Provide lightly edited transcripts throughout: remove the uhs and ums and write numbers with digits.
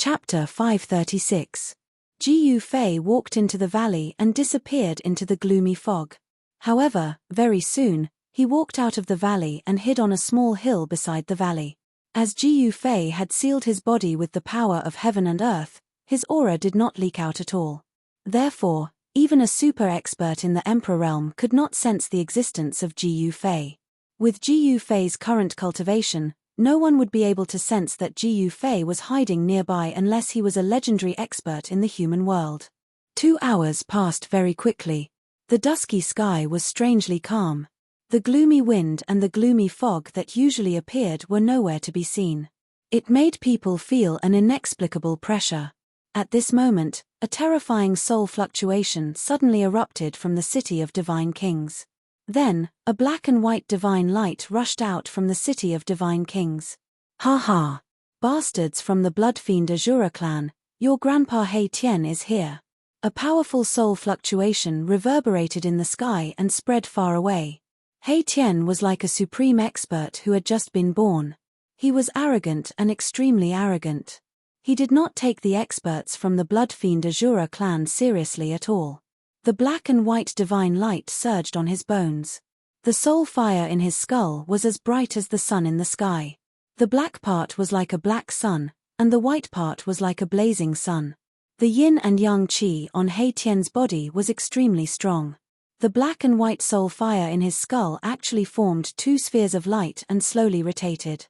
Chapter 536. Jiyu Fei walked into the valley and disappeared into the gloomy fog. However, very soon, he walked out of the valley and hid on a small hill beside the valley. As Jiyu Fei had sealed his body with the power of heaven and earth, his aura did not leak out at all. Therefore, even a super expert in the Emperor realm could not sense the existence of Jiyu Fei. With Jiyu Fei's current cultivation, no one would be able to sense that Jiyu Fei was hiding nearby unless he was a legendary expert in the human world. 2 hours passed very quickly. The dusky sky was strangely calm. The gloomy wind and the gloomy fog that usually appeared were nowhere to be seen. It made people feel an inexplicable pressure. At this moment, a terrifying soul fluctuation suddenly erupted from the city of divine kings. Then, a black and white divine light rushed out from the city of divine kings. Ha ha! Bastards from the blood-fiend Azura clan, your grandpa He Tian is here. A powerful soul fluctuation reverberated in the sky and spread far away. He Tian was like a supreme expert who had just been born. He was arrogant and extremely arrogant. He did not take the experts from the blood-fiend Azura clan seriously at all. The black and white divine light surged on his bones. The soul fire in his skull was as bright as the sun in the sky. The black part was like a black sun, and the white part was like a blazing sun. The yin and yang qi on He Tian's body was extremely strong. The black and white soul fire in his skull actually formed 2 spheres of light and slowly rotated.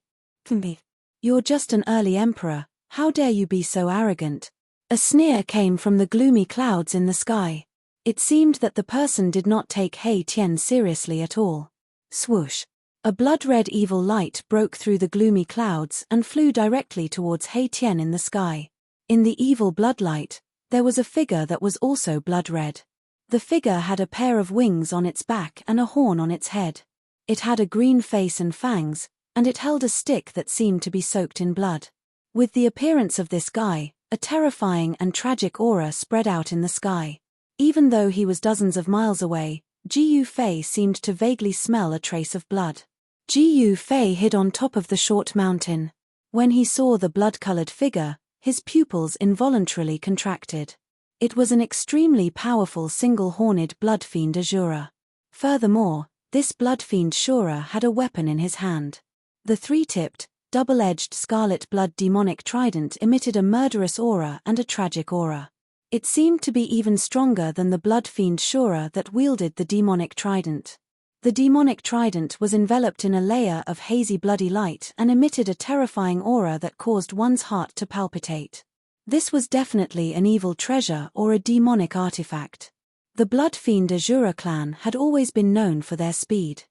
You're just an early emperor, how dare you be so arrogant? A sneer came from the gloomy clouds in the sky. It seemed that the person did not take He Tian seriously at all. Swoosh! A blood-red evil light broke through the gloomy clouds and flew directly towards He Tian in the sky. In the evil bloodlight, there was a figure that was also blood-red. The figure had a pair of wings on its back and a horn on its head. It had a green face and fangs, and it held a stick that seemed to be soaked in blood. With the appearance of this guy, a terrifying and tragic aura spread out in the sky. Even though he was dozens of miles away, Jiyu Fei seemed to vaguely smell a trace of blood. Jiyu Fei hid on top of the short mountain. When he saw the blood-colored figure, his pupils involuntarily contracted. It was an extremely powerful single-horned blood-fiend Azura. Furthermore, this blood-fiend Shura had a weapon in his hand. The 3-tipped, double-edged scarlet blood demonic trident emitted a murderous aura and a tragic aura. It seemed to be even stronger than the blood-fiend Shura that wielded the demonic trident. The demonic trident was enveloped in a layer of hazy bloody light and emitted a terrifying aura that caused one's heart to palpitate. This was definitely an evil treasure or a demonic artifact. The blood-fiend Azura clan had always been known for their speed.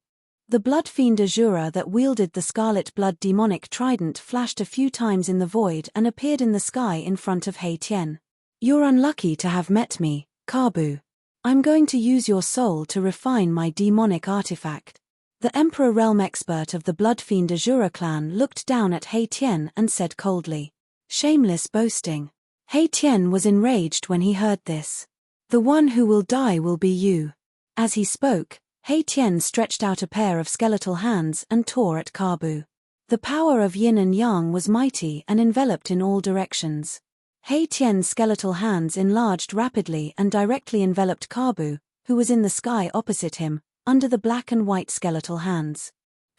The blood-fiend Azura that wielded the scarlet blood demonic trident flashed a few times in the void and appeared in the sky in front of He Tian. You're unlucky to have met me, Kabu. I'm going to use your soul to refine my demonic artifact. The Emperor realm expert of the blood-fiend Azura clan looked down at He Tian and said coldly. Shameless boasting. He Tian was enraged when he heard this. The one who will die will be you. As he spoke, He Tian stretched out a pair of skeletal hands and tore at Kabu. The power of yin and yang was mighty and enveloped in all directions. He Tian's skeletal hands enlarged rapidly and directly enveloped Kabu, who was in the sky opposite him, under the black and white skeletal hands.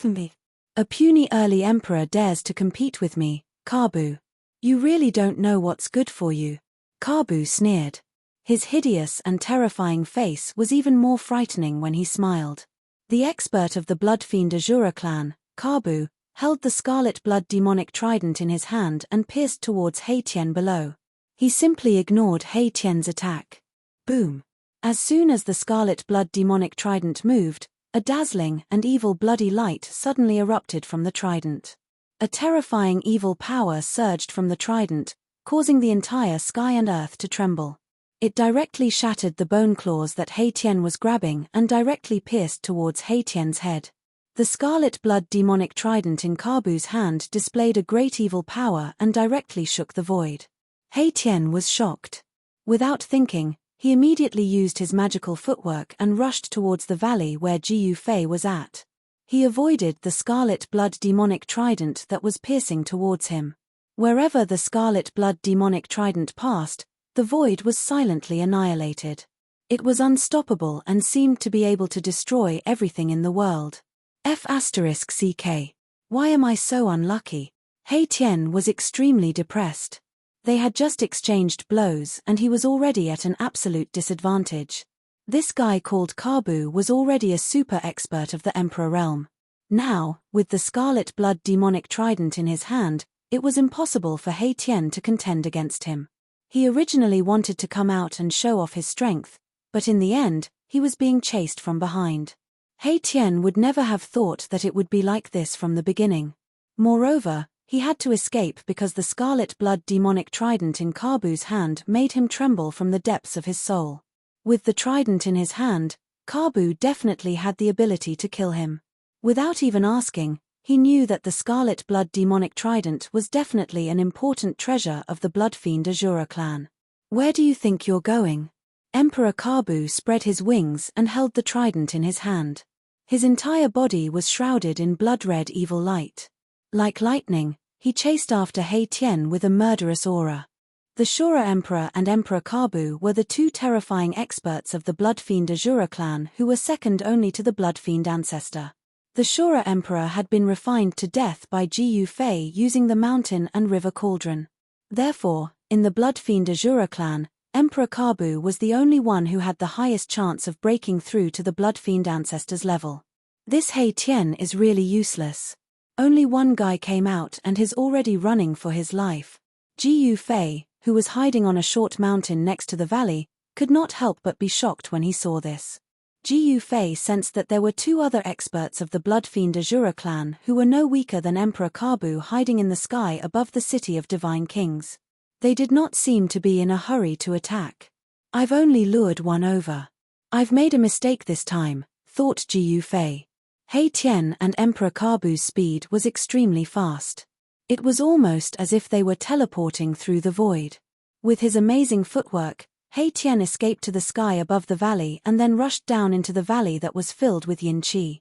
A puny early emperor dares to compete with me, Kabu. You really don't know what's good for you. Kabu sneered. His hideous and terrifying face was even more frightening when he smiled. The expert of the blood-fiend Azura clan, Kabu, held the scarlet blood demonic trident in his hand and pierced towards He Tian below. He simply ignored He Tian's attack. Boom! As soon as the scarlet blood demonic trident moved, a dazzling and evil bloody light suddenly erupted from the trident. A terrifying evil power surged from the trident, causing the entire sky and earth to tremble. It directly shattered the bone claws that He Tian was grabbing and directly pierced towards He Tian's head. The scarlet blood demonic trident in Kabu's hand displayed a great evil power and directly shook the void. He Tian was shocked. Without thinking, he immediately used his magical footwork and rushed towards the valley where Jiyu Fei was at. He avoided the scarlet blood demonic trident that was piercing towards him. Wherever the scarlet blood demonic trident passed, the void was silently annihilated. It was unstoppable and seemed to be able to destroy everything in the world. F***CK. Why am I so unlucky? He Tian was extremely depressed. They had just exchanged blows and he was already at an absolute disadvantage. This guy called Kabu was already a super expert of the Emperor realm. Now, with the scarlet blood demonic trident in his hand, it was impossible for He Tian to contend against him. He originally wanted to come out and show off his strength, but in the end, he was being chased from behind. He Tian would never have thought that it would be like this from the beginning. Moreover, he had to escape because the scarlet blood demonic trident in Kabu's hand made him tremble from the depths of his soul. With the trident in his hand, Kabu definitely had the ability to kill him. Without even asking, he knew that the scarlet blood demonic trident was definitely an important treasure of the Bloodfiend Azura clan. Where do you think you're going? Emperor Kabu spread his wings and held the trident in his hand. His entire body was shrouded in blood-red evil light. Like lightning, he chased after He Tian with a murderous aura. The Shura Emperor and Emperor Kabu were the two terrifying experts of the Bloodfiend Azura clan who were second only to the Bloodfiend ancestor. The Shura Emperor had been refined to death by Gu Fei using the mountain and river cauldron. Therefore, in the Bloodfiend Azura clan, Emperor Kabu was the only one who had the highest chance of breaking through to the Bloodfiend ancestor's level. This He Tian is really useless. Only one guy came out and is already running for his life. Gu Fei, who was hiding on a short mountain next to the valley, could not help but be shocked when he saw this. Gu Fei sensed that there were two other experts of the Bloodfiend Azura clan who were no weaker than Emperor Kabu hiding in the sky above the city of Divine Kings. They did not seem to be in a hurry to attack. I've only lured one over. I've made a mistake this time, thought Gu Fei. He Tian and Emperor Kabu's speed was extremely fast. It was almost as if they were teleporting through the void. With his amazing footwork, He Tian escaped to the sky above the valley and then rushed down into the valley that was filled with yin qi.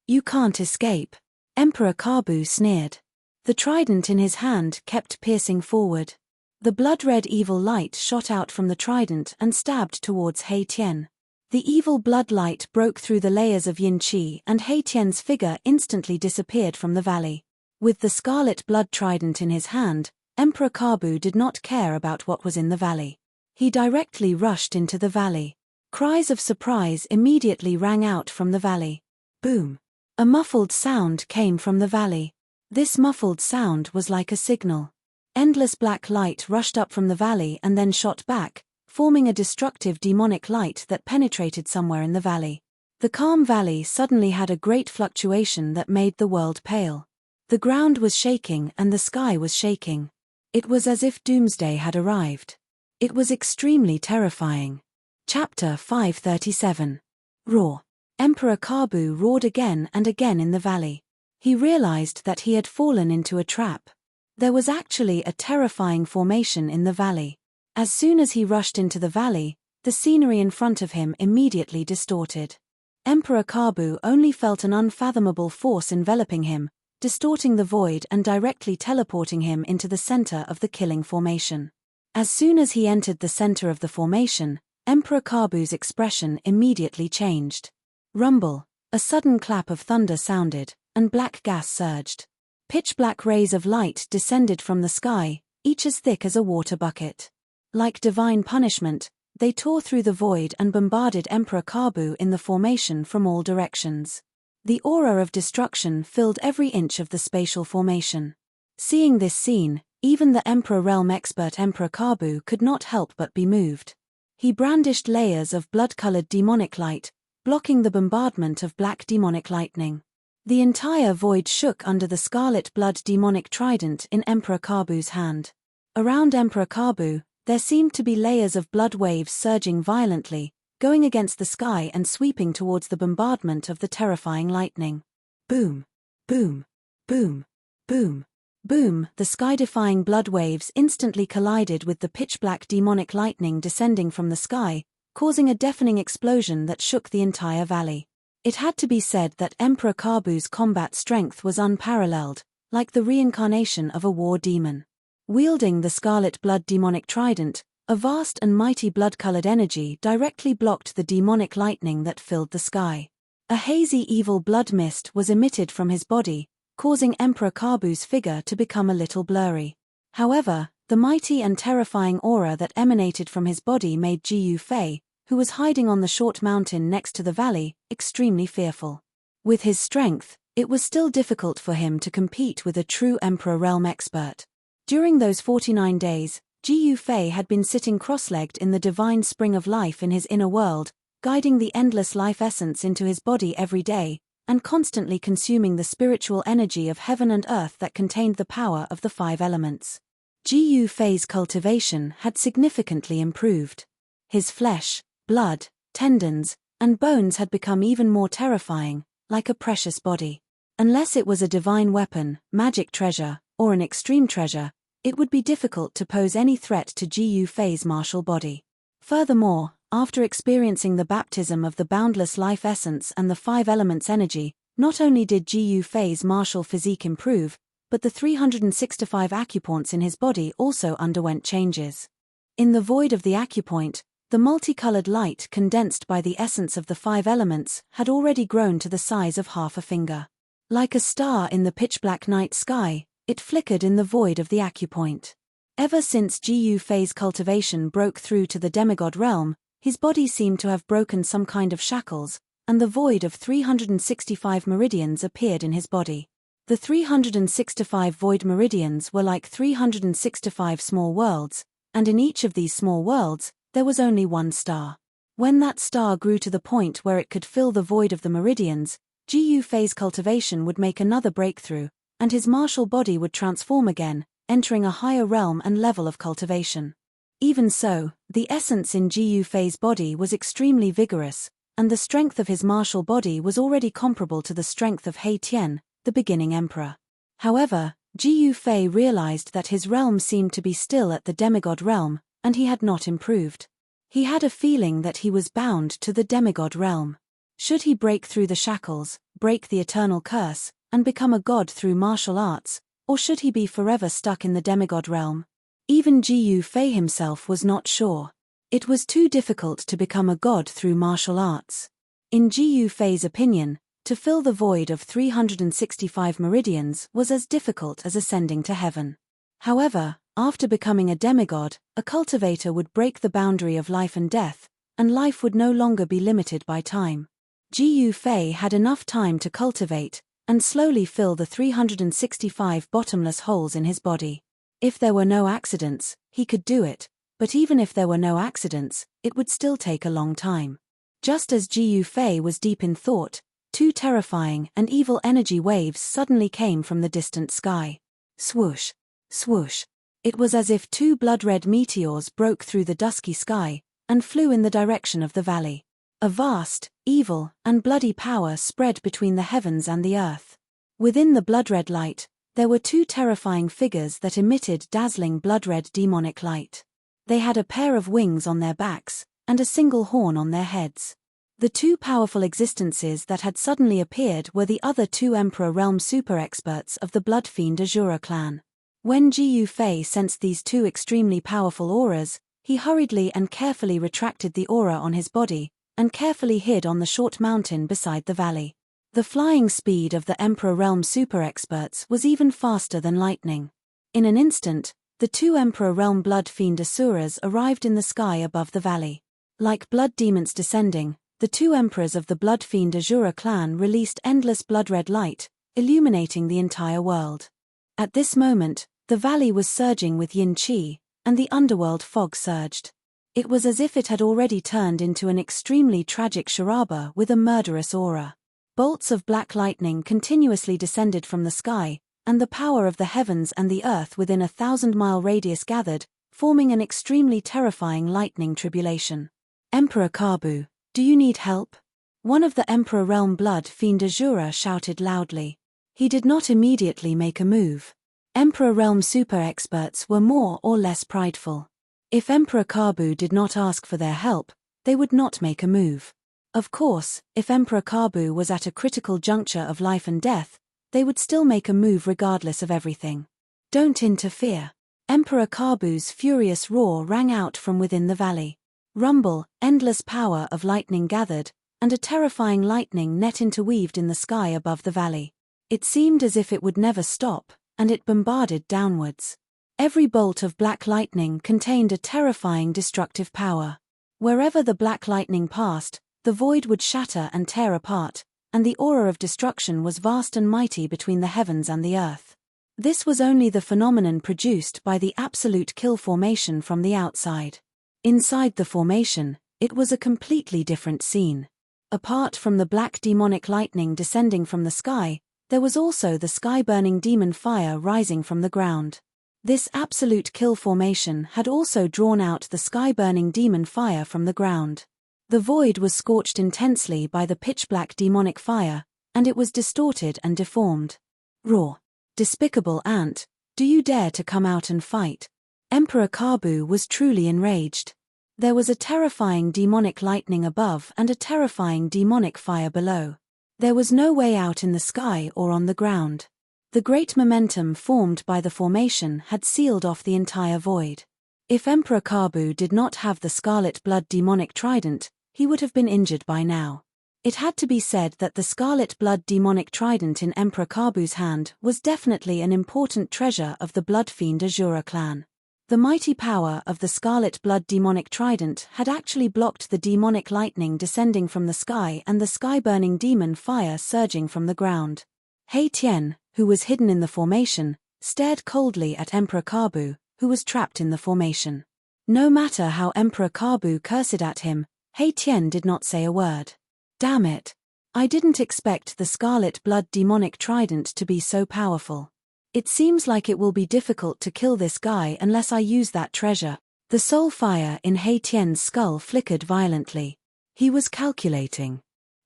You can't escape. Emperor Kabu sneered. The trident in his hand kept piercing forward. The blood-red evil light shot out from the trident and stabbed towards He Tian. The evil blood light broke through the layers of yin qi and He Tian's figure instantly disappeared from the valley. With the scarlet blood trident in his hand, Emperor Kabu did not care about what was in the valley. He directly rushed into the valley. Cries of surprise immediately rang out from the valley. Boom! A muffled sound came from the valley. This muffled sound was like a signal. Endless black light rushed up from the valley and then shot back, forming a destructive demonic light that penetrated somewhere in the valley. The calm valley suddenly had a great fluctuation that made the world pale. The ground was shaking and the sky was shaking. It was as if doomsday had arrived. It was extremely terrifying. Chapter 537. Roar. Emperor Kabu roared again and again in the valley. He realized that he had fallen into a trap. There was actually a terrifying formation in the valley. As soon as he rushed into the valley, the scenery in front of him immediately distorted. Emperor Kabu only felt an unfathomable force enveloping him, distorting the void and directly teleporting him into the center of the killing formation. As soon as he entered the center of the formation, Emperor Kabu's expression immediately changed. Rumble. A sudden clap of thunder sounded, and black gas surged. Pitch-black rays of light descended from the sky, each as thick as a water bucket. Like divine punishment, they tore through the void and bombarded Emperor Kabu in the formation from all directions. The aura of destruction filled every inch of the spatial formation. Seeing this scene, even the Emperor Realm expert Emperor Kabu could not help but be moved. He brandished layers of blood-colored demonic light, blocking the bombardment of black demonic lightning. The entire void shook under the scarlet blood demonic trident in Emperor Kabu's hand. Around Emperor Kabu, there seemed to be layers of blood waves surging violently, going against the sky and sweeping towards the bombardment of the terrifying lightning. Boom! Boom! Boom! Boom! Boom! The sky-defying blood waves instantly collided with the pitch-black demonic lightning descending from the sky, causing a deafening explosion that shook the entire valley. It had to be said that Emperor Kabu's combat strength was unparalleled, like the reincarnation of a war demon. Wielding the scarlet blood demonic trident, a vast and mighty blood-colored energy directly blocked the demonic lightning that filled the sky. A hazy evil blood mist was emitted from his body, causing Emperor Kabu's figure to become a little blurry. However, the mighty and terrifying aura that emanated from his body made Ji Fei, who was hiding on the short mountain next to the valley, extremely fearful. With his strength, it was still difficult for him to compete with a true Emperor Realm expert. During those 49 days, Ji Fei had been sitting cross-legged in the divine spring of life in his inner world, guiding the endless life essence into his body every day, and constantly consuming the spiritual energy of heaven and earth that contained the power of the 5 elements. Ji Fei's cultivation had significantly improved. His flesh, blood, tendons, and bones had become even more terrifying, like a precious body. Unless it was a divine weapon, magic treasure, or an extreme treasure, it would be difficult to pose any threat to Ji Fei's martial body. Furthermore, after experiencing the baptism of the boundless life essence and the 5 elements energy, not only did Ji Fei's martial physique improve, but the 365 acupoints in his body also underwent changes. In the void of the acupoint, the multicolored light condensed by the essence of the 5 elements had already grown to the size of half a finger. Like a star in the pitch-black night sky, it flickered in the void of the acupoint. Ever since Ji Fei's cultivation broke through to the demigod realm, his body seemed to have broken some kind of shackles, and the void of 365 meridians appeared in his body. The 365 void meridians were like 365 small worlds, and in each of these small worlds, there was only one star. When that star grew to the point where it could fill the void of the meridians, Ji Fei's cultivation would make another breakthrough, and his martial body would transform again, entering a higher realm and level of cultivation. Even so, the essence in Ji Fei's body was extremely vigorous, and the strength of his martial body was already comparable to the strength of He Tian, the beginning emperor. However, Ji Fei realized that his realm seemed to be still at the demigod realm, and he had not improved. He had a feeling that he was bound to the demigod realm. Should he break through the shackles, break the eternal curse, and become a god through martial arts, or should he be forever stuck in the demigod realm? Even Ji Fei himself was not sure. It was too difficult to become a god through martial arts. In Ji Fei's opinion, to fill the void of 365 meridians was as difficult as ascending to heaven. However, after becoming a demigod, a cultivator would break the boundary of life and death, and life would no longer be limited by time. Ji Fei had enough time to cultivate, and slowly fill the 365 bottomless holes in his body. If there were no accidents, he could do it, but even if there were no accidents, it would still take a long time. Just as Ji Fei was deep in thought, 2 terrifying and evil energy waves suddenly came from the distant sky. Swoosh, swoosh. It was as if 2 blood-red meteors broke through the dusky sky, and flew in the direction of the valley. A vast, evil, and bloody power spread between the heavens and the earth. Within the blood-red light, there were 2 terrifying figures that emitted dazzling blood-red demonic light. They had a pair of wings on their backs, and a single horn on their heads. The 2 powerful existences that had suddenly appeared were the other 2 Emperor Realm super experts of the Blood Fiend Azura clan. When Ji Fei sensed these 2 extremely powerful auras, he hurriedly and carefully retracted the aura on his body, and carefully hid on the short mountain beside the valley. The flying speed of the Emperor Realm super experts was even faster than lightning. In an instant, the 2 Emperor Realm Blood Fiend Asuras arrived in the sky above the valley. Like blood demons descending, the 2 emperors of the Blood Fiend Azura clan released endless blood-red light, illuminating the entire world. At this moment, the valley was surging with yin qi, and the underworld fog surged. It was as if it had already turned into an extremely tragic charaba with a murderous aura. Bolts of black lightning continuously descended from the sky, and the power of the heavens and the earth within a 1,000-mile radius gathered, forming an extremely terrifying lightning tribulation. Emperor Kabu, do you need help? One of the Emperor Realm Blood Fiend Azura shouted loudly. He did not immediately make a move. Emperor Realm super experts were more or less prideful. If Emperor Kabu did not ask for their help, they would not make a move. Of course, if Emperor Kabu was at a critical juncture of life and death, they would still make a move regardless of everything. Don't interfere. Emperor Kabu's furious roar rang out from within the valley. Rumble, endless power of lightning gathered, and a terrifying lightning net interweaved in the sky above the valley. It seemed as if it would never stop, and it bombarded downwards. Every bolt of black lightning contained a terrifying destructive power. Wherever the black lightning passed, the void would shatter and tear apart, and the aura of destruction was vast and mighty between the heavens and the earth. This was only the phenomenon produced by the absolute kill formation from the outside. Inside the formation, it was a completely different scene. Apart from the black demonic lightning descending from the sky, there was also the sky-burning demon fire rising from the ground. This absolute kill formation had also drawn out the sky-burning demon fire from the ground. The void was scorched intensely by the pitch-black demonic fire, and it was distorted and deformed. Roar! Despicable ant, do you dare to come out and fight? Emperor Kabu was truly enraged. There was a terrifying demonic lightning above and a terrifying demonic fire below. There was no way out in the sky or on the ground. The great momentum formed by the formation had sealed off the entire void. If Emperor Kabu did not have the scarlet blood demonic trident, he would have been injured by now. It had to be said that the scarlet blood demonic trident in Emperor Kabu's hand was definitely an important treasure of the Blood Fiend Azura clan. The mighty power of the scarlet blood demonic trident had actually blocked the demonic lightning descending from the sky and the sky-burning demon fire surging from the ground. Hei Tian, who was hidden in the formation, stared coldly at Emperor Kabu, who was trapped in the formation. No matter how Emperor Kabu cursed at him, Hei Tian did not say a word. Damn it! I didn't expect the scarlet blood demonic trident to be so powerful. It seems like it will be difficult to kill this guy unless I use that treasure. The soul fire in Hei Tian's skull flickered violently. He was calculating.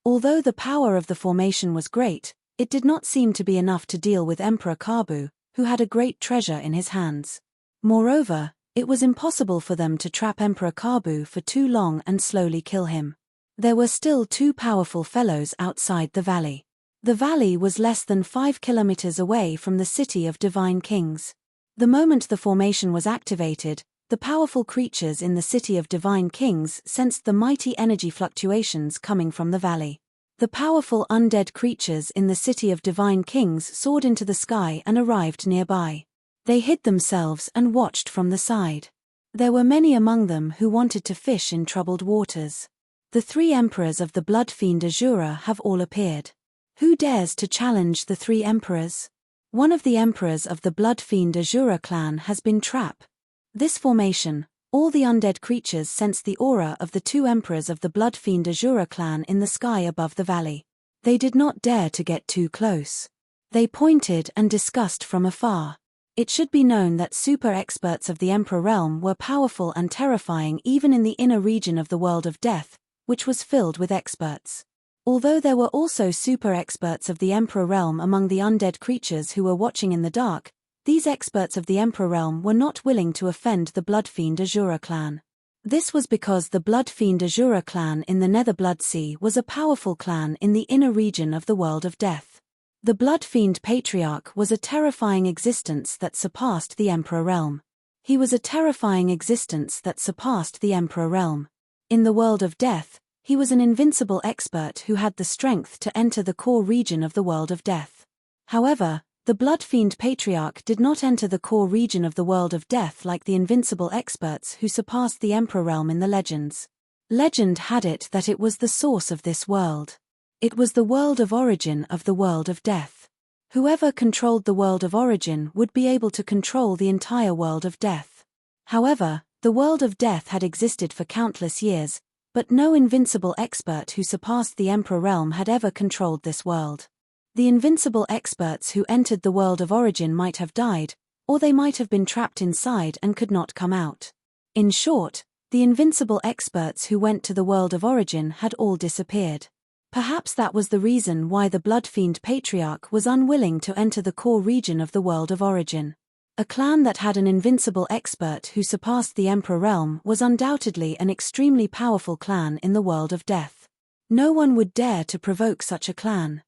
Although the power of the formation was great, it did not seem to be enough to deal with Emperor Kabu, who had a great treasure in his hands. Moreover, it was impossible for them to trap Emperor Kabu for too long and slowly kill him. There were still two powerful fellows outside the valley. The valley was less than 5 kilometers away from the city of Divine Kings. The moment the formation was activated, the powerful creatures in the city of Divine Kings sensed the mighty energy fluctuations coming from the valley. The powerful undead creatures in the city of Divine Kings soared into the sky and arrived nearby. They hid themselves and watched from the side. There were many among them who wanted to fish in troubled waters. The 3 emperors of the Blood Fiend Azura have all appeared. Who dares to challenge the 3 emperors? One of the emperors of the Blood Fiend Azura clan has been trapped. This formation, all the undead creatures sensed the aura of the 2 emperors of the Blood Fiend Azura clan in the sky above the valley. They did not dare to get too close. They pointed and discussed from afar. It should be known that super experts of the Emperor realm were powerful and terrifying even in the inner region of the world of death, which was filled with experts. Although there were also super experts of the Emperor realm among the undead creatures who were watching in the dark, these experts of the Emperor realm were not willing to offend the Blood Fiend Azura clan. This was because the Blood Fiend Azura clan in the Nether Blood Sea was a powerful clan in the inner region of the world of death. The Blood Fiend Patriarch was a terrifying existence that surpassed the Emperor realm. He was a terrifying existence that surpassed the Emperor realm. In the world of death, he was an invincible expert who had the strength to enter the core region of the world of death. However, the Blood Fiend Patriarch did not enter the core region of the world of death like the invincible experts who surpassed the Emperor realm in the legends. Legend had it that it was the source of this world. It was the world of origin of the world of death. Whoever controlled the world of origin would be able to control the entire world of death. However, the world of death had existed for countless years, but no invincible expert who surpassed the Emperor realm had ever controlled this world. The invincible experts who entered the world of origin might have died, or they might have been trapped inside and could not come out. In short, the invincible experts who went to the world of origin had all disappeared. Perhaps that was the reason why the Blood Fiend Patriarch was unwilling to enter the core region of the world of origin. A clan that had an invincible expert who surpassed the Emperor realm was undoubtedly an extremely powerful clan in the world of death. No one would dare to provoke such a clan.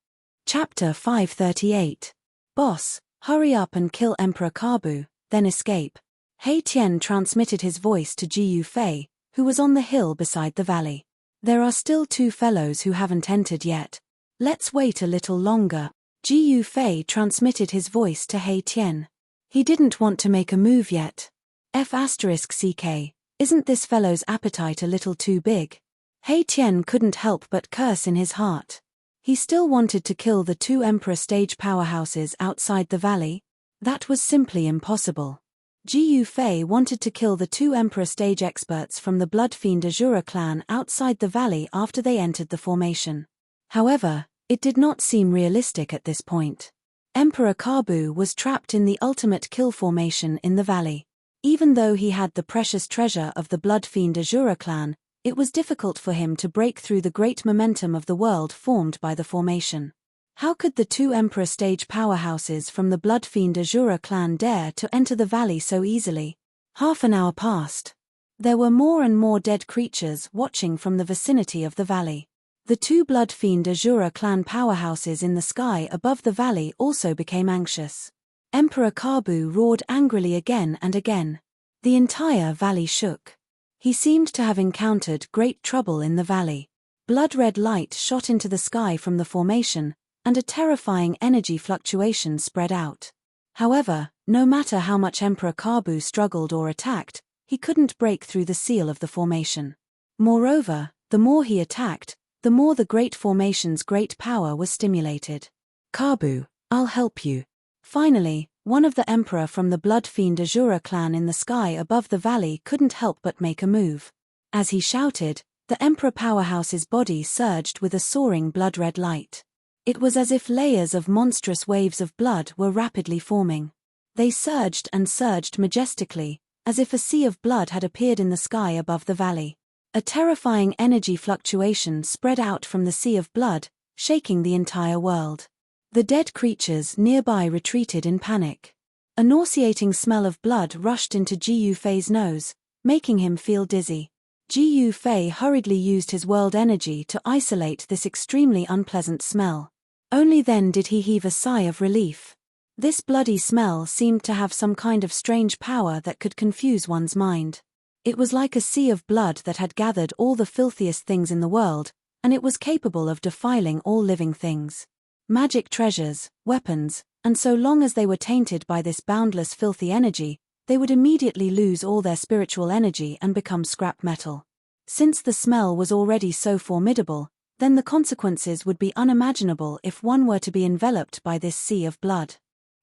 Chapter 538. Boss, hurry up and kill Emperor Kabu, then escape. He Tian transmitted his voice to Ji Yufei, who was on the hill beside the valley. There are still 2 fellows who haven't entered yet. Let's wait a little longer. Ji Yufei transmitted his voice to He Tian. He didn't want to make a move yet. F***ck, isn't this fellow's appetite a little too big? He Tian couldn't help but curse in his heart. He still wanted to kill the 2 Emperor stage powerhouses outside the valley. That was simply impossible. Ji Yufei wanted to kill the 2 Emperor stage experts from the Blood Fiend Azura clan outside the valley after they entered the formation. However, it did not seem realistic at this point. Emperor Kabu was trapped in the ultimate kill formation in the valley. Even though he had the precious treasure of the Blood Fiend Azura clan, it was difficult for him to break through the great momentum of the world formed by the formation. How could the 2 Emperor stage powerhouses from the Blood Fiend Azura clan dare to enter the valley so easily? Half an hour passed. There were more and more dead creatures watching from the vicinity of the valley. The 2 Blood Fiend Azura clan powerhouses in the sky above the valley also became anxious. Emperor Kabu roared angrily again and again. The entire valley shook. He seemed to have encountered great trouble in the valley. Blood-red light shot into the sky from the formation, and a terrifying energy fluctuation spread out. However, no matter how much Emperor Kabu struggled or attacked, he couldn't break through the seal of the formation. Moreover, the more he attacked, the more the great formation's great power was stimulated. Kabu, I'll help you. Finally, one of the Emperor from the Blood Fiend Azura clan in the sky above the valley couldn't help but make a move. As he shouted, the Emperor powerhouse's body surged with a soaring blood-red light. It was as if layers of monstrous waves of blood were rapidly forming. They surged and surged majestically, as if a sea of blood had appeared in the sky above the valley. A terrifying energy fluctuation spread out from the sea of blood, shaking the entire world. The dead creatures nearby retreated in panic. A nauseating smell of blood rushed into Ji Yufei's nose, making him feel dizzy. Ji Yufei hurriedly used his world energy to isolate this extremely unpleasant smell. Only then did he heave a sigh of relief. This bloody smell seemed to have some kind of strange power that could confuse one's mind. It was like a sea of blood that had gathered all the filthiest things in the world, and it was capable of defiling all living things. Magic treasures, weapons, and so long as they were tainted by this boundless filthy energy, they would immediately lose all their spiritual energy and become scrap metal. Since the smell was already so formidable, then the consequences would be unimaginable if one were to be enveloped by this sea of blood.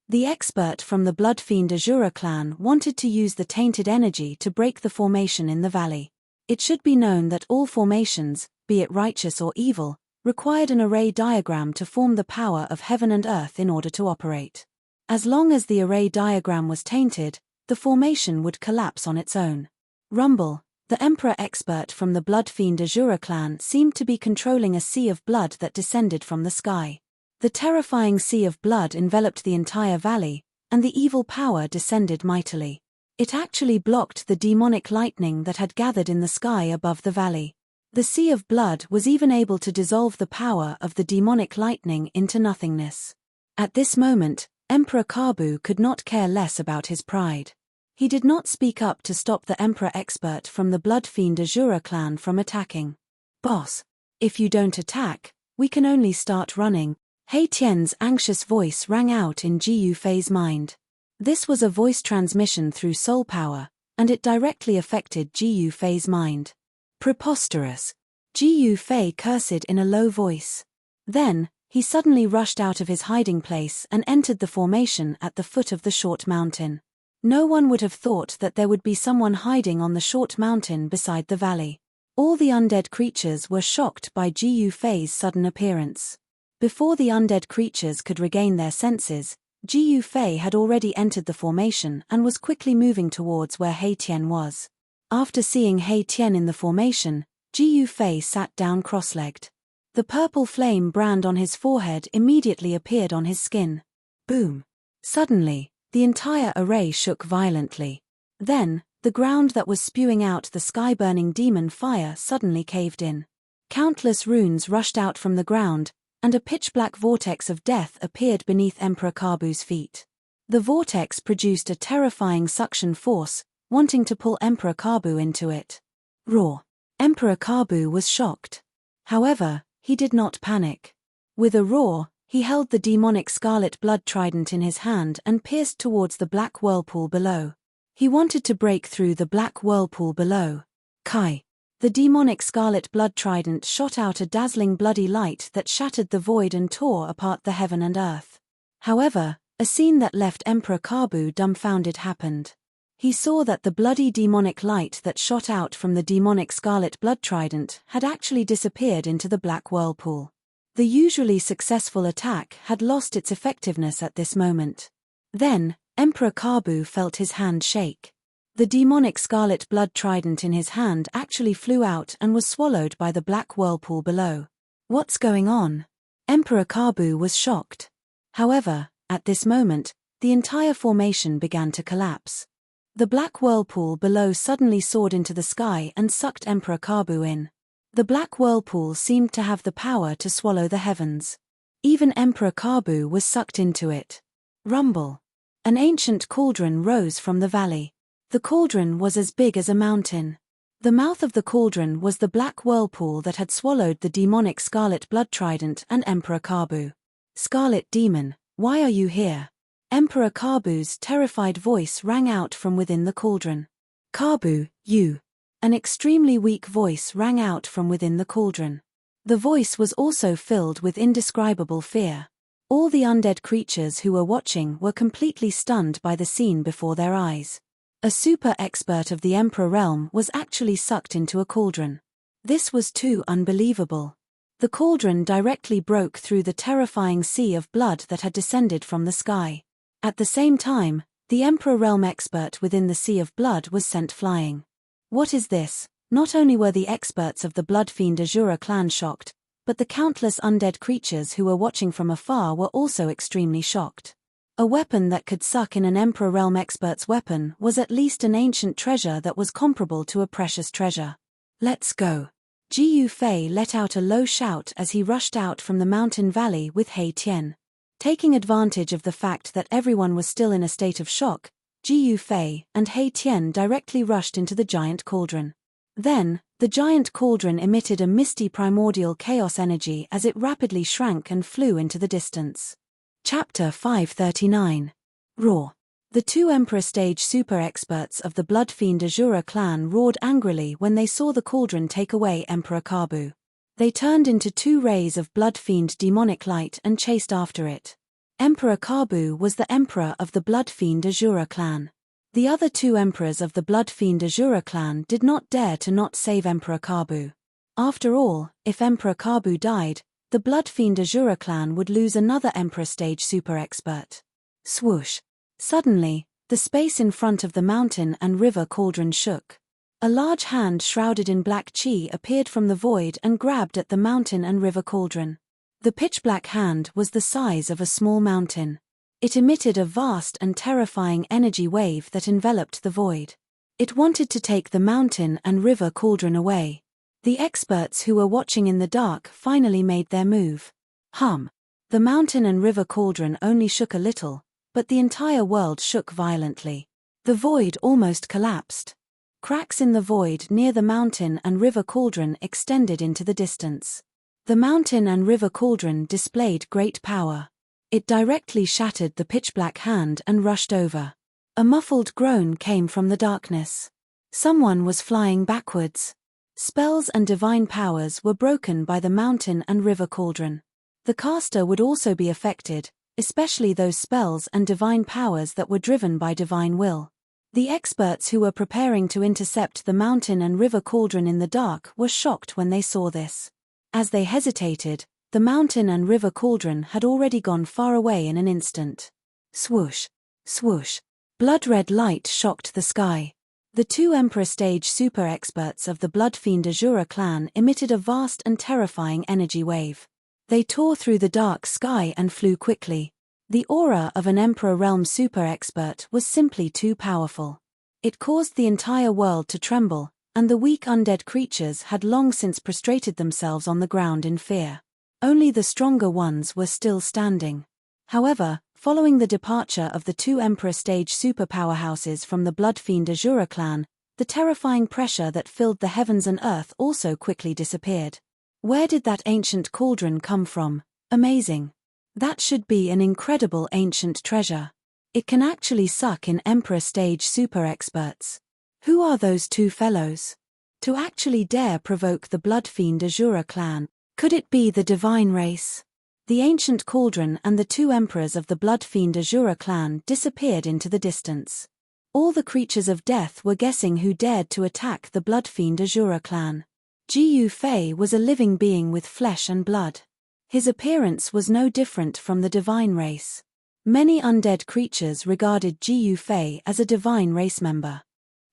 The expert from the Blood Fiend Azura clan wanted to use the tainted energy to break the formation in the valley. It should be known that all formations, be it righteous or evil, required an array diagram to form the power of heaven and earth in order to operate. As long as the array diagram was tainted, the formation would collapse on its own. Rumble, the Emperor expert from the Blood Fiend Azura clan, seemed to be controlling a sea of blood that descended from the sky. The terrifying sea of blood enveloped the entire valley, and the evil power descended mightily. It actually blocked the demonic lightning that had gathered in the sky above the valley. The sea of blood was even able to dissolve the power of the demonic lightning into nothingness. At this moment, Emperor Kabu could not care less about his pride. He did not speak up to stop the Emperor expert from the Blood Fiend Azura clan from attacking. Boss, if you don't attack, we can only start running. He Tian's anxious voice rang out in Ji Yufei's mind. This was a voice transmission through soul power, and it directly affected Ji Yufei's mind. Preposterous. Ji Yufei cursed in a low voice. Then, he suddenly rushed out of his hiding place and entered the formation at the foot of the short mountain. No one would have thought that there would be someone hiding on the short mountain beside the valley. All the undead creatures were shocked by Ji Yufei's sudden appearance. Before the undead creatures could regain their senses, Ji Yufei had already entered the formation and was quickly moving towards where He Tian was. After seeing He Tian in the formation, Ji Yufei sat down cross-legged. The purple flame brand on his forehead immediately appeared on his skin. Boom! Suddenly, the entire array shook violently. Then, the ground that was spewing out the sky-burning demon fire suddenly caved in. Countless runes rushed out from the ground, and a pitch-black vortex of death appeared beneath Emperor Kabu's feet. The vortex produced a terrifying suction force, wanting to pull Emperor Kabu into it. Roar! Emperor Kabu was shocked. However, he did not panic. With a roar, he held the demonic scarlet blood trident in his hand and pierced towards the black whirlpool below. He wanted to break through the black whirlpool below. Kai! The demonic scarlet blood trident shot out a dazzling bloody light that shattered the void and tore apart the heaven and earth. However, a scene that left Emperor Kabu dumbfounded happened. He saw that the bloody demonic light that shot out from the demonic scarlet blood trident had actually disappeared into the black whirlpool. The usually successful attack had lost its effectiveness at this moment. Then, Emperor Kabu felt his hand shake. The demonic scarlet blood trident in his hand actually flew out and was swallowed by the black whirlpool below. What's going on? Emperor Kabu was shocked. However, at this moment, the entire formation began to collapse. The black whirlpool below suddenly soared into the sky and sucked Emperor Kabu in. The black whirlpool seemed to have the power to swallow the heavens. Even Emperor Kabu was sucked into it. Rumble! An ancient cauldron rose from the valley. The cauldron was as big as a mountain. The mouth of the cauldron was the black whirlpool that had swallowed the demonic scarlet blood trident and Emperor Kabu. Scarlet demon, why are you here? Emperor Kabu's terrified voice rang out from within the cauldron. Kabu, you. An extremely weak voice rang out from within the cauldron. The voice was also filled with indescribable fear. All the undead creatures who were watching were completely stunned by the scene before their eyes. A super expert of the Emperor realm was actually sucked into a cauldron. This was too unbelievable. The cauldron directly broke through the terrifying sea of blood that had descended from the sky. At the same time, the Emperor realm expert within the sea of blood was sent flying. What is this? Not only were the experts of the Blood Fiend Azura clan shocked, but the countless undead creatures who were watching from afar were also extremely shocked. A weapon that could suck in an Emperor realm expert's weapon was at least an ancient treasure that was comparable to a precious treasure. Let's go. Ji Yufei let out a low shout as he rushed out from the mountain valley with He Tian. Taking advantage of the fact that everyone was still in a state of shock, Ji Yufei and He Tian directly rushed into the giant cauldron. Then, the giant cauldron emitted a misty primordial chaos energy as it rapidly shrank and flew into the distance. Chapter 539. Roar. The two Emperor Stage super experts of the Blood Fiend Azura clan roared angrily when they saw the cauldron take away Emperor Kabu. They turned into two rays of Blood Fiend demonic light and chased after it. Emperor Kabu was the emperor of the Blood Fiend Azura clan. The other two emperors of the Blood Fiend Azura clan did not dare to not save Emperor Kabu. After all, if Emperor Kabu died, the Blood Fiend Azura clan would lose another Emperor Stage super expert. Swoosh! Suddenly, the space in front of the mountain and river cauldron shook. A large hand shrouded in black chi appeared from the void and grabbed at the mountain and river cauldron. The pitch-black hand was the size of a small mountain. It emitted a vast and terrifying energy wave that enveloped the void. It wanted to take the mountain and river cauldron away. The experts who were watching in the dark finally made their move. Hum. The mountain and river cauldron only shook a little, but the entire world shook violently. The void almost collapsed. Cracks in the void near the mountain and river cauldron extended into the distance. The mountain and river cauldron displayed great power. It directly shattered the pitch-black hand and rushed over. A muffled groan came from the darkness. Someone was flying backwards. Spells and divine powers were broken by the mountain and river cauldron. The caster would also be affected, especially those spells and divine powers that were driven by divine will. The experts who were preparing to intercept the mountain and river cauldron in the dark were shocked when they saw this. As they hesitated, the mountain and river cauldron had already gone far away in an instant. Swoosh! Swoosh! Blood-red light shocked the sky. The two Emperor Stage super experts of the Blood Fiend Azura clan emitted a vast and terrifying energy wave. They tore through the dark sky and flew quickly. The aura of an Emperor Realm super expert was simply too powerful. It caused the entire world to tremble, and the weak undead creatures had long since prostrated themselves on the ground in fear. Only the stronger ones were still standing. However, following the departure of the two Emperor stage superpowerhouses from the Bloodfiend Azura clan, the terrifying pressure that filled the heavens and earth also quickly disappeared. Where did that ancient cauldron come from? Amazing. That should be an incredible ancient treasure. It can actually suck in Emperor stage super experts. Who are those two fellows? To actually dare provoke the Bloodfiend Azura clan, could it be the divine race? The ancient cauldron and the two emperors of the Bloodfiend Azura clan disappeared into the distance. All the creatures of death were guessing who dared to attack the Bloodfiend Azura clan. Jiyu Fei was a living being with flesh and blood. His appearance was no different from the divine race. Many undead creatures regarded Jiyu Fei as a divine race member.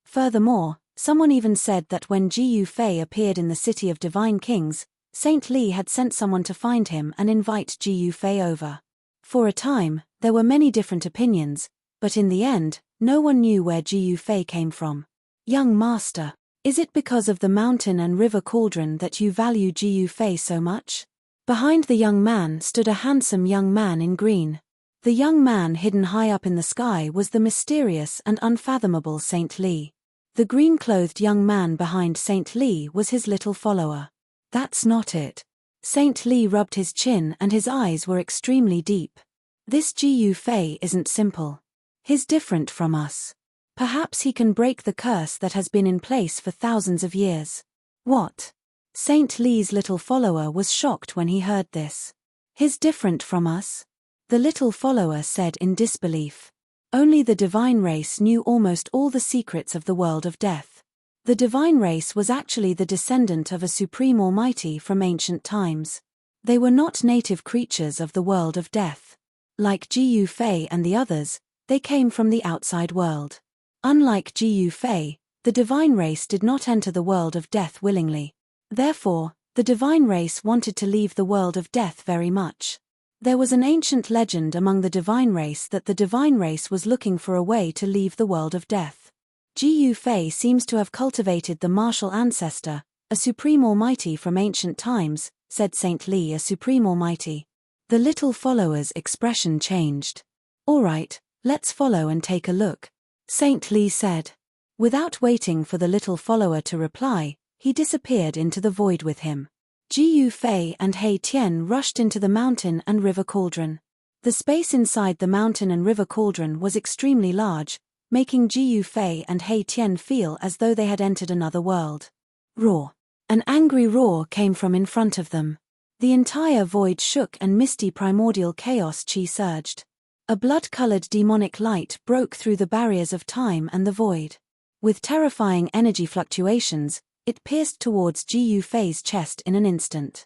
Furthermore, someone even said that when Jiyu Fei appeared in the City of Divine Kings, Saint Li had sent someone to find him and invite Jiyu Fei over. For a time, there were many different opinions, but in the end, no one knew where Jiyu Fei came from. Young master, is it because of the mountain and river cauldron that you value Jiyu Fei so much? Behind the young man stood a handsome young man in green. The young man hidden high up in the sky was the mysterious and unfathomable Saint Li. The green-clothed young man behind Saint Li was his little follower. That's not it. Saint Li rubbed his chin and his eyes were extremely deep. This Jiyu Fei isn't simple. He's different from us. Perhaps he can break the curse that has been in place for thousands of years. What? Saint Li's little follower was shocked when he heard this. He's different from us? The little follower said in disbelief. Only the divine race knew almost all the secrets of the world of death. The divine race was actually the descendant of a supreme almighty from ancient times. They were not native creatures of the world of death. Like Jiyu Fei and the others, they came from the outside world. Unlike Jiyu Fei, the divine race did not enter the world of death willingly. Therefore, the divine race wanted to leave the world of death very much. There was an ancient legend among the divine race that the divine race was looking for a way to leave the world of death. Jiyu Fei seems to have cultivated the martial ancestor, a supreme almighty from ancient times, said Saint Li, a supreme almighty. The little follower's expression changed. All right, let's follow and take a look, Saint Li said. Without waiting for the little follower to reply, he disappeared into the void with him. Jiyu Fei and He Tian rushed into the mountain and river cauldron. The space inside the mountain and river cauldron was extremely large, making Jiyu Fei and He Tian feel as though they had entered another world. Roar! An angry roar came from in front of them. The entire void shook and misty primordial chaos chi surged. A blood-colored demonic light broke through the barriers of time and the void. With terrifying energy fluctuations, it pierced towards Jiyu Fei's chest in an instant.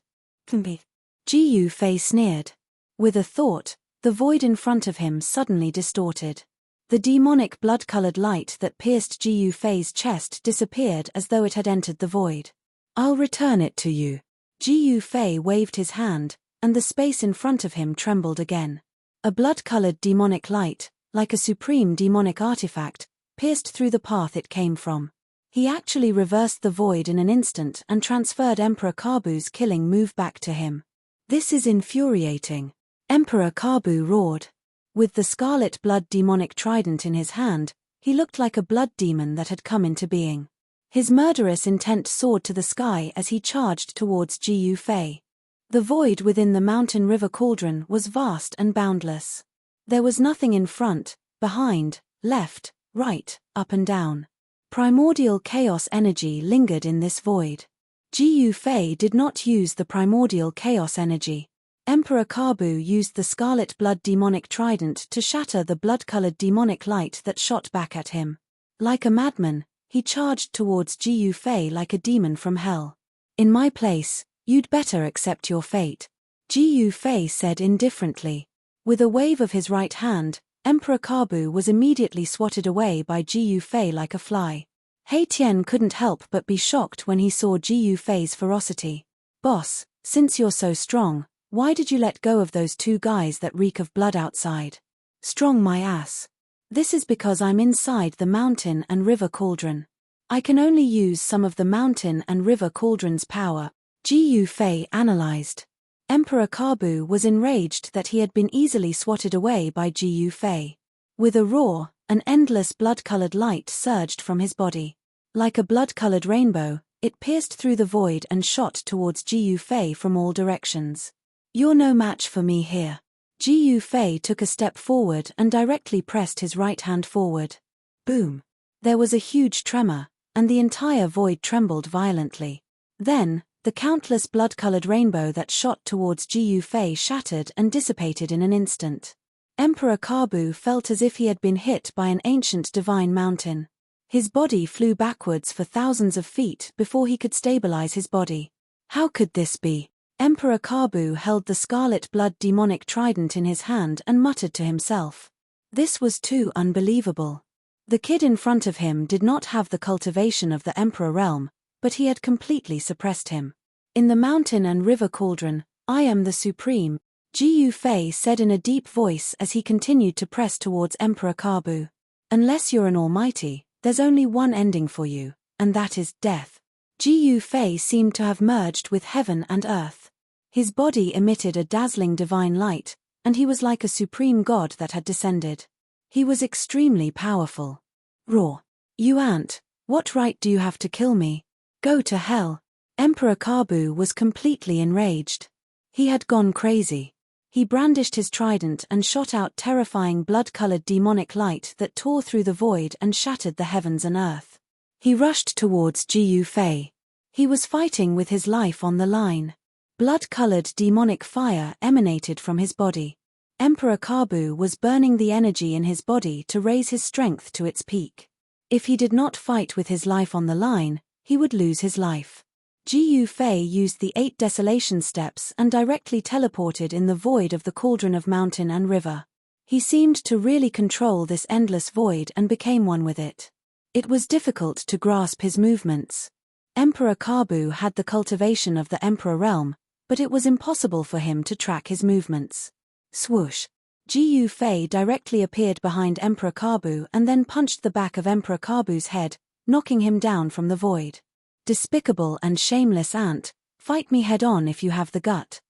Jiyu Fei sneered. With a thought, the void in front of him suddenly distorted. The demonic blood-colored light that pierced Jiyu Fei's chest disappeared as though it had entered the void. I'll return it to you. Jiyu Fei waved his hand, and the space in front of him trembled again. A blood-colored demonic light, like a supreme demonic artifact, pierced through the path it came from. He actually reversed the void in an instant and transferred Emperor Kabu's killing move back to him. This is infuriating. Emperor Kabu roared. With the scarlet blood demonic trident in his hand, he looked like a blood demon that had come into being. His murderous intent soared to the sky as he charged towards Jiyu Fei. The void within the mountain river cauldron was vast and boundless. There was nothing in front, behind, left, right, up and down. Primordial chaos energy lingered in this void. Jiyu Fei did not use the primordial chaos energy. Emperor Kabu used the scarlet blood demonic trident to shatter the blood-colored demonic light that shot back at him. Like a madman, he charged towards Jiyu Fei like a demon from hell. In my place, you'd better accept your fate, Jiyu Fei said indifferently. With a wave of his right hand, Emperor Kabu was immediately swatted away by Jiyu Fei like a fly. He Tian couldn't help but be shocked when he saw Jiyu Fei's ferocity. Boss, since you're so strong, why did you let go of those two guys that reek of blood outside? Strong my ass. This is because I'm inside the mountain and river cauldron. I can only use some of the mountain and river cauldron's power, Jiyu Fei analyzed. Emperor Kabu was enraged that he had been easily swatted away by Ji Yufei. With a roar, an endless blood-colored light surged from his body. Like a blood-colored rainbow, it pierced through the void and shot towards Ji Yufei from all directions. "You're no match for me here." Ji Yufei took a step forward and directly pressed his right hand forward. Boom! There was a huge tremor, and the entire void trembled violently. Then, the countless blood-colored rainbow that shot towards Ji Yufei shattered and dissipated in an instant. Emperor Kabu felt as if he had been hit by an ancient divine mountain. His body flew backwards for thousands of feet before he could stabilize his body. How could this be? Emperor Kabu held the scarlet blood demonic trident in his hand and muttered to himself. This was too unbelievable. The kid in front of him did not have the cultivation of the Emperor realm, but he had completely suppressed him. "In the mountain and river cauldron, I am the supreme," Ji Yufei said in a deep voice as he continued to press towards Emperor Kabu. "Unless you're an almighty, there's only one ending for you, and that is death." Ji Yufei seemed to have merged with heaven and earth. His body emitted a dazzling divine light, and he was like a supreme god that had descended. He was extremely powerful. "Roar! You ant, what right do you have to kill me? Go to hell!" Emperor Kabu was completely enraged. He had gone crazy. He brandished his trident and shot out terrifying blood-colored demonic light that tore through the void and shattered the heavens and earth. He rushed towards Ji Yufei. He was fighting with his life on the line. Blood-colored demonic fire emanated from his body. Emperor Kabu was burning the energy in his body to raise his strength to its peak. If he did not fight with his life on the line, he would lose his life. Ji Yufei used the 8 desolation steps and directly teleported in the void of the cauldron of mountain and river. He seemed to really control this endless void and became one with it. It was difficult to grasp his movements. Emperor Kabu had the cultivation of the Emperor realm, but it was impossible for him to track his movements. Swoosh! Ji Yufei directly appeared behind Emperor Kabu and then punched the back of Emperor Kabu's head, knocking him down from the void. "Despicable and shameless ant, fight me head-on if you have the gut."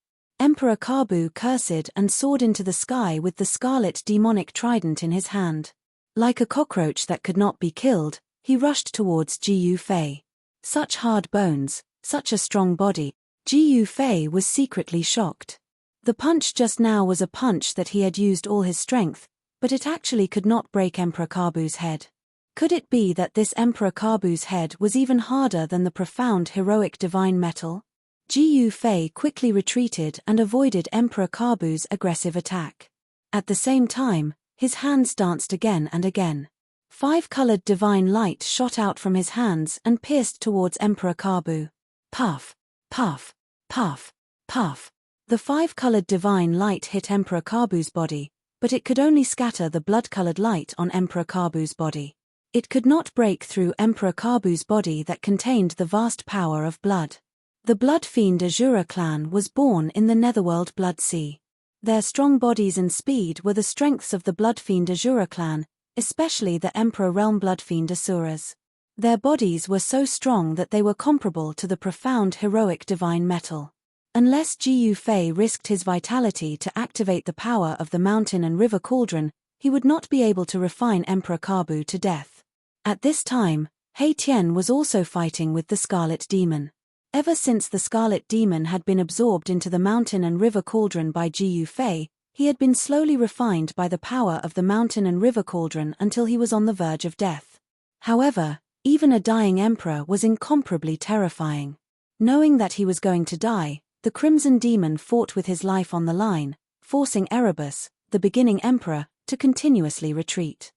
Emperor Kabu cursed and soared into the sky with the scarlet demonic trident in his hand. Like a cockroach that could not be killed, he rushed towards Ji Yufei. Such hard bones, such a strong body. Ji Yufei was secretly shocked. The punch just now was a punch that he had used all his strength, but it actually could not break Emperor Kabu's head. Could it be that this Emperor Kabu's head was even harder than the profound heroic divine metal? Ji Yufei quickly retreated and avoided Emperor Kabu's aggressive attack. At the same time, his hands danced again and again. 5-colored divine light shot out from his hands and pierced towards Emperor Kabu. Puff, puff, puff, puff. The 5-colored divine light hit Emperor Kabu's body, but it could only scatter the blood-colored light on Emperor Kabu's body. It could not break through Emperor Kabu's body that contained the vast power of blood. The Blood Fiend Azura clan was born in the Netherworld Blood Sea. Their strong bodies and speed were the strengths of the Blood Fiend Azura clan, especially the Emperor Realm Blood Fiend Asuras. Their bodies were so strong that they were comparable to the profound heroic divine metal. Unless Ji Yufei risked his vitality to activate the power of the mountain and river cauldron, he would not be able to refine Emperor Kabu to death. At this time, He Tian was also fighting with the Scarlet Demon. Ever since the Scarlet Demon had been absorbed into the mountain and river cauldron by Ji Yufei, he had been slowly refined by the power of the mountain and river cauldron until he was on the verge of death. However, even a dying emperor was incomparably terrifying. Knowing that he was going to die, the Crimson Demon fought with his life on the line, forcing Erebus, the beginning emperor, to continuously retreat.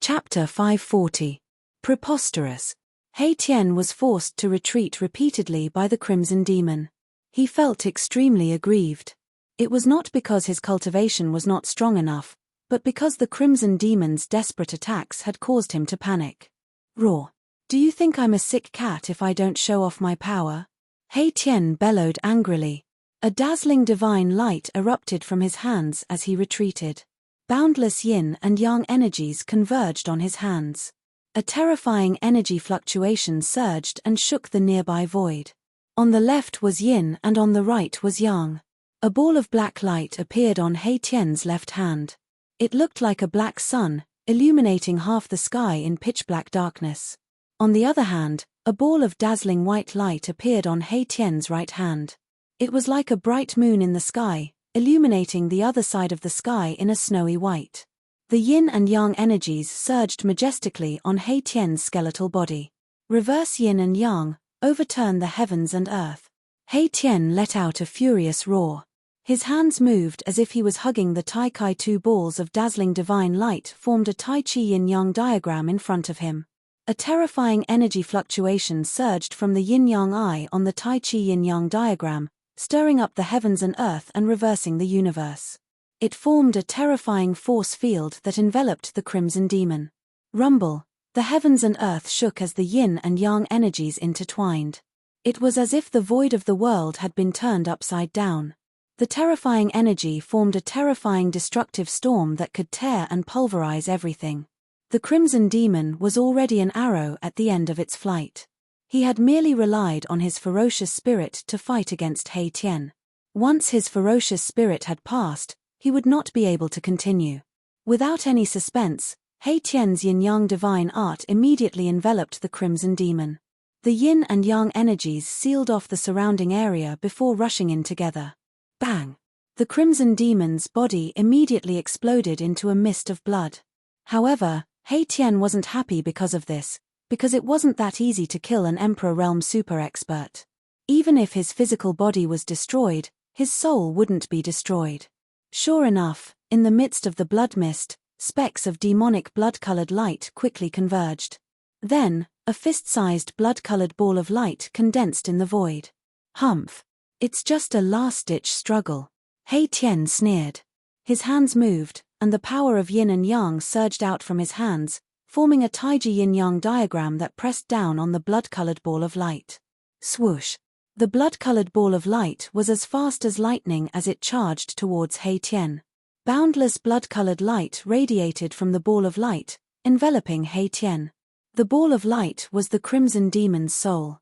Chapter 540. Preposterous. He Tian was forced to retreat repeatedly by the Crimson Demon. He felt extremely aggrieved. It was not because his cultivation was not strong enough, but because the Crimson Demon's desperate attacks had caused him to panic. Roar! Do you think I'm a sick cat if I don't show off my power? He Tian bellowed angrily. A dazzling divine light erupted from his hands as he retreated. Boundless yin and yang energies converged on his hands. A terrifying energy fluctuation surged and shook the nearby void. On the left was yin and on the right was yang. A ball of black light appeared on He Tian's left hand. It looked like a black sun, illuminating half the sky in pitch-black darkness. On the other hand, a ball of dazzling white light appeared on He Tian's right hand. It was like a bright moon in the sky, illuminating the other side of the sky in a snowy white. The yin and yang energies surged majestically on He Tian's skeletal body. Reverse yin and yang, overturn the heavens and earth. He Tian let out a furious roar. His hands moved as if he was hugging the Tai Kai. Two balls of dazzling divine light formed a Tai Chi yin-yang diagram in front of him. A terrifying energy fluctuation surged from the yin-yang eye on the Tai Chi yin-yang diagram, stirring up the heavens and earth and reversing the universe. It formed a terrifying force field that enveloped the Crimson Demon. Rumble. The heavens and earth shook as the yin and yang energies intertwined. It was as if the void of the world had been turned upside down. The terrifying energy formed a terrifying destructive storm that could tear and pulverize everything. The Crimson Demon was already an arrow at the end of its flight. He had merely relied on his ferocious spirit to fight against He Tian. Once his ferocious spirit had passed, he would not be able to continue. Without any suspense, He Tian's yin-yang divine art immediately enveloped the Crimson Demon. The yin and yang energies sealed off the surrounding area before rushing in together. Bang! The Crimson Demon's body immediately exploded into a mist of blood. However, He Tian wasn't happy because of this, because it wasn't that easy to kill an Emperor Realm super expert. Even if his physical body was destroyed, his soul wouldn't be destroyed. Sure enough, in the midst of the blood mist, specks of demonic blood-colored light quickly converged. Then, a fist-sized blood-colored ball of light condensed in the void. Humph! It's just a last-ditch struggle. He Tian sneered. His hands moved, and the power of yin and yang surged out from his hands, forming a Taiji yin-yang diagram that pressed down on the blood-colored ball of light. Swoosh! The blood-colored ball of light was as fast as lightning as it charged towards He Tian. Boundless blood-colored light radiated from the ball of light, enveloping He Tian. The ball of light was the Crimson Demon's soul.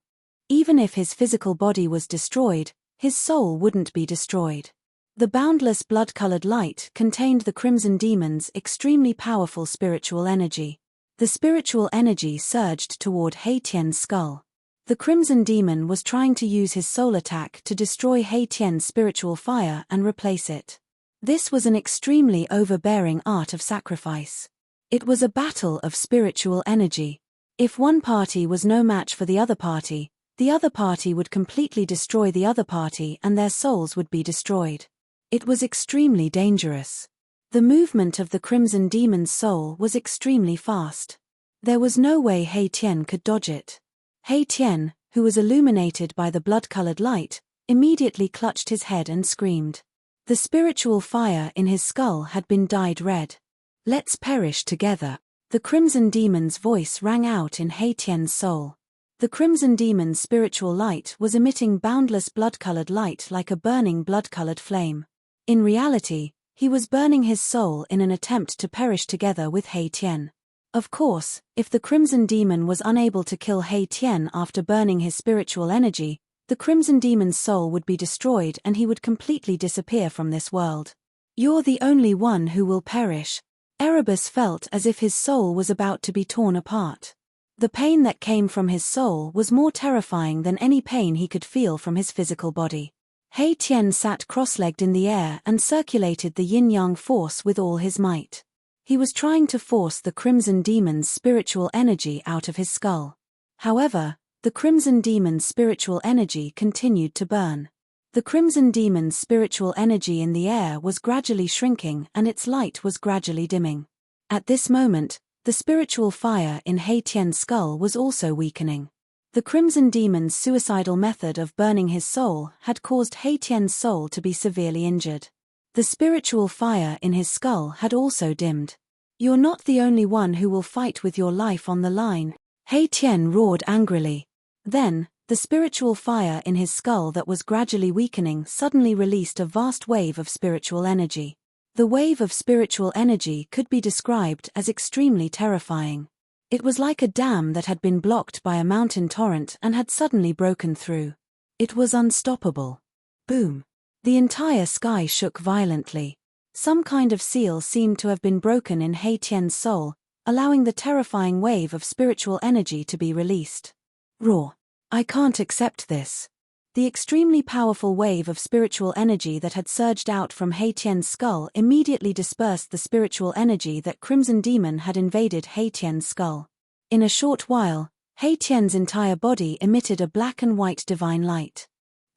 Even if his physical body was destroyed, his soul wouldn't be destroyed. The boundless blood-colored light contained the Crimson Demon's extremely powerful spiritual energy. The spiritual energy surged toward He Tian's skull. The Crimson Demon was trying to use his soul attack to destroy He Tian's spiritual fire and replace it. This was an extremely overbearing art of sacrifice. It was a battle of spiritual energy. If one party was no match for the other party would completely destroy the other party and their souls would be destroyed. It was extremely dangerous. The movement of the Crimson Demon's soul was extremely fast. There was no way He Tian could dodge it. He Tian, who was illuminated by the blood-colored light, immediately clutched his head and screamed. The spiritual fire in his skull had been dyed red. Let's perish together. The Crimson Demon's voice rang out in He Tian's soul. The Crimson Demon's spiritual light was emitting boundless blood-colored light like a burning blood-colored flame. In reality, he was burning his soul in an attempt to perish together with He Tian. Of course, if the Crimson Demon was unable to kill He Tian after burning his spiritual energy, the Crimson Demon's soul would be destroyed and he would completely disappear from this world. You're the only one who will perish. Erebus felt as if his soul was about to be torn apart. The pain that came from his soul was more terrifying than any pain he could feel from his physical body. He Tian sat cross-legged in the air and circulated the yin-yang force with all his might. He was trying to force the Crimson Demon's spiritual energy out of his skull. However, the Crimson Demon's spiritual energy continued to burn. The Crimson Demon's spiritual energy in the air was gradually shrinking and its light was gradually dimming. At this moment, the spiritual fire in He Tian's skull was also weakening. The Crimson Demon's suicidal method of burning his soul had caused He Tian's soul to be severely injured. The spiritual fire in his skull had also dimmed. You're not the only one who will fight with your life on the line, He Tian roared angrily. Then, the spiritual fire in his skull that was gradually weakening suddenly released a vast wave of spiritual energy. The wave of spiritual energy could be described as extremely terrifying. It was like a dam that had been blocked by a mountain torrent and had suddenly broken through. It was unstoppable. Boom! The entire sky shook violently. Some kind of seal seemed to have been broken in He Tian's soul, allowing the terrifying wave of spiritual energy to be released. Roar. I can't accept this. The extremely powerful wave of spiritual energy that had surged out from He Tian's skull immediately dispersed the spiritual energy that Crimson Demon had invaded He Tian's skull. In a short while, He Tian's entire body emitted a black and white divine light.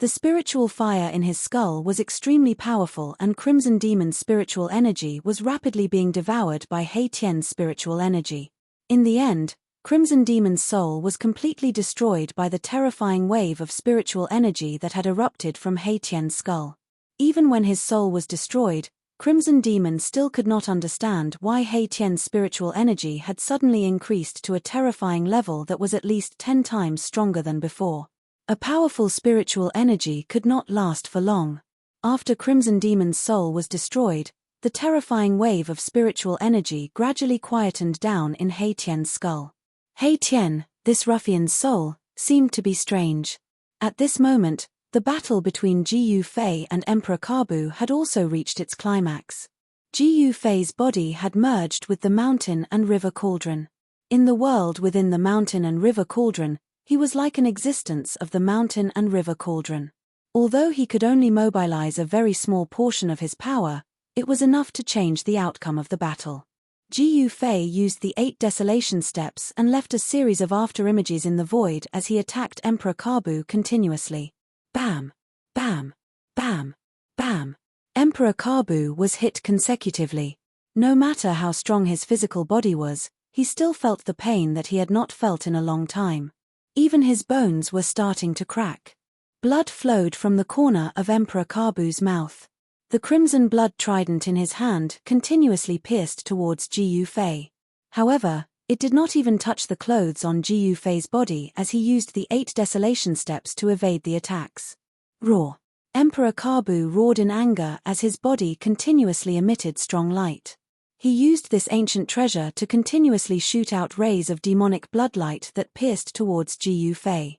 The spiritual fire in his skull was extremely powerful, and Crimson Demon's spiritual energy was rapidly being devoured by He Tian's spiritual energy. In the end, Crimson Demon's soul was completely destroyed by the terrifying wave of spiritual energy that had erupted from He Tian's skull. Even when his soul was destroyed, Crimson Demon still could not understand why He Tian's spiritual energy had suddenly increased to a terrifying level that was at least 10 times stronger than before. A powerful spiritual energy could not last for long. After Crimson Demon's soul was destroyed, the terrifying wave of spiritual energy gradually quietened down in He Tian's skull. He Tian, this ruffian's soul, seemed to be strange. At this moment, the battle between Ji Fei and Emperor Kabu had also reached its climax. Ji Fei's body had merged with the mountain and river cauldron. In the world within the mountain and river cauldron, he was like an existence of the mountain and river cauldron. Although he could only mobilize a very small portion of his power, it was enough to change the outcome of the battle. Ji Fei used the 8 desolation steps and left a series of afterimages in the void as he attacked Emperor Kabu continuously. Bam! Bam! Bam! Bam! Emperor Kabu was hit consecutively. No matter how strong his physical body was, he still felt the pain that he had not felt in a long time. Even his bones were starting to crack. Blood flowed from the corner of Emperor Kabu's mouth. The crimson blood trident in his hand continuously pierced towards Ji Fei. However, it did not even touch the clothes on Ji Fei's body as he used the 8 desolation steps to evade the attacks. Roar. Emperor Kabu roared in anger as his body continuously emitted strong light. He used this ancient treasure to continuously shoot out rays of demonic bloodlight that pierced towards Ji Fei.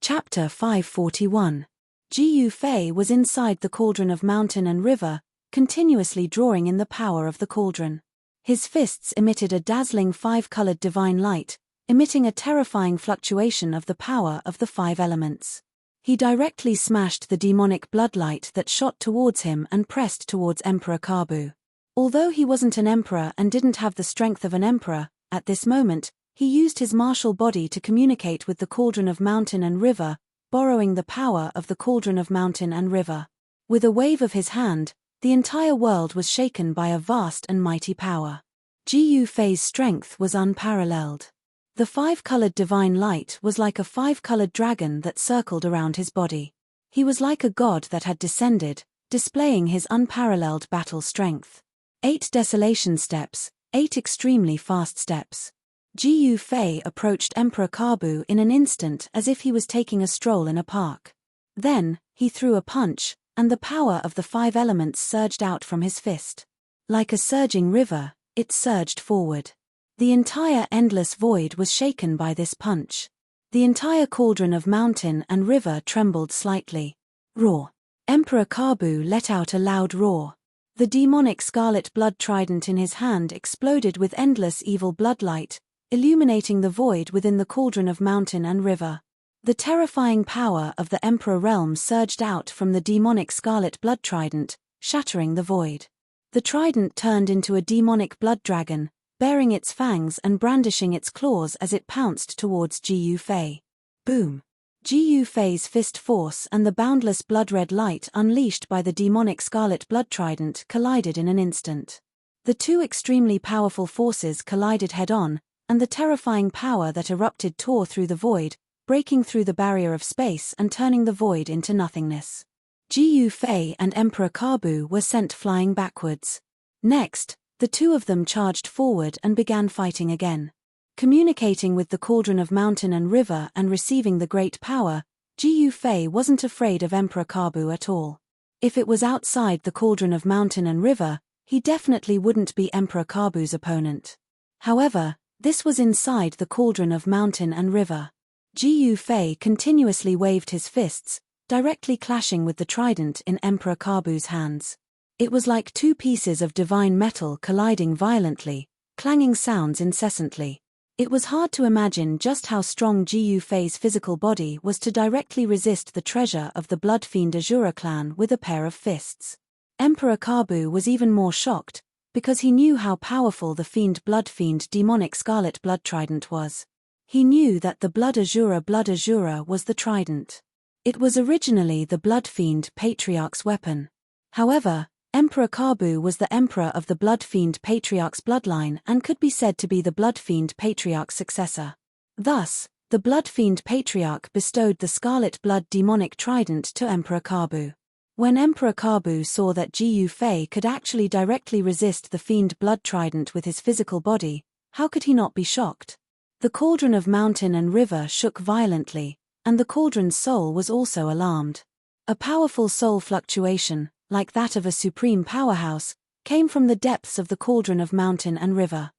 Chapter 541. Ji Fei was inside the cauldron of mountain and river, continuously drawing in the power of the cauldron. His fists emitted a dazzling 5-colored divine light, emitting a terrifying fluctuation of the power of the 5 elements. He directly smashed the demonic bloodlight that shot towards him and pressed towards Emperor Kabu. Although he wasn't an emperor and didn't have the strength of an emperor, at this moment, he used his martial body to communicate with the cauldron of mountain and river, borrowing the power of the cauldron of mountain and river. With a wave of his hand, the entire world was shaken by a vast and mighty power. Ji Fei's strength was unparalleled. The 5-colored divine light was like a 5-colored dragon that circled around his body. He was like a god that had descended, displaying his unparalleled battle strength. 8 desolation steps, 8 extremely fast steps. Ji Fei approached Emperor Kabu in an instant as if he was taking a stroll in a park. Then, he threw a punch, and the power of the 5 elements surged out from his fist. Like a surging river, it surged forward. The entire endless void was shaken by this punch. The entire cauldron of mountain and river trembled slightly. Roar. Emperor Kabu let out a loud roar. The demonic scarlet blood trident in his hand exploded with endless evil bloodlight, illuminating the void within the cauldron of mountain and river. The terrifying power of the Emperor realm surged out from the demonic scarlet blood trident, shattering the void. The trident turned into a demonic blood dragon, baring its fangs and brandishing its claws as it pounced towards Ji Fei. Boom! Ji Fei's fist force and the boundless blood-red light unleashed by the demonic scarlet blood trident collided in an instant. The 2 extremely powerful forces collided head-on, and the terrifying power that erupted tore through the void, breaking through the barrier of space and turning the void into nothingness. Ji Fei and Emperor Kabu were sent flying backwards. Next, the 2 of them charged forward and began fighting again. Communicating with the cauldron of mountain and river and receiving the great power, Ji Fei wasn't afraid of Emperor Kabu at all. If it was outside the cauldron of mountain and river, he definitely wouldn't be Emperor Kabu's opponent. However, this was inside the cauldron of mountain and river. Ji Fei continuously waved his fists, directly clashing with the trident in Emperor Kabu's hands. It was like two pieces of divine metal colliding violently, clanging sounds incessantly. It was hard to imagine just how strong Ji Yufei's physical body was to directly resist the treasure of the Blood Fiend Azura clan with a pair of fists. Emperor Kabu was even more shocked, because he knew how powerful the Blood Fiend demonic Scarlet Blood Trident was. He knew that the Blood Azura was the trident. It was originally the Blood Fiend Patriarch's weapon. However, Emperor Kabu was the emperor of the Blood Fiend Patriarch's bloodline and could be said to be the Blood Fiend Patriarch's successor. Thus, the Blood Fiend Patriarch bestowed the Scarlet Blood demonic trident to Emperor Kabu. When Emperor Kabu saw that Ji Yufei could actually directly resist the Fiend Blood Trident with his physical body, how could he not be shocked? The cauldron of mountain and river shook violently, and the cauldron's soul was also alarmed. A powerful soul fluctuation, like that of a supreme powerhouse, came from the depths of the cauldron of mountain and river.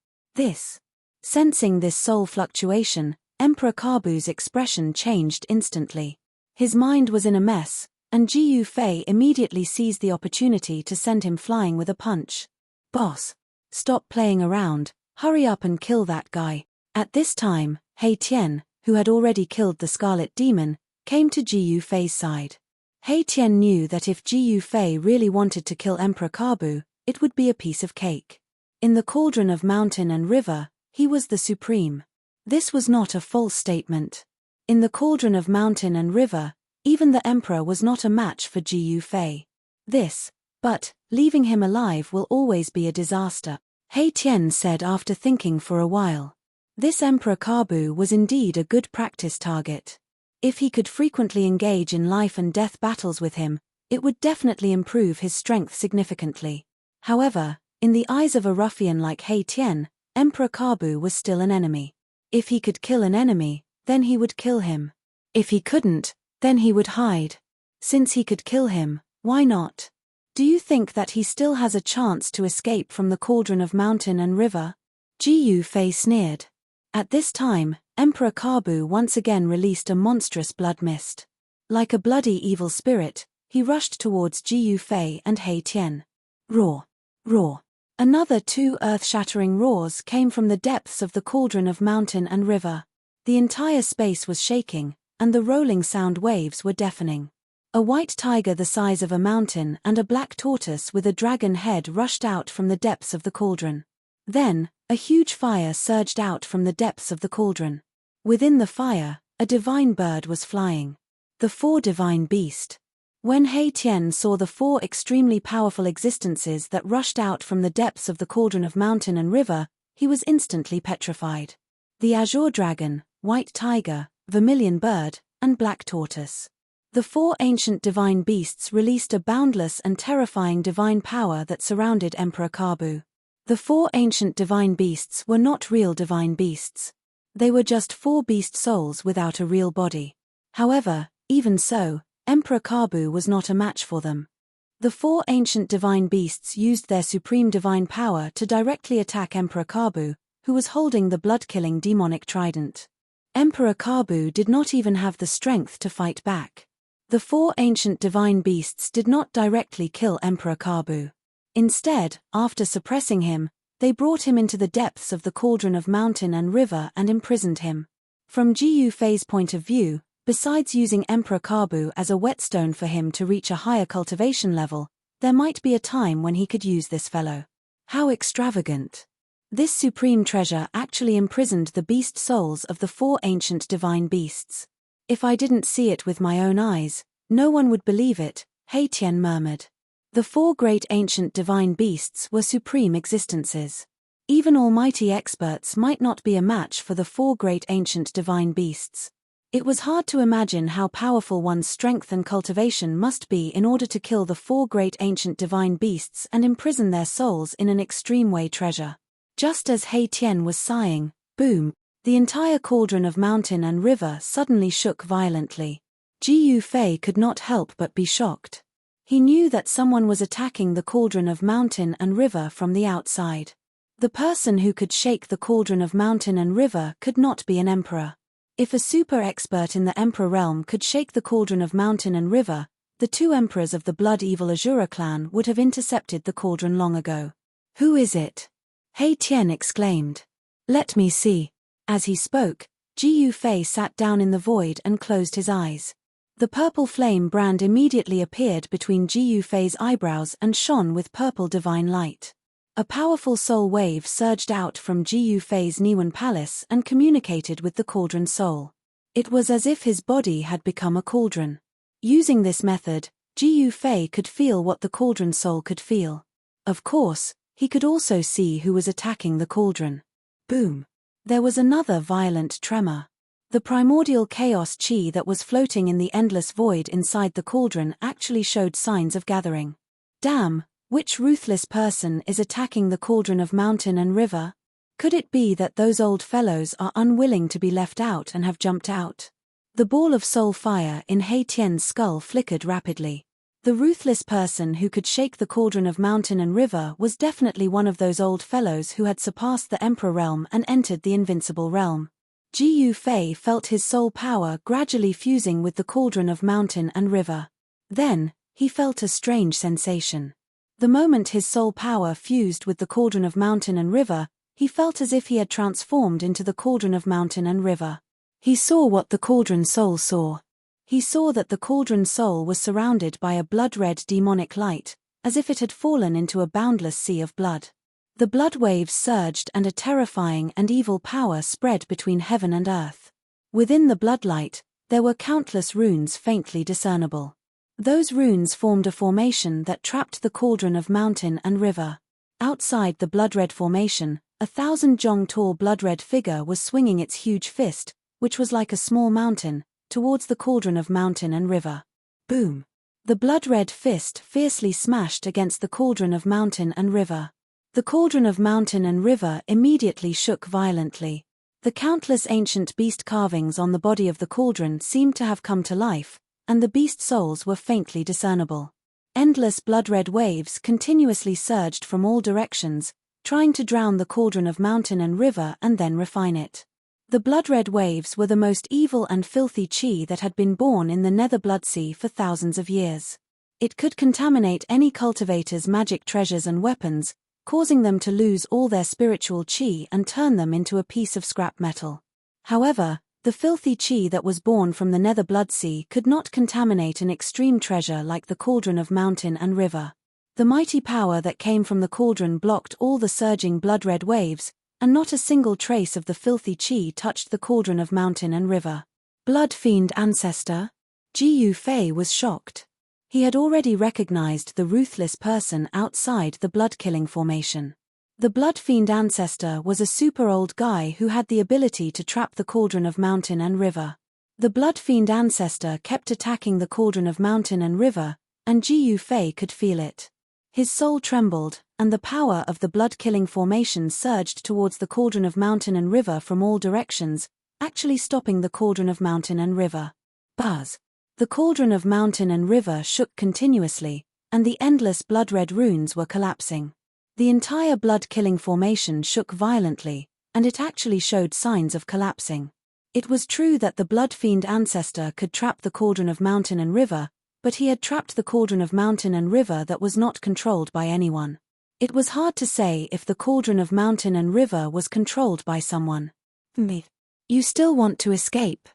Sensing this soul fluctuation, Emperor Kabu's expression changed instantly. His mind was in a mess, and Ji Yufei immediately seized the opportunity to send him flying with a punch. "Boss, stop playing around, hurry up and kill that guy." At this time, He Tian, who had already killed the Scarlet Demon, came to Ji Yufei's side. He Tian knew that if Ji Yufei really wanted to kill Emperor Kabu, it would be a piece of cake. In the cauldron of mountain and river, he was the supreme. This was not a false statement. In the cauldron of mountain and river, even the emperor was not a match for Ji Yufei. But, leaving him alive will always be a disaster, He Tian said after thinking for a while. This Emperor Kabu was indeed a good practice target. If he could frequently engage in life and death battles with him, it would definitely improve his strength significantly. However, in the eyes of a ruffian like He Tian, Emperor Kabu was still an enemy. If he could kill an enemy, then he would kill him. If he couldn't, then he would hide. Since he could kill him, why not? Do you think that he still has a chance to escape from the cauldron of mountain and river? Ji Yufei sneered. At this time, Emperor Kabu once again released a monstrous blood mist. Like a bloody evil spirit, he rushed towards Ji Yufei and He Tian. Roar! Roar! Another two earth-shattering roars came from the depths of the cauldron of mountain and river. The entire space was shaking, and the rolling sound waves were deafening. A white tiger the size of a mountain and a black tortoise with a dragon head rushed out from the depths of the cauldron. Then, a huge fire surged out from the depths of the cauldron. Within the fire, a divine bird was flying. The four divine beasts. When He Tian saw the four extremely powerful existences that rushed out from the depths of the cauldron of mountain and river, he was instantly petrified. The azure dragon, white tiger, vermilion bird, and black tortoise. The four ancient divine beasts released a boundless and terrifying divine power that surrounded Emperor Kabu. The four ancient divine beasts were not real divine beasts. They were just four beast souls without a real body. However, even so, Emperor Kabu was not a match for them. The four ancient divine beasts used their supreme divine power to directly attack Emperor Kabu, who was holding the blood-killing demonic trident. Emperor Kabu did not even have the strength to fight back. The four ancient divine beasts did not directly kill Emperor Kabu. Instead, after suppressing him, they brought him into the depths of the cauldron of mountain and river and imprisoned him. From Ji Yufei's point of view, besides using Emperor Kabu as a whetstone for him to reach a higher cultivation level, there might be a time when he could use this fellow. How extravagant! This supreme treasure actually imprisoned the beast souls of the four ancient divine beasts. If I didn't see it with my own eyes, no one would believe it, He Tian murmured. The four great ancient divine beasts were supreme existences. Even almighty experts might not be a match for the four great ancient divine beasts. It was hard to imagine how powerful one's strength and cultivation must be in order to kill the four great ancient divine beasts and imprison their souls in an extreme way treasure. Just as He Tian was sighing, boom, the entire cauldron of mountain and river suddenly shook violently. Ji Yufei could not help but be shocked. He knew that someone was attacking the cauldron of mountain and river from the outside. The person who could shake the cauldron of mountain and river could not be an emperor. If a super expert in the Emperor realm could shake the cauldron of mountain and river, the two emperors of the blood-evil Azura clan would have intercepted the cauldron long ago. "Who is it?" He Tian exclaimed. "Let me see." As he spoke, Ji Yufei sat down in the void and closed his eyes. The purple flame brand immediately appeared between Ji Yufei's eyebrows and shone with purple divine light. A powerful soul wave surged out from Ji Yufei's Niwen palace and communicated with the cauldron soul. It was as if his body had become a cauldron. Using this method, Ji Yufei could feel what the cauldron soul could feel. Of course, he could also see who was attacking the cauldron. Boom! There was another violent tremor. The primordial chaos chi that was floating in the endless void inside the cauldron actually showed signs of gathering. Damn, which ruthless person is attacking the cauldron of mountain and river? Could it be that those old fellows are unwilling to be left out and have jumped out? The ball of soul fire in He Tian's skull flickered rapidly. The ruthless person who could shake the cauldron of mountain and river was definitely one of those old fellows who had surpassed the Emperor realm and entered the invincible realm. Ji Yufei felt his soul power gradually fusing with the cauldron of mountain and river. Then, he felt a strange sensation. The moment his soul power fused with the cauldron of mountain and river, he felt as if he had transformed into the cauldron of mountain and river. He saw what the cauldron soul saw. He saw that the cauldron soul was surrounded by a blood-red demonic light, as if it had fallen into a boundless sea of blood. The blood waves surged and a terrifying and evil power spread between heaven and earth. Within the bloodlight, there were countless runes faintly discernible. Those runes formed a formation that trapped the cauldron of mountain and river. Outside the blood-red formation, 1,000 jong tall blood-red figure was swinging its huge fist, which was like a small mountain, towards the cauldron of mountain and river. Boom! The blood-red fist fiercely smashed against the cauldron of mountain and river. The cauldron of mountain and river immediately shook violently. The countless ancient beast carvings on the body of the cauldron seemed to have come to life, and the beast souls were faintly discernible. Endless blood-red waves continuously surged from all directions, trying to drown the cauldron of mountain and river and then refine it. The blood-red waves were the most evil and filthy chi that had been born in the Nether Bloodsea for thousands of years. It could contaminate any cultivator's magic treasures and weapons, causing them to lose all their spiritual chi and turn them into a piece of scrap metal. However, the filthy chi that was born from the Nether Bloodsea could not contaminate an extreme treasure like the cauldron of mountain and river. The mighty power that came from the cauldron blocked all the surging blood-red waves, and not a single trace of the filthy chi touched the cauldron of mountain and river. Blood fiend ancestor? Ji Yufei was shocked. He had already recognized the ruthless person outside the blood-killing formation. The blood fiend ancestor was a super old guy who had the ability to trap the cauldron of mountain and river. The blood fiend ancestor kept attacking the cauldron of mountain and river, and Ji Yufei could feel it. His soul trembled, and the power of the blood-killing formation surged towards the cauldron of mountain and river from all directions, actually stopping the cauldron of mountain and river. Buzz! The cauldron of mountain and river shook continuously, and the endless blood-red runes were collapsing. The entire blood-killing formation shook violently, and it actually showed signs of collapsing. It was true that the blood fiend ancestor could trap the cauldron of mountain and river, but he had trapped the cauldron of mountain and river that was not controlled by anyone. It was hard to say if the cauldron of mountain and river was controlled by someone. Me. You still want to escape?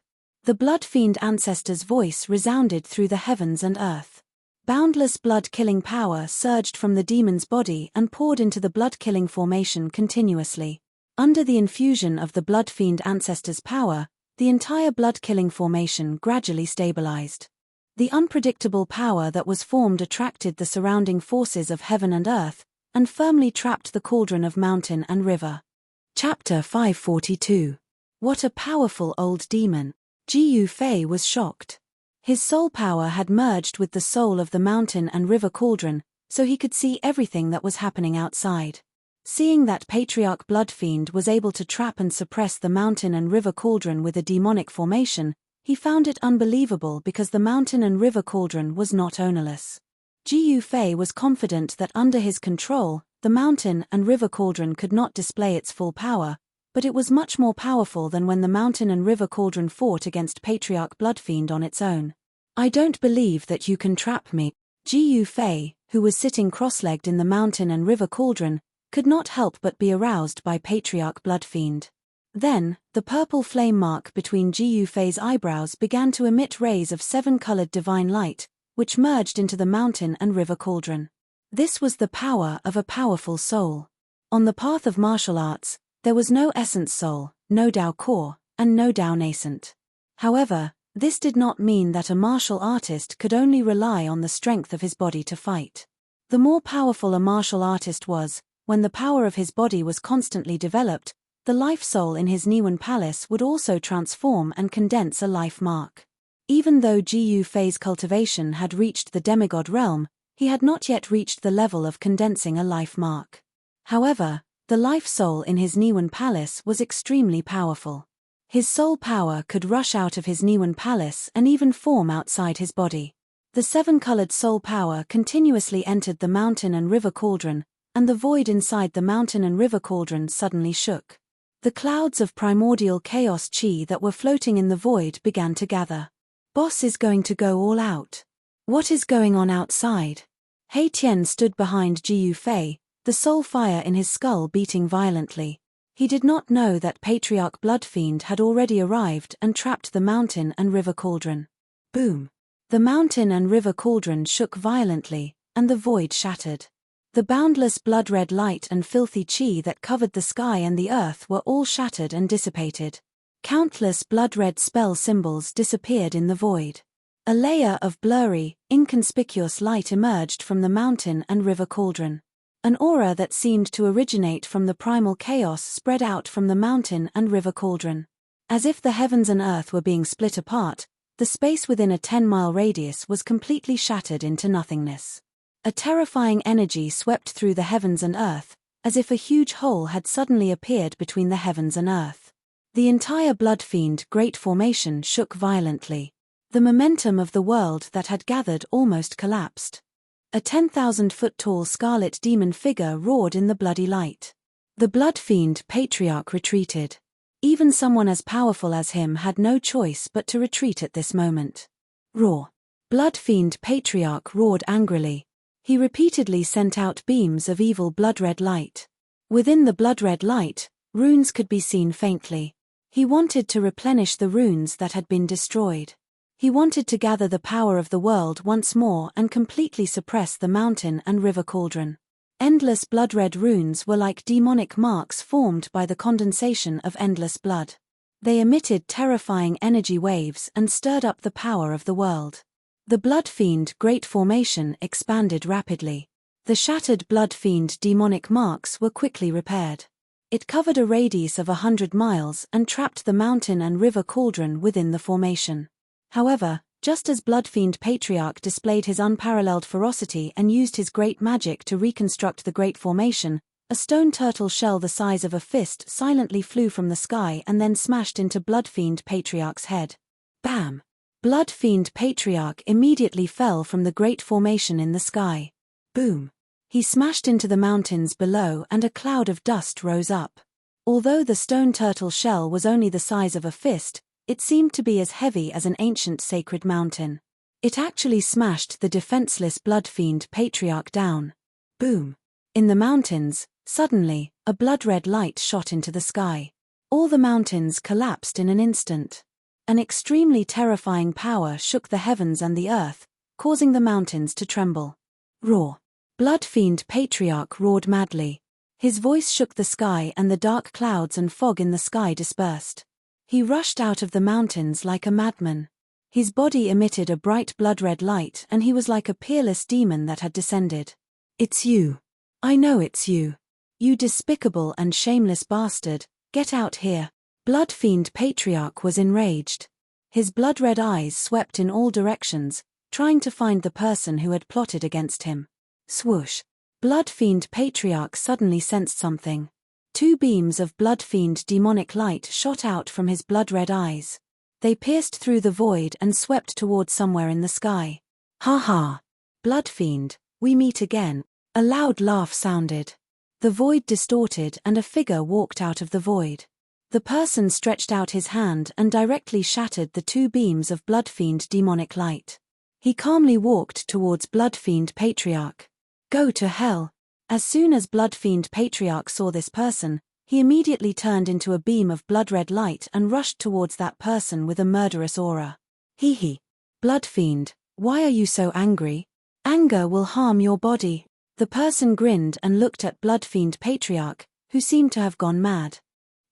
The blood fiend ancestor's voice resounded through the heavens and earth. Boundless blood-killing power surged from the demon's body and poured into the blood-killing formation continuously. Under the infusion of the blood fiend ancestor's power, the entire blood-killing formation gradually stabilized. The unpredictable power that was formed attracted the surrounding forces of heaven and earth, and firmly trapped the cauldron of mountain and river. Chapter 542. What a powerful old demon! Ji Yufei was shocked. His soul power had merged with the soul of the mountain and river cauldron, so he could see everything that was happening outside. Seeing that Patriarch Bloodfiend was able to trap and suppress the mountain and river cauldron with a demonic formation, he found it unbelievable because the mountain and river cauldron was not ownerless. Ji Yufei was confident that under his control, the mountain and river cauldron could not display its full power, but it was much more powerful than when the mountain and river cauldron fought against Patriarch Bloodfiend on its own. I don't believe that you can trap me. Gu Fei, who was sitting cross-legged in the mountain and river cauldron, could not help but be aroused by Patriarch Bloodfiend. Then, the purple flame mark between Gu Fei's eyebrows began to emit rays of 7-colored divine light, which merged into the mountain and river cauldron. This was the power of a powerful soul. On the path of martial arts, there was no essence soul, no Dao core, and no Dao nascent. However, this did not mean that a martial artist could only rely on the strength of his body to fight. The more powerful a martial artist was, when the power of his body was constantly developed, the life soul in his Niwen palace would also transform and condense a life mark. Even though Gu Fei's cultivation had reached the demigod realm, he had not yet reached the level of condensing a life mark. However, the life soul in his Niwen palace was extremely powerful. His soul power could rush out of his Niwen palace and even form outside his body. The 7-colored soul power continuously entered the mountain and river cauldron, and the void inside the mountain and river cauldron suddenly shook. The clouds of primordial chaos chi that were floating in the void began to gather. Boss is going to go all out. What is going on outside? Hei Tian stood behind Gu Fei, the soul fire in his skull beating violently. He did not know that Patriarch Bloodfiend had already arrived and trapped the mountain and river cauldron. Boom! The mountain and river cauldron shook violently, and the void shattered. The boundless blood-red light and filthy chi that covered the sky and the earth were all shattered and dissipated. Countless blood-red spell symbols disappeared in the void. A layer of blurry, inconspicuous light emerged from the mountain and river cauldron. An aura that seemed to originate from the primal chaos spread out from the mountain and river cauldron. As if the heavens and earth were being split apart, the space within a 10-mile radius was completely shattered into nothingness. A terrifying energy swept through the heavens and earth, as if a huge hole had suddenly appeared between the heavens and earth. The entire Bloodfiend Great Formation shook violently. The momentum of the world that had gathered almost collapsed. A 10,000-foot-tall scarlet demon figure roared in the bloody light. The Bloodfiend Patriarch retreated. Even someone as powerful as him had no choice but to retreat at this moment. Roar! Bloodfiend Patriarch roared angrily. He repeatedly sent out beams of evil blood-red light. Within the blood-red light, runes could be seen faintly. He wanted to replenish the runes that had been destroyed. He wanted to gather the power of the world once more and completely suppress the mountain and river cauldron. Endless blood-red runes were like demonic marks formed by the condensation of endless blood. They emitted terrifying energy waves and stirred up the power of the world. The Bloodfiend Great Formation expanded rapidly. The shattered Bloodfiend demonic marks were quickly repaired. It covered a radius of 100 miles and trapped the mountain and river cauldron within the formation. However, just as Bloodfiend Patriarch displayed his unparalleled ferocity and used his great magic to reconstruct the Great Formation, a stone turtle shell the size of a fist silently flew from the sky and then smashed into Bloodfiend Patriarch's head. Bam! Bloodfiend Patriarch immediately fell from the Great Formation in the sky. Boom! He smashed into the mountains below and a cloud of dust rose up. Although the stone turtle shell was only the size of a fist, it seemed to be as heavy as an ancient sacred mountain. It actually smashed the defenseless Bloodfiend Patriarch down. Boom! In the mountains, suddenly, a blood-red light shot into the sky. All the mountains collapsed in an instant. An extremely terrifying power shook the heavens and the earth, causing the mountains to tremble. Roar! Bloodfiend Patriarch roared madly. His voice shook the sky and the dark clouds and fog in the sky dispersed. He rushed out of the mountains like a madman. His body emitted a bright blood-red light and he was like a peerless demon that had descended. It's you. I know it's you. You despicable and shameless bastard, get out here. Bloodfiend Patriarch was enraged. His blood-red eyes swept in all directions, trying to find the person who had plotted against him. Swoosh! Bloodfiend Patriarch suddenly sensed something. 2 beams of Bloodfiend demonic light shot out from his blood-red eyes. They pierced through the void and swept towards somewhere in the sky. Ha ha! Bloodfiend, we meet again. A loud laugh sounded. The void distorted and a figure walked out of the void. The person stretched out his hand and directly shattered the two beams of Bloodfiend demonic light. He calmly walked towards Bloodfiend Patriarch. Go to hell. As soon as Bloodfiend Patriarch saw this person, he immediately turned into a beam of blood-red light and rushed towards that person with a murderous aura. Hee. Bloodfiend, why are you so angry? Anger will harm your body. The person grinned and looked at Bloodfiend Patriarch, who seemed to have gone mad.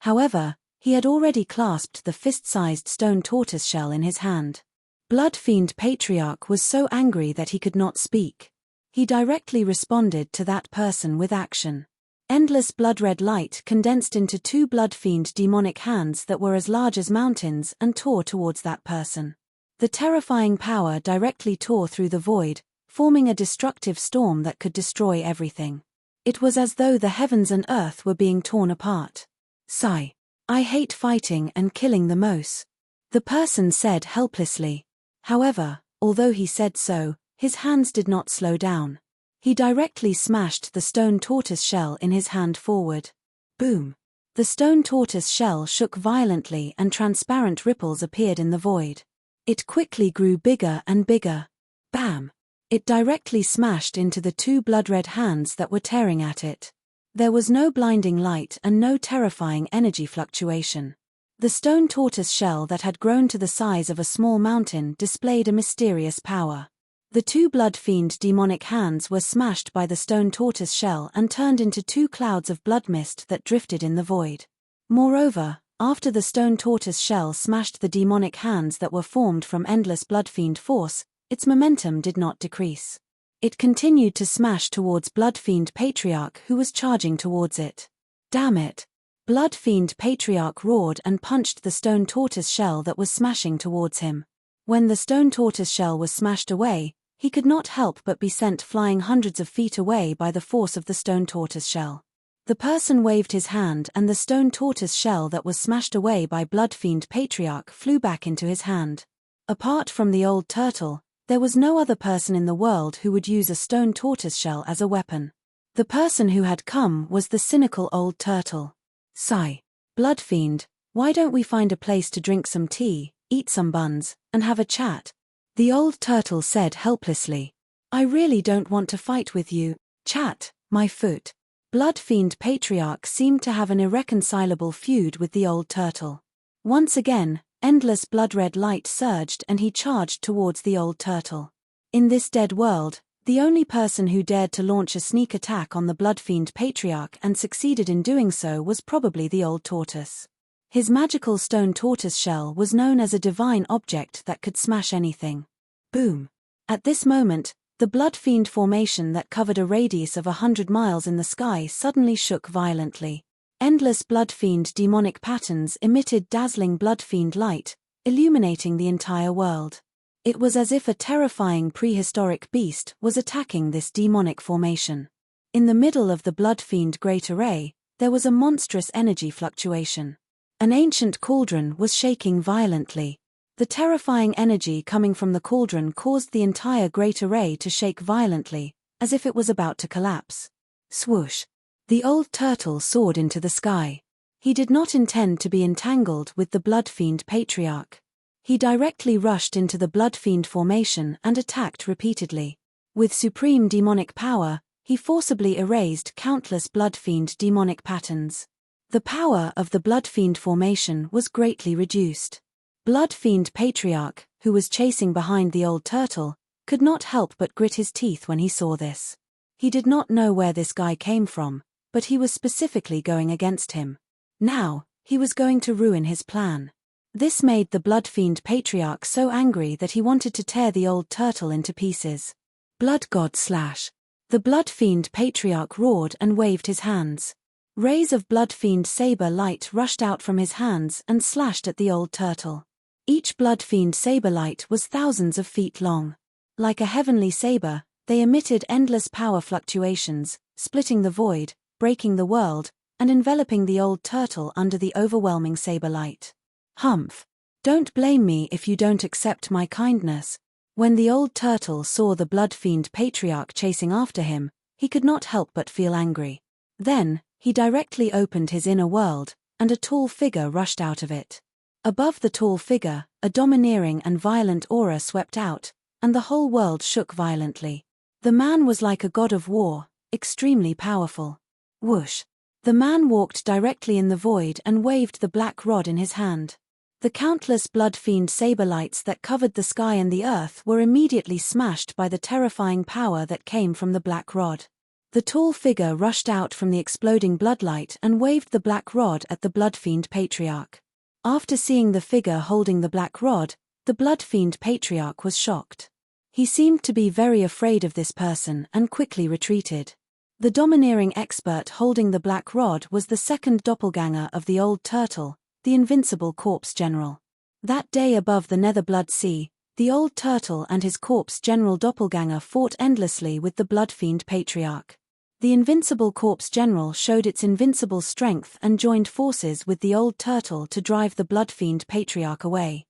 However, he had already clasped the fist-sized stone tortoiseshell in his hand. Bloodfiend Patriarch was so angry that he could not speak. He directly responded to that person with action. Endless blood-red light condensed into two Bloodfiend demonic hands that were as large as mountains and tore towards that person. The terrifying power directly tore through the void, forming a destructive storm that could destroy everything. It was as though the heavens and earth were being torn apart. Sigh. I hate fighting and killing the most. The person said helplessly. However, although he said so, his hands did not slow down. He directly smashed the stone tortoise shell in his hand forward. Boom. The stone tortoise shell shook violently and transparent ripples appeared in the void. It quickly grew bigger and bigger. Bam! It directly smashed into the two blood-red hands that were tearing at it. There was no blinding light and no terrifying energy fluctuation. The stone tortoise shell that had grown to the size of a small mountain displayed a mysterious power. The two Bloodfiend demonic hands were smashed by the stone tortoise shell and turned into two clouds of blood mist that drifted in the void. Moreover, after the stone tortoise shell smashed the demonic hands that were formed from endless Bloodfiend force, its momentum did not decrease. It continued to smash towards Bloodfiend Patriarch who was charging towards it. Damn it! Bloodfiend Patriarch roared and punched the stone tortoise shell that was smashing towards him. When the stone tortoise shell was smashed away, he could not help but be sent flying hundreds of feet away by the force of the stone tortoise shell. The person waved his hand and the stone tortoise shell that was smashed away by Bloodfiend Patriarch flew back into his hand. Apart from the old turtle, there was no other person in the world who would use a stone tortoise shell as a weapon. The person who had come was the cynical old turtle. Sigh. Bloodfiend, why don't we find a place to drink some tea, eat some buns, and have a chat? The old turtle said helplessly. I really don't want to fight with you. Chat, my foot. Bloodfiend Patriarch seemed to have an irreconcilable feud with the old turtle. Once again, endless blood-red light surged and he charged towards the old turtle. In this dead world, the only person who dared to launch a sneak attack on the Bloodfiend Patriarch and succeeded in doing so was probably the old tortoise. His magical stone tortoise shell was known as a divine object that could smash anything. Boom. At this moment, the Bloodfiend formation that covered a radius of 100 miles in the sky suddenly shook violently. Endless Bloodfiend demonic patterns emitted dazzling Bloodfiend light, illuminating the entire world. It was as if a terrifying prehistoric beast was attacking this demonic formation. In the middle of the Bloodfiend Great Array, there was a monstrous energy fluctuation. An ancient cauldron was shaking violently. The terrifying energy coming from the cauldron caused the entire Great Array to shake violently, as if it was about to collapse. Swoosh! The old turtle soared into the sky. He did not intend to be entangled with the Bloodfiend Patriarch. He directly rushed into the Bloodfiend formation and attacked repeatedly. With supreme demonic power, he forcibly erased countless Bloodfiend demonic patterns. The power of the Bloodfiend formation was greatly reduced. Bloodfiend Patriarch, who was chasing behind the old turtle, could not help but grit his teeth when he saw this. He did not know where this guy came from, but he was specifically going against him. Now, he was going to ruin his plan. This made the Bloodfiend Patriarch so angry that he wanted to tear the old turtle into pieces. Blood God slash. The Bloodfiend Patriarch roared and waved his hands. Rays of Bloodfiend saber light rushed out from his hands and slashed at the old turtle. Each Bloodfiend saber light was thousands of feet long. Like a heavenly saber, they emitted endless power fluctuations, splitting the void, breaking the world, and enveloping the old turtle under the overwhelming saber light. Humph! Don't blame me if you don't accept my kindness. When the old turtle saw the Bloodfiend Patriarch chasing after him, he could not help but feel angry. Then, he directly opened his inner world, and a tall figure rushed out of it. Above the tall figure, a domineering and violent aura swept out, and the whole world shook violently. The man was like a god of war, extremely powerful. Whoosh! The man walked directly in the void and waved the black rod in his hand. The countless blood-fiend saber lights that covered the sky and the earth were immediately smashed by the terrifying power that came from the black rod. The tall figure rushed out from the exploding bloodlight and waved the black rod at the blood-fiend patriarch. After seeing the figure holding the black rod, the blood-fiend patriarch was shocked. He seemed to be very afraid of this person and quickly retreated. The domineering expert holding the black rod was the second doppelganger of the old turtle, the invincible corpse general. That day above the Nether Blood Sea, the old turtle and his corpse general doppelganger fought endlessly with the blood-fiend patriarch. The invincible corpse general showed its invincible strength and joined forces with the old turtle to drive the blood-fiend patriarch away.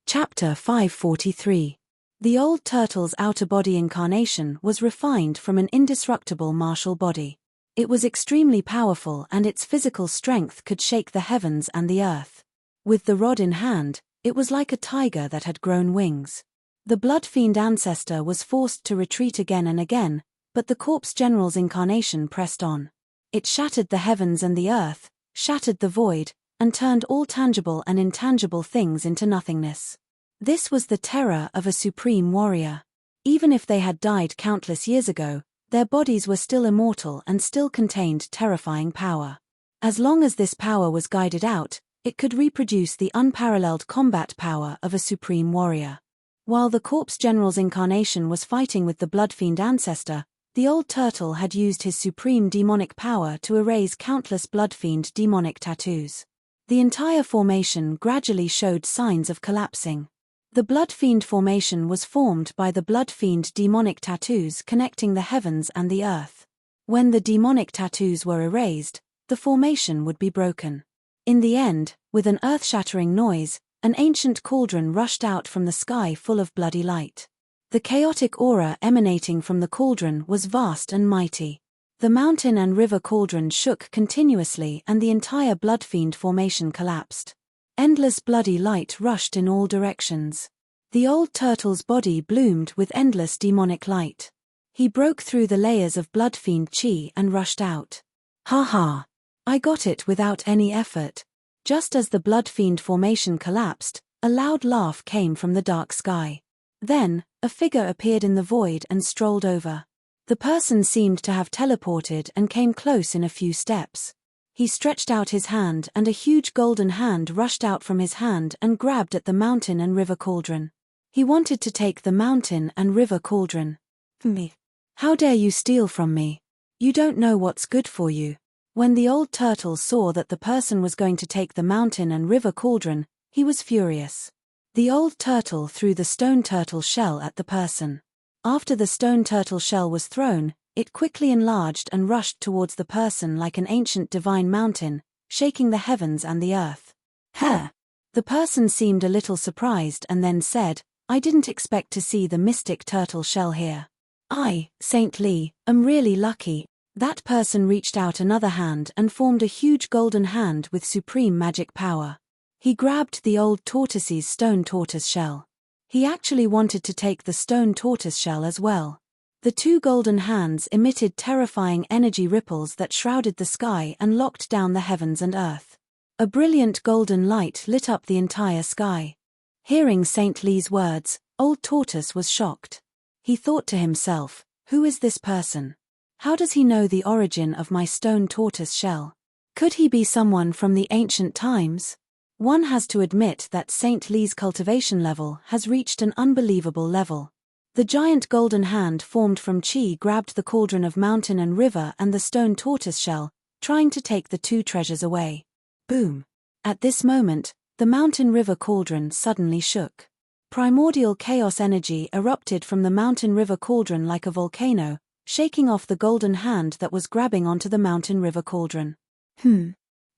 Chapter 543. The old turtle's outer body incarnation was refined from an indestructible martial body. It was extremely powerful and its physical strength could shake the heavens and the earth. With the rod in hand, it was like a tiger that had grown wings. The blood-fiend ancestor was forced to retreat again and again, but the corpse general's incarnation pressed on. It shattered the heavens and the earth, shattered the void, and turned all tangible and intangible things into nothingness. This was the terror of a supreme warrior. Even if they had died countless years ago, their bodies were still immortal and still contained terrifying power. As long as this power was guided out, it could reproduce the unparalleled combat power of a supreme warrior. While the corpse general's incarnation was fighting with the blood-fiend ancestor, the old turtle had used his supreme demonic power to erase countless blood-fiend demonic tattoos. The entire formation gradually showed signs of collapsing. The blood-fiend formation was formed by the blood-fiend demonic tattoos connecting the heavens and the earth. When the demonic tattoos were erased, the formation would be broken. In the end, with an earth-shattering noise, an ancient cauldron rushed out from the sky full of bloody light. The chaotic aura emanating from the cauldron was vast and mighty. The mountain and river cauldron shook continuously and the entire blood-fiend formation collapsed. Endless bloody light rushed in all directions. The old turtle's body bloomed with endless demonic light. He broke through the layers of blood-fiend chi and rushed out. Ha ha! I got it without any effort. Just as the blood-fiend formation collapsed, a loud laugh came from the dark sky. Then, a figure appeared in the void and strolled over. The person seemed to have teleported and came close in a few steps. He stretched out his hand and a huge golden hand rushed out from his hand and grabbed at the mountain and river cauldron. He wanted to take the mountain and river cauldron. Me. How dare you steal from me? You don't know what's good for you. When the old turtle saw that the person was going to take the mountain and river cauldron, he was furious. The old turtle threw the stone turtle shell at the person. After the stone turtle shell was thrown, it quickly enlarged and rushed towards the person like an ancient divine mountain, shaking the heavens and the earth. Huh! The person seemed a little surprised and then said, I didn't expect to see the mystic turtle shell here. I, Saint Lee, am really lucky. That person reached out another hand and formed a huge golden hand with supreme magic power. He grabbed the old tortoise's stone tortoise shell. He actually wanted to take the stone tortoise shell as well. The two golden hands emitted terrifying energy ripples that shrouded the sky and locked down the heavens and earth. A brilliant golden light lit up the entire sky. Hearing Saint Lee's words, old tortoise was shocked. He thought to himself, who is this person? How does he know the origin of my stone tortoise shell? Could he be someone from the ancient times? One has to admit that Saint Lee's cultivation level has reached an unbelievable level. The giant golden hand formed from chi grabbed the cauldron of mountain and river and the stone tortoise shell, trying to take the two treasures away. Boom! At this moment, the mountain river cauldron suddenly shook. Primordial chaos energy erupted from the mountain river cauldron like a volcano, shaking off the golden hand that was grabbing onto the mountain river cauldron.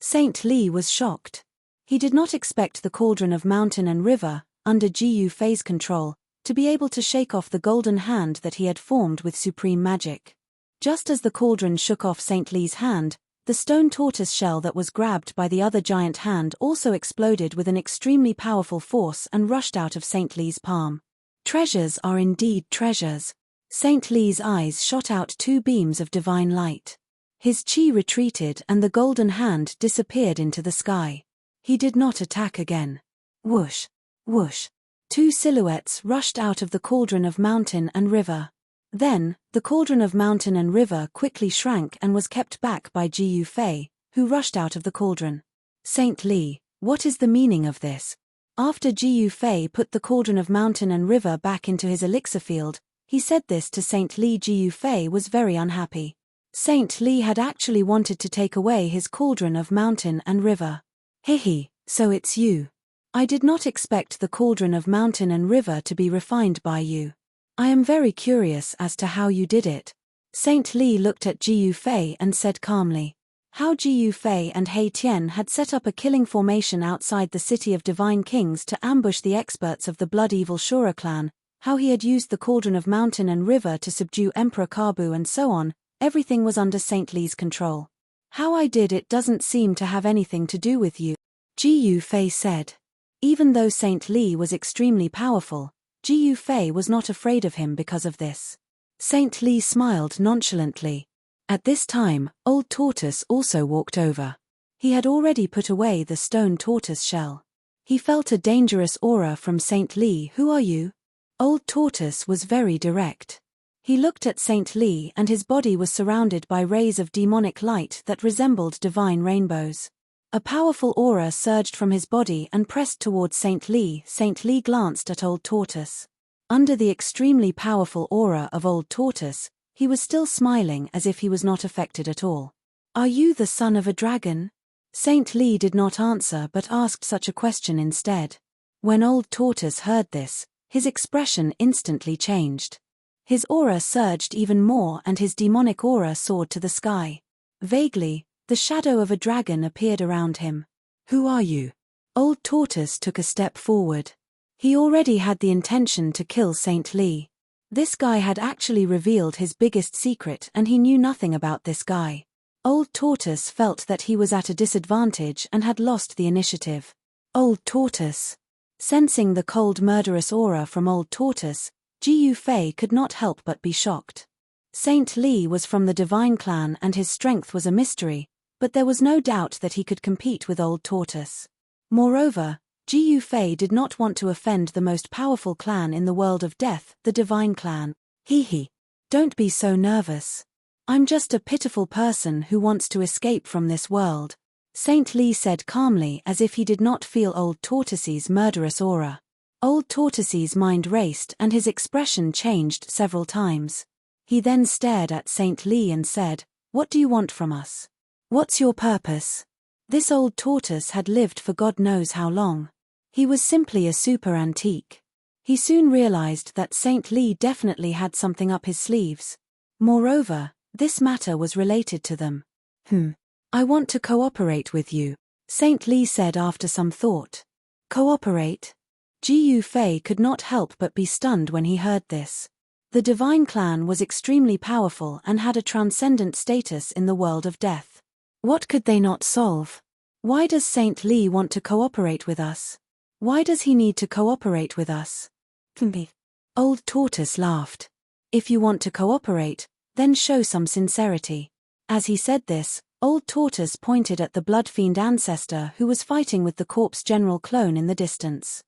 Saint Lee was shocked. He did not expect the cauldron of mountain and river, under Gu Fei's control, to be able to shake off the golden hand that he had formed with supreme magic. Just as the cauldron shook off Saint Lee's hand, The stone tortoise shell that was grabbed by the other giant hand also exploded with an extremely powerful force and rushed out of Saint Lei's palm. Treasures are indeed treasures. Saint Lei's eyes shot out two beams of divine light. His chi retreated and the golden hand disappeared into the sky. He did not attack again. Whoosh! Whoosh! Two silhouettes rushed out of the cauldron of mountain and river. Then, the cauldron of mountain and river quickly shrank and was kept back by Jiyu Fei, who rushed out of the cauldron. Saint Lei, what is the meaning of this? After Jiyu Fei put the cauldron of mountain and river back into his elixir field, he said this to Saint Lei. Jiyu Fei was very unhappy. Saint Lei had actually wanted to take away his cauldron of mountain and river. Hihi, so it's you. I did not expect the cauldron of mountain and river to be refined by you. I am very curious as to how you did it. Saint Lei looked at Jiyu Fei and said calmly. How Jiyu Fei and He Tian had set up a killing formation outside the city of Divine Kings to ambush the experts of the Blood Evil Shura clan, how he had used the cauldron of mountain and river to subdue Emperor Kabu and so on, everything was under Saint Lei's control. How I did it doesn't seem to have anything to do with you, Jiyu Fei said. Even though Saint Lei was extremely powerful, Jiyu Fei was not afraid of him because of this. Saint Lei smiled nonchalantly. At this time, Old Tortoise also walked over. He had already put away the stone tortoise shell. He felt a dangerous aura from Saint Lei. Who are you? Old Tortoise was very direct. He looked at Saint Lei and his body was surrounded by rays of demonic light that resembled divine rainbows. A powerful aura surged from his body and pressed towards Saint Lei. Saint Lei glanced at Old Tortoise. Under the extremely powerful aura of Old Tortoise, he was still smiling as if he was not affected at all. Are you the son of a dragon? Saint Lei did not answer but asked such a question instead. When Old Tortoise heard this, his expression instantly changed. His aura surged even more and his demonic aura soared to the sky. Vaguely, the shadow of a dragon appeared around him. Who are you? Old Tortoise took a step forward. He already had the intention to kill Saint Lei. This guy had actually revealed his biggest secret and he knew nothing about this guy. Old Tortoise felt that he was at a disadvantage and had lost the initiative. Old Tortoise. Sensing the cold murderous aura from Old Tortoise, Jiyu Fei could not help but be shocked. Saint Lei was from the Divine Clan and his strength was a mystery, but there was no doubt that he could compete with Old Tortoise. Moreover, Jiyu Fei did not want to offend the most powerful clan in the world of death, the Divine Clan. Hee. Don't be so nervous. I'm just a pitiful person who wants to escape from this world, Saint Lei said calmly as if he did not feel Old Tortoise's murderous aura. Old Tortoise's mind raced and his expression changed several times. He then stared at Saint Lei and said, "What do you want from us? What's your purpose?" This Old Tortoise had lived for God knows how long. He was simply a super antique. He soon realized that Saint Lei definitely had something up his sleeves. Moreover, this matter was related to them. I want to cooperate with you, Saint Lei said after some thought. Cooperate? Jiyu Fei could not help but be stunned when he heard this. The Divine Clan was extremely powerful and had a transcendent status in the world of death. What could they not solve? Why does Saint Lei want to cooperate with us? Why does he need to cooperate with us? Old Tortoise laughed. If you want to cooperate, then show some sincerity. As he said this, Old Tortoise pointed at the blood fiend ancestor who was fighting with the corpse general clone in the distance.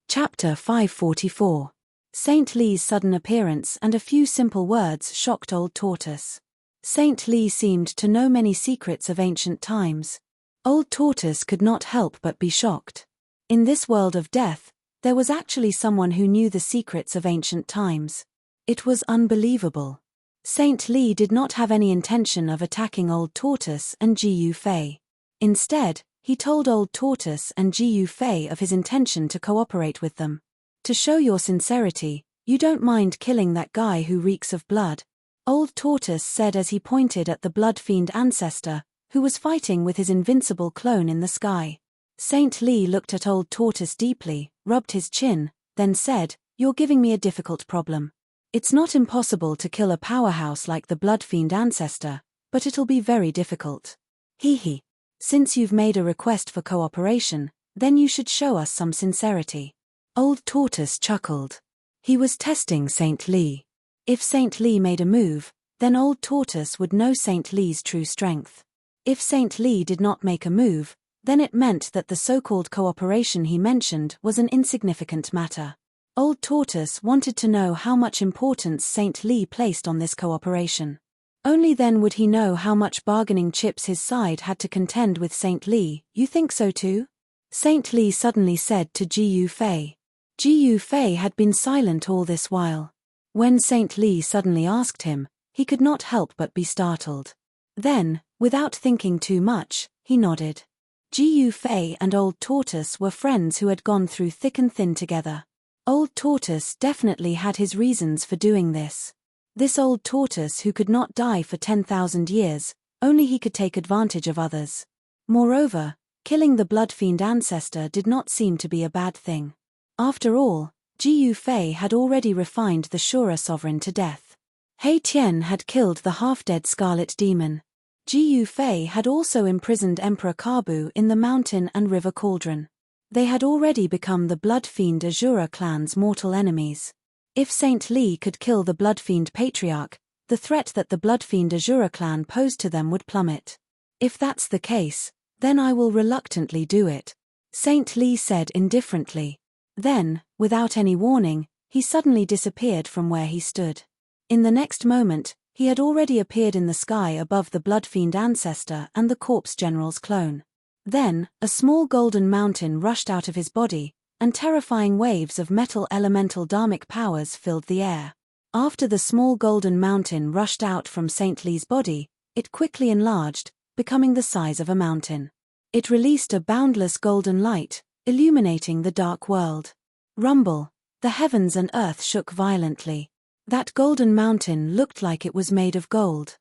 Chapter 544. Saint Lei's sudden appearance and a few simple words shocked Old Tortoise. Saint Lei seemed to know many secrets of ancient times. Old Tortoise could not help but be shocked. In this world of death, there was actually someone who knew the secrets of ancient times. It was unbelievable. Saint Lei did not have any intention of attacking Old Tortoise and Jiyu Fei. Instead, he told Old Tortoise and Jiyu Fei of his intention to cooperate with them. To show your sincerity, you don't mind killing that guy who reeks of blood, Old Tortoise said as he pointed at the blood fiend ancestor, who was fighting with his invincible clone in the sky. Saint Lei looked at Old Tortoise deeply, rubbed his chin, then said, "You're giving me a difficult problem. It's not impossible to kill a powerhouse like the blood fiend ancestor, but it'll be very difficult. Hee. Since you've made a request for cooperation, then you should show us some sincerity. Old Tortoise chuckled. He was testing Saint Lee. If Saint Lee made a move, then Old Tortoise would know Saint Lee's true strength. If Saint Lee did not make a move, then it meant that the so-called cooperation he mentioned was an insignificant matter. Old Tortoise wanted to know how much importance Saint Lee placed on this cooperation. Only then would he know how much bargaining chips his side had to contend with Saint Lee. You think so too? Saint Lee suddenly said to Jiu Fei. Jiu Fei had been silent all this while. When Saint Lee suddenly asked him, he could not help but be startled. Then, without thinking too much, he nodded. Jiu Fei and Old Tortoise were friends who had gone through thick and thin together. Old Tortoise definitely had his reasons for doing this. This Old Tortoise who could not die for 10,000 years, only he could take advantage of others. Moreover, killing the blood fiend ancestor did not seem to be a bad thing. After all, Jiu Fei had already refined the Shura sovereign to death. He Tian had killed the half-dead scarlet demon. Jiu Fei had also imprisoned Emperor Kabu in the mountain and river cauldron. They had already become the Blood Fiend Azura clan's mortal enemies. If Saint Lee could kill the Blood Fiend Patriarch, the threat that the Blood Fiend Azura clan posed to them would plummet. If that's the case, then I will reluctantly do it, Saint Lee said indifferently. Then, without any warning, he suddenly disappeared from where he stood. In the next moment, he had already appeared in the sky above the Blood Fiend ancestor and the Corpse General's clone. Then, a small golden mountain rushed out of his body, and terrifying waves of metal elemental dharmic powers filled the air. After the small golden mountain rushed out from Saint Lee's body, it quickly enlarged, becoming the size of a mountain. It released a boundless golden light, illuminating the dark world. Rumble! The heavens and earth shook violently. That golden mountain looked like it was made of gold.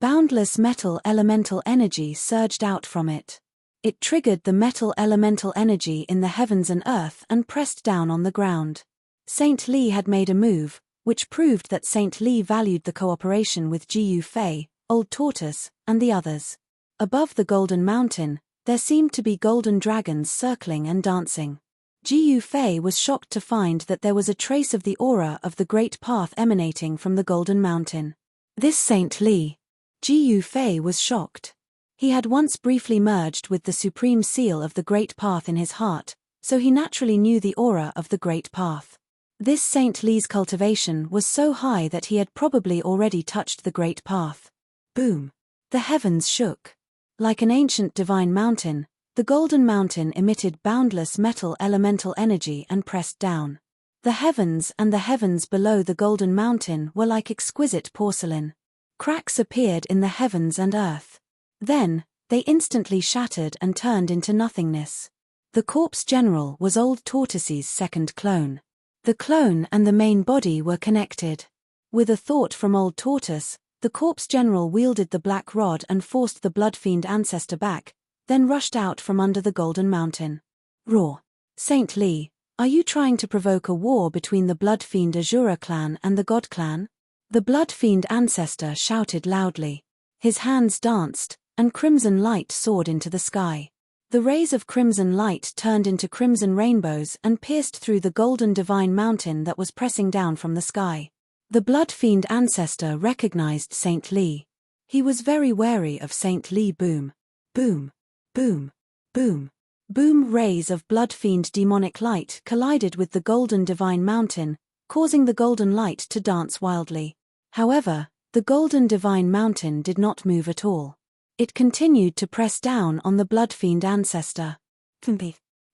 Boundless metal elemental energy surged out from it. It triggered the metal elemental energy in the heavens and earth and pressed down on the ground. Saint Lee had made a move, which proved that Saint Lee valued the cooperation with Jiu Fei, Old Tortoise, and the others. Above the golden mountain, there seemed to be golden dragons circling and dancing. Jiu Fei was shocked to find that there was a trace of the aura of the Great Path emanating from the Golden Mountain. This Saint Lee. Jiu Fei was shocked. He had once briefly merged with the supreme seal of the Great Path in his heart, so he naturally knew the aura of the Great Path. This Saint Lee's cultivation was so high that he had probably already touched the Great Path. Boom! The heavens shook. Like an ancient divine mountain, the Golden Mountain emitted boundless metal elemental energy and pressed down. The heavens and the heavens below the Golden Mountain were like exquisite porcelain. Cracks appeared in the heavens and earth. Then, they instantly shattered and turned into nothingness. The Corpse General was Old Tortoise's second clone. The clone and the main body were connected. With a thought from Old Tortoise, the Corpse General wielded the black rod and forced the Blood Fiend ancestor back, then rushed out from under the Golden Mountain. Roar! Saint Lee, are you trying to provoke a war between the Blood Fiend Azura clan and the God clan? The Blood Fiend ancestor shouted loudly. His hands danced, and crimson light soared into the sky. The rays of crimson light turned into crimson rainbows and pierced through the golden divine mountain that was pressing down from the sky. The Blood Fiend ancestor recognized Saint Lee. He was very wary of Saint Lee. Boom! Boom! Boom! Boom! Boom! Rays of Blood Fiend demonic light collided with the golden divine mountain, causing the golden light to dance wildly. However, the golden divine mountain did not move at all. It continued to press down on the Blood Fiend ancestor.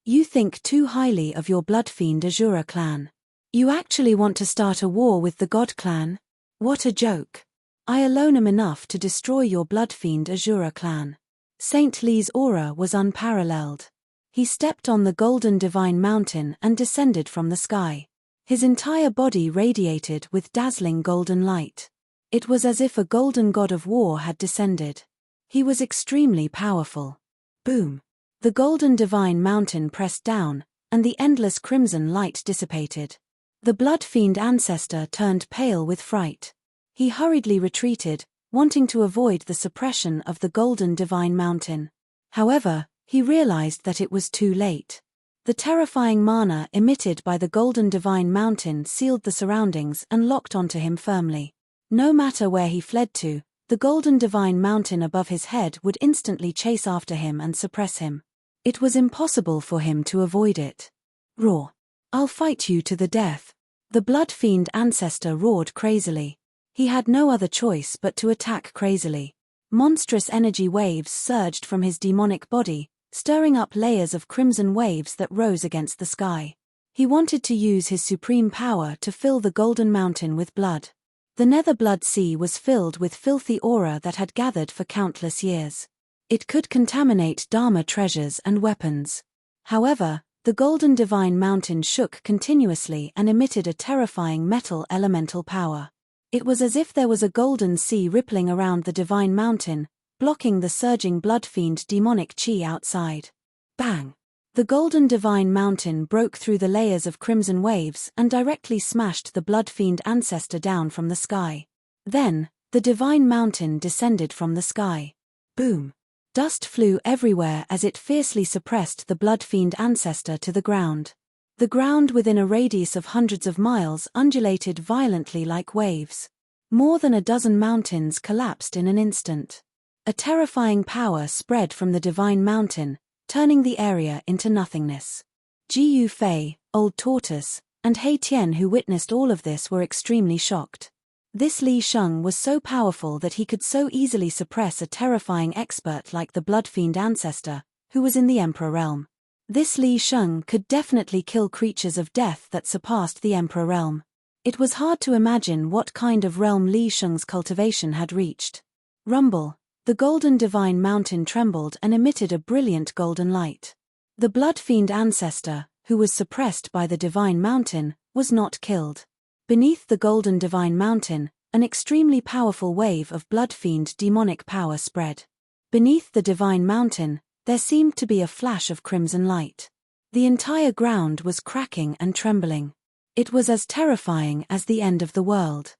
You think too highly of your Blood Fiend Azura clan. You actually want to start a war with the God clan? What a joke. I alone am enough to destroy your Blood Fiend Azura clan. Saint Lee's aura was unparalleled. He stepped on the golden divine mountain and descended from the sky. His entire body radiated with dazzling golden light. It was as if a golden god of war had descended. He was extremely powerful. Boom! The golden divine mountain pressed down, and the endless crimson light dissipated. The Blood Fiend ancestor turned pale with fright. He hurriedly retreated, wanting to avoid the suppression of the Golden Divine Mountain. However, he realized that it was too late. The terrifying mana emitted by the Golden Divine Mountain sealed the surroundings and locked onto him firmly. No matter where he fled to, the Golden Divine Mountain above his head would instantly chase after him and suppress him. It was impossible for him to avoid it. Roar! I'll fight you to the death. The Blood Fiend ancestor roared crazily. He had no other choice but to attack crazily. Monstrous energy waves surged from his demonic body, stirring up layers of crimson waves that rose against the sky. He wanted to use his supreme power to fill the Golden Mountain with blood. The Nether Blood Sea was filled with filthy aura that had gathered for countless years. It could contaminate Dharma treasures and weapons. However, the Golden Divine Mountain shook continuously and emitted a terrifying metal elemental power. It was as if there was a golden sea rippling around the Divine Mountain, blocking the surging Blood Fiend demonic chi outside. Bang! The Golden Divine Mountain broke through the layers of crimson waves and directly smashed the Blood Fiend ancestor down from the sky. Then, the Divine Mountain descended from the sky. Boom! Dust flew everywhere as it fiercely suppressed the Blood Fiend ancestor to the ground. The ground within a radius of hundreds of miles undulated violently like waves. More than a dozen mountains collapsed in an instant. A terrifying power spread from the Divine Mountain, turning the area into nothingness. Jiyu Fei, Old Tortoise, and Hei Tian, who witnessed all of this, were extremely shocked. This Li Sheng was so powerful that he could so easily suppress a terrifying expert like the Blood Fiend ancestor, who was in the Emperor realm. This Li Sheng could definitely kill creatures of death that surpassed the Emperor realm. It was hard to imagine what kind of realm Li Sheng's cultivation had reached. Rumble! The Golden Divine Mountain trembled and emitted a brilliant golden light. The Blood Fiend ancestor, who was suppressed by the Divine Mountain, was not killed. Beneath the Golden Divine Mountain, an extremely powerful wave of Blood Fiend demonic power spread. Beneath the Divine Mountain, there seemed to be a flash of crimson light. The entire ground was cracking and trembling. It was as terrifying as the end of the world.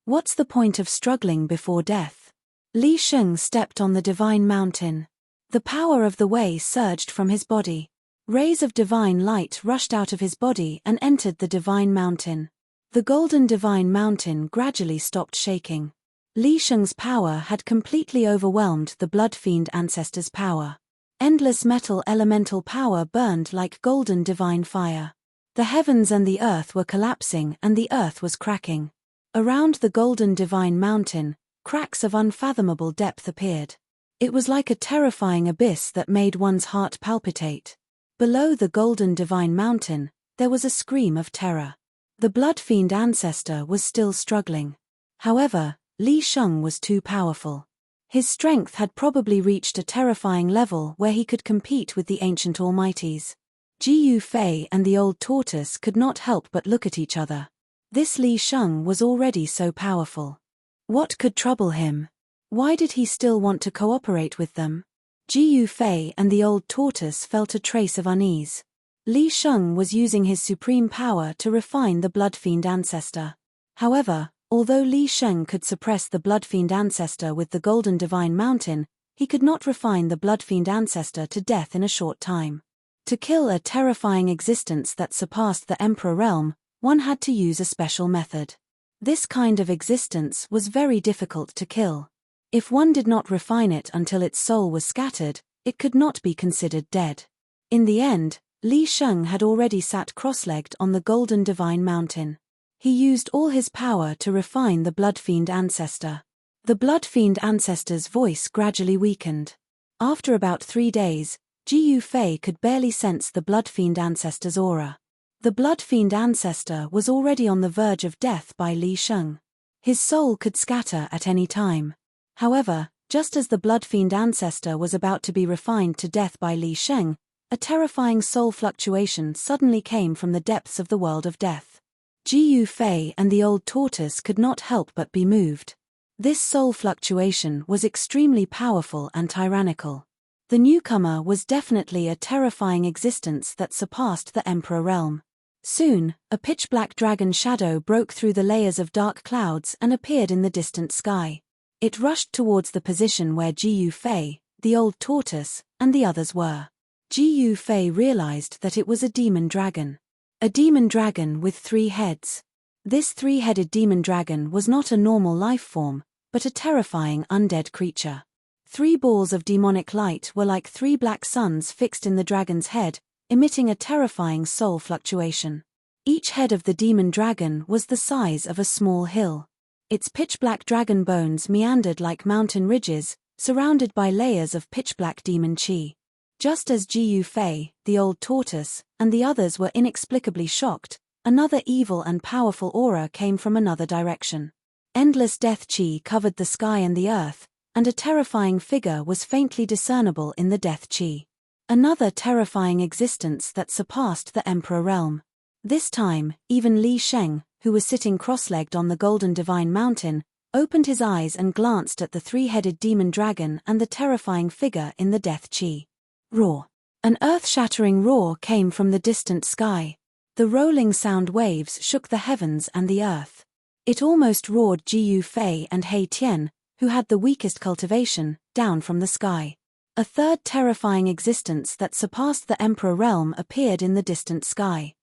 What's the point of struggling before death? Li Sheng stepped on the Divine Mountain. The power of the way surged from his body. Rays of divine light rushed out of his body and entered the Divine Mountain. The Golden Divine Mountain gradually stopped shaking. Li Sheng's power had completely overwhelmed the Blood Fiend ancestor's power. Endless metal elemental power burned like golden divine fire. The heavens and the earth were collapsing and the earth was cracking. Around the Golden Divine Mountain, cracks of unfathomable depth appeared. It was like a terrifying abyss that made one's heart palpitate. Below the Golden Divine Mountain, there was a scream of terror. The Blood Fiend ancestor was still struggling. However, Li Sheng was too powerful. His strength had probably reached a terrifying level where he could compete with the ancient almighties. Jiyu Fei and the Old Tortoise could not help but look at each other. This Li Sheng was already so powerful. What could trouble him? Why did he still want to cooperate with them? Jiyu Fei and the Old Tortoise felt a trace of unease. Li Sheng was using his supreme power to refine the Blood Fiend ancestor. However, although Li Sheng could suppress the Blood Fiend ancestor with the Golden Divine Mountain, he could not refine the Blood Fiend ancestor to death in a short time. To kill a terrifying existence that surpassed the Emperor realm, one had to use a special method. This kind of existence was very difficult to kill. If one did not refine it until its soul was scattered, it could not be considered dead. In the end, Li Sheng had already sat cross-legged on the Golden Divine Mountain. He used all his power to refine the Blood Fiend ancestor. The Blood Fiend ancestor's voice gradually weakened. After about 3 days, Jiyu Fei could barely sense the Blood Fiend ancestor's aura. The Blood Fiend ancestor was already on the verge of death by Li Sheng. His soul could scatter at any time. However, just as the Blood Fiend ancestor was about to be refined to death by Li Sheng, a terrifying soul fluctuation suddenly came from the depths of the world of death. Jiyu Fei and the Old Tortoise could not help but be moved. This soul fluctuation was extremely powerful and tyrannical. The newcomer was definitely a terrifying existence that surpassed the Emperor realm. Soon, a pitch-black dragon shadow broke through the layers of dark clouds and appeared in the distant sky. It rushed towards the position where Jiu Fei, the old tortoise, and the others were. Jiu Fei realized that it was a demon dragon. A demon dragon with 3 heads. This 3-headed demon dragon was not a normal life form, but a terrifying undead creature. 3 balls of demonic light were like 3 black suns fixed in the dragon's head, emitting a terrifying soul fluctuation. Each head of the demon dragon was the size of a small hill. Its pitch-black dragon bones meandered like mountain ridges, surrounded by layers of pitch-black demon chi. Just as Jiu Fei, the old tortoise, and the others were inexplicably shocked, another evil and powerful aura came from another direction. Endless death chi covered the sky and the earth, and a terrifying figure was faintly discernible in the death chi. Another terrifying existence that surpassed the Emperor realm. This time, even Li Sheng, who was sitting cross-legged on the golden divine mountain, opened his eyes and glanced at the 3-headed demon dragon and the terrifying figure in the death chi. Roar. An earth-shattering roar came from the distant sky. The rolling sound waves shook the heavens and the earth. It almost roared Jiu Fei and He Tian, who had the weakest cultivation, down from the sky. A third terrifying existence that surpassed the Emperor realm appeared in the distant sky.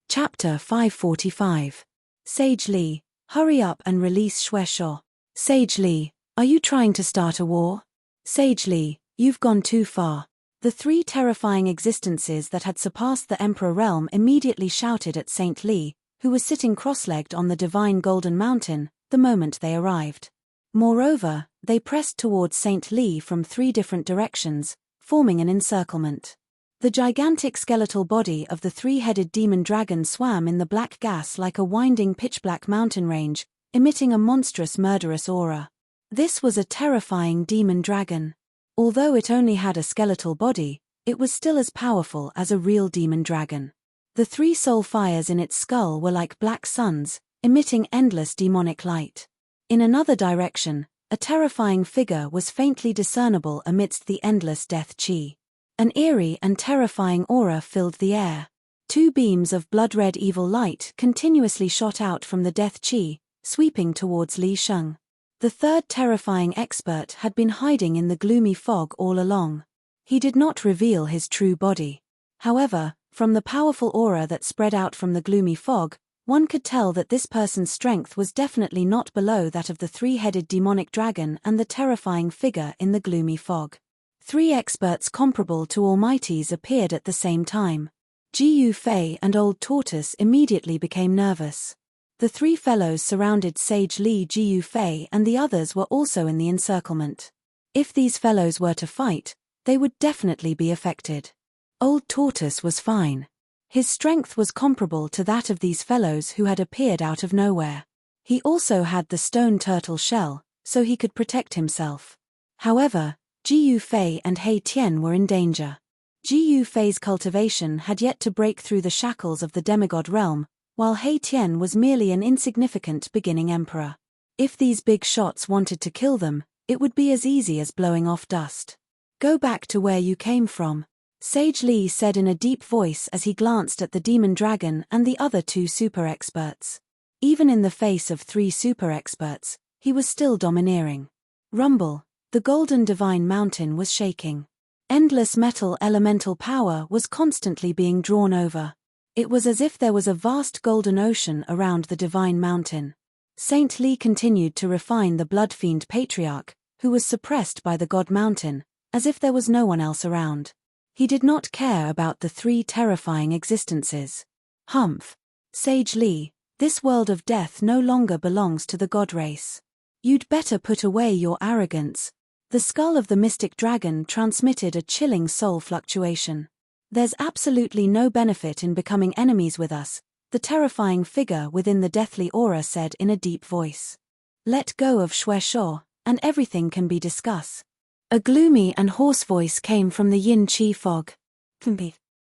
Chapter 545. Sage Li, hurry up and release Xue Shuo. Sage Li, are you trying to start a war? Sage Li, you've gone too far. The 3 terrifying existences that had surpassed the Emperor realm immediately shouted at Saint Li, who was sitting cross-legged on the divine golden mountain, the moment they arrived. Moreover, they pressed towards Saint Li from 3 different directions, forming an encirclement. The gigantic skeletal body of the 3-headed demon dragon swam in the black gas like a winding pitch-black mountain range, emitting a monstrous murderous aura. This was a terrifying demon dragon. Although it only had a skeletal body, it was still as powerful as a real demon dragon. The 3 soul fires in its skull were like black suns, emitting endless demonic light. In another direction, a terrifying figure was faintly discernible amidst the endless death chi. An eerie and terrifying aura filled the air. 2 beams of blood-red evil light continuously shot out from the death chi, sweeping towards Li Sheng. The third terrifying expert had been hiding in the gloomy fog all along. He did not reveal his true body. However, from the powerful aura that spread out from the gloomy fog, one could tell that this person's strength was definitely not below that of the 3-headed demonic dragon and the terrifying figure in the gloomy fog. 3 experts comparable to almighties appeared at the same time. Jiu Fei and Old Tortoise immediately became nervous. The 3 fellows surrounded Sage Li. Jiu Fei and the others were also in the encirclement. If these fellows were to fight, they would definitely be affected. Old Tortoise was fine. His strength was comparable to that of these fellows who had appeared out of nowhere. He also had the stone turtle shell, so he could protect himself. However, Jiu Fei and He Tian were in danger. Jiu Fei's cultivation had yet to break through the shackles of the demigod realm, while He Tian was merely an insignificant beginning emperor. If these big shots wanted to kill them, it would be as easy as blowing off dust. Go back to where you came from, Sage Li said in a deep voice as he glanced at the demon dragon and the other 2 super experts. Even in the face of 3 super experts, he was still domineering. Rumble. The golden divine mountain was shaking. Endless metal elemental power was constantly being drawn over. It was as if there was a vast golden ocean around the divine mountain. Saint Li continued to refine the blood fiend patriarch, who was suppressed by the god mountain, as if there was no one else around. He did not care about the 3 terrifying existences. Humph. Sage Li, this world of death no longer belongs to the god race. You'd better put away your arrogance. The skull of the mystic dragon transmitted a chilling soul fluctuation. There's absolutely no benefit in becoming enemies with us, the terrifying figure within the deathly aura said in a deep voice. Let go of Xue Shuo, and everything can be discussed. A gloomy and hoarse voice came from the yin chi fog.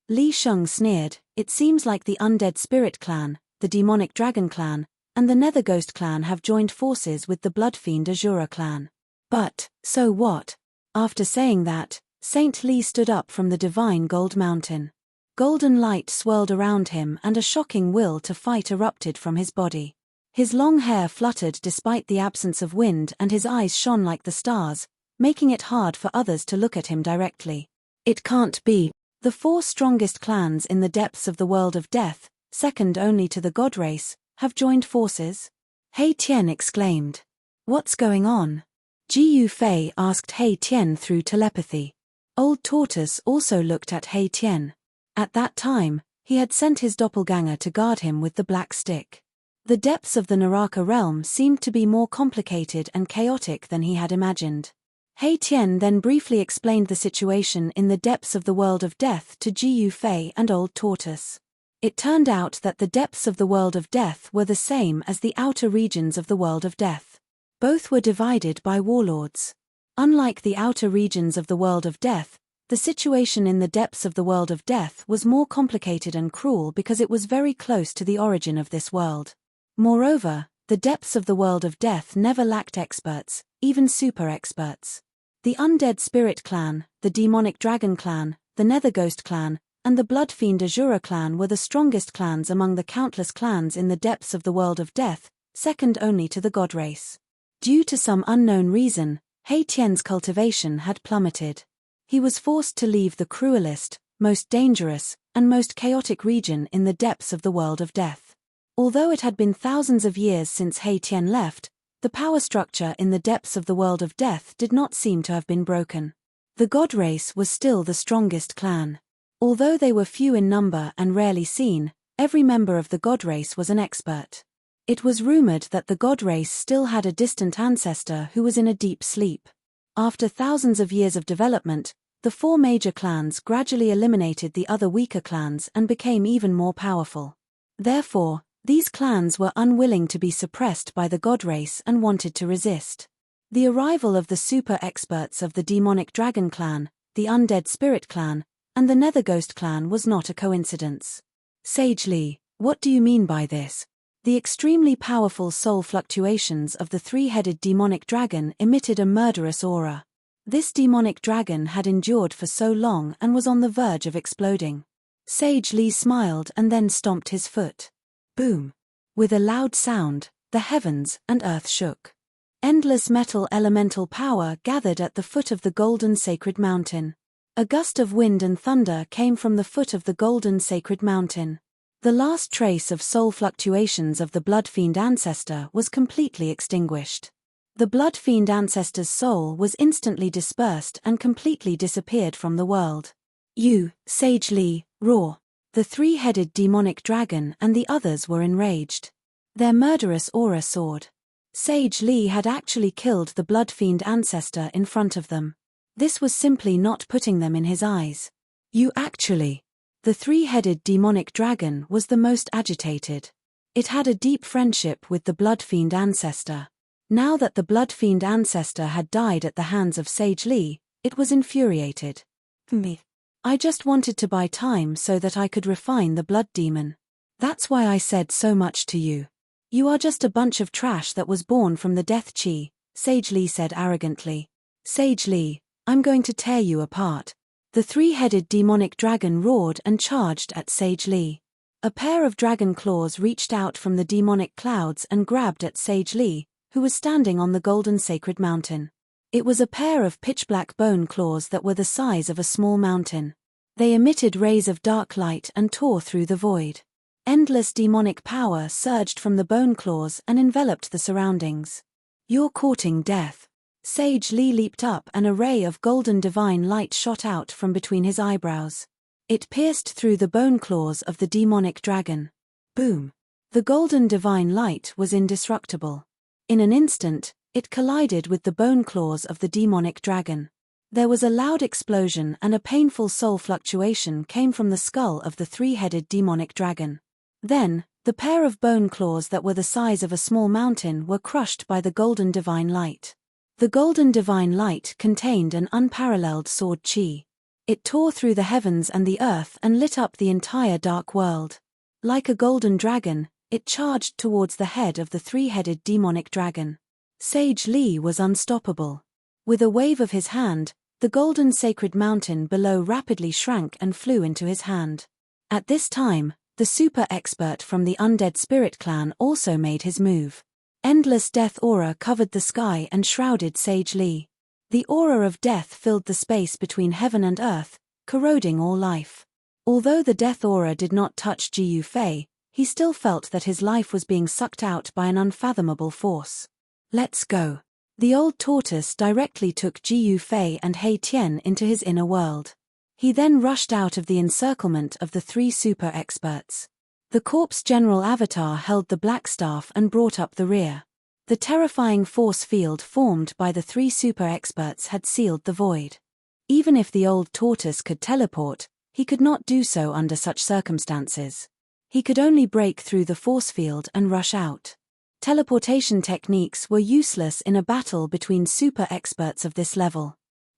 Li Sheng sneered, it seems like the undead spirit clan, the demonic dragon clan, and the nether ghost clan have joined forces with the blood fiend Azura clan. But, so what? After saying that, Saint Li stood up from the divine gold mountain. Golden light swirled around him and a shocking will to fight erupted from his body. His long hair fluttered despite the absence of wind and his eyes shone like the stars, making it hard for others to look at him directly. It can't be. The 4 strongest clans in the depths of the world of death, second only to the god race, have joined forces? He Tian exclaimed. What's going on? Jiu Fei asked He Tian through telepathy. Old Tortoise also looked at He Tian. At that time, he had sent his doppelganger to guard him with the black stick. The depths of the Naraka realm seemed to be more complicated and chaotic than he had imagined. He Tian then briefly explained the situation in the depths of the world of death to Jiu Fei and Old Tortoise. It turned out that the depths of the world of death were the same as the outer regions of the world of death. Both were divided by warlords. Unlike the outer regions of the world of death, the situation in the depths of the world of death was more complicated and cruel because it was very close to the origin of this world. Moreover, the depths of the world of death never lacked experts, even super experts. The Undead Spirit Clan, the Demonic Dragon Clan, the Netherghost Clan, and the Bloodfiend Azura Clan were the strongest clans among the countless clans in the depths of the world of death, second only to the god race. Due to some unknown reason, He Tian's cultivation had plummeted. He was forced to leave the cruelest, most dangerous, and most chaotic region in the depths of the world of death. Although it had been thousands of years since He Tian left, the power structure in the depths of the world of death did not seem to have been broken. The god race was still the strongest clan. Although they were few in number and rarely seen, every member of the god race was an expert. It was rumored that the god race still had a distant ancestor who was in a deep sleep. After thousands of years of development, the 4 major clans gradually eliminated the other weaker clans and became even more powerful. Therefore, these clans were unwilling to be suppressed by the god race and wanted to resist. The arrival of the super experts of the Demonic Dragon Clan, the Undead Spirit Clan, and the Netherghost Clan was not a coincidence. Sage Li, what do you mean by this? The extremely powerful soul fluctuations of the 3-headed demonic dragon emitted a murderous aura. This demonic dragon had endured for so long and was on the verge of exploding. Sage Li smiled and then stomped his foot. Boom! With a loud sound, the heavens and earth shook. Endless metal elemental power gathered at the foot of the golden sacred mountain. A gust of wind and thunder came from the foot of the golden sacred mountain. The last trace of soul fluctuations of the Bloodfiend ancestor was completely extinguished. The Bloodfiend ancestor's soul was instantly dispersed and completely disappeared from the world. You, Sage Li, roar. The 3-headed demonic dragon and the others were enraged. Their murderous aura soared. Sage Li had actually killed the Bloodfiend ancestor in front of them. This was simply not putting them in his eyes. You actually. The 3-headed demonic dragon was the most agitated. It had a deep friendship with the Bloodfiend ancestor. Now that the Bloodfiend ancestor had died at the hands of Sage Li, it was infuriated. I just wanted to buy time so that I could refine the blood demon. That's why I said so much to you. You are just a bunch of trash that was born from the death chi, Sage Li said arrogantly. Sage Li, I'm going to tear you apart. The 3-headed demonic dragon roared and charged at Sage Li. A pair of dragon claws reached out from the demonic clouds and grabbed at Sage Li, who was standing on the golden sacred mountain. It was a pair of pitch-black bone claws that were the size of a small mountain. They emitted rays of dark light and tore through the void. Endless demonic power surged from the bone claws and enveloped the surroundings. You're courting death. Sage Li leaped up and a ray of golden divine light shot out from between his eyebrows. It pierced through the bone claws of the demonic dragon. Boom! The golden divine light was indestructible. In an instant, it collided with the bone claws of the demonic dragon. There was a loud explosion and a painful soul fluctuation came from the skull of the 3-headed demonic dragon. Then, the pair of bone claws that were the size of a small mountain were crushed by the golden divine light. The golden divine light contained an unparalleled sword chi. It tore through the heavens and the earth and lit up the entire dark world. Like a golden dragon, it charged towards the head of the 3-headed demonic dragon. Sage Li was unstoppable. With a wave of his hand, the golden sacred mountain below rapidly shrank and flew into his hand. At this time, the The super expert from the undead spirit clan also made his move. Endless death aura covered the sky and shrouded Sage Li. The aura of death filled the space between heaven and earth, corroding all life. Although the death aura did not touch Jiu Fei, he still felt that his life was being sucked out by an unfathomable force. Let's go. The old tortoise directly took Jiu Fei and He Tian into his inner world. He then rushed out of the encirclement of the three super experts. The corpse general avatar held the black staff and brought up the rear. The terrifying force field formed by the three super experts had sealed the void. Even if the old tortoise could teleport, he could not do so under such circumstances. He could only break through the force field and rush out. Teleportation techniques were useless in a battle between super experts of this level.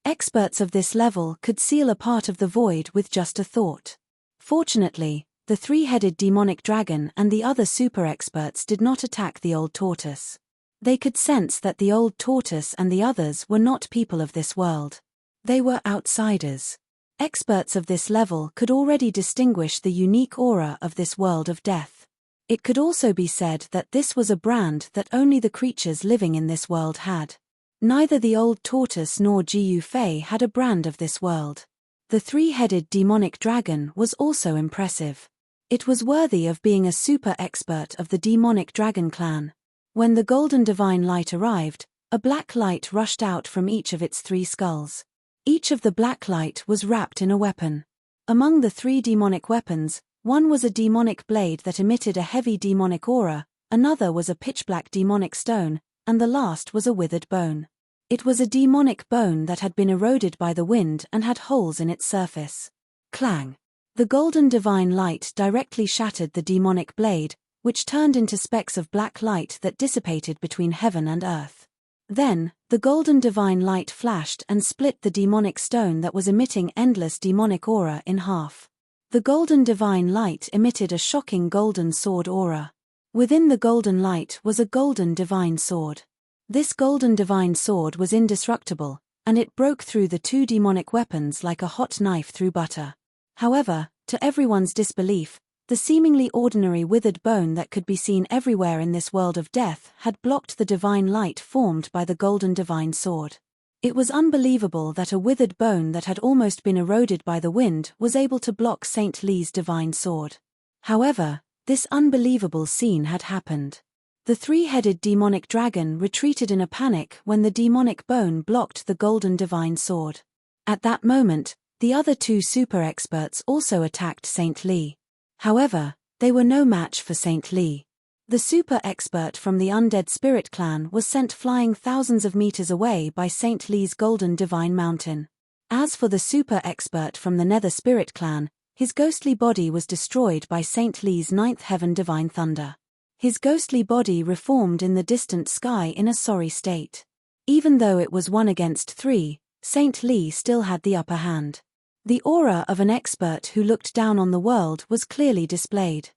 Experts of this level could seal a part of the void with just a thought. Fortunately, the three-headed demonic dragon and the other super experts did not attack the old tortoise. They could sense that the old tortoise and the others were not people of this world. They were outsiders. Experts of this level could already distinguish the unique aura of this world of death. It could also be said that this was a brand that only the creatures living in this world had. Neither the old tortoise nor Jiu Fei had a brand of this world. The three-headed demonic dragon was also impressive. It was worthy of being a super expert of the demonic dragon clan. When the golden divine light arrived, a black light rushed out from each of its three skulls. Each of the black light was wrapped in a weapon. Among the three demonic weapons, one was a demonic blade that emitted a heavy demonic aura, another was a pitch-black demonic stone, and the last was a withered bone. It was a demonic bone that had been eroded by the wind and had holes in its surface. Clang! The golden divine light directly shattered the demonic blade, which turned into specks of black light that dissipated between heaven and earth. Then, the golden divine light flashed and split the demonic stone that was emitting endless demonic aura in half. The golden divine light emitted a shocking golden sword aura. Within the golden light was a golden divine sword. This golden divine sword was indestructible, and it broke through the two demonic weapons like a hot knife through butter. However, to everyone's disbelief, the seemingly ordinary withered bone that could be seen everywhere in this world of death had blocked the divine light formed by the golden divine sword. It was unbelievable that a withered bone that had almost been eroded by the wind was able to block Saint Li's divine sword. However, this unbelievable scene had happened. The three-headed demonic dragon retreated in a panic when the demonic bone blocked the golden divine sword. At that moment, the other two super experts also attacked Saint Li. However, they were no match for Saint Li. The super expert from the undead spirit clan was sent flying thousands of meters away by Saint Li's golden divine mountain. As for the super expert from the nether spirit clan, his ghostly body was destroyed by Saint Li's ninth heaven divine thunder. His ghostly body reformed in the distant sky in a sorry state. Even though it was 1 against 3, Saint Li still had the upper hand. The aura of an expert who looked down on the world was clearly displayed.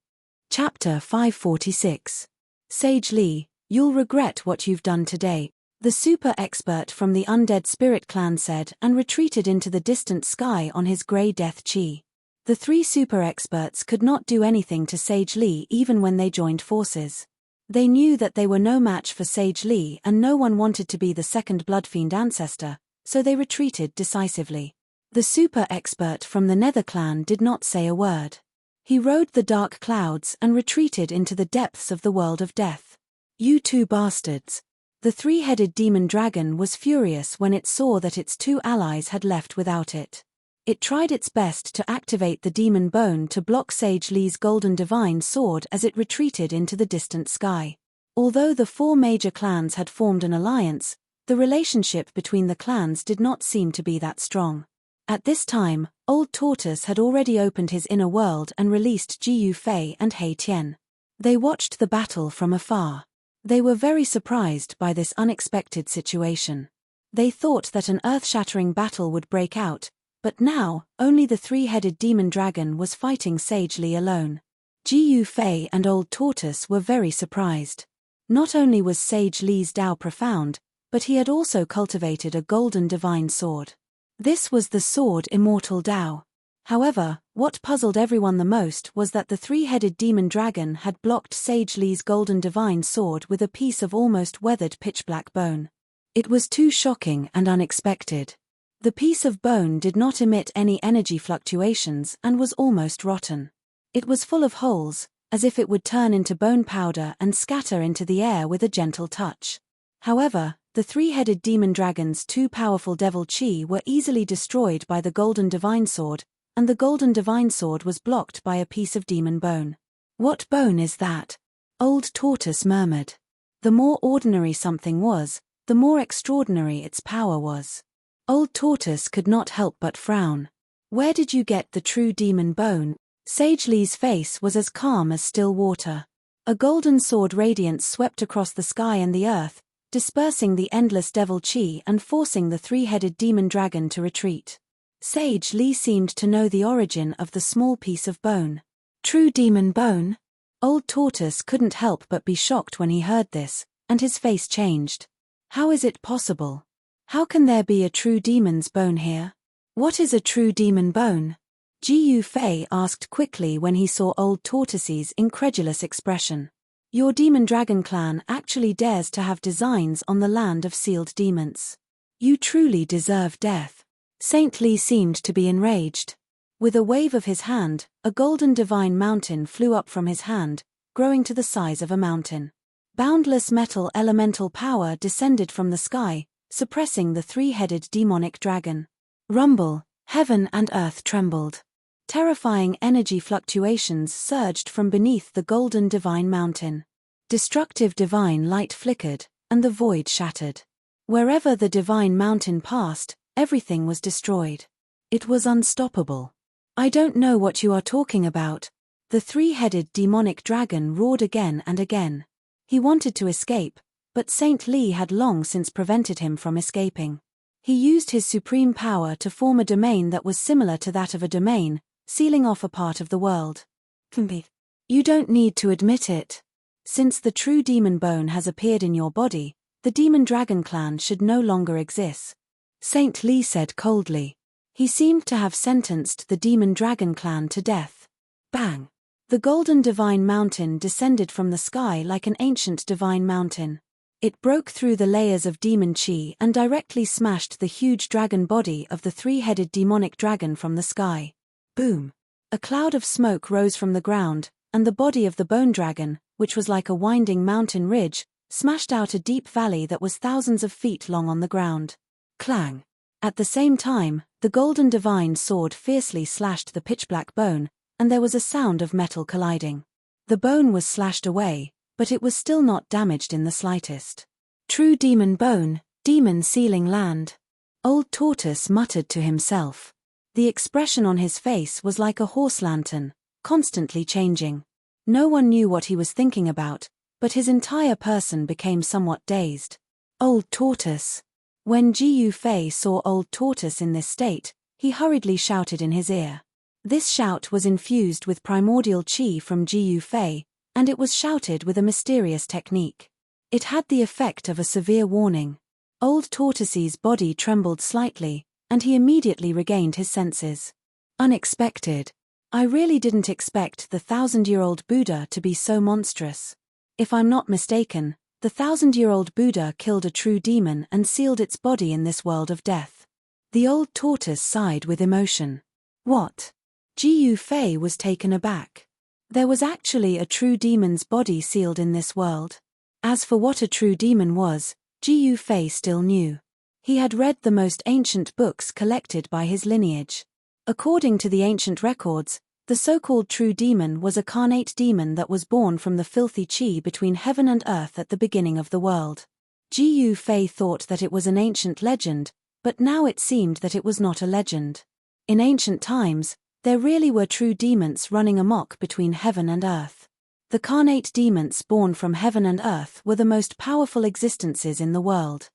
Chapter 546. Sage Li, you'll regret what you've done today, the super expert from the undead spirit clan said and retreated into the distant sky on his grey death chi. The three super experts could not do anything to Sage Li even when they joined forces. They knew that they were no match for Sage Li and no one wanted to be the second Bloodfiend ancestor, so they retreated decisively. The super expert from the Nether clan did not say a word. He rode the dark clouds and retreated into the depths of the world of death. You two bastards. The three-headed demon dragon was furious when it saw that its two allies had left without it. It tried its best to activate the demon bone to block Sage Li's golden divine sword as it retreated into the distant sky. Although the four major clans had formed an alliance, the relationship between the clans did not seem to be that strong. At this time, Old Tortoise had already opened his inner world and released Jiu Fei and He Tian. They watched the battle from afar. They were very surprised by this unexpected situation. They thought that an earth-shattering battle would break out, but now, only the three-headed demon dragon was fighting Sage Li alone. Jiu Fei and Old Tortoise were very surprised. Not only was Sage Li's Dao profound, but he had also cultivated a golden divine sword. This was the sword Immortal Dao. However, what puzzled everyone the most was that the three-headed demon dragon had blocked Sage Li's golden divine sword with a piece of almost weathered pitch-black bone. It was too shocking and unexpected. The piece of bone did not emit any energy fluctuations and was almost rotten. It was full of holes, as if it would turn into bone powder and scatter into the air with a gentle touch. However, the three-headed demon dragon's two powerful devil chi were easily destroyed by the golden divine sword, and the golden divine sword was blocked by a piece of demon bone. "What bone is that?" Old Tortoise murmured. The more ordinary something was, the more extraordinary its power was. Old Tortoise could not help but frown. "Where did you get the true demon bone?" Sage Li's face was as calm as still water. A golden sword radiance swept across the sky and the earth, dispersing the endless devil chi and forcing the three-headed demon dragon to retreat. Sage Li seemed to know the origin of the small piece of bone. True demon bone? Old Tortoise couldn't help but be shocked when he heard this, and his face changed. How is it possible? How can there be a true demon's bone here? What is a true demon bone? Ji Fei asked quickly when he saw Old Tortoise's incredulous expression. Your demon dragon clan actually dares to have designs on the land of sealed demons. You truly deserve death. Saint Li seemed to be enraged. With a wave of his hand, a golden divine mountain flew up from his hand, growing to the size of a mountain. Boundless metal elemental power descended from the sky, suppressing the three-headed demonic dragon. Rumble, heaven and earth trembled. Terrifying energy fluctuations surged from beneath the golden divine mountain. Destructive divine light flickered, and the void shattered. Wherever the divine mountain passed, everything was destroyed. It was unstoppable. I don't know what you are talking about. The three-headed demonic dragon roared again and again. He wanted to escape, but Saint Li had long since prevented him from escaping. He used his supreme power to form a domain that was similar to that of a domain, sealing off a part of the world. You don't need to admit it. Since the true demon bone has appeared in your body, the demon dragon clan should no longer exist. Saint Li said coldly. He seemed to have sentenced the demon dragon clan to death. Bang! The golden divine mountain descended from the sky like an ancient divine mountain. It broke through the layers of demon chi and directly smashed the huge dragon body of the three-headed demonic dragon from the sky. Boom! A cloud of smoke rose from the ground, and the body of the bone dragon, which was like a winding mountain ridge, smashed out a deep valley that was thousands of feet long on the ground. Clang! At the same time, the golden divine sword fiercely slashed the pitch-black bone, and there was a sound of metal colliding. The bone was slashed away, but it was still not damaged in the slightest. True demon bone, demon sealing land. Old Tortoise muttered to himself. The expression on his face was like a horse lantern, constantly changing. No one knew what he was thinking about, but his entire person became somewhat dazed. Old Tortoise. When Ji Fei saw Old Tortoise in this state, he hurriedly shouted in his ear. This shout was infused with primordial chi from Ji Fei, and it was shouted with a mysterious technique. It had the effect of a severe warning. Old Tortoise's body trembled slightly, and he immediately regained his senses. Unexpected. I really didn't expect the 1,000-year-old Buddha to be so monstrous. If I'm not mistaken, the 1,000-year-old Buddha killed a true demon and sealed its body in this world of death. The old tortoise sighed with emotion. What? Ji Fei was taken aback. There was actually a true demon's body sealed in this world. As for what a true demon was, Ji Fei still knew. He had read the most ancient books collected by his lineage. According to the ancient records, the so-called true demon was a carnate demon that was born from the filthy chi between heaven and earth at the beginning of the world. Ji Fei thought that it was an ancient legend, but now it seemed that it was not a legend. In ancient times, there really were true demons running amok between heaven and earth. The carnate demons born from heaven and earth were the most powerful existences in the world.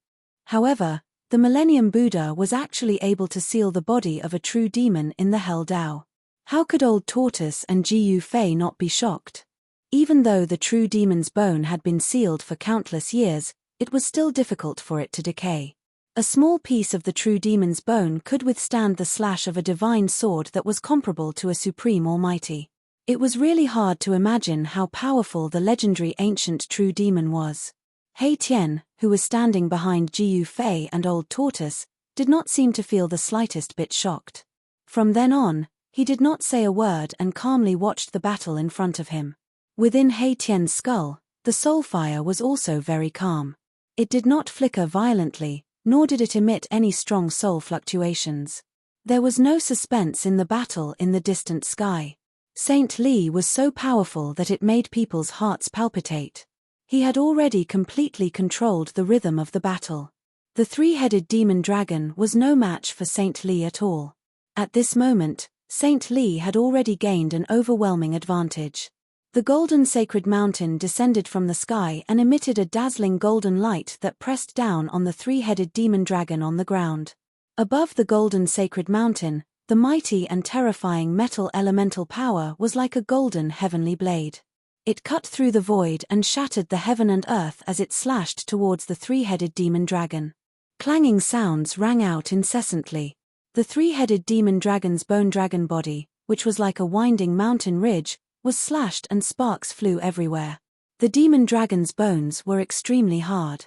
However, the Millennium Buddha was actually able to seal the body of a true demon in the Hell Tao. How could Old Tortoise and Ji Fei not be shocked? Even though the true demon's bone had been sealed for countless years, it was still difficult for it to decay. A small piece of the true demon's bone could withstand the slash of a divine sword that was comparable to a supreme almighty. It was really hard to imagine how powerful the legendary ancient true demon was. Hei Tian, who was standing behind Jiu Fei and Old Tortoise, did not seem to feel the slightest bit shocked. From then on, he did not say a word and calmly watched the battle in front of him. Within Hei Tian's skull, the soul fire was also very calm. It did not flicker violently, nor did it emit any strong soul fluctuations. There was no suspense in the battle in the distant sky. Saint Li was so powerful that it made people's hearts palpitate. He had already completely controlled the rhythm of the battle. The three-headed demon dragon was no match for Saint Li at all. At this moment, Saint Li had already gained an overwhelming advantage. The golden sacred mountain descended from the sky and emitted a dazzling golden light that pressed down on the three-headed demon dragon on the ground. Above the golden sacred mountain, the mighty and terrifying metal elemental power was like a golden heavenly blade. It cut through the void and shattered the heaven and earth as it slashed towards the three-headed demon dragon. Clanging sounds rang out incessantly. The three-headed demon dragon's bone dragon body, which was like a winding mountain ridge, was slashed and sparks flew everywhere. The demon dragon's bones were extremely hard.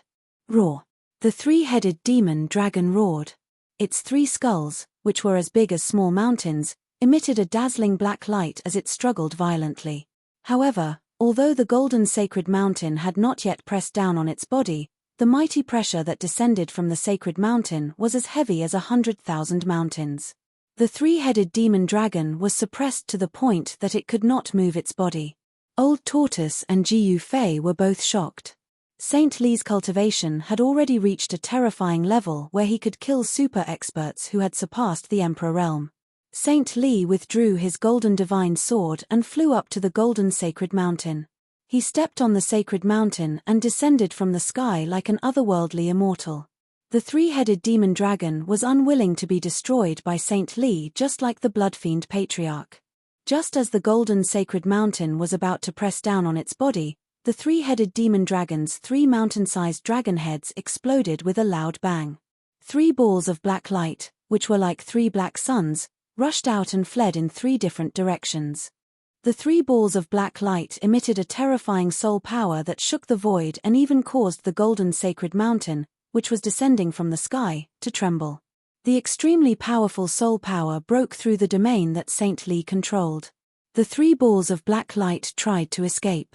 Roar! The three-headed demon dragon roared. Its three skulls, which were as big as small mountains, emitted a dazzling black light as it struggled violently. However, although the golden sacred mountain had not yet pressed down on its body, the mighty pressure that descended from the sacred mountain was as heavy as 100,000 mountains. The three-headed demon dragon was suppressed to the point that it could not move its body. Old Tortoise and Jiu Fei were both shocked. Saint Li's cultivation had already reached a terrifying level where he could kill super-experts who had surpassed the Emperor realm. Saint Li withdrew his golden divine sword and flew up to the golden sacred mountain. He stepped on the sacred mountain and descended from the sky like an otherworldly immortal. The three-headed demon dragon was unwilling to be destroyed by Saint Li, just like the blood-fiend patriarch. Just as the golden sacred mountain was about to press down on its body, the three-headed demon dragon's three mountain-sized dragon heads exploded with a loud bang. Three balls of black light, which were like three black suns, rushed out and fled in three different directions. The three balls of black light emitted a terrifying soul power that shook the void and even caused the golden sacred mountain, which was descending from the sky, to tremble. The extremely powerful soul power broke through the domain that Saint Li controlled. The three balls of black light tried to escape.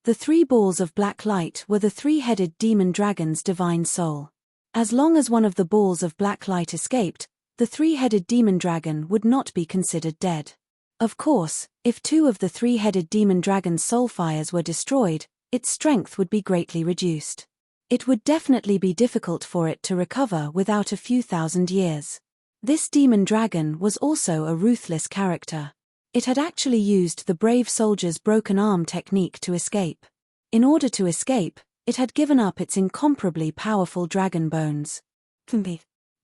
The three balls of black light were the three-headed demon dragon's divine soul. As long as one of the balls of black light escaped, the three-headed demon dragon would not be considered dead. Of course, if two of the three-headed demon dragon's soul fires were destroyed, its strength would be greatly reduced. It would definitely be difficult for it to recover without a few thousand years. This demon dragon was also a ruthless character. It had actually used the brave soldier's broken arm technique to escape. In order to escape, it had given up its incomparably powerful dragon bones.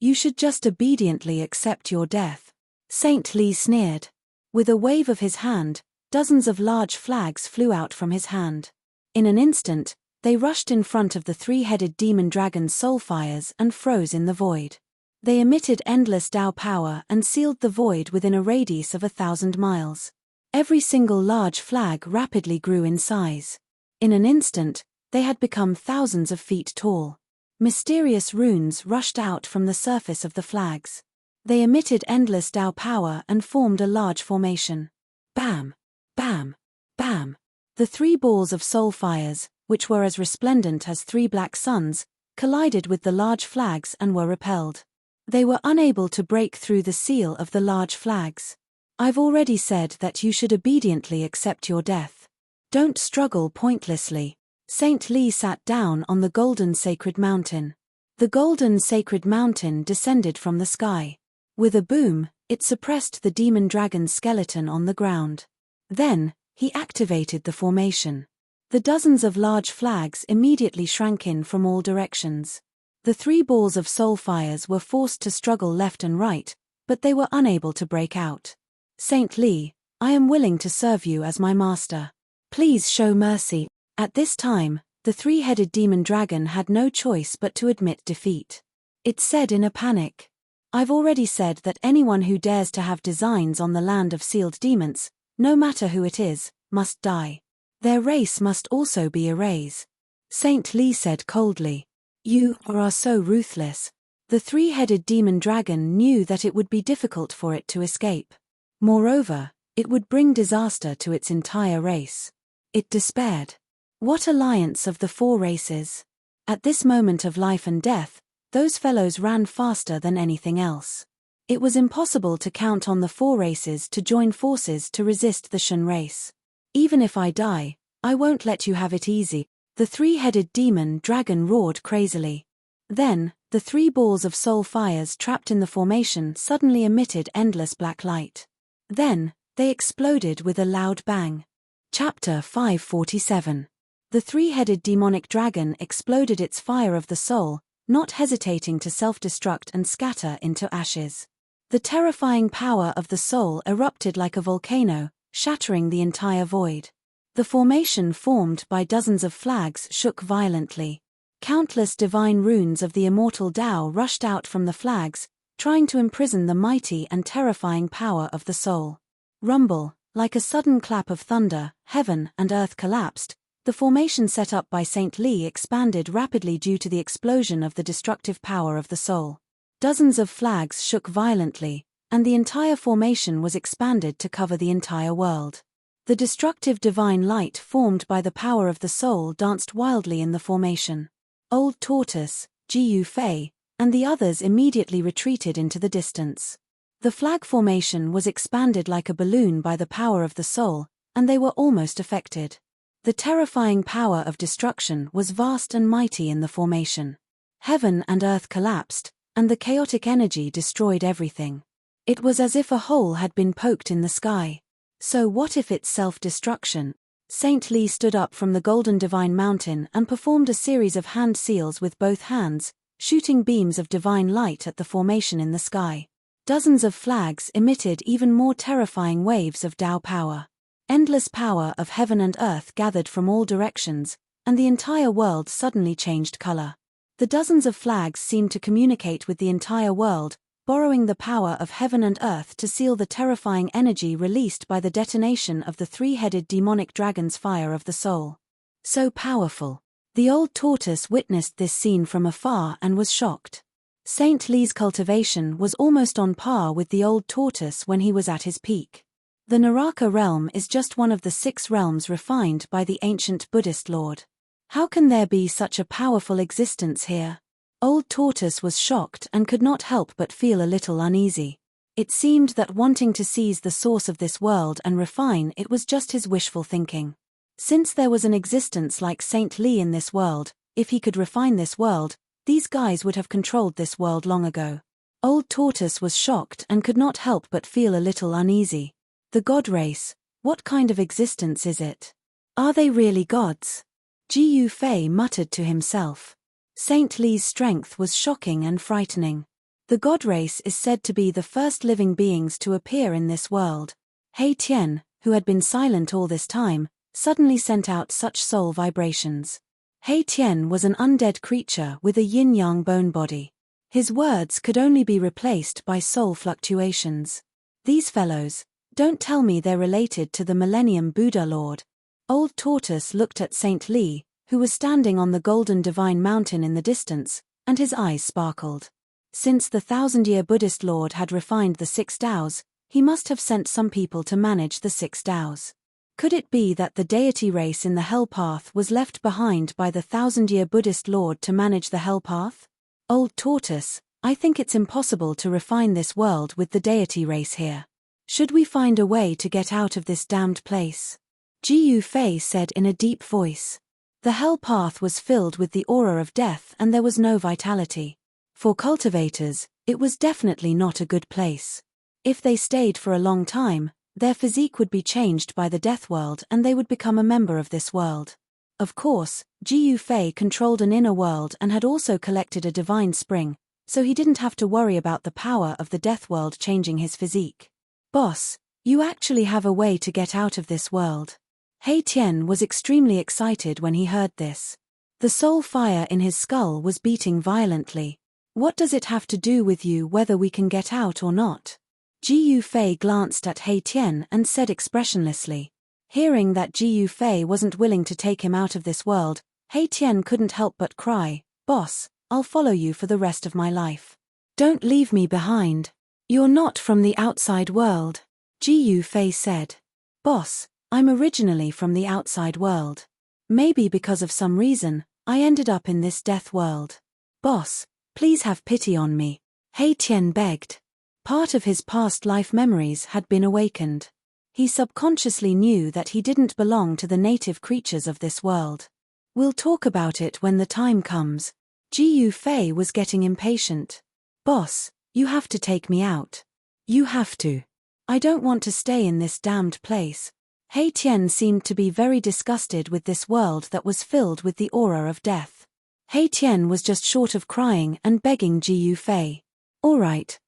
You should just obediently accept your death. Saint Li sneered. With a wave of his hand, dozens of large flags flew out from his hand. In an instant, they rushed in front of the three-headed demon dragon's soul fires and froze in the void. They emitted endless Tao power and sealed the void within a radius of 1,000 miles. Every single large flag rapidly grew in size. In an instant, they had become thousands of feet tall. Mysterious runes rushed out from the surface of the flags. They emitted endless Tao power and formed a large formation. Bam! Bam! Bam! The three balls of soul fires, which were as resplendent as three black suns, collided with the large flags and were repelled. They were unable to break through the seal of the large flags. I've already said that you should obediently accept your death. Don't struggle pointlessly. Saint Li sat down on the golden sacred mountain. The golden sacred mountain descended from the sky. With a boom, it suppressed the demon dragon's skeleton on the ground. Then, he activated the formation. The dozens of large flags immediately shrank in from all directions. The three balls of soul fires were forced to struggle left and right, but they were unable to break out. Saint Li, I am willing to serve you as my master. Please show mercy. At this time, the three-headed demon dragon had no choice but to admit defeat. It said in a panic. I've already said that anyone who dares to have designs on the land of sealed demons, no matter who it is, must die. Their race must also be erased. Saint Li said coldly. You are so ruthless. The three-headed demon dragon knew that it would be difficult for it to escape. Moreover, it would bring disaster to its entire race. It despaired. What alliance of the four races? At this moment of life and death, those fellows ran faster than anything else. It was impossible to count on the four races to join forces to resist the Shen race. Even if I die, I won't let you have it easy, the three-headed demon dragon roared crazily. Then, the three balls of soul fires trapped in the formation suddenly emitted endless black light. Then, they exploded with a loud bang. Chapter 547. The three-headed demonic dragon exploded its fire of the soul, not hesitating to self-destruct and scatter into ashes. The terrifying power of the soul erupted like a volcano, shattering the entire void. The formation formed by dozens of flags shook violently. Countless divine runes of the immortal Tao rushed out from the flags, trying to imprison the mighty and terrifying power of the soul. Rumble, like a sudden clap of thunder, heaven and earth collapsed. The formation set up by Saint Li expanded rapidly due to the explosion of the destructive power of the soul. Dozens of flags shook violently, and the entire formation was expanded to cover the entire world. The destructive divine light formed by the power of the soul danced wildly in the formation. Old Tortoise, Jiu Fei, and the others immediately retreated into the distance. The flag formation was expanded like a balloon by the power of the soul, and they were almost affected. The terrifying power of destruction was vast and mighty in the formation. Heaven and earth collapsed, and the chaotic energy destroyed everything. It was as if a hole had been poked in the sky. So what if it's self-destruction? Saint Li stood up from the golden divine mountain and performed a series of hand seals with both hands, shooting beams of divine light at the formation in the sky. Dozens of flags emitted even more terrifying waves of Tao power. Endless power of heaven and earth gathered from all directions, and the entire world suddenly changed color. The dozens of flags seemed to communicate with the entire world, borrowing the power of heaven and earth to seal the terrifying energy released by the detonation of the three-headed demonic dragon's fire of the soul. So powerful. The old tortoise witnessed this scene from afar and was shocked. Saint Li's cultivation was almost on par with the old tortoise when he was at his peak. The Naraka realm is just one of the 6 realms refined by the ancient Buddhist Lord. How can there be such a powerful existence here? Old Tortoise was shocked and could not help but feel a little uneasy. It seemed that wanting to seize the source of this world and refine it was just his wishful thinking. Since there was an existence like Saint Li in this world, if he could refine this world, these guys would have controlled this world long ago. Old Tortoise was shocked and could not help but feel a little uneasy. The god race, what kind of existence is it? Are they really gods? Jiu Fei muttered to himself. Saint Li's strength was shocking and frightening. The god race is said to be the first living beings to appear in this world. He Tian, who had been silent all this time, suddenly sent out such soul vibrations. He Tian was an undead creature with a yin-yang bone body. His words could only be replaced by soul fluctuations. These fellows, don't tell me they're related to the Millennium Buddha Lord. Old Tortoise looked at Saint Li, who was standing on the golden divine mountain in the distance, and his eyes sparkled. Since the 1000-year Buddhist Lord had refined the 6 Taos, he must have sent some people to manage the 6 Taos. Could it be that the deity race in the Hell Path was left behind by the 1000-year Buddhist Lord to manage the Hell Path? Old Tortoise, I think it's impossible to refine this world with the deity race here. Should we find a way to get out of this damned place? Jiu Fei said in a deep voice. The Hell Path was filled with the aura of death and there was no vitality. For cultivators, it was definitely not a good place. If they stayed for a long time, their physique would be changed by the death world and they would become a member of this world. Of course, Jiu Fei controlled an inner world and had also collected a divine spring, so he didn't have to worry about the power of the death world changing his physique. Boss, you actually have a way to get out of this world. He Tian was extremely excited when he heard this. The soul fire in his skull was beating violently. What does it have to do with you whether we can get out or not? Ji Yufei glanced at He Tian and said expressionlessly. Hearing that Ji Yufei wasn't willing to take him out of this world, He Tian couldn't help but cry, "Boss, I'll follow you for the rest of my life. Don't leave me behind. You're not from the outside world," Ji Yufei said. "Boss, I'm originally from the outside world. Maybe because of some reason, I ended up in this death world. Boss, please have pity on me," He Tian begged. Part of his past life memories had been awakened. He subconsciously knew that he didn't belong to the native creatures of this world. "We'll talk about it when the time comes." Ji Yufei was getting impatient. "Boss, you have to take me out. You have to. I don't want to stay in this damned place." He Tian seemed to be very disgusted with this world that was filled with the aura of death. He Tian was just short of crying and begging Ji Yufei. All right.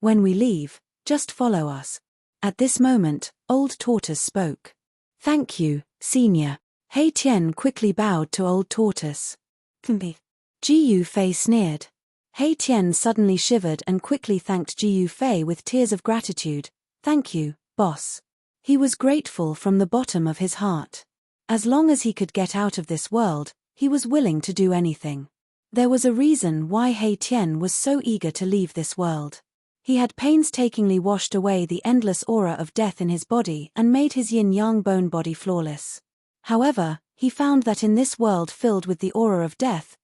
When we leave, just follow us." At this moment, Old Tortoise spoke. "Thank you, Senior." He Tian quickly bowed to Old Tortoise. Ji Yufei sneered. He Tian suddenly shivered and quickly thanked Ji Yufei with tears of gratitude. "Thank you, boss." He was grateful from the bottom of his heart. As long as he could get out of this world, he was willing to do anything. There was a reason why He Tian was so eager to leave this world. He had painstakingly washed away the endless aura of death in his body and made his yin-yang bone body flawless. However, he found that in this world filled with the aura of death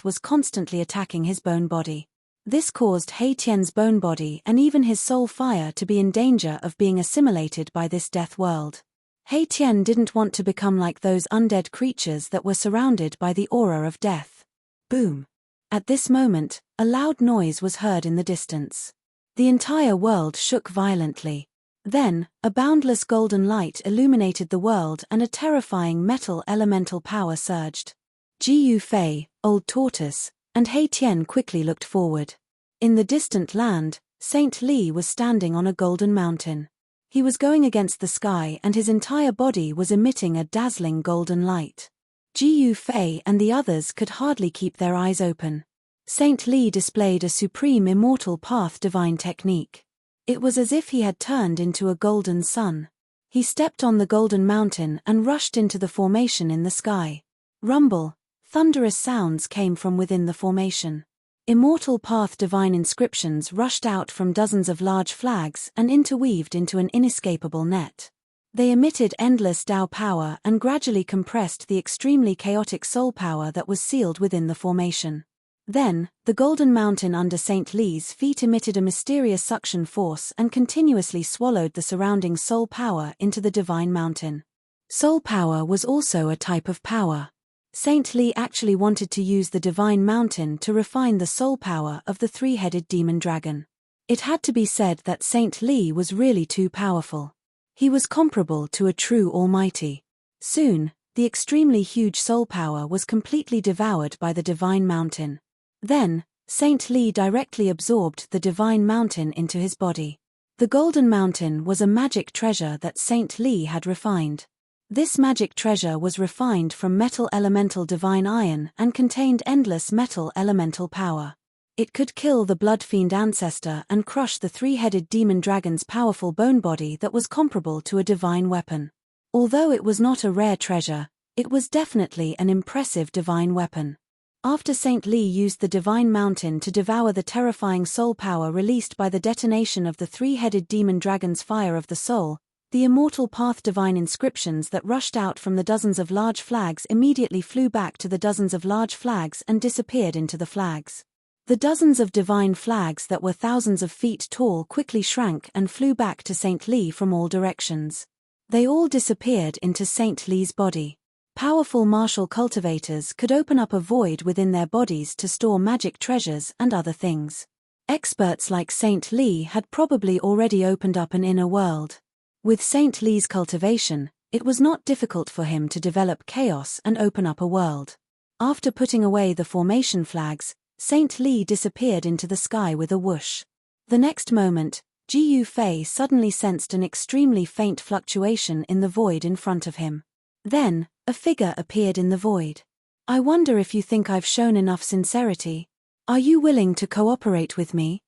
was constantly attacking his bone body. This caused He Tian's bone body and even his soul fire to be in danger of being assimilated by this death world. He Tian didn't want to become like those undead creatures that were surrounded by the aura of death. Boom! At this moment, a loud noise was heard in the distance. The entire world shook violently. Then, a boundless golden light illuminated the world and a terrifying metal elemental power surged. Ji Yufei, Old Tortoise, and He Tian quickly looked forward. In the distant land, Saint Li was standing on a golden mountain. He was going against the sky and his entire body was emitting a dazzling golden light. Ji Yufei and the others could hardly keep their eyes open. Saint Li displayed a supreme immortal path divine technique. It was as if he had turned into a golden sun. He stepped on the golden mountain and rushed into the formation in the sky. Rumble, thunderous sounds came from within the formation. Immortal path divine inscriptions rushed out from dozens of large flags and interweaved into an inescapable net. They emitted endless Tao power and gradually compressed the extremely chaotic soul power that was sealed within the formation. Then, the golden mountain under Saint Li's feet emitted a mysterious suction force and continuously swallowed the surrounding soul power into the divine mountain. Soul power was also a type of power. Saint Li actually wanted to use the divine mountain to refine the soul power of the three-headed demon dragon. It had to be said that Saint Li was really too powerful. He was comparable to a true almighty. Soon, the extremely huge soul power was completely devoured by the divine mountain. Then, Saint Li directly absorbed the divine mountain into his body. The golden mountain was a magic treasure that Saint Li had refined. This magic treasure was refined from metal elemental divine iron and contained endless metal elemental power. It could kill the blood fiend ancestor and crush the three-headed demon dragon's powerful bone body that was comparable to a divine weapon. Although it was not a rare treasure, it was definitely an impressive divine weapon. After Saint Li used the divine mountain to devour the terrifying soul power released by the detonation of the three-headed demon dragon's fire of the soul, the immortal path divine inscriptions that rushed out from the dozens of large flags immediately flew back to the dozens of large flags and disappeared into the flags. The dozens of divine flags that were thousands of feet tall quickly shrank and flew back to Saint Li from all directions. They all disappeared into Saint Li's body. Powerful martial cultivators could open up a void within their bodies to store magic treasures and other things. Experts like Saint Li had probably already opened up an inner world. With Saint Li's cultivation, it was not difficult for him to develop chaos and open up a world. After putting away the formation flags, Saint Li disappeared into the sky with a whoosh. The next moment, Ji Yufei suddenly sensed an extremely faint fluctuation in the void in front of him. Then, a figure appeared in the void. I wonder if you think I've shown enough sincerity. Are you willing to cooperate with me?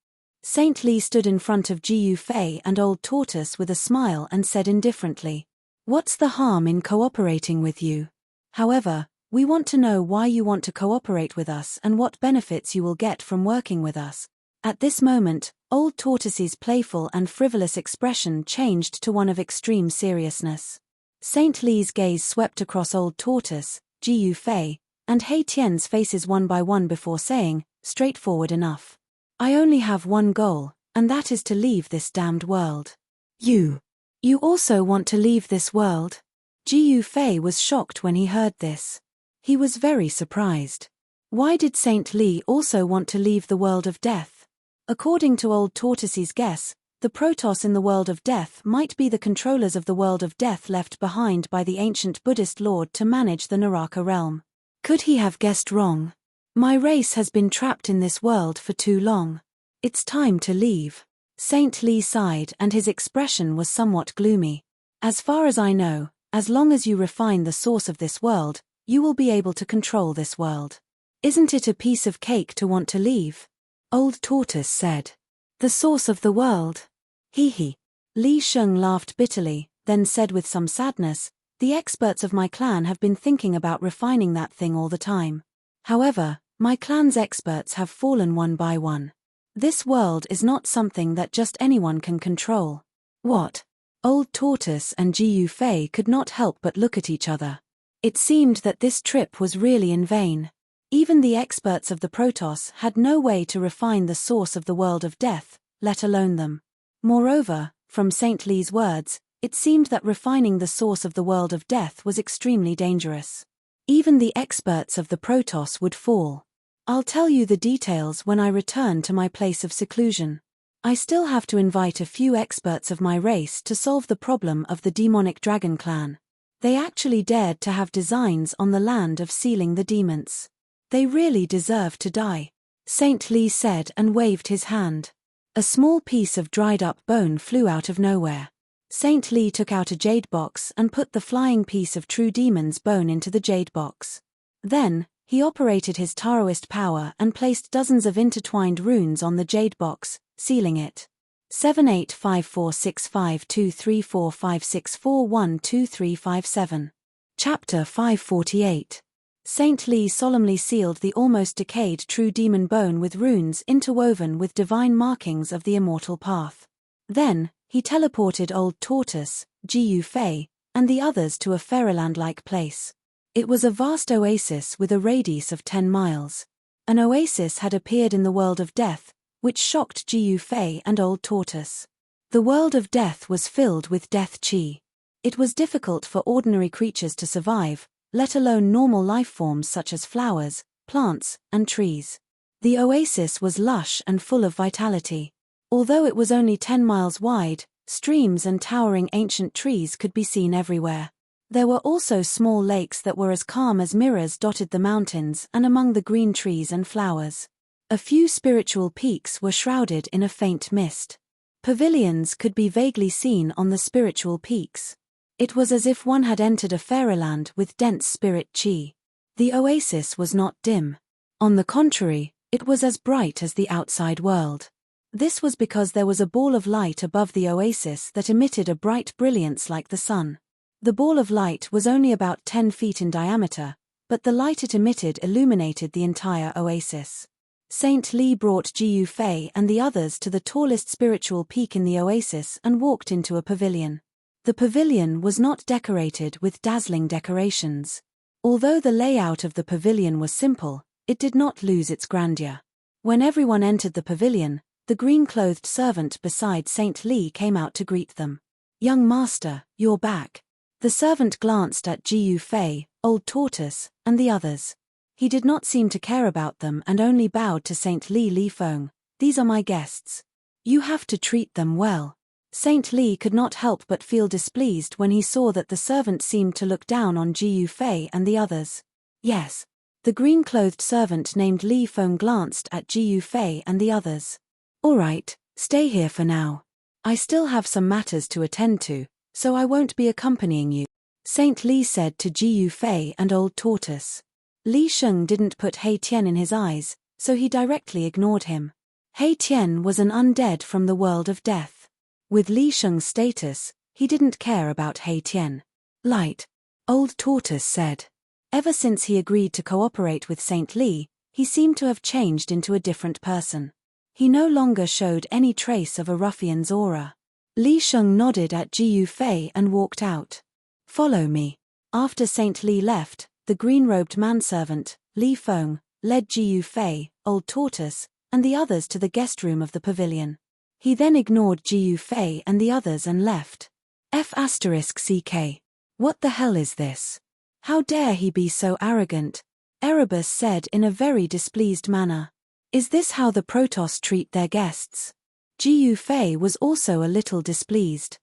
Saint Li stood in front of Ji Fei and Old Tortoise with a smile and said indifferently, "What's the harm in cooperating with you? However, we want to know why you want to cooperate with us and what benefits you will get from working with us." At this moment, Old Tortoise's playful and frivolous expression changed to one of extreme seriousness. Saint Li's gaze swept across Old Tortoise, Ji Fei, and Hei Tian's faces one by one before saying, "Straightforward enough. I only have one goal, and that is to leave this damned world." You also want to leave this world? Ji Fei was shocked when he heard this. He was very surprised. Why did Saint Li also want to leave the world of death? According to Old Tortoise's guess, the Protoss in the world of death might be the controllers of the world of death left behind by the ancient Buddhist lord to manage the Naraka realm. Could he have guessed wrong? My race has been trapped in this world for too long. It's time to leave. Saint Li sighed and his expression was somewhat gloomy. As far as I know, as long as you refine the source of this world, you will be able to control this world. Isn't it a piece of cake to want to leave? Old Tortoise said. The source of the world? Hee. Li Sheng laughed bitterly, then said with some sadness, "The experts of my clan have been thinking about refining that thing all the time. However, my clan's experts have fallen one by one. This world is not something that just anyone can control." What? Old Tortoise and Ji Fei could not help but look at each other. It seemed that this trip was really in vain. Even the experts of the Protoss had no way to refine the source of the world of death, let alone them. Moreover, from Saint Li's words, it seemed that refining the source of the world of death was extremely dangerous. Even the experts of the Protoss would fall. I'll tell you the details when I return to my place of seclusion. I still have to invite a few experts of my race to solve the problem of the demonic dragon clan. They actually dared to have designs on the land of sealing the demons. They really deserve to die, Saint Li said and waved his hand. A small piece of dried-up bone flew out of nowhere. Saint Li took out a jade box and put the flying piece of true demon's bone into the jade box. Then, he operated his Taoist power and placed dozens of intertwined runes on the jade box, sealing it. 785465234564123557. Chapter 548. Saint Li solemnly sealed the almost decayed true demon bone with runes interwoven with divine markings of the immortal path. Then, he teleported Old Tortoise, Ji Fei, and the others to a fairyland-like place. It was a vast oasis with a radius of 10 miles. An oasis had appeared in the world of death, which shocked Ji Fei and Old Tortoise. The world of death was filled with death chi. It was difficult for ordinary creatures to survive, let alone normal life forms such as flowers, plants, and trees. The oasis was lush and full of vitality. Although it was only 10 miles wide, streams and towering ancient trees could be seen everywhere. There were also small lakes that were as calm as mirrors dotted the mountains and among the green trees and flowers. A few spiritual peaks were shrouded in a faint mist. Pavilions could be vaguely seen on the spiritual peaks. It was as if one had entered a fairyland with dense spirit chi. The oasis was not dim. On the contrary, it was as bright as the outside world. This was because there was a ball of light above the oasis that emitted a bright brilliance like the sun. The ball of light was only about 10 feet in diameter, but the light it emitted illuminated the entire oasis. Saint Li brought Ji Fei and the others to the tallest spiritual peak in the oasis and walked into a pavilion. The pavilion was not decorated with dazzling decorations. Although the layout of the pavilion was simple, it did not lose its grandeur. When everyone entered the pavilion, the green-clothed servant beside Saint Li came out to greet them. "Young master, you're back." The servant glanced at Ji Fei, Old Tortoise, and the others. He did not seem to care about them and only bowed to Saint Li Feng. "These are my guests. You have to treat them well." Saint Li could not help but feel displeased when he saw that the servant seemed to look down on Ji Fei and the others. "Yes." The green-clothed servant named Li Feng glanced at Ji Fei and the others. "All right, stay here for now. I still have some matters to attend to, so I won't be accompanying you," Saint Li said to Ji Fei and Old Tortoise. Li Sheng didn't put He Tian in his eyes, so he directly ignored him. He Tian was an undead from the world of death. With Li Sheng's status, he didn't care about He Tian. Light. Old Tortoise said. Ever since he agreed to cooperate with Saint Li, he seemed to have changed into a different person. He no longer showed any trace of a ruffian's aura. Li Sheng nodded at Ji Yufei and walked out. Follow me. After Saint Li left, the green-robed manservant, Li Feng, led Ji Yufei, Old Tortoise, and the others to the guest room of the pavilion. He then ignored Ji Yufei and the others and left. F***CK. What the hell is this? How dare he be so arrogant? Erebus said in a very displeased manner. Is this how the Protoss treat their guests? Ji Yufei was also a little displeased.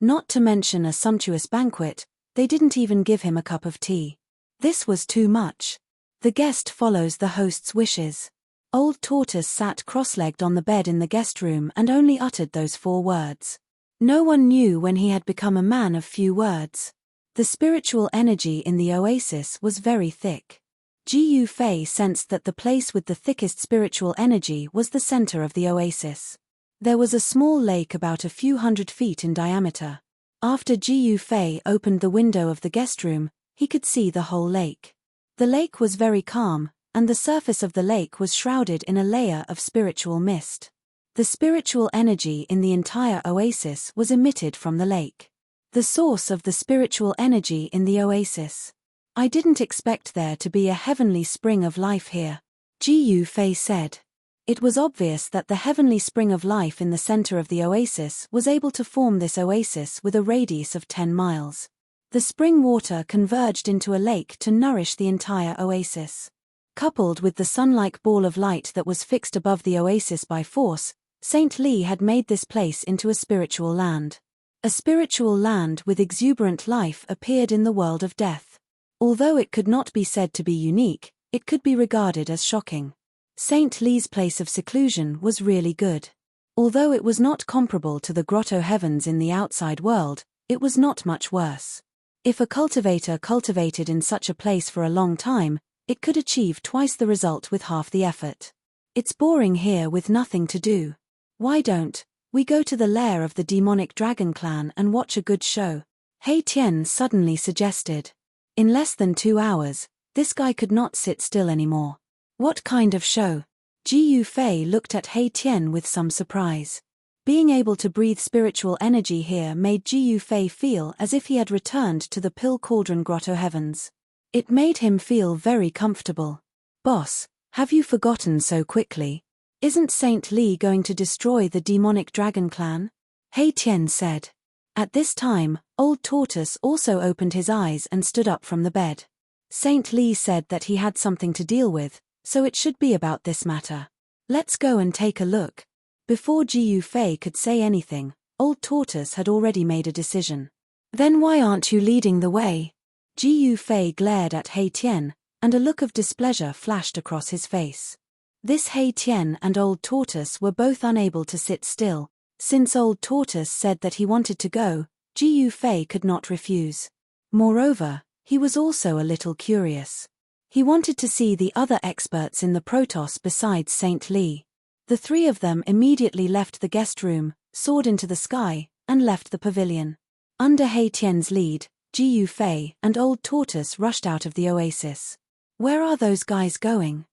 Not to mention a sumptuous banquet, they didn't even give him a cup of tea. This was too much. The guest follows the host's wishes. Old Tortoise sat cross-legged on the bed in the guest room and only uttered those 4 words. No one knew when he had become a man of few words. The spiritual energy in the oasis was very thick. Ji Yufei sensed that the place with the thickest spiritual energy was the center of the oasis. There was a small lake about a few hundred feet in diameter. After Ji Yufei opened the window of the guest room, he could see the whole lake. The lake was very calm, and the surface of the lake was shrouded in a layer of spiritual mist. The spiritual energy in the entire oasis was emitted from the lake. The source of the spiritual energy in the oasis. I didn't expect there to be a heavenly spring of life here, Ji Yufei said. It was obvious that the heavenly spring of life in the center of the oasis was able to form this oasis with a radius of 10 miles. The spring water converged into a lake to nourish the entire oasis. Coupled with the sun-like ball of light that was fixed above the oasis by force, Saint Li had made this place into a spiritual land. A spiritual land with exuberant life appeared in the world of death. Although it could not be said to be unique, it could be regarded as shocking. Saint Li's place of seclusion was really good. Although it was not comparable to the grotto heavens in the outside world, it was not much worse. If a cultivator cultivated in such a place for a long time, it could achieve twice the result with half the effort. It's boring here with nothing to do. Why don't we go to the lair of the demonic dragon clan and watch a good show? He Tian suddenly suggested. In less than 2 hours, this guy could not sit still anymore. What kind of show? Ji Yufei looked at He Tian with some surprise. Being able to breathe spiritual energy here made Ji Yufei feel as if he had returned to the Pill Cauldron Grotto heavens. It made him feel very comfortable. Boss, have you forgotten so quickly? Isn't Saint Li going to destroy the demonic dragon clan? He Tian said. At this time, Old Tortoise also opened his eyes and stood up from the bed. Saint Li said that he had something to deal with, so it should be about this matter. Let's go and take a look. Before Ji Yufei could say anything, Old Tortoise had already made a decision. Then why aren't you leading the way? Ji Yufei glared at He Tian, and a look of displeasure flashed across his face. This He Tian and Old Tortoise were both unable to sit still. Since Old Tortoise said that he wanted to go, Ji Yufei could not refuse. Moreover, he was also a little curious. He wanted to see the other experts in the Protoss besides Saint Li. The 3 of them immediately left the guest room, soared into the sky, and left the pavilion. Under He Tian's lead, Ji Yufei and Old Tortoise rushed out of the oasis. Where are those guys going?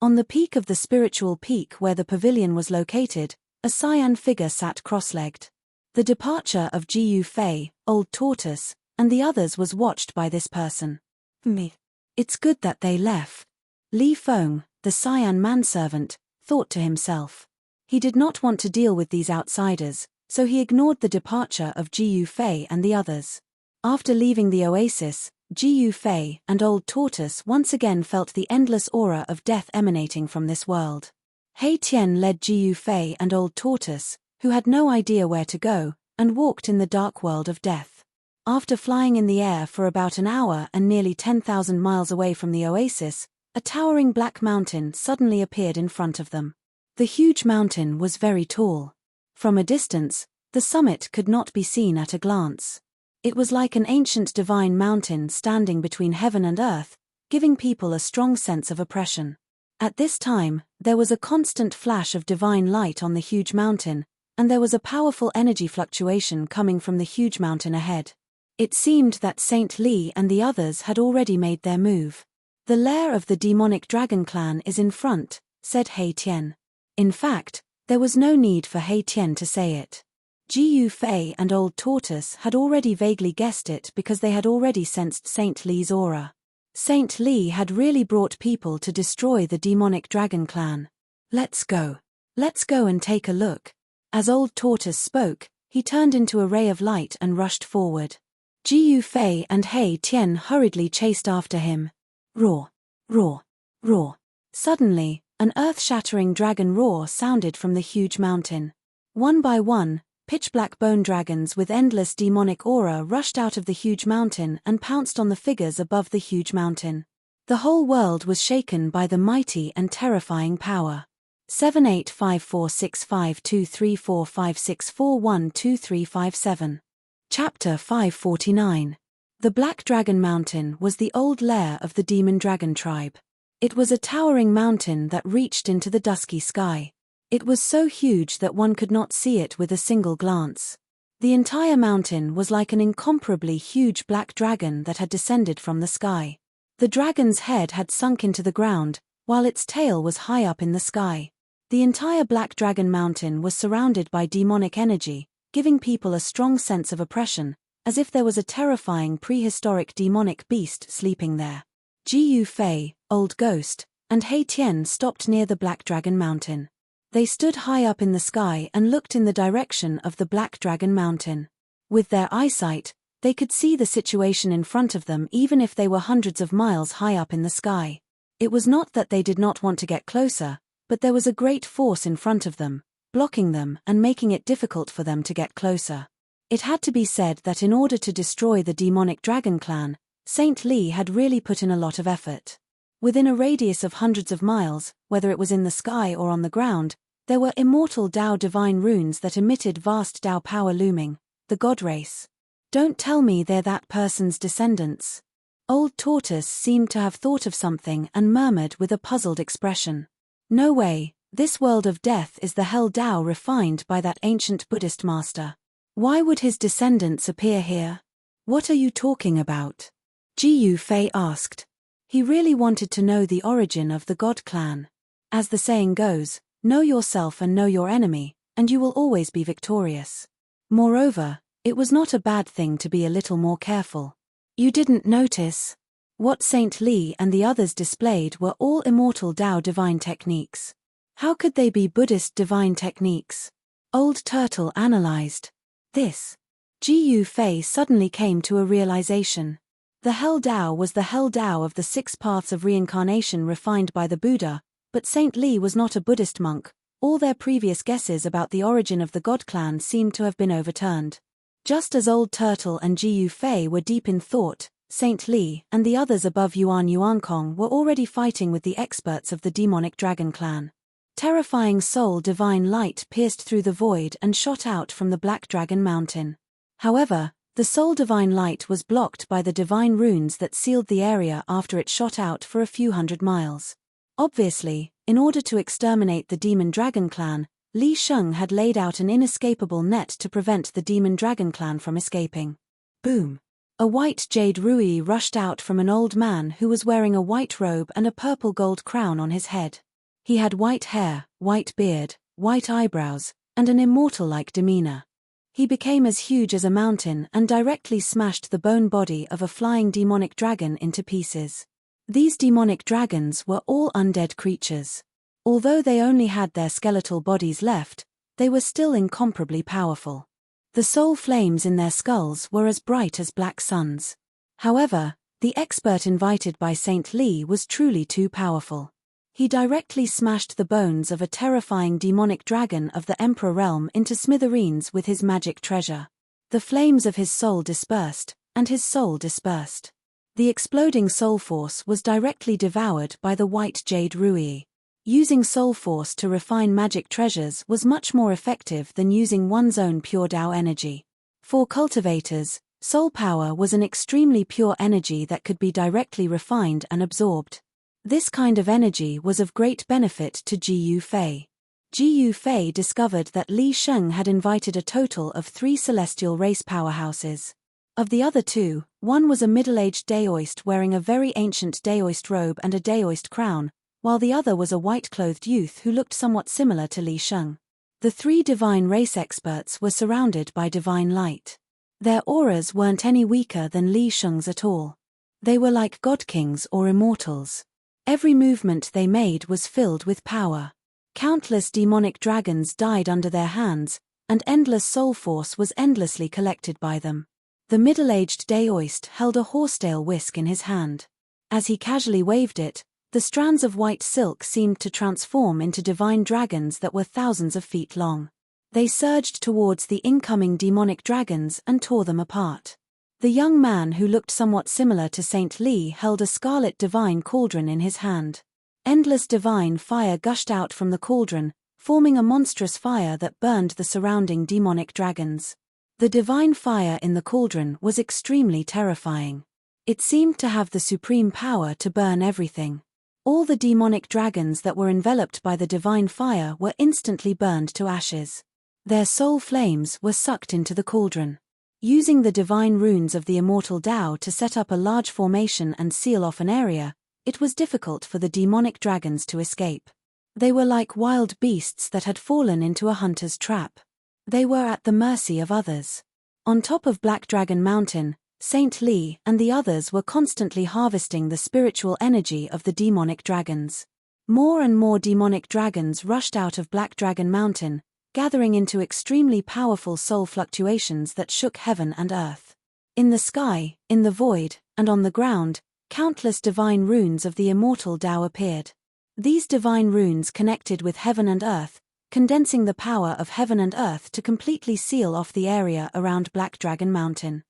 On the peak of the spiritual peak where the pavilion was located, a cyan figure sat cross-legged. The departure of Ji Yufei, Old Tortoise, and the others was watched by this person. Me. It's good that they left. Li Feng, the cyan manservant, thought to himself. He did not want to deal with these outsiders, so he ignored the departure of Ji Yufei and the others. After leaving the oasis, Ji Yufei and Old Tortoise once again felt the endless aura of death emanating from this world. He Tian led Ji Yufei and Old Tortoise, who had no idea where to go, and walked in the dark world of death. After flying in the air for about an hour and nearly 10,000 miles away from the oasis, a towering black mountain suddenly appeared in front of them. The huge mountain was very tall. From a distance, the summit could not be seen at a glance. It was like an ancient divine mountain standing between heaven and earth, giving people a strong sense of oppression. At this time, there was a constant flash of divine light on the huge mountain, and there was a powerful energy fluctuation coming from the huge mountain ahead. It seemed that Saint Li and the others had already made their move. "The lair of the demonic dragon clan is in front," said He Tian. In fact, there was no need for He Tian to say it. Jiu Fei and Old Tortoise had already vaguely guessed it because they had already sensed Saint Li's aura. Saint Li had really brought people to destroy the demonic dragon clan. Let's go. Let's go and take a look." As Old Tortoise spoke, he turned into a ray of light and rushed forward. Jiu Fei and He Tian hurriedly chased after him. Roar! Roar! Roar! Suddenly, an earth-shattering dragon roar sounded from the huge mountain. One by one, pitch-black bone dragons with endless demonic aura rushed out of the huge mountain and pounced on the figures above the huge mountain. The whole world was shaken by the mighty and terrifying power. 785465234564123557. Chapter 549. The Black Dragon Mountain was the old lair of the demon dragon tribe. It was a towering mountain that reached into the dusky sky. It was so huge that one could not see it with a single glance. The entire mountain was like an incomparably huge black dragon that had descended from the sky. The dragon's head had sunk into the ground, while its tail was high up in the sky. The entire Black Dragon Mountain was surrounded by demonic energy, giving people a strong sense of oppression, as if there was a terrifying prehistoric demonic beast sleeping there. Jiu Fei, Old Ghost, and He Tian stopped near the Black Dragon Mountain. They stood high up in the sky and looked in the direction of the Black Dragon Mountain. With their eyesight, they could see the situation in front of them even if they were hundreds of miles high up in the sky. It was not that they did not want to get closer, but there was a great force in front of them, blocking them and making it difficult for them to get closer. It had to be said that in order to destroy the demonic dragon clan, Saint Li had really put in a lot of effort. Within a radius of hundreds of miles, whether it was in the sky or on the ground, there were immortal Dao divine runes that emitted vast Dao power looming, the god race. Don't tell me they're that person's descendants. Old Tortoise seemed to have thought of something and murmured with a puzzled expression. No way, this world of death is the hell Dao refined by that ancient Buddhist master. Why would his descendants appear here? What are you talking about? Jiu Fei asked. He really wanted to know the origin of the God clan. As the saying goes, know yourself and know your enemy, and you will always be victorious. Moreover, it was not a bad thing to be a little more careful. You didn't notice? What Saint Li and the others displayed were all immortal Dao divine techniques. How could they be Buddhist divine techniques? Old Turtle analyzed. This. Jiu Fei suddenly came to a realization. The Hell Dao was the Hell Dao of the 6 paths of reincarnation refined by the Buddha, but Saint Li was not a Buddhist monk. All their previous guesses about the origin of the God clan seemed to have been overturned. Just as Old Turtle and Jiu Fei were deep in thought, Saint Li and the others above Yuan Kong were already fighting with the experts of the demonic dragon clan. Terrifying soul divine light pierced through the void and shot out from the Black Dragon Mountain. However, the soul divine light was blocked by the divine runes that sealed the area after it shot out for a few hundred miles. Obviously, in order to exterminate the demon dragon clan, Li Sheng had laid out an inescapable net to prevent the demon dragon clan from escaping. Boom! A white jade rui rushed out from an old man who was wearing a white robe and a purple gold crown on his head. He had white hair, white beard, white eyebrows, and an immortal-like demeanor. He became as huge as a mountain and directly smashed the bone body of a flying demonic dragon into pieces. These demonic dragons were all undead creatures. Although they only had their skeletal bodies left, they were still incomparably powerful. The soul flames in their skulls were as bright as black suns. However, the expert invited by Saint Li was truly too powerful. He directly smashed the bones of a terrifying demonic dragon of the Emperor realm into smithereens with his magic treasure. The flames of his soul dispersed, and his soul dispersed. The exploding soul force was directly devoured by the white jade rui. Using soul force to refine magic treasures was much more effective than using one's own pure Dao energy. For cultivators, Soul power was an extremely pure energy that could be directly refined and absorbed. This kind of energy was of great benefit to Gu Fei. Gu Fei discovered that Li Sheng had invited a total of 3 celestial race powerhouses. Of the other 2, one was a middle-aged Daoist wearing a very ancient Daoist robe and a Daoist crown, while the other was a white-clothed youth who looked somewhat similar to Li Sheng. The 3 divine race experts were surrounded by divine light. Their auras weren't any weaker than Li Sheng's at all. They were like god-kings or immortals. Every movement they made was filled with power. Countless demonic dragons died under their hands, and endless soul force was endlessly collected by them. The middle-aged Daoist held a horsetail whisk in his hand. As he casually waved it, the strands of white silk seemed to transform into divine dragons that were thousands of feet long. They surged towards the incoming demonic dragons and tore them apart. The young man who looked somewhat similar to Saint Li held a scarlet divine cauldron in his hand. Endless divine fire gushed out from the cauldron, forming a monstrous fire that burned the surrounding demonic dragons. The divine fire in the cauldron was extremely terrifying. It seemed to have the supreme power to burn everything. All the demonic dragons that were enveloped by the divine fire were instantly burned to ashes. Their soul flames were sucked into the cauldron. Using the divine runes of the immortal Tao to set up a large formation and seal off an area, it was difficult for the demonic dragons to escape. They were like wild beasts that had fallen into a hunter's trap. They were at the mercy of others. On top of Black Dragon Mountain, Saint Li and the others were constantly harvesting the spiritual energy of the demonic dragons. More and more demonic dragons rushed out of Black Dragon Mountain, gathering into extremely powerful soul fluctuations that shook heaven and earth. In the sky, in the void, and on the ground, countless divine runes of the immortal Tao appeared. These divine runes connected with heaven and earth, condensing the power of heaven and earth to completely seal off the area around Black Dragon Mountain.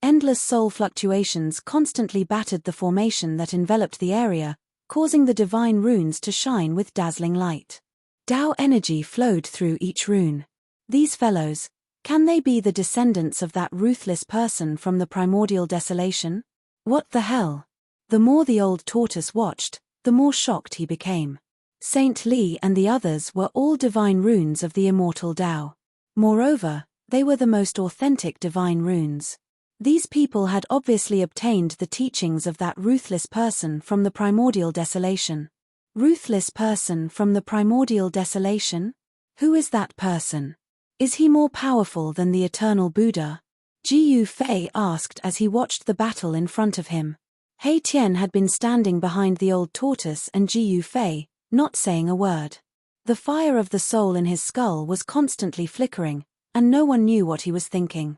Endless soul fluctuations constantly battered the formation that enveloped the area, causing the divine runes to shine with dazzling light. Tao energy flowed through each rune. These fellows, can they be the descendants of that ruthless person from the primordial desolation? What the hell? The more the old tortoise watched, the more shocked he became. Saint Li and the others were all divine runes of the immortal Tao. Moreover, they were the most authentic divine runes. These people had obviously obtained the teachings of that ruthless person from the primordial desolation. Ruthless person from the primordial desolation? Who is that person? Is he more powerful than the eternal Buddha? Gu Fei asked as he watched the battle in front of him. He Tian had been standing behind the old tortoise and Gu Fei, not saying a word. The fire of the soul in his skull was constantly flickering, and no one knew what he was thinking.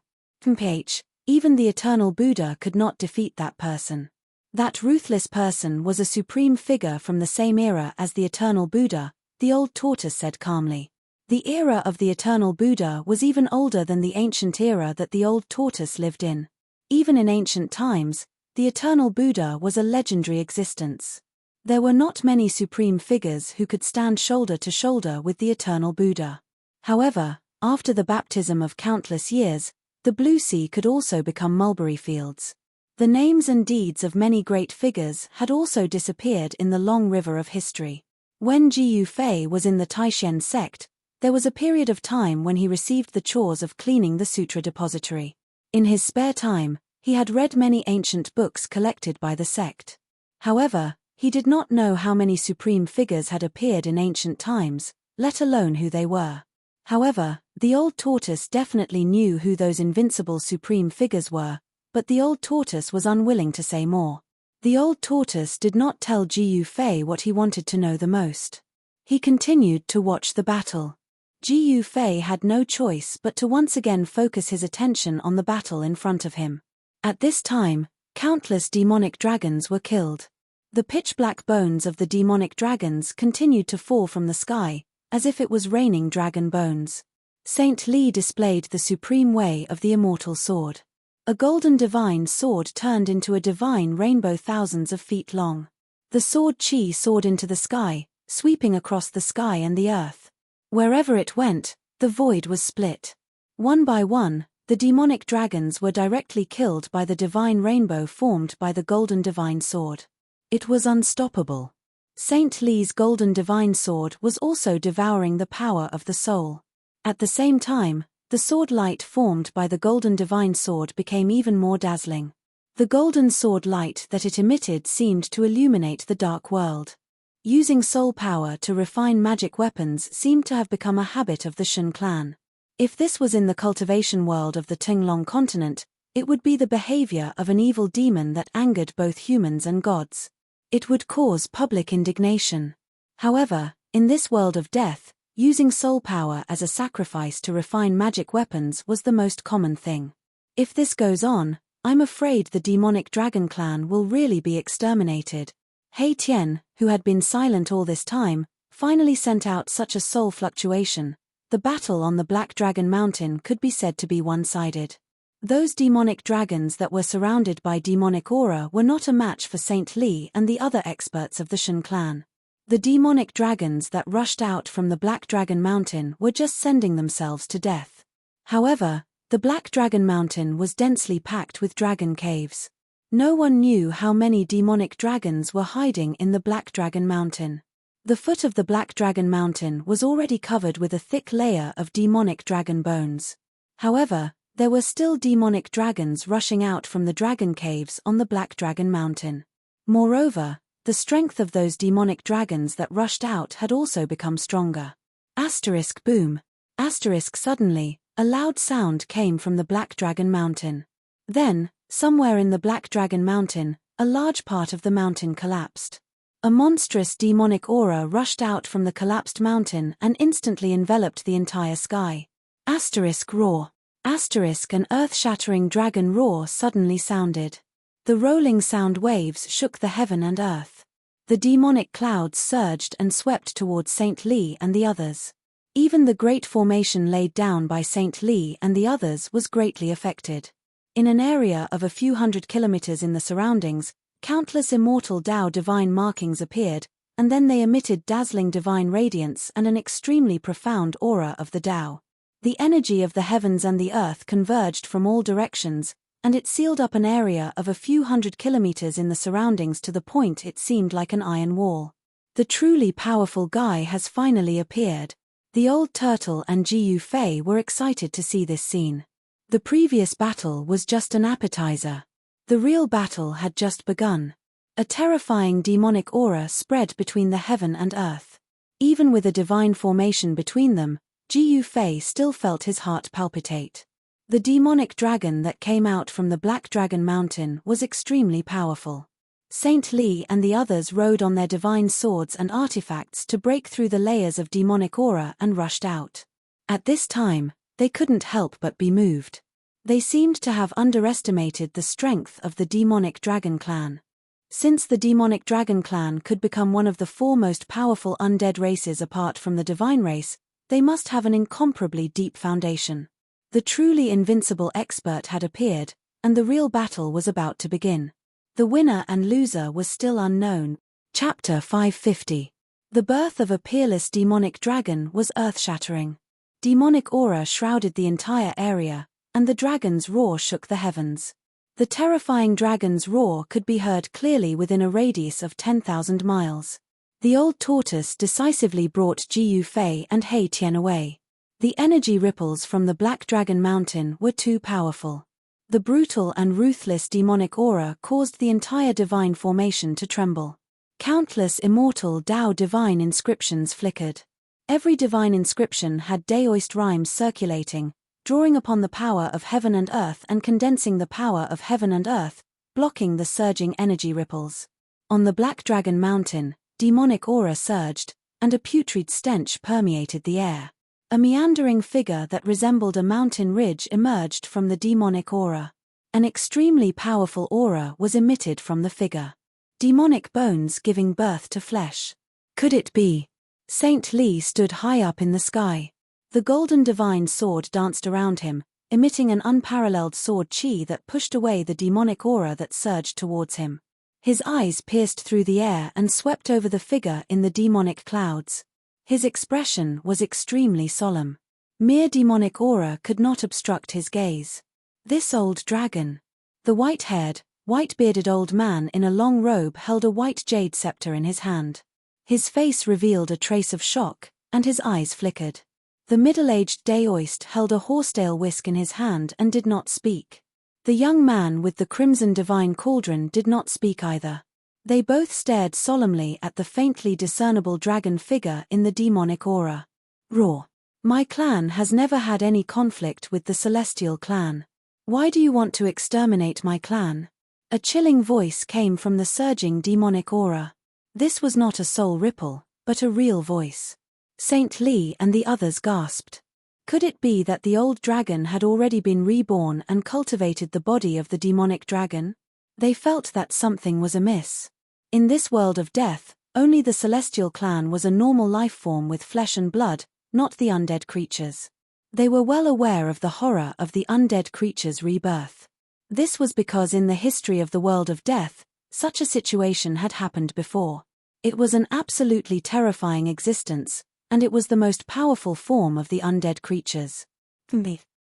Even the eternal Buddha could not defeat that person. That ruthless person was a supreme figure from the same era as the eternal Buddha, the old tortoise said calmly. The era of the eternal Buddha was even older than the ancient era that the old tortoise lived in. Even in ancient times, the eternal Buddha was a legendary existence. There were not many supreme figures who could stand shoulder to shoulder with the eternal Buddha. However, after the baptism of countless years, the Blue Sea could also become mulberry fields. The names and deeds of many great figures had also disappeared in the long river of history. When Gu Fei was in the Taishen sect, there was a period of time when he received the chores of cleaning the sutra depository. In his spare time, he had read many ancient books collected by the sect. However, he did not know how many supreme figures had appeared in ancient times, let alone who they were. However, the old tortoise definitely knew who those invincible supreme figures were, but the old tortoise was unwilling to say more. The old tortoise did not tell Gu Fei what he wanted to know the most. He continued to watch the battle. Gu Fei had no choice but to once again focus his attention on the battle in front of him. At this time, countless demonic dragons were killed. The pitch-black bones of the demonic dragons continued to fall from the sky, as if it was raining dragon bones. Saint Li displayed the supreme way of the immortal sword. A golden divine sword turned into a divine rainbow thousands of feet long. The sword Qi soared into the sky, sweeping across the sky and the earth. Wherever it went, the void was split. One by one, The demonic dragons were directly killed by the divine rainbow formed by the golden divine sword. It was unstoppable. Saint Li's golden divine sword was also devouring the power of the soul. At the same time, the sword light formed by the golden divine sword became even more dazzling. The golden sword light that it emitted seemed to illuminate the dark world. Using soul power to refine magic weapons seemed to have become a habit of the Shun clan. If this was in the cultivation world of the Tinglong continent, it would be the behavior of an evil demon that angered both humans and gods. It would cause public indignation. However, in this world of death, using soul power as a sacrifice to refine magic weapons was the most common thing. If this goes on, I'm afraid the demonic dragon clan will really be exterminated. He Tian, who had been silent all this time, finally sent out such a soul fluctuation. The battle on the Black Dragon Mountain could be said to be one-sided. Those demonic dragons that were surrounded by demonic aura were not a match for Saint Li and the other experts of the Shun clan. The demonic dragons that rushed out from the Black Dragon Mountain were just sending themselves to death. However, the Black Dragon Mountain was densely packed with dragon caves. No one knew how many demonic dragons were hiding in the Black Dragon Mountain. The foot of the Black Dragon Mountain was already covered with a thick layer of demonic dragon bones. However, there were still demonic dragons rushing out from the dragon caves on the Black Dragon Mountain. Moreover, the strength of those demonic dragons that rushed out had also become stronger. Boom. Suddenly, a loud sound came from the Black Dragon Mountain. Then, somewhere in the Black Dragon Mountain, a large part of the mountain collapsed. A monstrous demonic aura rushed out from the collapsed mountain and instantly enveloped the entire sky. Roar. An earth-shattering dragon roar suddenly sounded. The rolling sound waves shook the heaven and earth. The demonic clouds surged and swept towards Saint Li and the others. Even the great formation laid down by Saint Li and the others was greatly affected. In an area of a few hundred kilometers in the surroundings, countless immortal Tao divine markings appeared, and then they emitted dazzling divine radiance and an extremely profound aura of the Tao. The energy of the heavens and the earth converged from all directions, and it sealed up an area of a few hundred kilometers in the surroundings to the point it seemed like an iron wall. The truly powerful guy has finally appeared. The old turtle and Jiu Fei were excited to see this scene. The previous battle was just an appetizer. The real battle had just begun. A terrifying demonic aura spread between the heaven and earth. Even with a divine formation between them, Jiu Fei still felt his heart palpitate. The demonic dragon that came out from the Black Dragon Mountain was extremely powerful. Saint Li and the others rode on their divine swords and artifacts to break through the layers of demonic aura and rushed out. At this time, they couldn't help but be moved. They seemed to have underestimated the strength of the demonic dragon clan. Since the demonic dragon clan could become one of the four most powerful undead races apart from the divine race, they must have an incomparably deep foundation. The truly invincible expert had appeared, and the real battle was about to begin. The winner and loser was still unknown. Chapter 550. The birth of a peerless demonic dragon was earth-shattering. Demonic aura shrouded the entire area, and the dragon's roar shook the heavens. The terrifying dragon's roar could be heard clearly within a radius of 10,000 miles. The old tortoise decisively brought Jiu Fei and He Tian away. The energy ripples from the Black Dragon Mountain were too powerful. The brutal and ruthless demonic aura caused the entire divine formation to tremble. Countless immortal Tao divine inscriptions flickered. Every divine inscription had Daoist rhymes circulating, drawing upon the power of heaven and earth and condensing the power of heaven and earth, blocking the surging energy ripples. On the Black Dragon Mountain, demonic aura surged, and a putrid stench permeated the air. A meandering figure that resembled a mountain ridge emerged from the demonic aura. An extremely powerful aura was emitted from the figure. Demonic bones giving birth to flesh. Could it be? Saint Li stood high up in the sky. The golden divine sword danced around him, emitting an unparalleled sword chi that pushed away the demonic aura that surged towards him. His eyes pierced through the air and swept over the figure in the demonic clouds. His expression was extremely solemn. Mere demonic aura could not obstruct his gaze. This old dragon. The white-haired, white-bearded old man in a long robe held a white jade scepter in his hand. His face revealed a trace of shock, and his eyes flickered. The middle-aged Daoist held a horsetail whisk in his hand and did not speak. The young man with the crimson divine cauldron did not speak either. They both stared solemnly at the faintly discernible dragon figure in the demonic aura. Roar. My clan has never had any conflict with the celestial clan. Why do you want to exterminate my clan? A chilling voice came from the surging demonic aura. This was not a soul ripple, but a real voice. Saint Lee and the others gasped. Could it be that the old dragon had already been reborn and cultivated the body of the demonic dragon? They felt that something was amiss. In this world of death, only the celestial clan was a normal life form with flesh and blood, not the undead creatures. They were well aware of the horror of the undead creatures' rebirth. This was because in the history of the world of death, such a situation had happened before. It was an absolutely terrifying existence, and it was the most powerful form of the undead creatures.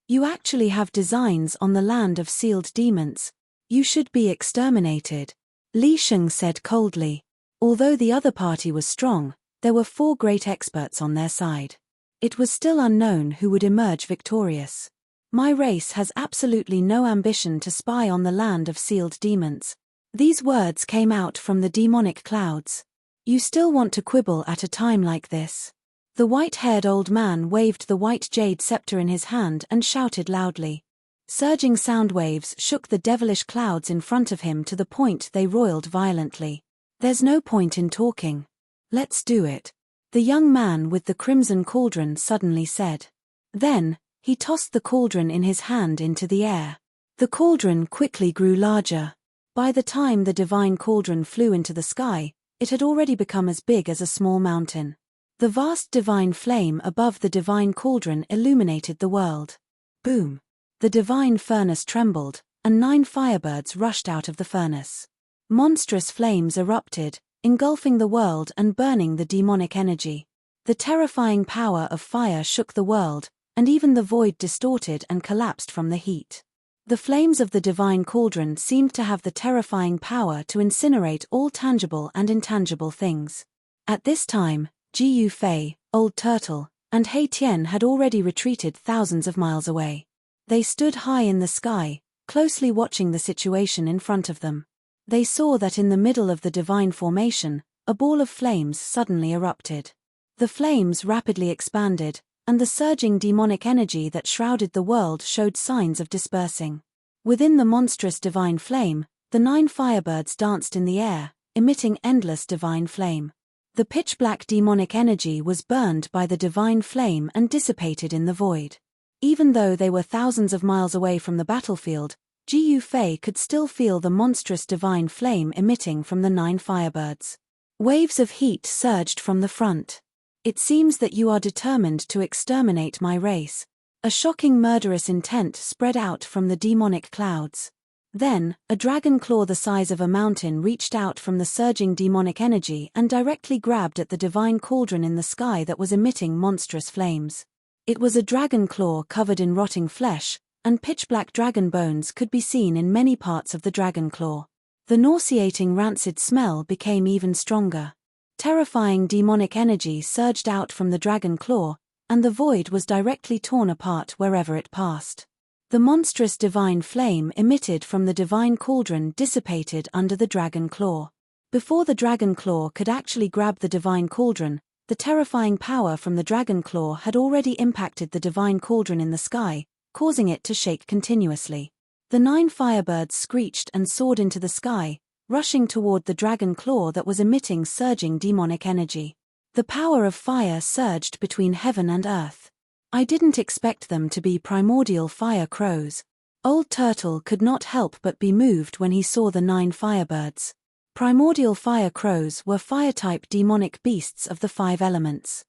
You actually have designs on the land of sealed demons. You should be exterminated, Li Sheng said coldly. Although the other party was strong, there were 4 great experts on their side. It was still unknown who would emerge victorious. My race has absolutely no ambition to spy on the land of sealed demons. These words came out from the demonic clouds. You still want to quibble at a time like this? The white-haired old man waved the white jade scepter in his hand and shouted loudly. Surging sound waves shook the devilish clouds in front of him to the point they roiled violently. There's no point in talking. Let's do it, the young man with the crimson cauldron suddenly said. Then, he tossed the cauldron in his hand into the air. The cauldron quickly grew larger. By the time the divine cauldron flew into the sky, it had already become as big as a small mountain. The vast divine flame above the divine cauldron illuminated the world. Boom! The divine furnace trembled, and 9 firebirds rushed out of the furnace. Monstrous flames erupted, engulfing the world and burning the demonic energy. The terrifying power of fire shook the world, and even the void distorted and collapsed from the heat. The flames of the divine cauldron seemed to have the terrifying power to incinerate all tangible and intangible things. At this time, Jiu Fei, Old Turtle, and Hei Tian had already retreated thousands of miles away. They stood high in the sky, closely watching the situation in front of them. They saw that in the middle of the divine formation, a ball of flames suddenly erupted. The flames rapidly expanded, and the surging demonic energy that shrouded the world showed signs of dispersing. Within the monstrous divine flame, the 9 firebirds danced in the air, emitting endless divine flame. The pitch-black demonic energy was burned by the divine flame and dissipated in the void. Even though they were thousands of miles away from the battlefield, Jiu Fei could still feel the monstrous divine flame emitting from the 9 firebirds. Waves of heat surged from the front. It seems that you are determined to exterminate my race. A shocking murderous intent spread out from the demonic clouds. Then, a dragon claw the size of a mountain reached out from the surging demonic energy and directly grabbed at the divine cauldron in the sky that was emitting monstrous flames. It was a dragon claw covered in rotting flesh, and pitch-black dragon bones could be seen in many parts of the dragon claw. The nauseating rancid smell became even stronger. Terrifying demonic energy surged out from the dragon claw, and the void was directly torn apart wherever it passed. The monstrous divine flame emitted from the divine cauldron dissipated under the dragon claw. Before the dragon claw could actually grab the divine cauldron, the terrifying power from the dragon claw had already impacted the divine cauldron in the sky, causing it to shake continuously. The 9 firebirds screeched and soared into the sky, rushing toward the dragon claw that was emitting surging demonic energy. The power of fire surged between heaven and earth. I didn't expect them to be primordial fire crows. Old Turtle could not help but be moved when he saw the 9 firebirds. Primordial fire crows were fire-type demonic beasts of the 5 elements.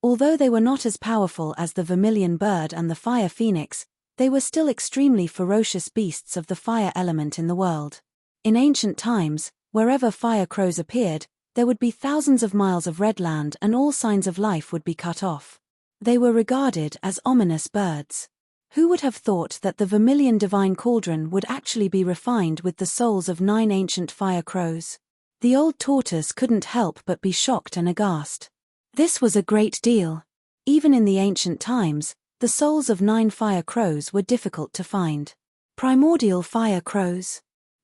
Although they were not as powerful as the vermilion bird and the fire phoenix, they were still extremely ferocious beasts of the fire element in the world. In ancient times, wherever fire crows appeared, there would be thousands of miles of red land and all signs of life would be cut off. They were regarded as ominous birds. Who would have thought that the vermilion divine cauldron would actually be refined with the souls of 9 ancient fire crows? The old tortoise couldn't help but be shocked and aghast. This was a great deal. Even in the ancient times, the souls of 9 fire crows were difficult to find. Primordial fire crows.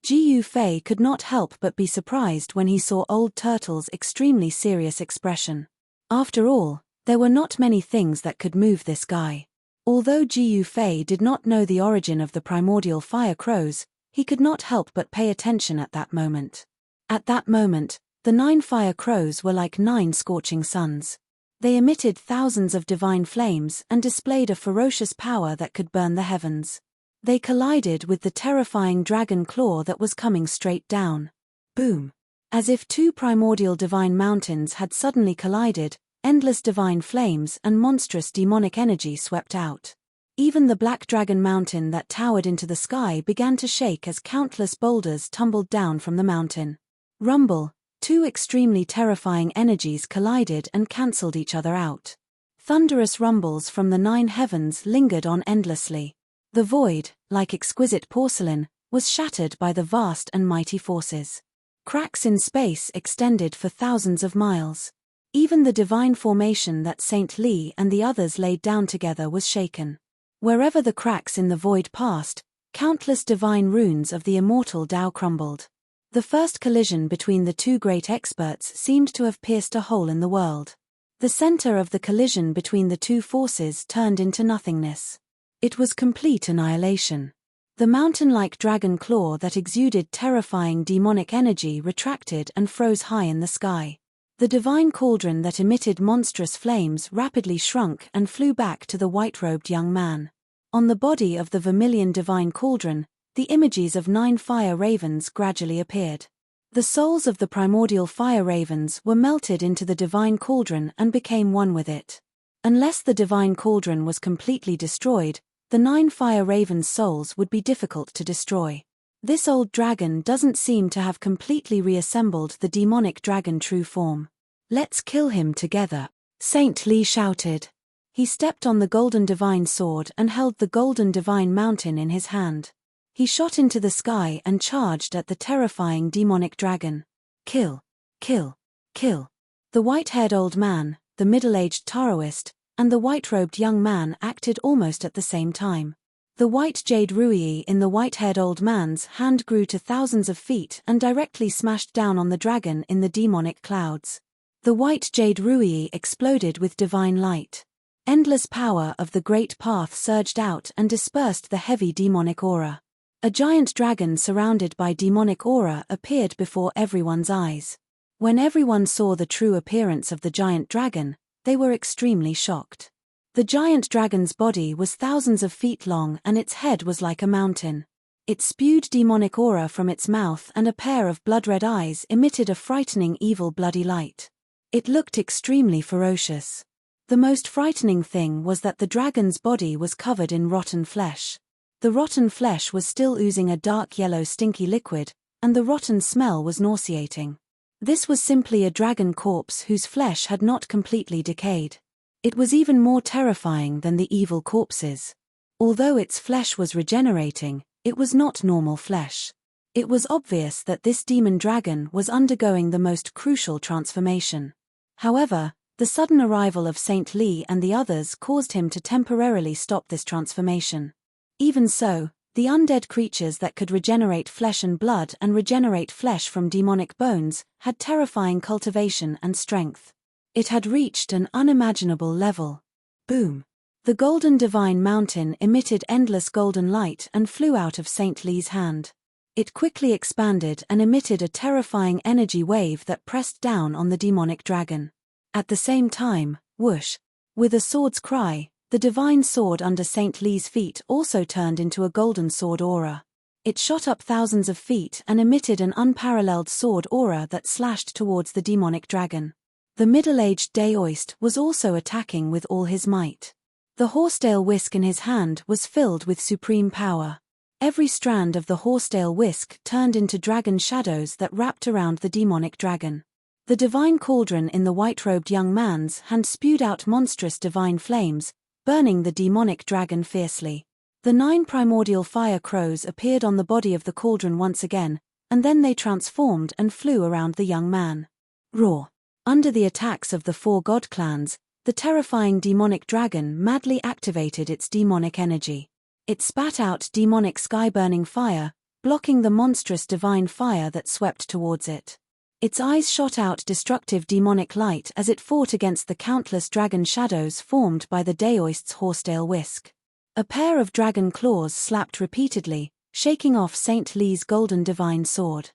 Gu Fei could not help but be surprised when he saw Old Turtle's extremely serious expression. After all, there were not many things that could move this guy. Although Gu Fei did not know the origin of the primordial fire crows, he could not help but pay attention at that moment. At that moment, the 9 fire crows were like 9 scorching suns. They emitted thousands of divine flames and displayed a ferocious power that could burn the heavens. They collided with the terrifying dragon claw that was coming straight down. Boom! As if 2 primordial divine mountains had suddenly collided, endless divine flames and monstrous demonic energy swept out. Even the black dragon mountain that towered into the sky began to shake as countless boulders tumbled down from the mountain. Rumble! 2 extremely terrifying energies collided and cancelled each other out. Thunderous rumbles from the 9 heavens lingered on endlessly. The void, like exquisite porcelain, was shattered by the vast and mighty forces. Cracks in space extended for thousands of miles. Even the divine formation that Saint Li and the others laid down together was shaken. Wherever the cracks in the void passed, countless divine runes of the immortal Tao crumbled. The first collision between the 2 great experts seemed to have pierced a hole in the world. The center of the collision between the 2 forces turned into nothingness. It was complete annihilation. The mountain-like dragon claw that exuded terrifying demonic energy retracted and froze high in the sky. The divine cauldron that emitted monstrous flames rapidly shrunk and flew back to the white-robed young man. On the body of the vermilion divine cauldron, the images of 9 fire ravens gradually appeared. The souls of the primordial fire ravens were melted into the divine cauldron and became one with it. Unless the divine cauldron was completely destroyed, the 9 fire ravens' souls would be difficult to destroy. This old dragon doesn't seem to have completely reassembled the demonic dragon true form. Let's kill him together, Saint Li shouted. He stepped on the golden divine sword and held the golden divine mountain in his hand. He shot into the sky and charged at the terrifying demonic dragon. Kill! Kill! Kill! The white-haired old man, the middle-aged Taoist, and the white-robed young man acted almost at the same time. The white jade rui in the white-haired old man's hand grew to thousands of feet and directly smashed down on the dragon in the demonic clouds. The white jade rui exploded with divine light. Endless power of the great path surged out and dispersed the heavy demonic aura. A giant dragon surrounded by demonic aura appeared before everyone's eyes. When everyone saw the true appearance of the giant dragon, they were extremely shocked. The giant dragon's body was thousands of feet long and its head was like a mountain. It spewed demonic aura from its mouth and a pair of blood-red eyes emitted a frightening evil bloody light. It looked extremely ferocious. The most frightening thing was that the dragon's body was covered in rotten flesh. The rotten flesh was still oozing a dark yellow stinky liquid, and the rotten smell was nauseating. This was simply a dragon corpse whose flesh had not completely decayed. It was even more terrifying than the evil corpses. Although its flesh was regenerating, it was not normal flesh. It was obvious that this demon dragon was undergoing the most crucial transformation. However, the sudden arrival of Saint Li and the others caused him to temporarily stop this transformation. Even so, the undead creatures that could regenerate flesh and blood and regenerate flesh from demonic bones had terrifying cultivation and strength. It had reached an unimaginable level. Boom! The golden divine mountain emitted endless golden light and flew out of Saint Li's hand. It quickly expanded and emitted a terrifying energy wave that pressed down on the demonic dragon. At the same time, whoosh! With a sword's cry, the divine sword under Saint Li's feet also turned into a golden sword aura. It shot up thousands of feet and emitted an unparalleled sword aura that slashed towards the demonic dragon. The middle-aged Daoist was also attacking with all his might. The horsetail whisk in his hand was filled with supreme power. Every strand of the horsetail whisk turned into dragon shadows that wrapped around the demonic dragon. The divine cauldron in the white-robed young man's hand spewed out monstrous divine flames, burning the demonic dragon fiercely. The 9 primordial fire crows appeared on the body of the cauldron once again, and then they transformed and flew around the young man. Roar! Under the attacks of the 4 god clans, the terrifying demonic dragon madly activated its demonic energy. It spat out demonic sky-burning fire, blocking the monstrous divine fire that swept towards it. Its eyes shot out destructive demonic light as it fought against the countless dragon shadows formed by the Daoist's horsetail whisk. A pair of dragon claws slapped repeatedly, shaking off Saint Lee's golden divine sword.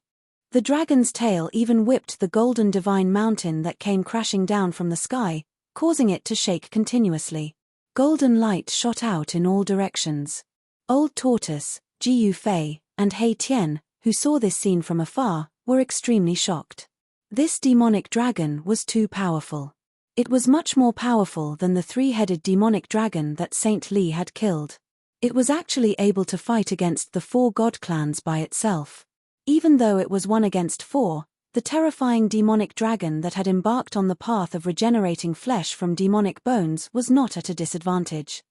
The dragon's tail even whipped the golden divine mountain that came crashing down from the sky, causing it to shake continuously. Golden light shot out in all directions. Old Tortoise, Jiu Fei, and Hei Tian, who saw this scene from afar, were extremely shocked. This demonic dragon was too powerful. It was much more powerful than the 3-headed demonic dragon that Saint Lee had killed. It was actually able to fight against the 4 god clans by itself. Even though it was 1 against 4, the terrifying demonic dragon that had embarked on the path of regenerating flesh from demonic bones was not at a disadvantage.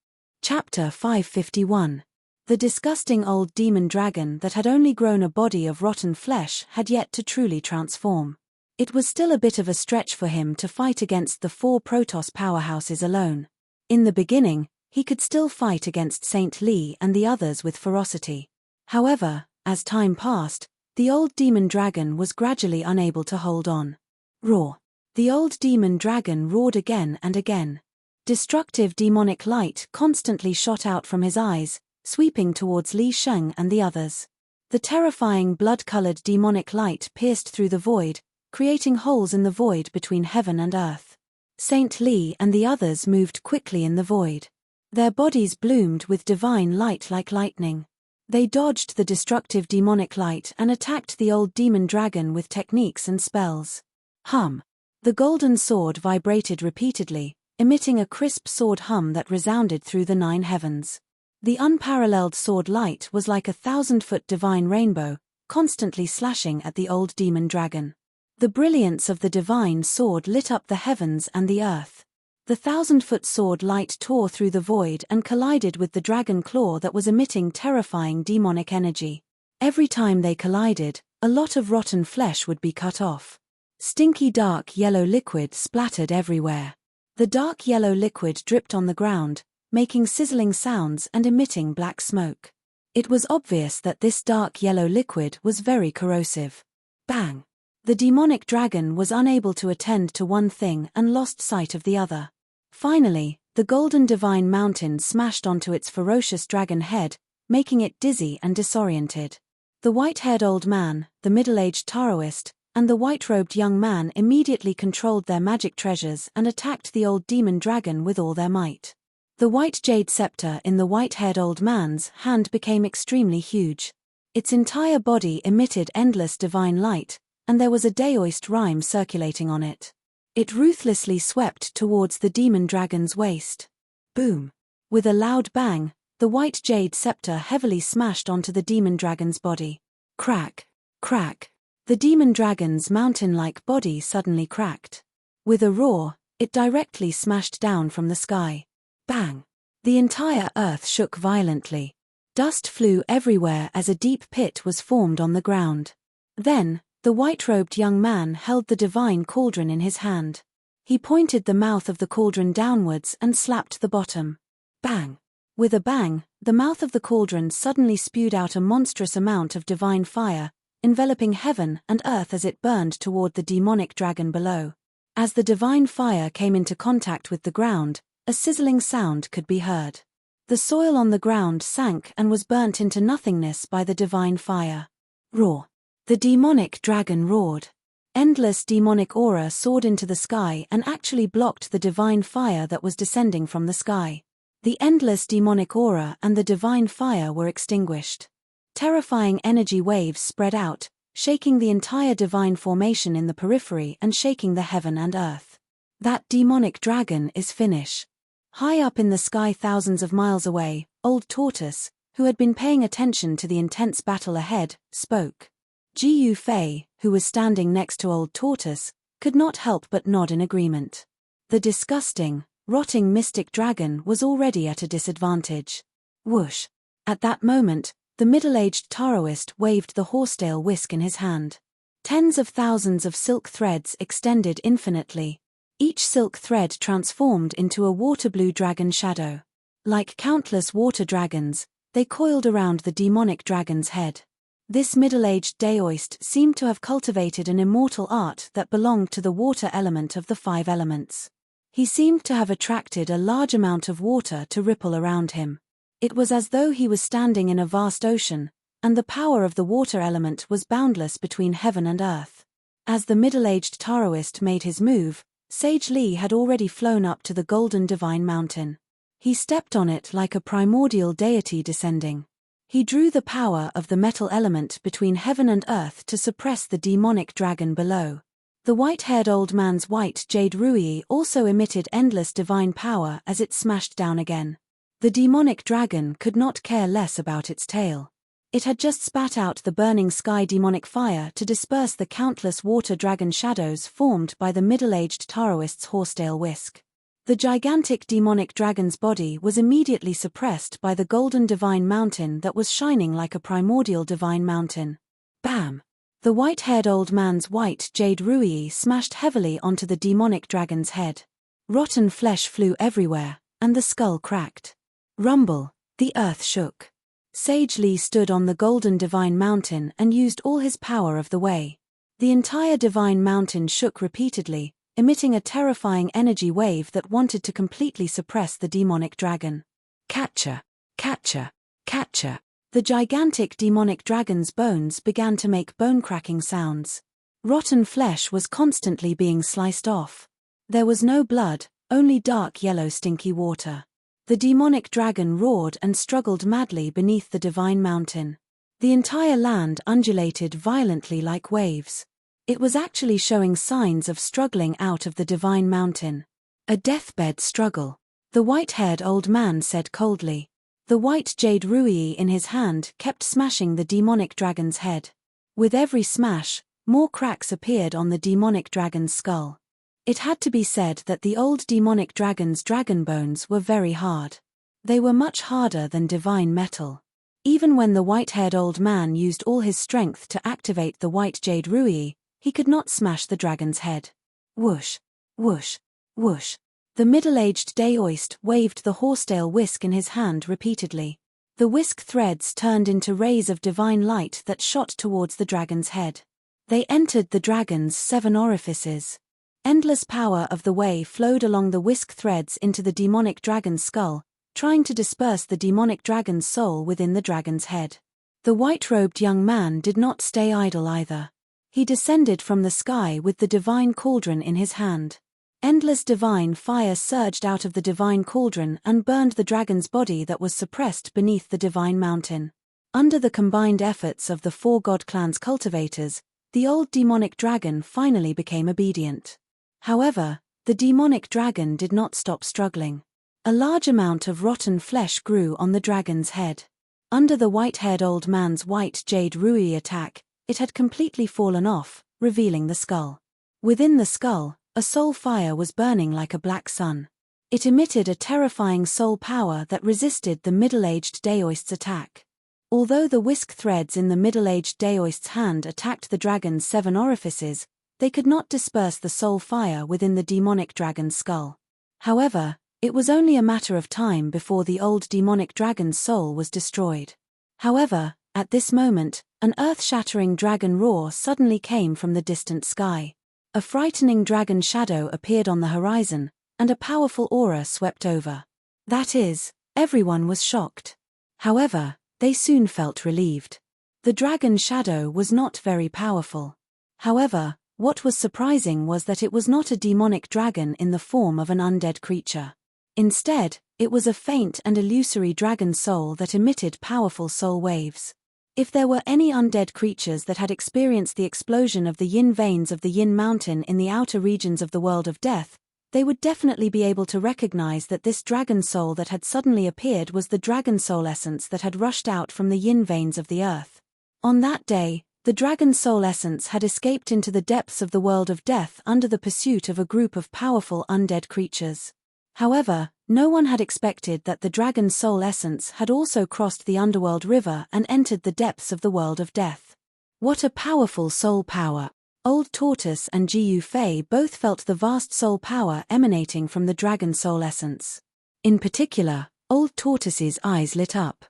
Chapter 551. The disgusting old demon dragon that had only grown a body of rotten flesh had yet to truly transform. It was still a bit of a stretch for him to fight against the 4 Protoss powerhouses alone. In the beginning, he could still fight against Saint Lee and the others with ferocity. However, as time passed, the old demon dragon was gradually unable to hold on. Roar! The old demon dragon roared again and again. Destructive demonic light constantly shot out from his eyes, sweeping towards Li Sheng and the others. The terrifying blood-colored demonic light pierced through the void, creating holes in the void between heaven and earth. Saint Lee and the others moved quickly in the void. Their bodies bloomed with divine light like lightning. They dodged the destructive demonic light and attacked the old demon dragon with techniques and spells. Hum! The golden sword vibrated repeatedly, emitting a crisp sword hum that resounded through the 9 heavens. The unparalleled sword light was like a 1,000-foot divine rainbow, constantly slashing at the old demon dragon. The brilliance of the divine sword lit up the heavens and the earth. The 1,000-foot sword light tore through the void and collided with the dragon claw that was emitting terrifying demonic energy. Every time they collided, a lot of rotten flesh would be cut off. Stinky dark yellow liquid splattered everywhere. The dark yellow liquid dripped on the ground, making sizzling sounds and emitting black smoke. It was obvious that this dark yellow liquid was very corrosive. Bang! The demonic dragon was unable to attend to one thing and lost sight of the other. Finally, the golden divine mountain smashed onto its ferocious dragon head, making it dizzy and disoriented. The white-haired old man, the middle-aged Taoist, and the white-robed young man immediately controlled their magic treasures and attacked the old demon dragon with all their might. The white jade scepter in the white-haired old man's hand became extremely huge. Its entire body emitted endless divine light, and there was a Daoist rhyme circulating on it. It ruthlessly swept towards the demon dragon's waist. Boom! With a loud bang, the white jade scepter heavily smashed onto the demon dragon's body. Crack! Crack! The demon dragon's mountain-like body suddenly cracked. With a roar, it directly smashed down from the sky. Bang! The entire earth shook violently. Dust flew everywhere as a deep pit was formed on the ground. Then, the white-robed young man held the divine cauldron in his hand. He pointed the mouth of the cauldron downwards and slapped the bottom. Bang! With a bang, the mouth of the cauldron suddenly spewed out a monstrous amount of divine fire, enveloping heaven and earth as it burned toward the demonic dragon below. As the divine fire came into contact with the ground, a sizzling sound could be heard. The soil on the ground sank and was burnt into nothingness by the divine fire. Roar! The demonic dragon roared. Endless demonic aura soared into the sky and actually blocked the divine fire that was descending from the sky. The endless demonic aura and the divine fire were extinguished. Terrifying energy waves spread out, shaking the entire divine formation in the periphery and shaking the heaven and earth. That demonic dragon is finished. High up in the sky thousands of miles away, Old Tortoise, who had been paying attention to the intense battle ahead, spoke. Jiu Fei, who was standing next to Old Tortoise, could not help but nod in agreement. The disgusting, rotting mystic dragon was already at a disadvantage. Whoosh! At that moment, the middle-aged Taoist waved the horsetail whisk in his hand. Tens of thousands of silk threads extended infinitely. Each silk thread transformed into a water-blue dragon shadow. Like countless water dragons, they coiled around the demonic dragon's head. This middle-aged Daoist seemed to have cultivated an immortal art that belonged to the water element of the 5 elements. He seemed to have attracted a large amount of water to ripple around him. It was as though he was standing in a vast ocean, and the power of the water element was boundless between heaven and earth. As the middle-aged Taoist made his move, Sage Li had already flown up to the golden divine mountain. He stepped on it like a primordial deity descending. He drew the power of the metal element between heaven and earth to suppress the demonic dragon below. The white-haired old man's white jade rui also emitted endless divine power as it smashed down again. The demonic dragon could not care less about its tail. It had just spat out the burning sky demonic fire to disperse the countless water dragon shadows formed by the middle-aged Taoist's horsetail whisk. The gigantic demonic dragon's body was immediately suppressed by the golden divine mountain that was shining like a primordial divine mountain. Bam! The white-haired old man's white jade rui smashed heavily onto the demonic dragon's head. Rotten flesh flew everywhere, and the skull cracked. Rumble! The earth shook. Sage Li stood on the golden divine mountain and used all his power of the way. The entire divine mountain shook repeatedly, emitting a terrifying energy wave that wanted to completely suppress the demonic dragon. Catcher! Catcher! Catcher! The gigantic demonic dragon's bones began to make bone-cracking sounds. Rotten flesh was constantly being sliced off. There was no blood, only dark yellow stinky water. The demonic dragon roared and struggled madly beneath the divine mountain. The entire land undulated violently like waves. It was actually showing signs of struggling out of the divine mountain. A deathbed struggle, the white-haired old man said coldly. The white jade rui in his hand kept smashing the demonic dragon's head. With every smash, more cracks appeared on the demonic dragon's skull. It had to be said that the old demonic dragon's dragon bones were very hard. They were much harder than divine metal. Even when the white-haired old man used all his strength to activate the white jade rui, he could not smash the dragon's head. Whoosh! Whoosh! Whoosh! The middle-aged Daoist waved the horsetail whisk in his hand repeatedly. The whisk threads turned into rays of divine light that shot towards the dragon's head. They entered the dragon's 7 orifices. Endless power of the way flowed along the whisk threads into the demonic dragon's skull, trying to disperse the demonic dragon's soul within the dragon's head. The white-robed young man did not stay idle either. He descended from the sky with the divine cauldron in his hand. Endless divine fire surged out of the divine cauldron and burned the dragon's body that was suppressed beneath the divine mountain. Under the combined efforts of the 4 god clan's cultivators, the old demonic dragon finally became obedient. However, the demonic dragon did not stop struggling. A large amount of rotten flesh grew on the dragon's head. Under the white-haired old man's white jade rui attack, it had completely fallen off, revealing the skull. Within the skull, a soul fire was burning like a black sun. It emitted a terrifying soul power that resisted the middle-aged Daoist's attack. Although the whisk threads in the middle-aged Daoist's hand attacked the dragon's 7 orifices, they could not disperse the soul fire within the demonic dragon's skull. However, it was only a matter of time before the old demonic dragon's soul was destroyed. However, at this moment, an earth-shattering dragon roar suddenly came from the distant sky. A frightening dragon shadow appeared on the horizon, and a powerful aura swept over. That is, everyone was shocked. However, they soon felt relieved. The dragon shadow was not very powerful. However, what was surprising was that it was not a demonic dragon in the form of an undead creature. Instead, it was a faint and illusory dragon soul that emitted powerful soul waves. If there were any undead creatures that had experienced the explosion of the yin veins of the yin mountain in the outer regions of the world of death, they would definitely be able to recognize that this dragon soul that had suddenly appeared was the dragon soul essence that had rushed out from the yin veins of the earth. On that day, the The dragon soul essence had escaped into the depths of the world of death under the pursuit of a group of powerful undead creatures. However, no one had expected that the dragon soul essence had also crossed the underworld river and entered the depths of the world of death. What a powerful soul power! Old Tortoise and Gu Fei both felt the vast soul power emanating from the dragon soul essence. In particular, Old Tortoise's eyes lit up.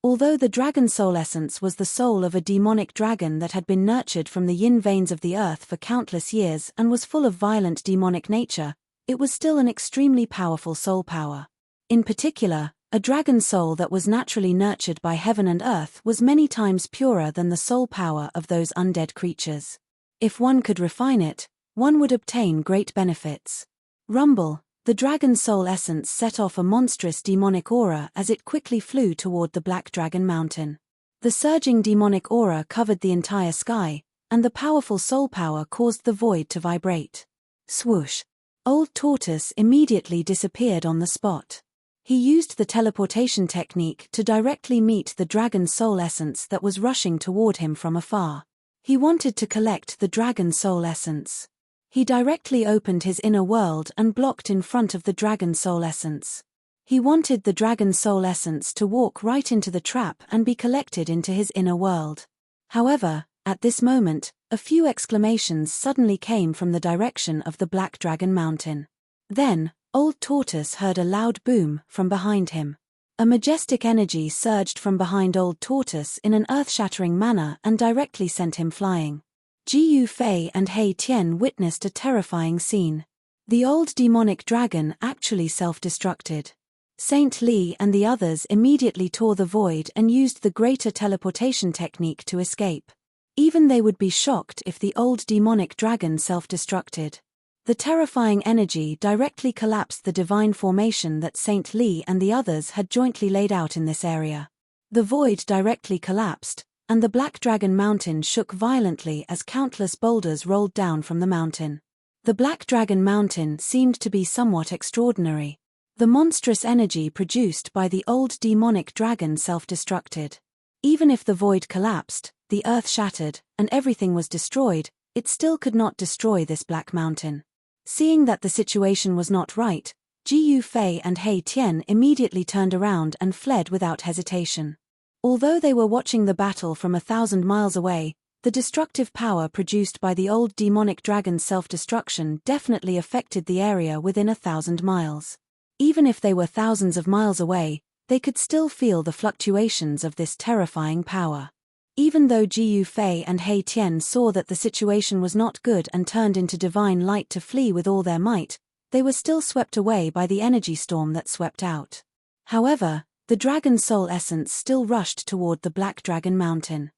Although the dragon soul essence was the soul of a demonic dragon that had been nurtured from the yin veins of the earth for countless years and was full of violent demonic nature, it was still an extremely powerful soul power. In particular, a dragon soul that was naturally nurtured by heaven and earth was many times purer than the soul power of those undead creatures. If one could refine it, one would obtain great benefits. Rumble, the dragon soul essence set off a monstrous demonic aura as it quickly flew toward the Black Dragon Mountain. The surging demonic aura covered the entire sky, and the powerful soul power caused the void to vibrate. Swoosh! Old Tortoise immediately disappeared on the spot. He used the teleportation technique to directly meet the dragon soul essence that was rushing toward him from afar. He wanted to collect the dragon soul essence. He directly opened his inner world and blocked in front of the dragon soul essence. He wanted the dragon soul essence to walk right into the trap and be collected into his inner world. However, at this moment, a few exclamations suddenly came from the direction of the Black Dragon Mountain. Then, Old Tortoise heard a loud boom from behind him. A majestic energy surged from behind Old Tortoise in an earth-shattering manner and directly sent him flying. Gu Fei and Hei Tian witnessed a terrifying scene. The old demonic dragon actually self-destructed. Saint Li and the others immediately tore the void and used the greater teleportation technique to escape. Even they would be shocked if the old demonic dragon self-destructed. The terrifying energy directly collapsed the divine formation that Saint Li and the others had jointly laid out in this area. The void directly collapsed, and the Black Dragon Mountain shook violently as countless boulders rolled down from the mountain. The Black Dragon Mountain seemed to be somewhat extraordinary. The monstrous energy produced by the old demonic dragon self-destructed. Even if the void collapsed, the earth shattered, and everything was destroyed, it still could not destroy this Black Mountain. Seeing that the situation was not right, Gu Fei and Hei Tian immediately turned around and fled without hesitation. Although they were watching the battle from 1,000 miles away, the destructive power produced by the old demonic dragon's self-destruction definitely affected the area within 1,000 miles. Even if they were thousands of miles away, they could still feel the fluctuations of this terrifying power. Even though Gu Fei and Hei Tian saw that the situation was not good and turned into divine light to flee with all their might, they were still swept away by the energy storm that swept out. However, the dragon soul essence still rushed toward the Black Dragon Mountain.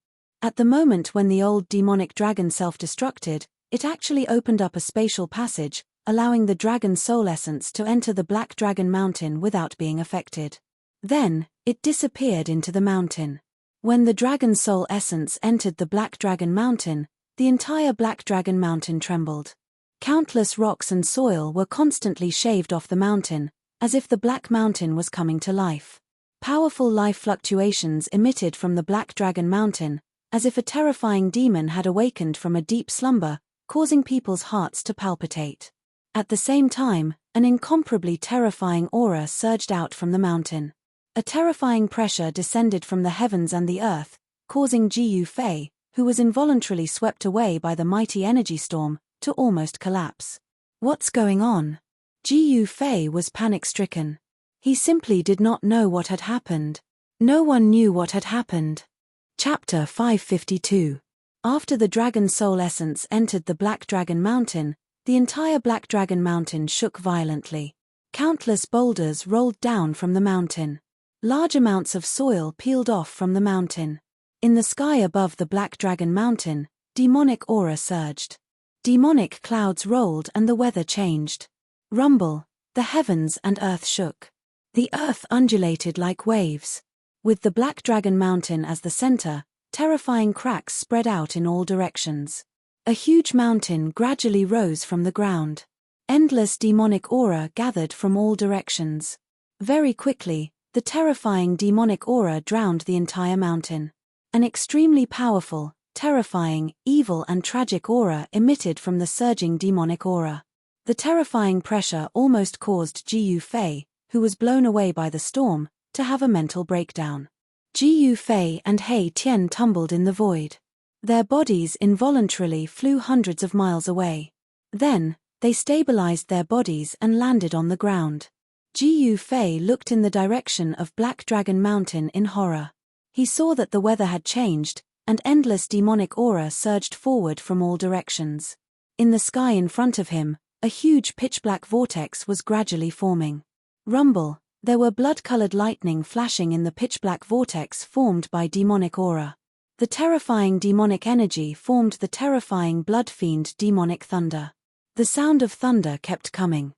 At the moment when the old demonic dragon self-destructed, it actually opened up a spatial passage, allowing the dragon soul essence to enter the Black Dragon Mountain without being affected. Then, it disappeared into the mountain. When the dragon soul essence entered the Black Dragon Mountain, the entire Black Dragon Mountain trembled. Countless rocks and soil were constantly shaved off the mountain, as if the Black Mountain was coming to life. Powerful life fluctuations emitted from the Black Dragon Mountain, as if a terrifying demon had awakened from a deep slumber, causing people's hearts to palpitate. At the same time, an incomparably terrifying aura surged out from the mountain. A terrifying pressure descended from the heavens and the earth, causing Gu Fei, who was involuntarily swept away by the mighty energy storm, to almost collapse. What's going on? Gu Fei was panic-stricken. He simply did not know what had happened. No one knew what had happened. Chapter 552. After the dragon soul essence entered the Black Dragon Mountain, the entire Black Dragon Mountain shook violently. Countless boulders rolled down from the mountain. Large amounts of soil peeled off from the mountain. In the sky above the Black Dragon Mountain, demonic aura surged. Demonic clouds rolled and the weather changed. Rumble, the heavens and earth shook. The earth undulated like waves. With the Black Dragon Mountain as the center, terrifying cracks spread out in all directions. A huge mountain gradually rose from the ground. Endless demonic aura gathered from all directions. Very quickly, the terrifying demonic aura drowned the entire mountain. An extremely powerful, terrifying, evil and tragic aura emitted from the surging demonic aura. The terrifying pressure almost caused Ji Yufei, who was blown away by the storm, to have a mental breakdown. Ji Yufei and He Tian tumbled in the void. Their bodies involuntarily flew hundreds of miles away. Then, they stabilized their bodies and landed on the ground. Ji Yufei looked in the direction of Black Dragon Mountain in horror. He saw that the weather had changed, and endless demonic aura surged forward from all directions. In the sky in front of him, a huge pitch-black vortex was gradually forming. Rumble, there were blood-colored lightning flashing in the pitch-black vortex formed by demonic aura. The terrifying demonic energy formed the terrifying blood-fiend demonic thunder. The sound of thunder kept coming.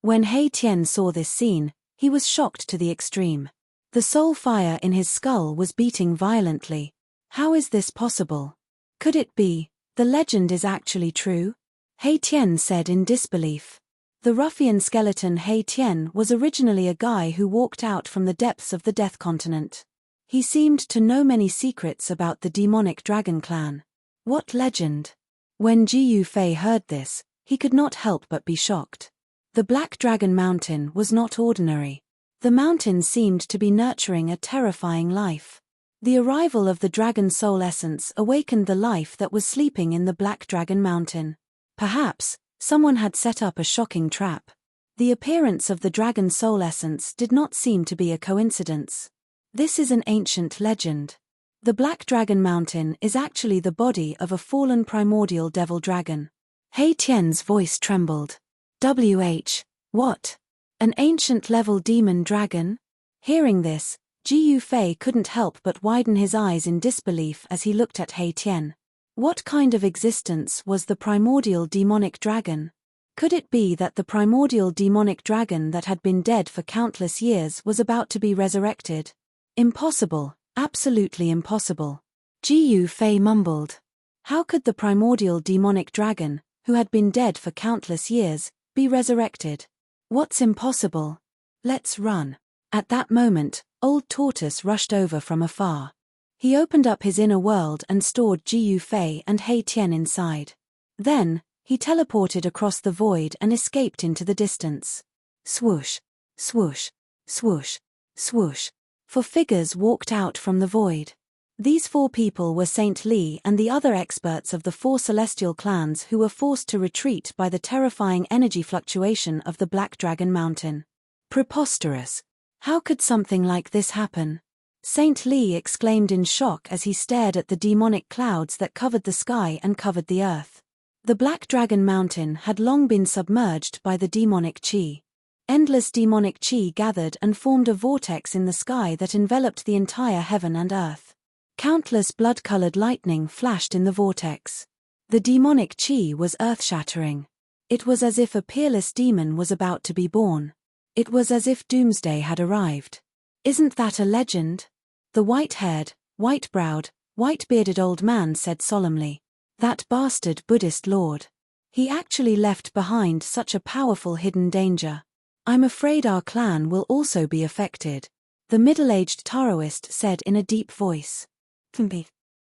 When He Tian saw this scene, he was shocked to the extreme. The soul fire in his skull was beating violently. How is this possible? Could it be, the legend is actually true? He Tian said in disbelief. The ruffian skeleton He Tian was originally a guy who walked out from the depths of the Death Continent. He seemed to know many secrets about the demonic dragon clan. What legend? When Ji Yufei heard this, he could not help but be shocked. The Black Dragon Mountain was not ordinary. The mountain seemed to be nurturing a terrifying life. The arrival of the dragon soul essence awakened the life that was sleeping in the Black Dragon Mountain. Perhaps, someone had set up a shocking trap. The appearance of the dragon soul essence did not seem to be a coincidence. This is an ancient legend. The Black Dragon Mountain is actually the body of a fallen primordial devil dragon. He Tian's voice trembled. What? An ancient-level demon dragon? Hearing this, Ji Yufei couldn't help but widen his eyes in disbelief as he looked at He Tian. What kind of existence was the primordial demonic dragon? Could it be that the primordial demonic dragon that had been dead for countless years was about to be resurrected? Impossible, absolutely impossible. Ji Yufei mumbled. How could the primordial demonic dragon, who had been dead for countless years, be resurrected? What's impossible? Let's run. At that moment, Old Tortoise rushed over from afar. He opened up his inner world and stored Ji Yufei and He Tian inside. Then, he teleported across the void and escaped into the distance. Swoosh, swoosh, swoosh, swoosh. 4 figures walked out from the void. These 4 people were Saint Li and the other experts of the 4 celestial clans who were forced to retreat by the terrifying energy fluctuation of the Black Dragon Mountain. Preposterous. How could something like this happen? Saint Li exclaimed in shock as he stared at the demonic clouds that covered the sky and covered the earth. The Black Dragon Mountain had long been submerged by the demonic qi. Endless demonic qi gathered and formed a vortex in the sky that enveloped the entire heaven and earth. Countless blood-colored lightning flashed in the vortex. The demonic qi was earth-shattering. It was as if a peerless demon was about to be born. It was as if doomsday had arrived. Isn't that a legend? The white-haired, white-browed, white-bearded old man said solemnly. That bastard Buddhist lord. He actually left behind such a powerful hidden danger. I'm afraid our clan will also be affected. The middle-aged Taoist said in a deep voice.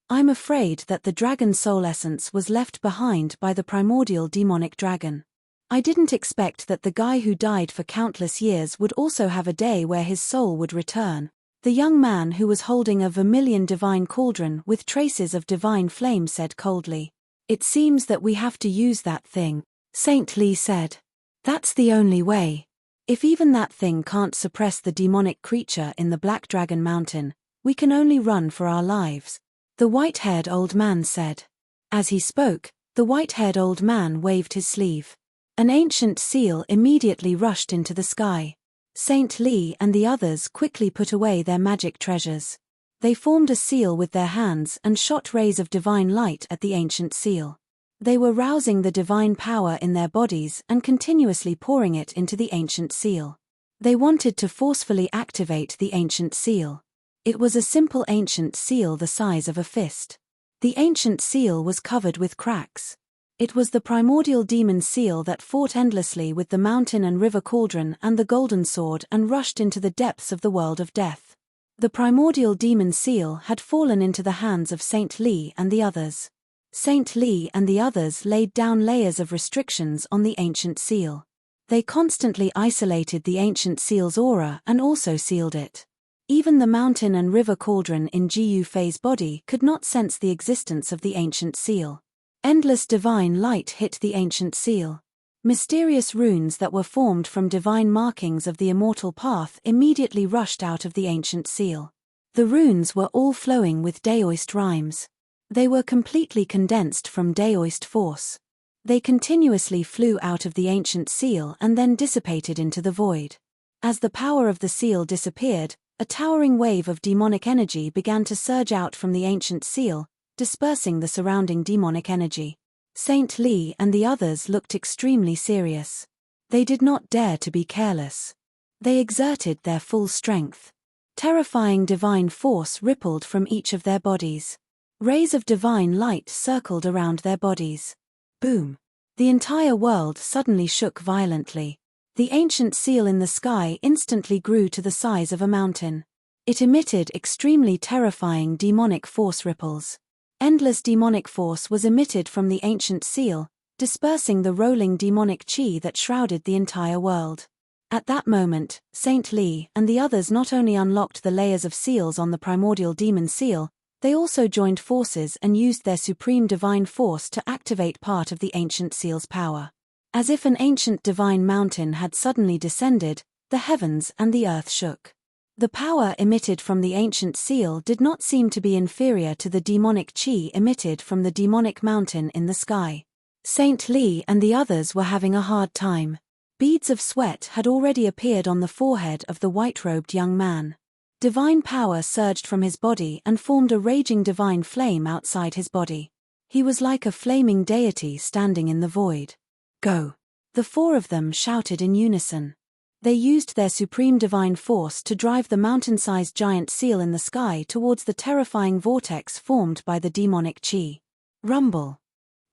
I'm afraid that the dragon soul essence was left behind by the primordial demonic dragon. I didn't expect that the guy who died for countless years would also have a day where his soul would return. The young man who was holding a vermilion divine cauldron with traces of divine flame said coldly. It seems that we have to use that thing, Saint Li said. That's the only way. If even that thing can't suppress the demonic creature in the Black Dragon Mountain, we can only run for our lives, the white-haired old man said. As he spoke, the white-haired old man waved his sleeve. An ancient seal immediately rushed into the sky. Saint Li and the others quickly put away their magic treasures. They formed a seal with their hands and shot rays of divine light at the ancient seal. They were rousing the divine power in their bodies and continuously pouring it into the ancient seal. They wanted to forcefully activate the ancient seal. It was a simple ancient seal the size of a fist. The ancient seal was covered with cracks. It was the primordial demon seal that fought endlessly with the mountain and river cauldron and the golden sword and rushed into the depths of the world of death. The primordial demon seal had fallen into the hands of Saint Li and the others. Saint Li and the others laid down layers of restrictions on the ancient seal. They constantly isolated the ancient seal's aura and also sealed it. Even the mountain and river cauldron in Ji Yufei's body could not sense the existence of the ancient seal. Endless divine light hit the ancient seal. Mysterious runes that were formed from divine markings of the immortal path immediately rushed out of the ancient seal. The runes were all flowing with Daoist rhymes. They were completely condensed from Daoist force. They continuously flew out of the ancient seal and then dissipated into the void. As the power of the seal disappeared, a towering wave of demonic energy began to surge out from the ancient seal, dispersing the surrounding demonic energy. Saint Li and the others looked extremely serious. They did not dare to be careless. They exerted their full strength. Terrifying divine force rippled from each of their bodies. Rays of divine light circled around their bodies. Boom! The entire world suddenly shook violently. The ancient seal in the sky instantly grew to the size of a mountain. It emitted extremely terrifying demonic force ripples. Endless demonic force was emitted from the ancient seal, dispersing the rolling demonic chi that shrouded the entire world. At that moment, Saint Li and the others not only unlocked the layers of seals on the primordial demon seal, they also joined forces and used their supreme divine force to activate part of the ancient seal's power. As if an ancient divine mountain had suddenly descended, the heavens and the earth shook. The power emitted from the ancient seal did not seem to be inferior to the demonic chi emitted from the demonic mountain in the sky. Saint Li and the others were having a hard time. Beads of sweat had already appeared on the forehead of the white-robed young man. Divine power surged from his body and formed a raging divine flame outside his body. He was like a flaming deity standing in the void. Go! The four of them shouted in unison. They used their supreme divine force to drive the mountain-sized giant seal in the sky towards the terrifying vortex formed by the demonic chi. Rumble.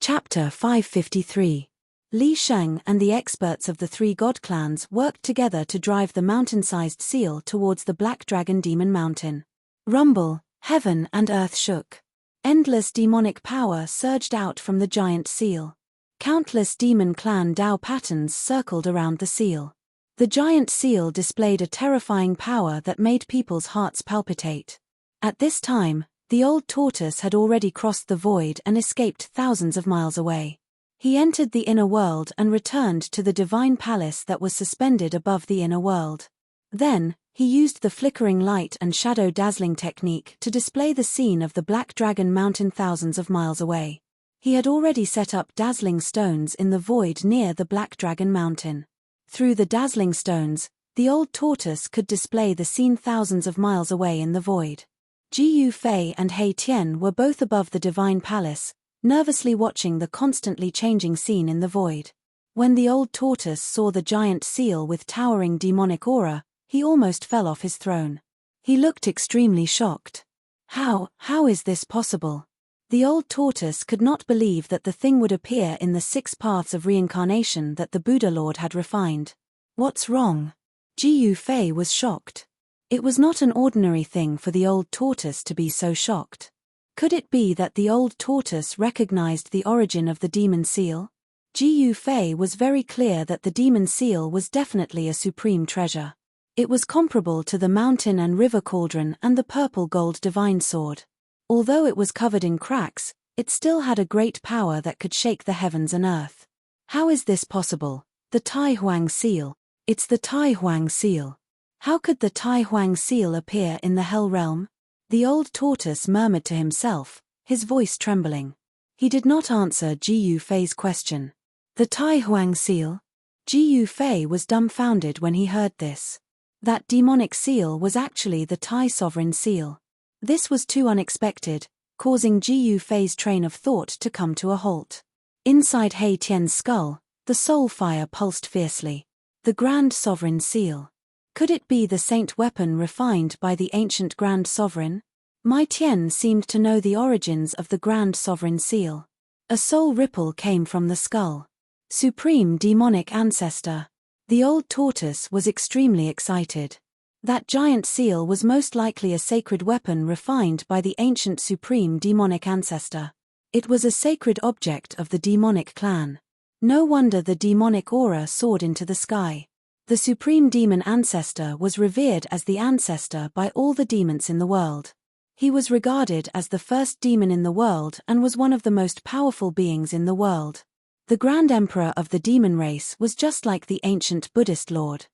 Chapter 553. Li Sheng and the experts of the three god clans worked together to drive the mountain-sized seal towards the Black Dragon Demon Mountain. Rumble, heaven and earth shook. Endless demonic power surged out from the giant seal. Countless demon clan Dao patterns circled around the seal. The giant seal displayed a terrifying power that made people's hearts palpitate. At this time, the old tortoise had already crossed the void and escaped thousands of miles away. He entered the inner world and returned to the divine palace that was suspended above the inner world. Then, he used the flickering light and shadow dazzling technique to display the scene of the Black Dragon Mountain thousands of miles away. He had already set up dazzling stones in the void near the Black Dragon Mountain. Through the dazzling stones, the old tortoise could display the scene thousands of miles away in the void. Ji Yufei and He Tian were both above the divine palace, nervously watching the constantly changing scene in the void. When the old tortoise saw the giant seal with towering demonic aura, he almost fell off his throne. He looked extremely shocked. How is this possible? The old tortoise could not believe that the thing would appear in the 6 paths of reincarnation that the Buddha Lord had refined. What's wrong? Ji Yufei was shocked. It was not an ordinary thing for the old tortoise to be so shocked. Could it be that the old tortoise recognized the origin of the demon seal? Ji Yufei was very clear that the demon seal was definitely a supreme treasure. It was comparable to the mountain and river cauldron and the purple gold divine sword. Although it was covered in cracks, it still had a great power that could shake the heavens and earth. How is this possible? The Tai Huang seal. It's the Tai Huang seal. How could the Tai Huang seal appear in the Hell Realm? The old tortoise murmured to himself, his voice trembling. He did not answer Ji Yufei's question. The Tai Huang seal? Ji Yufei was dumbfounded when he heard this. That demonic seal was actually the Tai sovereign seal. This was too unexpected, causing Ji Yufei's train of thought to come to a halt. Inside He Tian's skull, the soul fire pulsed fiercely. The Grand Sovereign Seal. Could it be the saint weapon refined by the ancient Grand Sovereign? Mai Tian seemed to know the origins of the Grand Sovereign Seal. A soul ripple came from the skull. Supreme demonic ancestor. The old tortoise was extremely excited. That giant seal was most likely a sacred weapon refined by the ancient supreme demonic ancestor. It was a sacred object of the demonic clan. No wonder the demonic aura soared into the sky. The supreme demon ancestor was revered as the ancestor by all the demons in the world. He was regarded as the first demon in the world and was one of the most powerful beings in the world. The Grand Emperor of the demon race was just like the ancient Buddhist lord.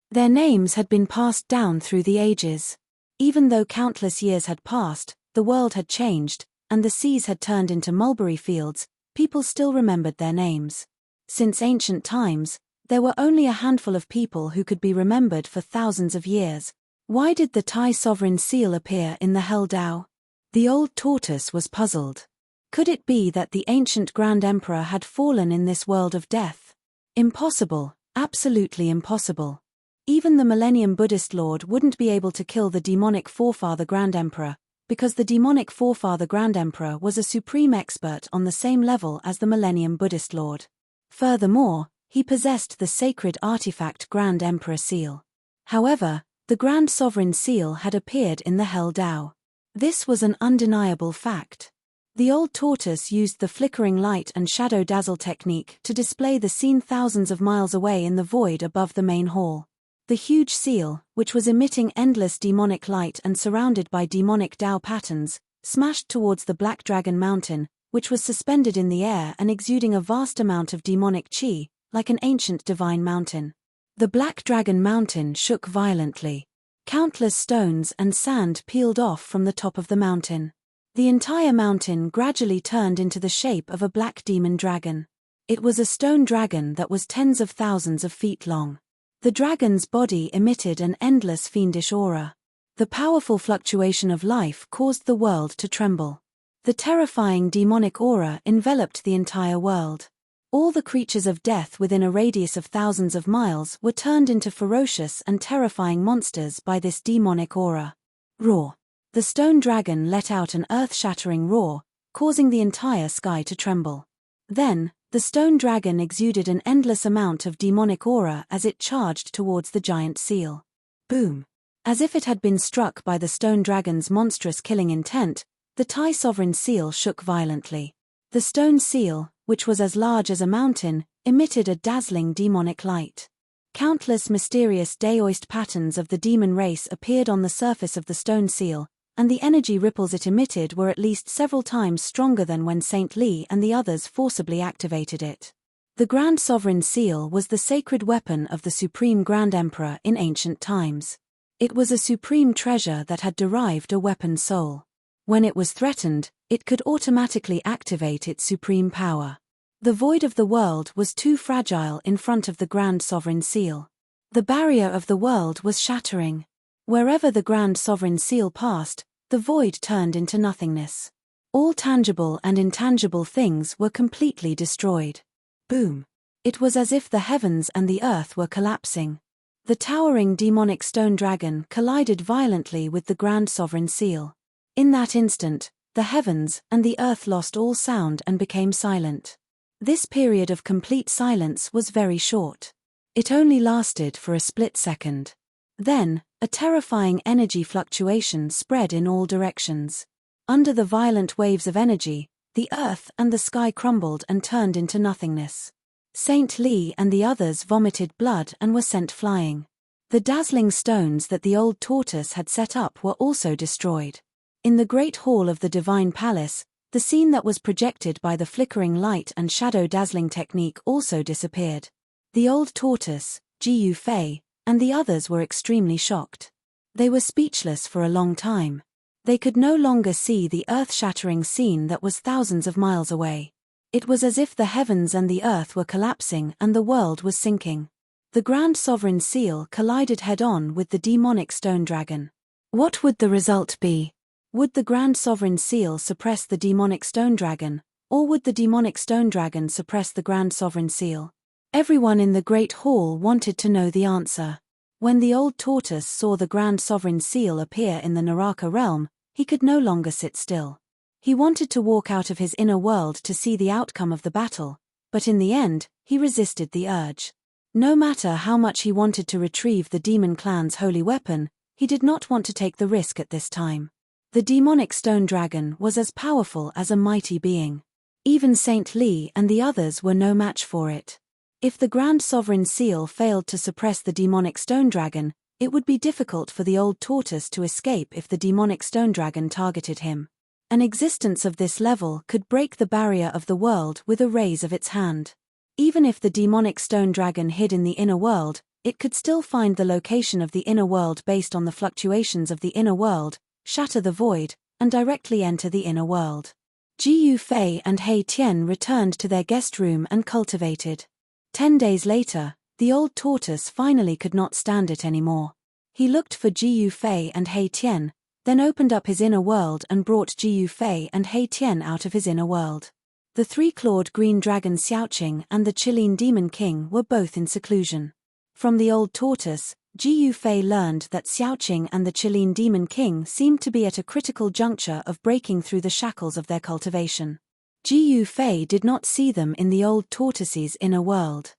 Their names had been passed down through the ages. Even though countless years had passed, the world had changed, and the seas had turned into mulberry fields, people still remembered their names. Since ancient times, there were only a handful of people who could be remembered for thousands of years. Why did the Thai sovereign seal appear in the Hell Dao? The old tortoise was puzzled. Could it be that the ancient Grand Emperor had fallen in this world of death? Impossible, absolutely impossible. Even the Millennium Buddhist Lord wouldn't be able to kill the demonic forefather Grand Emperor, because the demonic forefather Grand Emperor was a supreme expert on the same level as the Millennium Buddhist Lord. Furthermore, he possessed the sacred artifact Grand Emperor Seal. However, the Grand Sovereign Seal had appeared in the Hell Dao. This was an undeniable fact. The old tortoise used the flickering light and shadow dazzle technique to display the scene thousands of miles away in the void above the main hall. The huge seal, which was emitting endless demonic light and surrounded by demonic Dao patterns, smashed towards the Black Dragon Mountain, which was suspended in the air and exuding a vast amount of demonic chi, like an ancient divine mountain. The Black Dragon Mountain shook violently. Countless stones and sand peeled off from the top of the mountain. The entire mountain gradually turned into the shape of a black demon dragon. It was a stone dragon that was tens of thousands of feet long. The dragon's body emitted an endless fiendish aura. The powerful fluctuation of life caused the world to tremble. The terrifying demonic aura enveloped the entire world. All the creatures of death within a radius of thousands of miles were turned into ferocious and terrifying monsters by this demonic aura. Roar. The stone dragon let out an earth-shattering roar, causing the entire sky to tremble. Then, the stone dragon exuded an endless amount of demonic aura as it charged towards the giant seal. Boom! As if it had been struck by the stone dragon's monstrous killing intent, the Thai sovereign seal shook violently. The stone seal, which was as large as a mountain, emitted a dazzling demonic light. Countless mysterious Daoist patterns of the demon race appeared on the surface of the stone seal, and the energy ripples it emitted were at least several times stronger than when Saint Li and the others forcibly activated it. The Grand Sovereign Seal was the sacred weapon of the Supreme Grand Emperor in ancient times. It was a supreme treasure that had derived a weapon soul. When it was threatened, it could automatically activate its supreme power. The void of the world was too fragile in front of the Grand Sovereign Seal. The barrier of the world was shattering. Wherever the Grand Sovereign Seal passed, the void turned into nothingness. All tangible and intangible things were completely destroyed. Boom! It was as if the heavens and the earth were collapsing. The towering demonic stone dragon collided violently with the Grand Sovereign Seal. In that instant, the heavens and the earth lost all sound and became silent. This period of complete silence was very short. It only lasted for a split second. Then, a terrifying energy fluctuation spread in all directions. Under the violent waves of energy, the earth and the sky crumbled and turned into nothingness. Saint Li and the others vomited blood and were sent flying. The dazzling stones that the old tortoise had set up were also destroyed. In the great hall of the Divine Palace, the scene that was projected by the flickering light and shadow dazzling technique also disappeared. The old tortoise, Jiu Fei, and the others were extremely shocked. They were speechless for a long time. They could no longer see the earth-shattering scene that was thousands of miles away. It was as if the heavens and the earth were collapsing and the world was sinking. The Grand Sovereign Seal collided head-on with the demonic stone dragon. What would the result be? Would the Grand Sovereign Seal suppress the demonic stone dragon, or would the demonic stone dragon suppress the Grand Sovereign Seal? Everyone in the Great Hall wanted to know the answer. When the old tortoise saw the Grand Sovereign Seal appear in the Naraka realm, he could no longer sit still. He wanted to walk out of his inner world to see the outcome of the battle, but in the end, he resisted the urge. No matter how much he wanted to retrieve the demon clan's holy weapon, He did not want to take the risk at this time. The demonic stone dragon was as powerful as a mighty being. Even Saint Li and the others were no match for it. If the Grand Sovereign Seal failed to suppress the demonic stone dragon, it would be difficult for the old tortoise to escape if the demonic stone dragon targeted him. An existence of this level could break the barrier of the world with a raise of its hand. Even if the demonic stone dragon hid in the inner world, it could still find the location of the inner world based on the fluctuations of the inner world, shatter the void, and directly enter the inner world. Ji Yufei and He Tian returned to their guest room and cultivated. 10 days later, the old tortoise finally could not stand it anymore. He looked for Ji Yufei and He Tian, then opened up his inner world and brought Ji Yufei and He Tian out of his inner world. The three-clawed green dragon Xiaoqing and the Qilin demon king were both in seclusion. From the old tortoise, Ji Yufei learned that Xiaoqing and the Qilin demon king seemed to be at a critical juncture of breaking through the shackles of their cultivation. Ji Yufei did not see them in the old tortoise's inner world.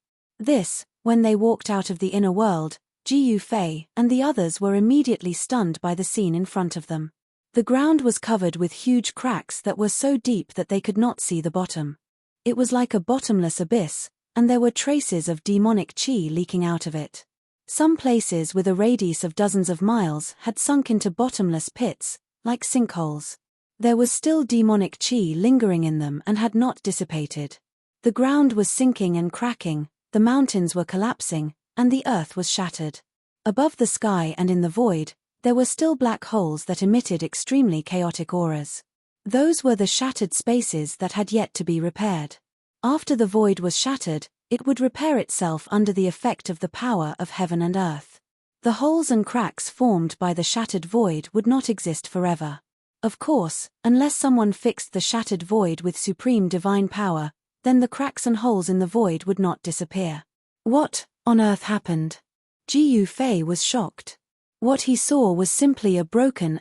When they walked out of the inner world, Ji Yufei and the others were immediately stunned by the scene in front of them. The ground was covered with huge cracks that were so deep that they could not see the bottom. It was like a bottomless abyss, and there were traces of demonic qi leaking out of it. Some places with a radius of dozens of miles had sunk into bottomless pits, like sinkholes. There was still demonic qi lingering in them and had not dissipated. The ground was sinking and cracking, the mountains were collapsing, and the earth was shattered. Above the sky and in the void, there were still black holes that emitted extremely chaotic auras. Those were the shattered spaces that had yet to be repaired. After the void was shattered, it would repair itself under the effect of the power of heaven and earth. The holes and cracks formed by the shattered void would not exist forever. Of course, unless someone fixed the shattered void with supreme divine power, then the cracks and holes in the void would not disappear. What on earth happened? Ji Yufei was shocked. What he saw was simply a broken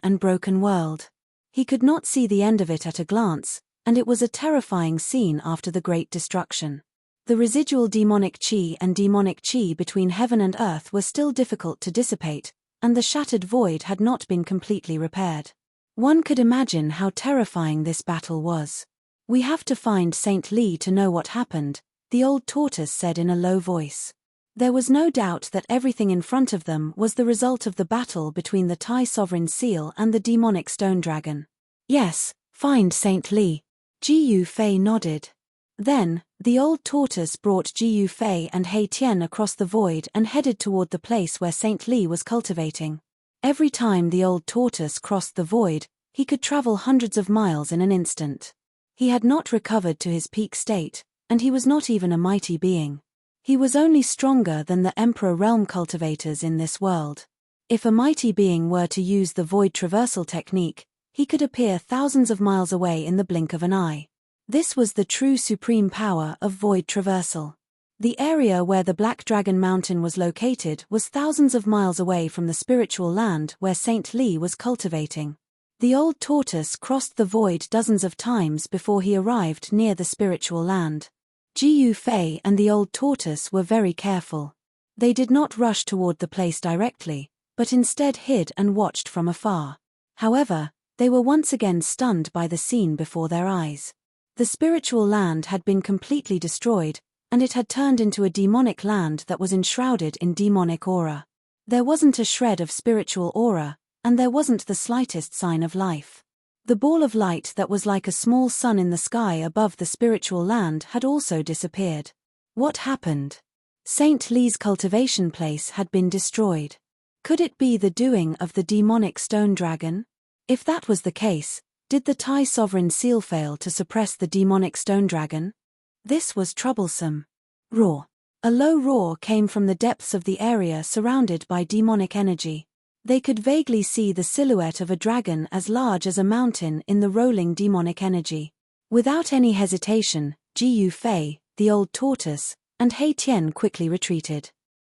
world. He could not see the end of it at a glance, and it was a terrifying scene after the great destruction. The residual demonic qi between heaven and earth were still difficult to dissipate, and the shattered void had not been completely repaired. One could imagine how terrifying this battle was. "We have to find Saint Li to know what happened," the old tortoise said in a low voice. There was no doubt that everything in front of them was the result of the battle between the Tai Sovereign Seal and the demonic stone dragon. "Yes, find Saint Li." Ji Yufei nodded. Then, the old tortoise brought Ji Yufei and He Tian across the void and headed toward the place where Saint Li was cultivating. Every time the old tortoise crossed the void, he could travel hundreds of miles in an instant. He had not recovered to his peak state, and he was not even a mighty being. He was only stronger than the Emperor Realm cultivators in this world. If a mighty being were to use the void traversal technique, he could appear thousands of miles away in the blink of an eye. This was the true supreme power of void traversal. The area where the Black Dragon Mountain was located was thousands of miles away from the spiritual land where Saint Li was cultivating. The old tortoise crossed the void dozens of times before he arrived near the spiritual land. Ji Yufei and the old tortoise were very careful. They did not rush toward the place directly, but instead hid and watched from afar. However, they were once again stunned by the scene before their eyes. The spiritual land had been completely destroyed, and it had turned into a demonic land that was enshrouded in demonic aura. There wasn't a shred of spiritual aura, and there wasn't the slightest sign of life. The ball of light that was like a small sun in the sky above the spiritual land had also disappeared. What happened? Saint Li's cultivation place had been destroyed. Could it be the doing of the demonic stone dragon? If that was the case, did the Tai Sovereign Seal fail to suppress the demonic stone dragon? This was troublesome. Roar. A low roar came from the depths of the area surrounded by demonic energy. They could vaguely see the silhouette of a dragon as large as a mountain in the rolling demonic energy. Without any hesitation, Ji Yufei, the old tortoise, and He Tian quickly retreated.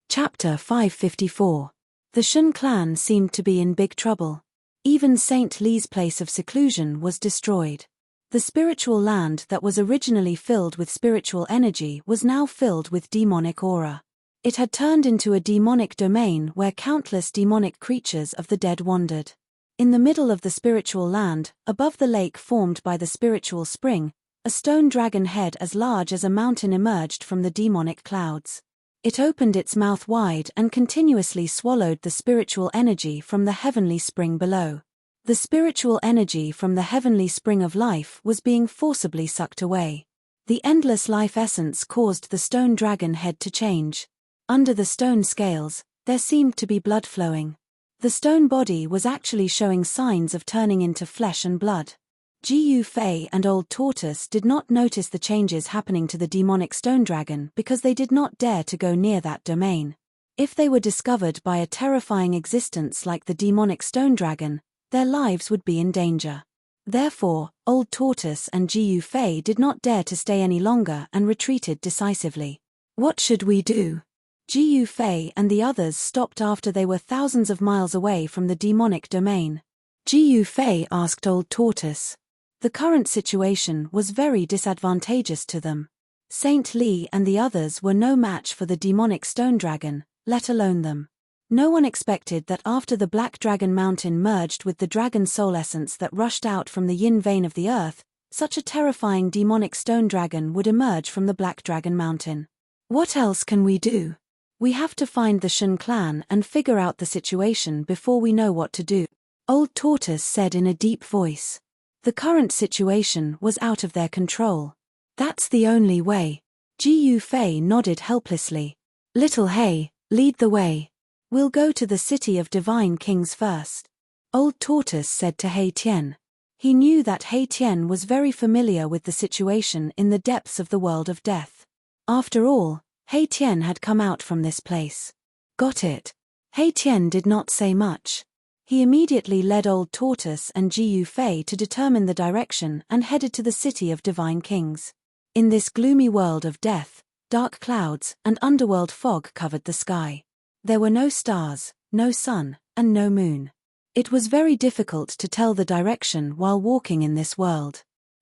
Chapter 554. The Shun clan seemed to be in big trouble. Even Saint Li's place of seclusion was destroyed. The spiritual land that was originally filled with spiritual energy was now filled with demonic aura. It had turned into a demonic domain where countless demonic creatures of the dead wandered. In the middle of the spiritual land, above the lake formed by the spiritual spring, a stone dragon head as large as a mountain emerged from the demonic clouds. It opened its mouth wide and continuously swallowed the spiritual energy from the heavenly spring below. The spiritual energy from the heavenly spring of life was being forcibly sucked away. The endless life essence caused the stone dragon head to change. Under the stone scales, there seemed to be blood flowing. The stone body was actually showing signs of turning into flesh and blood. Gu Fei and Old Tortoise did not notice the changes happening to the demonic stone dragon because they did not dare to go near that domain. If they were discovered by a terrifying existence like the demonic stone dragon, their lives would be in danger. Therefore, Old Tortoise and Gu Fei did not dare to stay any longer and retreated decisively. What should we do? Gu Fei and the others stopped after they were thousands of miles away from the demonic domain. Gu Fei asked Old Tortoise. The current situation was very disadvantageous to them. Saint Li and the others were no match for the demonic stone dragon, let alone them. No one expected that after the Black Dragon Mountain merged with the dragon soul essence that rushed out from the yin vein of the earth, such a terrifying demonic stone dragon would emerge from the Black Dragon Mountain. What else can we do? We have to find the Shen clan and figure out the situation before we know what to do, Old Tortoise said in a deep voice. The current situation was out of their control. That's the only way. Gu Fei nodded helplessly. Little Hay, lead the way. We'll go to the city of divine kings first. Old Tortoise said to Hei Tian. He knew that Hei Tian was very familiar with the situation in the depths of the world of death. After all, Hei Tian had come out from this place. Got it. Hei Tian did not say much. He immediately led Old Tortoise and Gu Fei to determine the direction and headed to the city of divine kings. In this gloomy world of death, dark clouds and underworld fog covered the sky. There were no stars, no sun, and no moon. It was very difficult to tell the direction while walking in this world.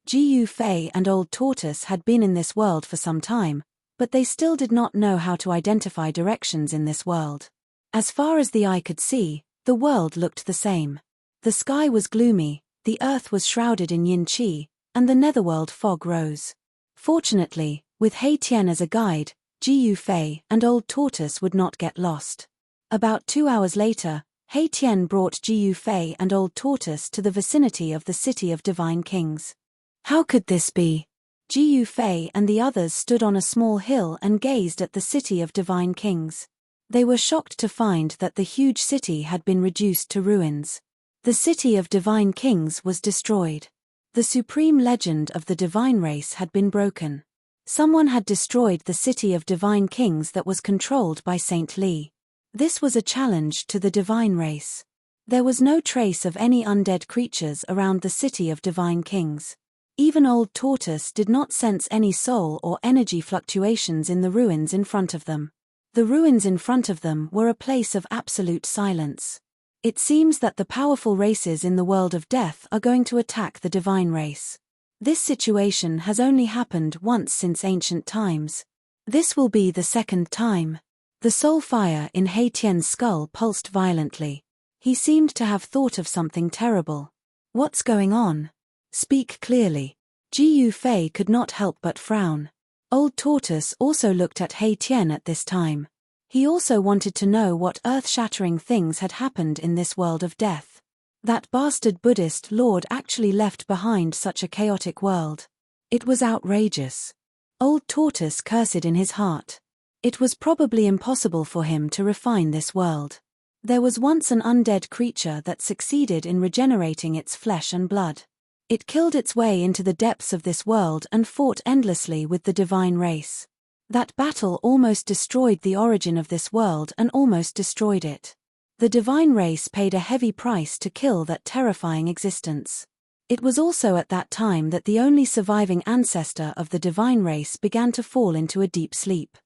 Gu Fei and Old Tortoise had been in this world for some time, but they still did not know how to identify directions in this world. As far as the eye could see, the world looked the same. The sky was gloomy, the earth was shrouded in yin qi, and the netherworld fog rose. Fortunately, with Hei Tian as a guide, Gu Fei and Old Tortoise would not get lost. About 2 hours later, Hei Tian brought Gu Fei and Old Tortoise to the vicinity of the city of divine kings. How could this be? Gu Fei and the others stood on a small hill and gazed at the city of divine kings. They were shocked to find that the huge city had been reduced to ruins. The city of divine kings was destroyed. The supreme legend of the divine race had been broken. Someone had destroyed the city of divine kings that was controlled by Saint Li. This was a challenge to the divine race. There was no trace of any undead creatures around the city of divine kings. Even Old Tortoise did not sense any soul or energy fluctuations in the ruins in front of them. The ruins in front of them were a place of absolute silence. It seems that the powerful races in the world of death are going to attack the divine race. This situation has only happened once since ancient times. This will be the second time. The soul fire in Hei Tian's skull pulsed violently. He seemed to have thought of something terrible. What's going on? Speak clearly. Gu Fei could not help but frown. Old Tortoise also looked at Hei Tian at this time. He also wanted to know what earth-shattering things had happened in this world of death. That bastard Buddhist lord actually left behind such a chaotic world. It was outrageous. Old Tortoise cursed in his heart. It was probably impossible for him to refine this world. There was once an undead creature that succeeded in regenerating its flesh and blood. It killed its way into the depths of this world and fought endlessly with the divine race. That battle almost destroyed the origin of this world and almost destroyed it. The divine race paid a heavy price to kill that terrifying existence. It was also at that time that the only surviving ancestor of the divine race began to fall into a deep sleep.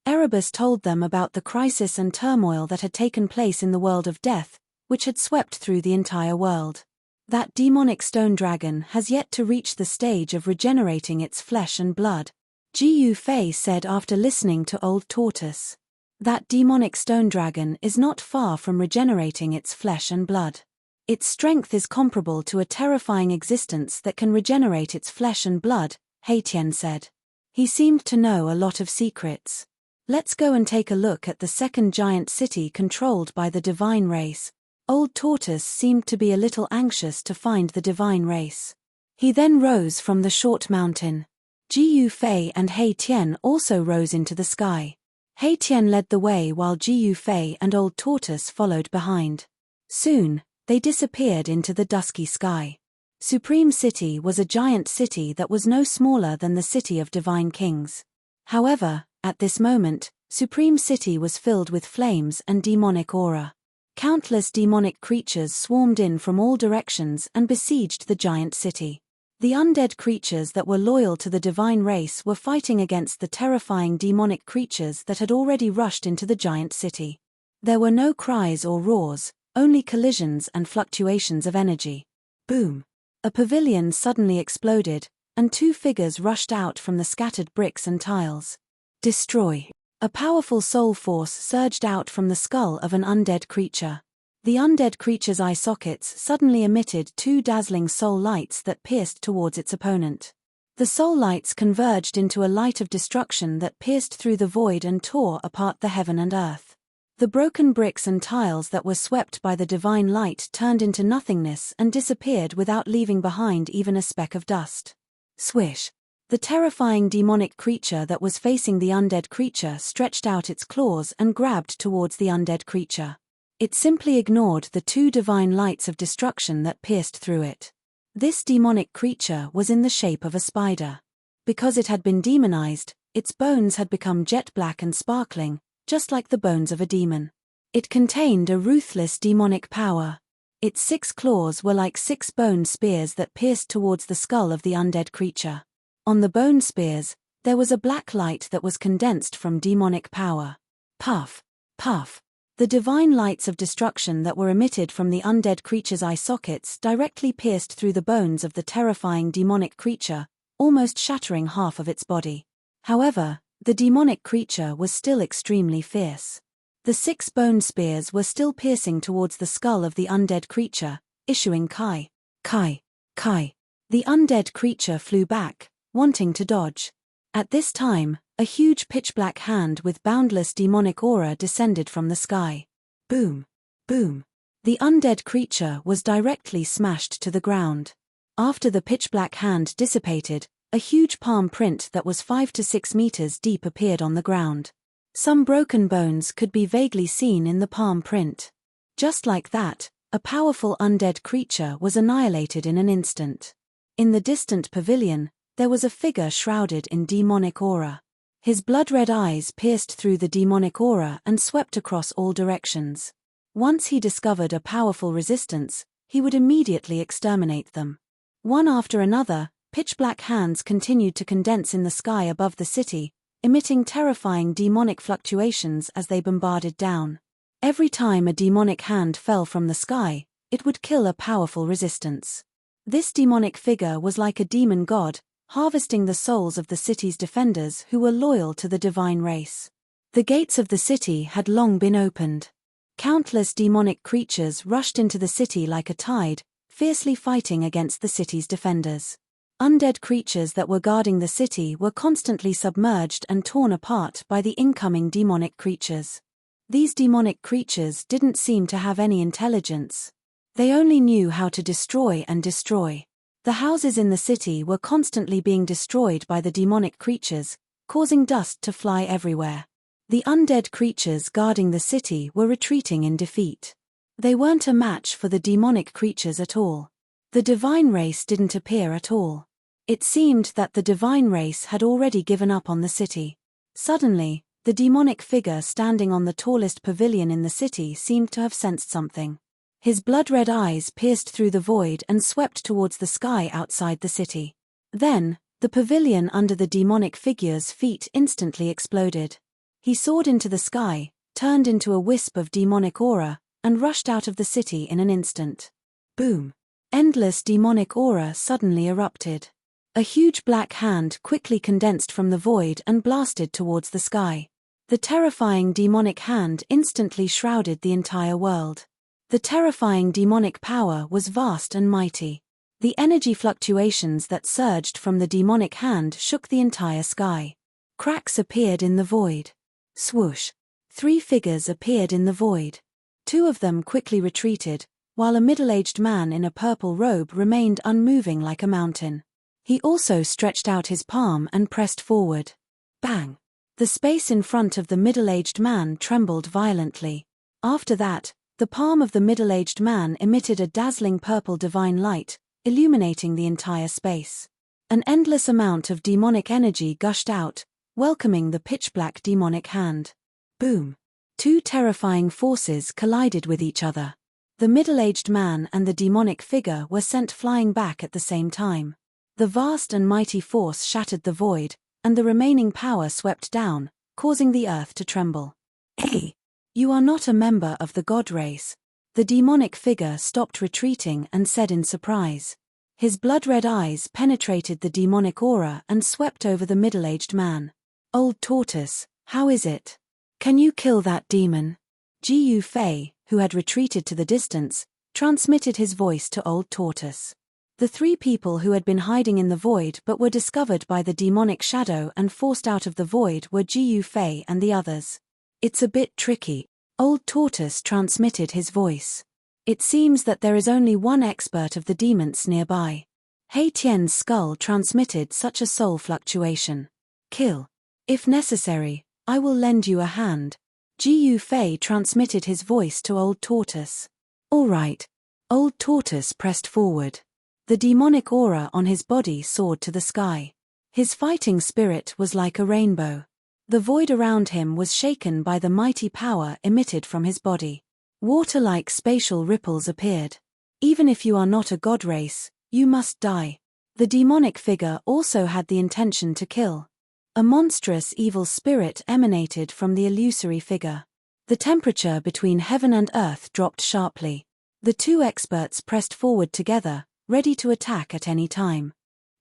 Erebus told them about the crisis and turmoil that had taken place in the world of death, which had swept through the entire world. That demonic stone dragon has yet to reach the stage of regenerating its flesh and blood, Gu Fei said after listening to Old Tortoise. That demonic stone dragon is not far from regenerating its flesh and blood. Its strength is comparable to a terrifying existence that can regenerate its flesh and blood, Haitian said. He seemed to know a lot of secrets. Let's go and take a look at the second giant city controlled by the divine race. Old Tortoise seemed to be a little anxious to find the divine race. He then rose from the short mountain. Jiu Fei and Haitian also rose into the sky. Haitian led the way while Jiu Fei and Old Tortoise followed behind. Soon, they disappeared into the dusky sky. Supreme City was a giant city that was no smaller than the city of divine kings. However, at this moment, Supreme City was filled with flames and demonic aura. Countless demonic creatures swarmed in from all directions and besieged the giant city. The undead creatures that were loyal to the divine race were fighting against the terrifying demonic creatures that had already rushed into the giant city. There were no cries or roars, only collisions and fluctuations of energy. Boom! A pavilion suddenly exploded, and two figures rushed out from the scattered bricks and tiles. Destroy! A powerful soul force surged out from the skull of an undead creature. The undead creature's eye sockets suddenly emitted two dazzling soul lights that pierced towards its opponent. The soul lights converged into a light of destruction that pierced through the void and tore apart the heaven and earth. The broken bricks and tiles that were swept by the divine light turned into nothingness and disappeared without leaving behind even a speck of dust. Swish! The terrifying demonic creature that was facing the undead creature stretched out its claws and grabbed towards the undead creature. It simply ignored the two divine lights of destruction that pierced through it. This demonic creature was in the shape of a spider. Because it had been demonized, its bones had become jet black and sparkling, just like the bones of a demon. It contained a ruthless demonic power. Its 6 claws were like 6 bone spears that pierced towards the skull of the undead creature. On the bone spears, there was a black light that was condensed from demonic power. Puff! Puff! The divine lights of destruction that were emitted from the undead creature's eye sockets directly pierced through the bones of the terrifying demonic creature, almost shattering half of its body. However, the demonic creature was still extremely fierce. The 6 bone spears were still piercing towards the skull of the undead creature, issuing kai, kai, kai. The undead creature flew back, wanting to dodge. At this time, a huge pitch-black hand with boundless demonic aura descended from the sky. Boom! Boom! The undead creature was directly smashed to the ground. After the pitch-black hand dissipated, a huge palm print that was 5 to 6 meters deep appeared on the ground. Some broken bones could be vaguely seen in the palm print. Just like that, a powerful undead creature was annihilated in an instant. In the distant pavilion, there was a figure shrouded in demonic aura. His blood-red eyes pierced through the demonic aura and swept across all directions. Once he discovered a powerful resistance, he would immediately exterminate them. One after another, pitch-black hands continued to condense in the sky above the city, emitting terrifying demonic fluctuations as they bombarded down. Every time a demonic hand fell from the sky, it would kill a powerful resistance. This demonic figure was like a demon god, harvesting the souls of the city's defenders who were loyal to the divine race. The gates of the city had long been opened. Countless demonic creatures rushed into the city like a tide, fiercely fighting against the city's defenders. Undead creatures that were guarding the city were constantly submerged and torn apart by the incoming demonic creatures. These demonic creatures didn't seem to have any intelligence. They only knew how to destroy and destroy. The houses in the city were constantly being destroyed by the demonic creatures, causing dust to fly everywhere. The undead creatures guarding the city were retreating in defeat. They weren't a match for the demonic creatures at all. The divine race didn't appear at all. It seemed that the divine race had already given up on the city. Suddenly, the demonic figure standing on the tallest pavilion in the city seemed to have sensed something. His blood-red eyes pierced through the void and swept towards the sky outside the city. Then, the pavilion under the demonic figure's feet instantly exploded. He soared into the sky, turned into a wisp of demonic aura, and rushed out of the city in an instant. Boom! Endless demonic aura suddenly erupted. A huge black hand quickly condensed from the void and blasted towards the sky. The terrifying demonic hand instantly shrouded the entire world. The terrifying demonic power was vast and mighty. The energy fluctuations that surged from the demonic hand shook the entire sky. Cracks appeared in the void. Swoosh! 3 figures appeared in the void. 2 of them quickly retreated, while a middle-aged man in a purple robe remained unmoving like a mountain. He also stretched out his palm and pressed forward. Bang! The space in front of the middle-aged man trembled violently. After that, the palm of the middle-aged man emitted a dazzling purple divine light, illuminating the entire space. An endless amount of demonic energy gushed out, welcoming the pitch-black demonic hand. Boom! 2 terrifying forces collided with each other. The middle-aged man and the demonic figure were sent flying back at the same time. The vast and mighty force shattered the void, and the remaining power swept down, causing the earth to tremble. Hey! You are not a member of the god race. The demonic figure stopped retreating and said in surprise. His blood-red eyes penetrated the demonic aura and swept over the middle-aged man. Old Tortoise, how is it? Can you kill that demon? Jiu Fei, who had retreated to the distance, transmitted his voice to Old Tortoise. The 3 people who had been hiding in the void but were discovered by the demonic shadow and forced out of the void were Jiu Fei and the others. It's a bit tricky. Old Tortoise transmitted his voice. It seems that there is only one expert of the demons nearby. Hei Tian's skull transmitted such a soul fluctuation. Kill. If necessary, I will lend you a hand. Jiu Fei transmitted his voice to Old Tortoise. All right. Old Tortoise pressed forward. The demonic aura on his body soared to the sky. His fighting spirit was like a rainbow. The void around him was shaken by the mighty power emitted from his body. Water-like spatial ripples appeared. Even if you are not a god race, you must die. The demonic figure also had the intention to kill. A monstrous evil spirit emanated from the illusory figure. The temperature between heaven and earth dropped sharply. The 2 experts pressed forward together, ready to attack at any time.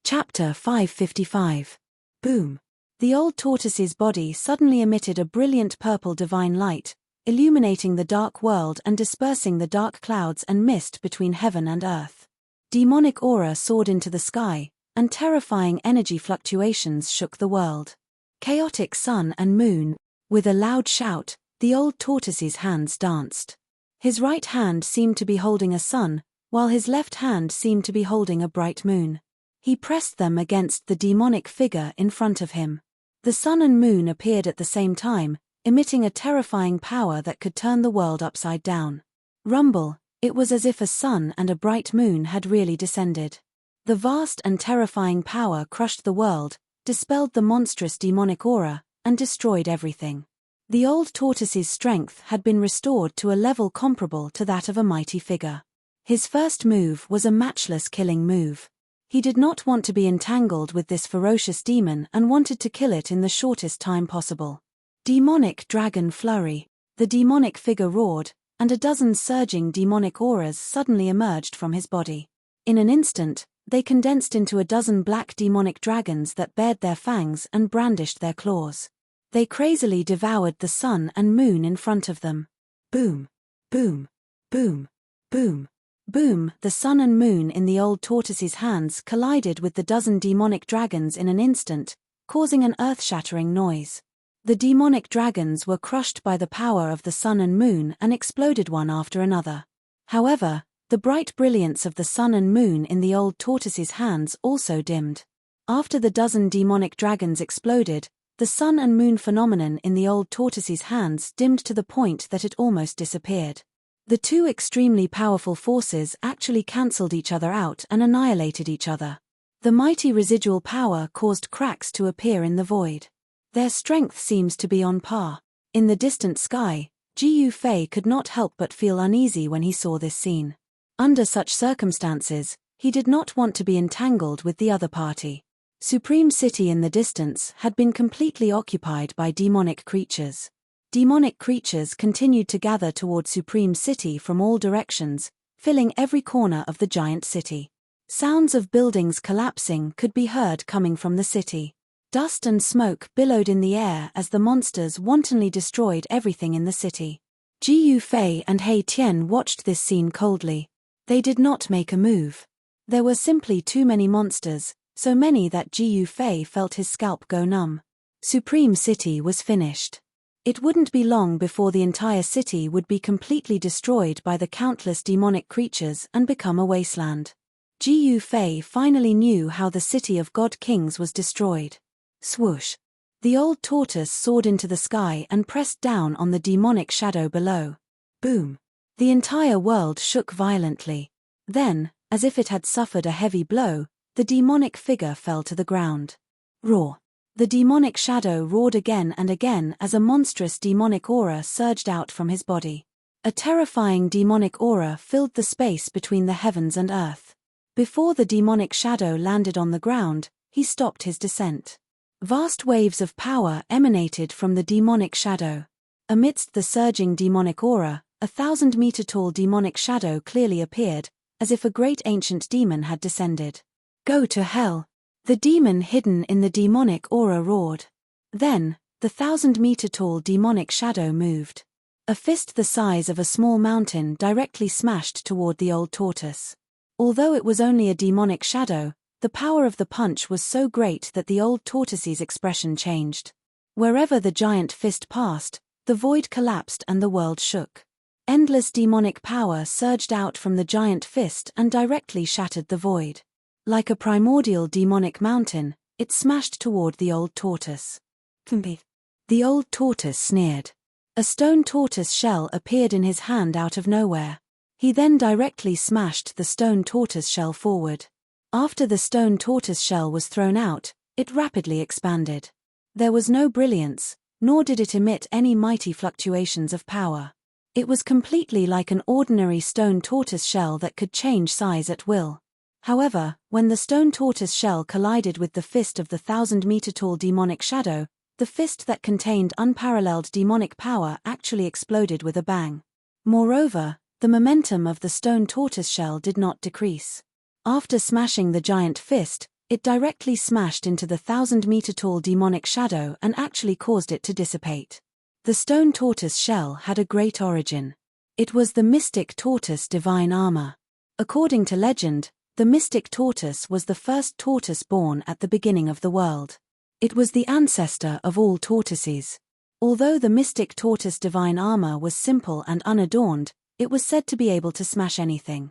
Chapter 555. Boom! The old tortoise's body suddenly emitted a brilliant purple divine light, illuminating the dark world and dispersing the dark clouds and mist between heaven and earth. Demonic aura soared into the sky, and terrifying energy fluctuations shook the world. Chaotic sun and moon. With a loud shout, the old tortoise's hands danced. His right hand seemed to be holding a sun, while his left hand seemed to be holding a bright moon. He pressed them against the demonic figure in front of him. The sun and moon appeared at the same time, emitting a terrifying power that could turn the world upside down. Rumble! It was as if a sun and a bright moon had really descended. The vast and terrifying power crushed the world, dispelled the monstrous demonic aura, and destroyed everything. The old tortoise's strength had been restored to a level comparable to that of a mighty figure. His first move was a matchless killing move. He did not want to be entangled with this ferocious demon and wanted to kill it in the shortest time possible. Demonic Dragon Flurry. The demonic figure roared, and a dozen surging demonic auras suddenly emerged from his body. In an instant, they condensed into a dozen black demonic dragons that bared their fangs and brandished their claws. They crazily devoured the sun and moon in front of them. Boom! Boom! Boom! Boom! Boom! The sun and moon in the old tortoise's hands collided with the dozen demonic dragons in an instant, causing an earth-shattering noise. The demonic dragons were crushed by the power of the sun and moon and exploded one after another. However, the bright brilliance of the sun and moon in the old tortoise's hands also dimmed. After the dozen demonic dragons exploded, the sun and moon phenomenon in the old tortoise's hands dimmed to the point that it almost disappeared. The 2 extremely powerful forces actually cancelled each other out and annihilated each other. The mighty residual power caused cracks to appear in the void. Their strength seems to be on par. In the distant sky, Jiu Fei could not help but feel uneasy when he saw this scene. Under such circumstances, he did not want to be entangled with the other party. Supreme City in the distance had been completely occupied by demonic creatures. Demonic creatures continued to gather toward Supreme City from all directions, filling every corner of the giant city. Sounds of buildings collapsing could be heard coming from the city. Dust and smoke billowed in the air as the monsters wantonly destroyed everything in the city. Ji Yufei and He Tian watched this scene coldly. They did not make a move. There were simply too many monsters, so many that Ji Yufei felt his scalp go numb. Supreme City was finished. It wouldn't be long before the entire city would be completely destroyed by the countless demonic creatures and become a wasteland. Ji Yufei finally knew how the city of God Kings was destroyed. Swoosh! The old tortoise soared into the sky and pressed down on the demonic shadow below. Boom! The entire world shook violently. Then, as if it had suffered a heavy blow, the demonic figure fell to the ground. Roar! The demonic shadow roared again and again as a monstrous demonic aura surged out from his body. A terrifying demonic aura filled the space between the heavens and earth. Before the demonic shadow landed on the ground, he stopped his descent. Vast waves of power emanated from the demonic shadow. Amidst the surging demonic aura, 1,000-meter-tall demonic shadow clearly appeared, as if a great ancient demon had descended. Go to hell! The demon hidden in the demonic aura roared. Then, the 1,000-meter-tall demonic shadow moved. A fist the size of a small mountain directly smashed toward the old tortoise. Although it was only a demonic shadow, the power of the punch was so great that the old tortoise's expression changed. Wherever the giant fist passed, the void collapsed and the world shook. Endless demonic power surged out from the giant fist and directly shattered the void. Like a primordial demonic mountain, it smashed toward the old tortoise. The old tortoise sneered. A stone tortoise shell appeared in his hand out of nowhere. He then directly smashed the stone tortoise shell forward. After the stone tortoise shell was thrown out, it rapidly expanded. There was no brilliance, nor did it emit any mighty fluctuations of power. It was completely like an ordinary stone tortoise shell that could change size at will. However, when the stone tortoise shell collided with the fist of the 1,000-meter-tall demonic shadow, the fist that contained unparalleled demonic power actually exploded with a bang. Moreover, the momentum of the stone tortoise shell did not decrease. After smashing the giant fist, it directly smashed into the 1,000-meter-tall demonic shadow and actually caused it to dissipate. The stone tortoise shell had a great origin. It was the mystic tortoise divine armor. According to legend, the mystic tortoise was the first tortoise born at the beginning of the world. It was the ancestor of all tortoises. Although the mystic tortoise divine armor was simple and unadorned, it was said to be able to smash anything.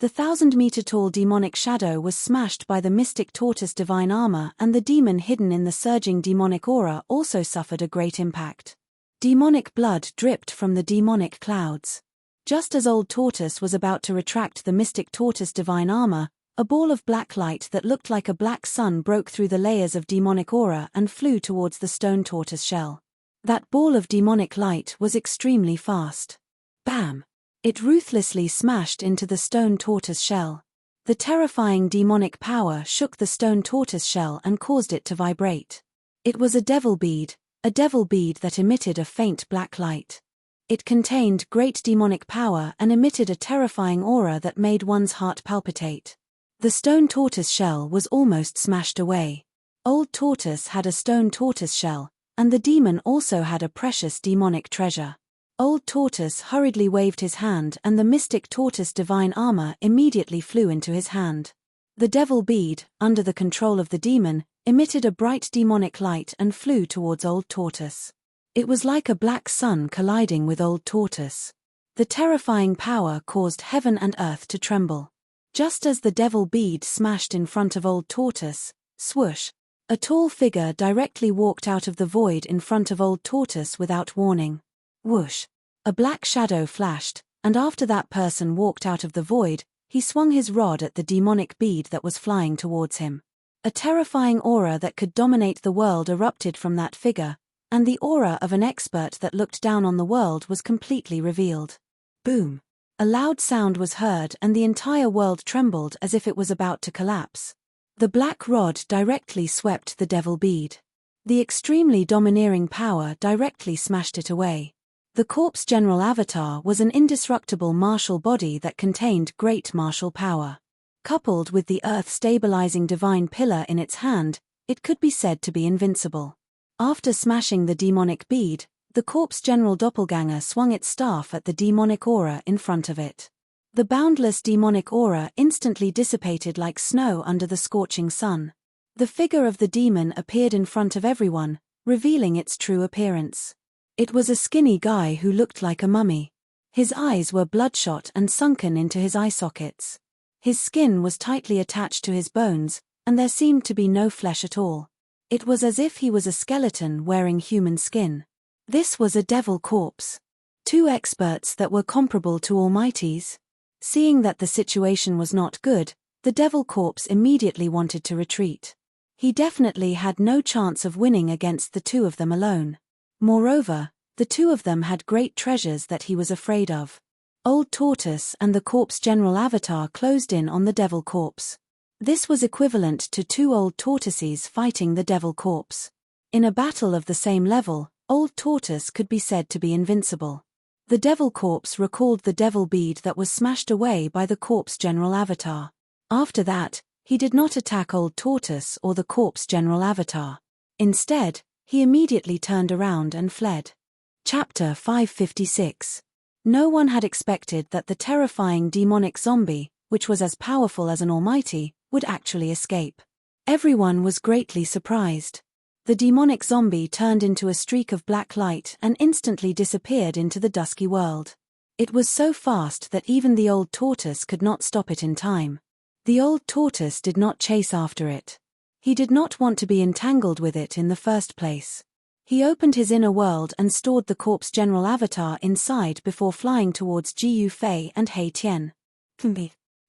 The 1,000-meter-tall demonic shadow was smashed by the mystic tortoise divine armor, and the demon hidden in the surging demonic aura also suffered a great impact. Demonic blood dripped from the demonic clouds. Just as old tortoise was about to retract the mystic tortoise divine armor, a ball of black light that looked like a black sun broke through the layers of demonic aura and flew towards the stone tortoise shell. That ball of demonic light was extremely fast. Bam! It ruthlessly smashed into the stone tortoise shell. The terrifying demonic power shook the stone tortoise shell and caused it to vibrate. It was a devil bead that emitted a faint black light. It contained great demonic power and emitted a terrifying aura that made one's heart palpitate. The stone tortoise shell was almost smashed away. Old tortoise had a stone tortoise shell, and the demon also had a precious demonic treasure. Old tortoise hurriedly waved his hand and the mystic tortoise divine armor immediately flew into his hand. The devil bead, under the control of the demon, emitted a bright demonic light and flew towards old tortoise. It was like a black sun colliding with old tortoise. The terrifying power caused heaven and earth to tremble. Just as the devil bead smashed in front of old tortoise, swoosh, a tall figure directly walked out of the void in front of old tortoise without warning. Whoosh! A black shadow flashed, and after that person walked out of the void, he swung his rod at the demonic bead that was flying towards him. A terrifying aura that could dominate the world erupted from that figure, and the aura of an expert that looked down on the world was completely revealed. Boom! A loud sound was heard and the entire world trembled as if it was about to collapse. The black rod directly swept the devil bead. The extremely domineering power directly smashed it away. The corpse general avatar was an indestructible martial body that contained great martial power. Coupled with the earth-stabilizing divine pillar in its hand, it could be said to be invincible. After smashing the demonic bead, the corpse general doppelganger swung its staff at the demonic aura in front of it. The boundless demonic aura instantly dissipated like snow under the scorching sun. The figure of the demon appeared in front of everyone, revealing its true appearance. It was a skinny guy who looked like a mummy. His eyes were bloodshot and sunken into his eye sockets. His skin was tightly attached to his bones, and there seemed to be no flesh at all. It was as if he was a skeleton wearing human skin. This was a devil corpse. Two experts that were comparable to Almighty's. Seeing that the situation was not good, the devil corpse immediately wanted to retreat. He definitely had no chance of winning against the two of them alone. Moreover, the two of them had great treasures that he was afraid of. Old Tortoise and the corpse general avatar closed in on the devil corpse. This was equivalent to two old tortoises fighting the devil corpse. In a battle of the same level, Old Tortoise could be said to be invincible. The devil corpse recalled the devil bead that was smashed away by the corpse general avatar. After that, he did not attack Old Tortoise or the corpse general avatar. Instead, he immediately turned around and fled. Chapter 556. No one had expected that the terrifying demonic zombie, which was as powerful as an almighty, would actually escape. Everyone was greatly surprised. The demonic zombie turned into a streak of black light and instantly disappeared into the dusky world. It was so fast that even the old tortoise could not stop it in time. The old tortoise did not chase after it. He did not want to be entangled with it in the first place. He opened his inner world and stored the corpse general avatar inside before flying towards Jiu Fei and Hei Tian.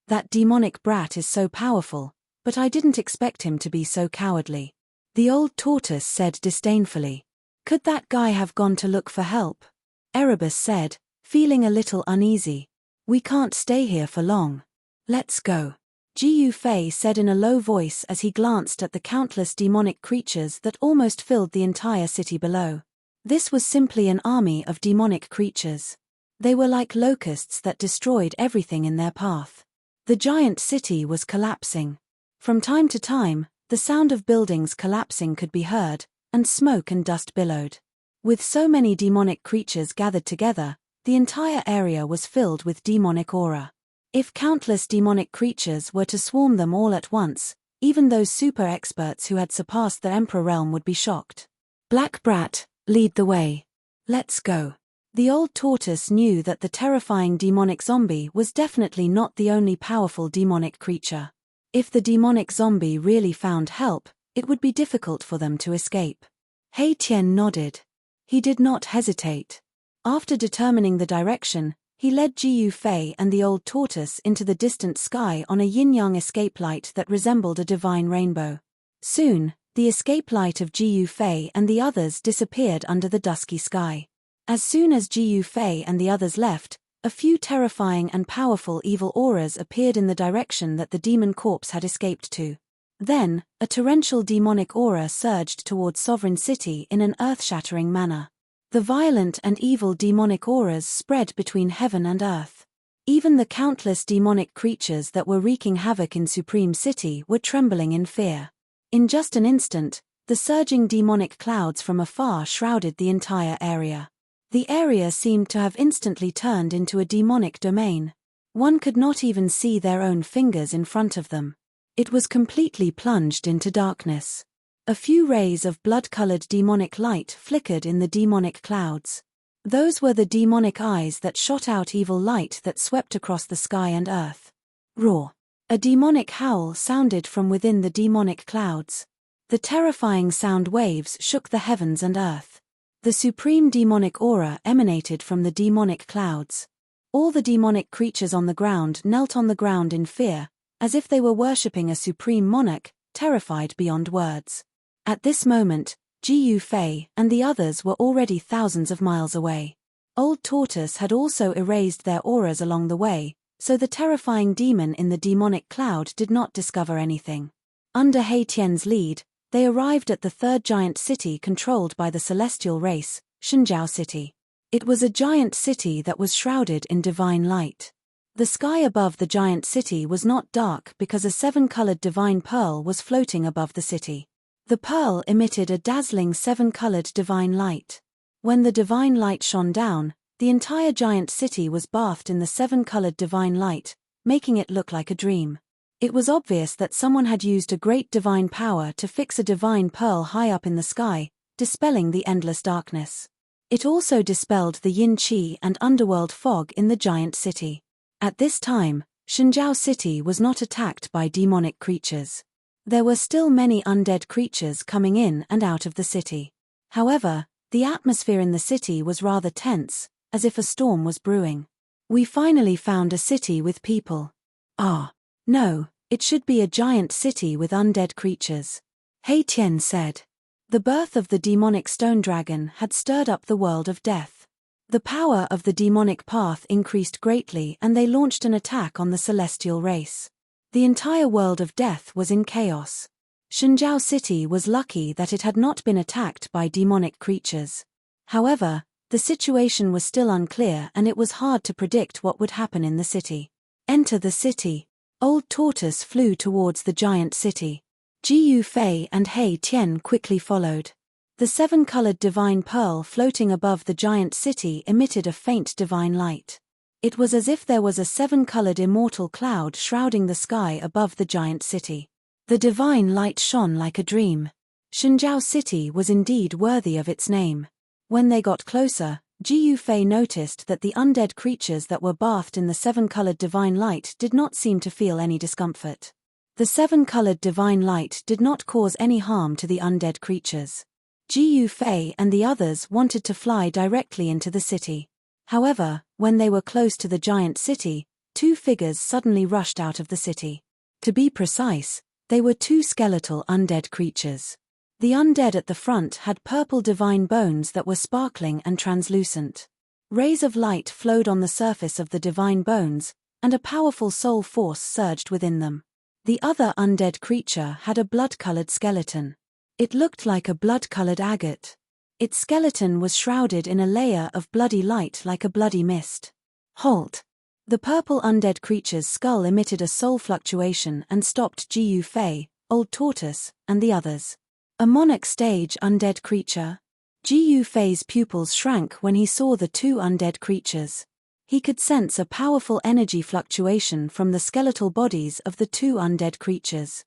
That demonic brat is so powerful, but I didn't expect him to be so cowardly. The old tortoise said disdainfully. Could that guy have gone to look for help? Erebus said, feeling a little uneasy. We can't stay here for long. Let's go. Jiu Fei said in a low voice as he glanced at the countless demonic creatures that almost filled the entire city below. This was simply an army of demonic creatures. They were like locusts that destroyed everything in their path. The giant city was collapsing. From time to time, the sound of buildings collapsing could be heard, and smoke and dust billowed. With so many demonic creatures gathered together, the entire area was filled with demonic aura. If countless demonic creatures were to swarm them all at once, even those super experts who had surpassed the Emperor realm would be shocked. Black Brat, lead the way. Let's go. The old tortoise knew that the terrifying demonic zombie was definitely not the only powerful demonic creature. If the demonic zombie really found help, it would be difficult for them to escape. Hei Tian nodded. He did not hesitate. After determining the direction, he led Jiu Fei and the old tortoise into the distant sky on a yin-yang escape light that resembled a divine rainbow. Soon, the escape light of Jiu Fei and the others disappeared under the dusky sky. As soon as Jiu Fei and the others left, a few terrifying and powerful evil auras appeared in the direction that the demon corpse had escaped to. Then, a torrential demonic aura surged towards Sovereign City in an earth-shattering manner. The violent and evil demonic auras spread between heaven and earth. Even the countless demonic creatures that were wreaking havoc in Supreme City were trembling in fear. In just an instant, the surging demonic clouds from afar shrouded the entire area. The area seemed to have instantly turned into a demonic domain. One could not even see their own fingers in front of them. It was completely plunged into darkness. A few rays of blood-colored demonic light flickered in the demonic clouds. Those were the demonic eyes that shot out evil light that swept across the sky and earth. Roar! A demonic howl sounded from within the demonic clouds. The terrifying sound waves shook the heavens and earth. The supreme demonic aura emanated from the demonic clouds. All the demonic creatures on the ground knelt on the ground in fear, as if they were worshipping a supreme monarch, terrified beyond words. At this moment, Jiu Fei and the others were already thousands of miles away. Old Tortoise had also erased their auras along the way, so the terrifying demon in the demonic cloud did not discover anything. Under Hei Tian's lead, they arrived at the third giant city controlled by the celestial race, Shenjiao City. It was a giant city that was shrouded in divine light. The sky above the giant city was not dark because a seven-colored divine pearl was floating above the city. The pearl emitted a dazzling seven-colored divine light. When the divine light shone down, the entire giant city was bathed in the seven-colored divine light, making it look like a dream. It was obvious that someone had used a great divine power to fix a divine pearl high up in the sky, dispelling the endless darkness. It also dispelled the yin-chi and underworld fog in the giant city. At this time, Shenjiao City was not attacked by demonic creatures. There were still many undead creatures coming in and out of the city. However, the atmosphere in the city was rather tense, as if a storm was brewing. We finally found a city with people. Ah. No, it should be a giant city with undead creatures. He Tian said. The birth of the demonic stone dragon had stirred up the world of death. The power of the demonic path increased greatly and they launched an attack on the celestial race. The entire world of death was in chaos. Shenjiao City was lucky that it had not been attacked by demonic creatures. However, the situation was still unclear and it was hard to predict what would happen in the city. Enter the city. Old Tortoise flew towards the giant city. Jiyu Fei and He Tian quickly followed. The seven-colored divine pearl floating above the giant city emitted a faint divine light. It was as if there was a seven-colored immortal cloud shrouding the sky above the giant city. The divine light shone like a dream. Shenjiao City was indeed worthy of its name. When they got closer, Jiyu Fei noticed that the undead creatures that were bathed in the seven-colored divine light did not seem to feel any discomfort. The seven-colored divine light did not cause any harm to the undead creatures. Jiyu Fei and the others wanted to fly directly into the city. However, when they were close to the giant city, two figures suddenly rushed out of the city. To be precise, they were two skeletal undead creatures. The undead at the front had purple divine bones that were sparkling and translucent. Rays of light flowed on the surface of the divine bones, and a powerful soul force surged within them. The other undead creature had a blood-colored skeleton. It looked like a blood-colored agate. Its skeleton was shrouded in a layer of bloody light like a bloody mist. Halt! The purple undead creature's skull emitted a soul fluctuation and stopped Jiyu Fei, Old Tortoise, and the others. A Monarch stage undead creature? Jiyu Fei's pupils shrank when he saw the two undead creatures. He could sense a powerful energy fluctuation from the skeletal bodies of the two undead creatures.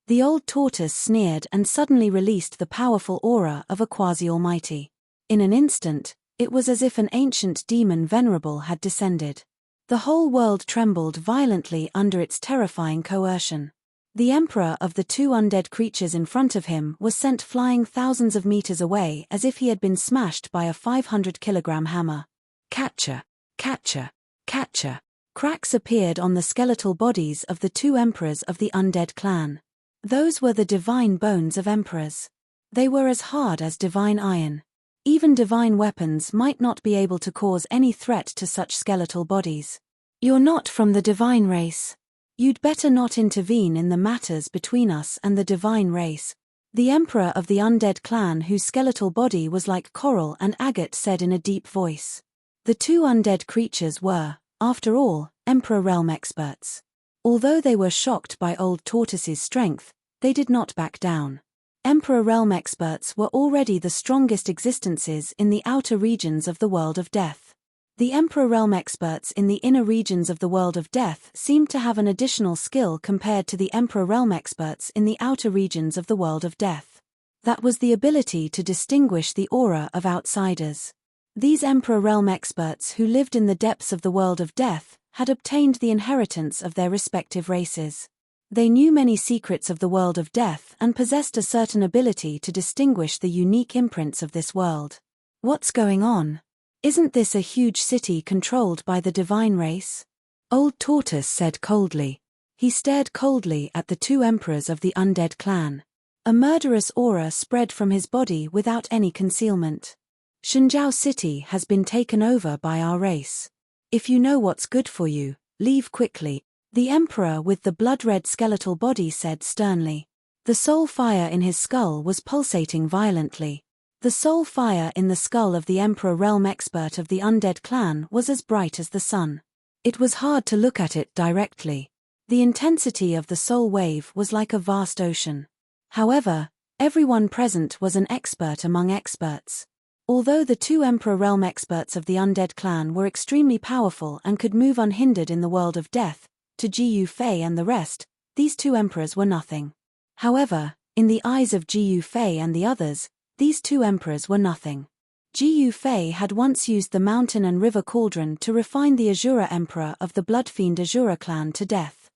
The Old Tortoise sneered and suddenly released the powerful aura of a quasi-almighty. In an instant, it was as if an ancient demon venerable had descended. The whole world trembled violently under its terrifying coercion. The emperor of the two undead creatures in front of him was sent flying thousands of meters away as if he had been smashed by a 500-kilogram hammer. Catcher, catcher, catcher. Cracks appeared on the skeletal bodies of the two emperors of the undead clan. Those were the divine bones of emperors. They were as hard as divine iron. Even divine weapons might not be able to cause any threat to such skeletal bodies. You're not from the divine race. You'd better not intervene in the matters between us and the divine race. The emperor of the undead clan whose skeletal body was like coral and agate said in a deep voice. The two undead creatures were, after all, Emperor Realm experts. Although they were shocked by Old Tortoise's strength, they did not back down. Emperor Realm experts were already the strongest existences in the outer regions of the world of death. The Emperor Realm experts in the inner regions of the world of death seemed to have an additional skill compared to the Emperor Realm experts in the outer regions of the world of death. That was the ability to distinguish the aura of outsiders. These Emperor Realm experts who lived in the depths of the world of death had obtained the inheritance of their respective races. They knew many secrets of the world of death and possessed a certain ability to distinguish the unique imprints of this world. What's going on? Isn't this a huge city controlled by the divine race? Old Tortoise said coldly. He stared coldly at the two emperors of the undead clan. A murderous aura spread from his body without any concealment. Shenjiao City has been taken over by our race. If you know what's good for you, leave quickly, the emperor with the blood-red skeletal body said sternly. The soul fire in his skull was pulsating violently. The soul fire in the skull of the Emperor Realm expert of the undead clan was as bright as the sun. It was hard to look at it directly. The intensity of the soul wave was like a vast ocean. However, everyone present was an expert among experts. Although the two Emperor Realm experts of the undead clan were extremely powerful and could move unhindered in the world of death, to Jiyu Fei and the rest, these two emperors were nothing. However, in the eyes of Jiyu Fei and the others, these two emperors were nothing. Jiyu Fei had once used the mountain and river cauldron to refine the Azura Emperor of the Bloodfiend Azura clan to death.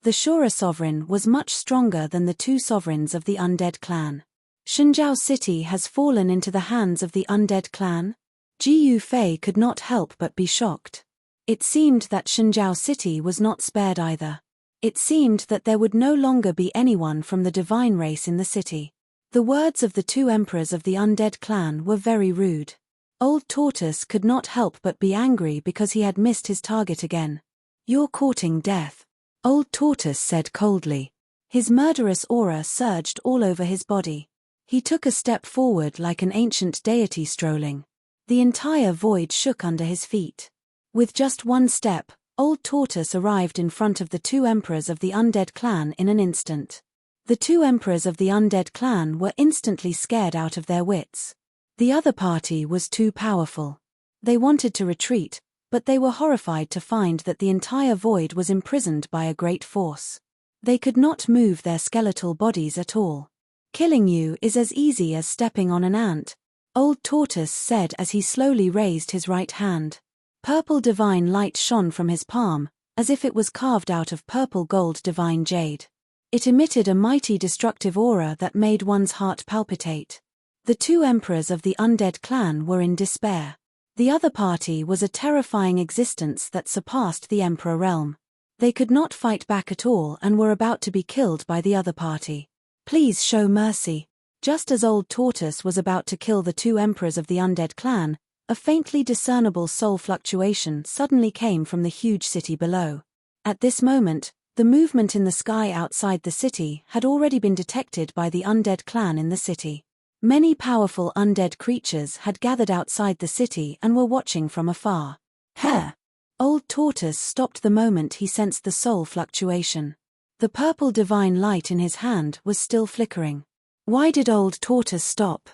The Shura sovereign was much stronger than the two sovereigns of the undead clan. Shenjiao City has fallen into the hands of the undead clan? Jiyu Fei could not help but be shocked. It seemed that Shenjiao City was not spared either. It seemed that there would no longer be anyone from the divine race in the city. The words of the two emperors of the undead clan were very rude. Old Tortoise could not help but be angry because he had missed his target again. "You're courting death," Old Tortoise said coldly. His murderous aura surged all over his body. He took a step forward like an ancient deity strolling. The entire void shook under his feet. With just one step, Old Tortoise arrived in front of the two emperors of the undead clan in an instant. The two emperors of the undead clan were instantly scared out of their wits. The other party was too powerful. They wanted to retreat, but they were horrified to find that the entire void was imprisoned by a great force. They could not move their skeletal bodies at all. "Killing you is as easy as stepping on an ant," Old Tortoise said as he slowly raised his right hand. Purple divine light shone from his palm, as if it was carved out of purple gold divine jade. It emitted a mighty destructive aura that made one's heart palpitate. The two emperors of the undead clan were in despair. The other party was a terrifying existence that surpassed the Emperor realm. They could not fight back at all and were about to be killed by the other party. "Please show mercy." Just as Old Tortoise was about to kill the two emperors of the undead clan, a faintly discernible soul fluctuation suddenly came from the huge city below. At this moment, the movement in the sky outside the city had already been detected by the undead clan in the city. Many powerful undead creatures had gathered outside the city and were watching from afar. "Heh!" Old Tortoise stopped the moment he sensed the soul fluctuation. The purple divine light in his hand was still flickering. Why did Old Tortoise stop?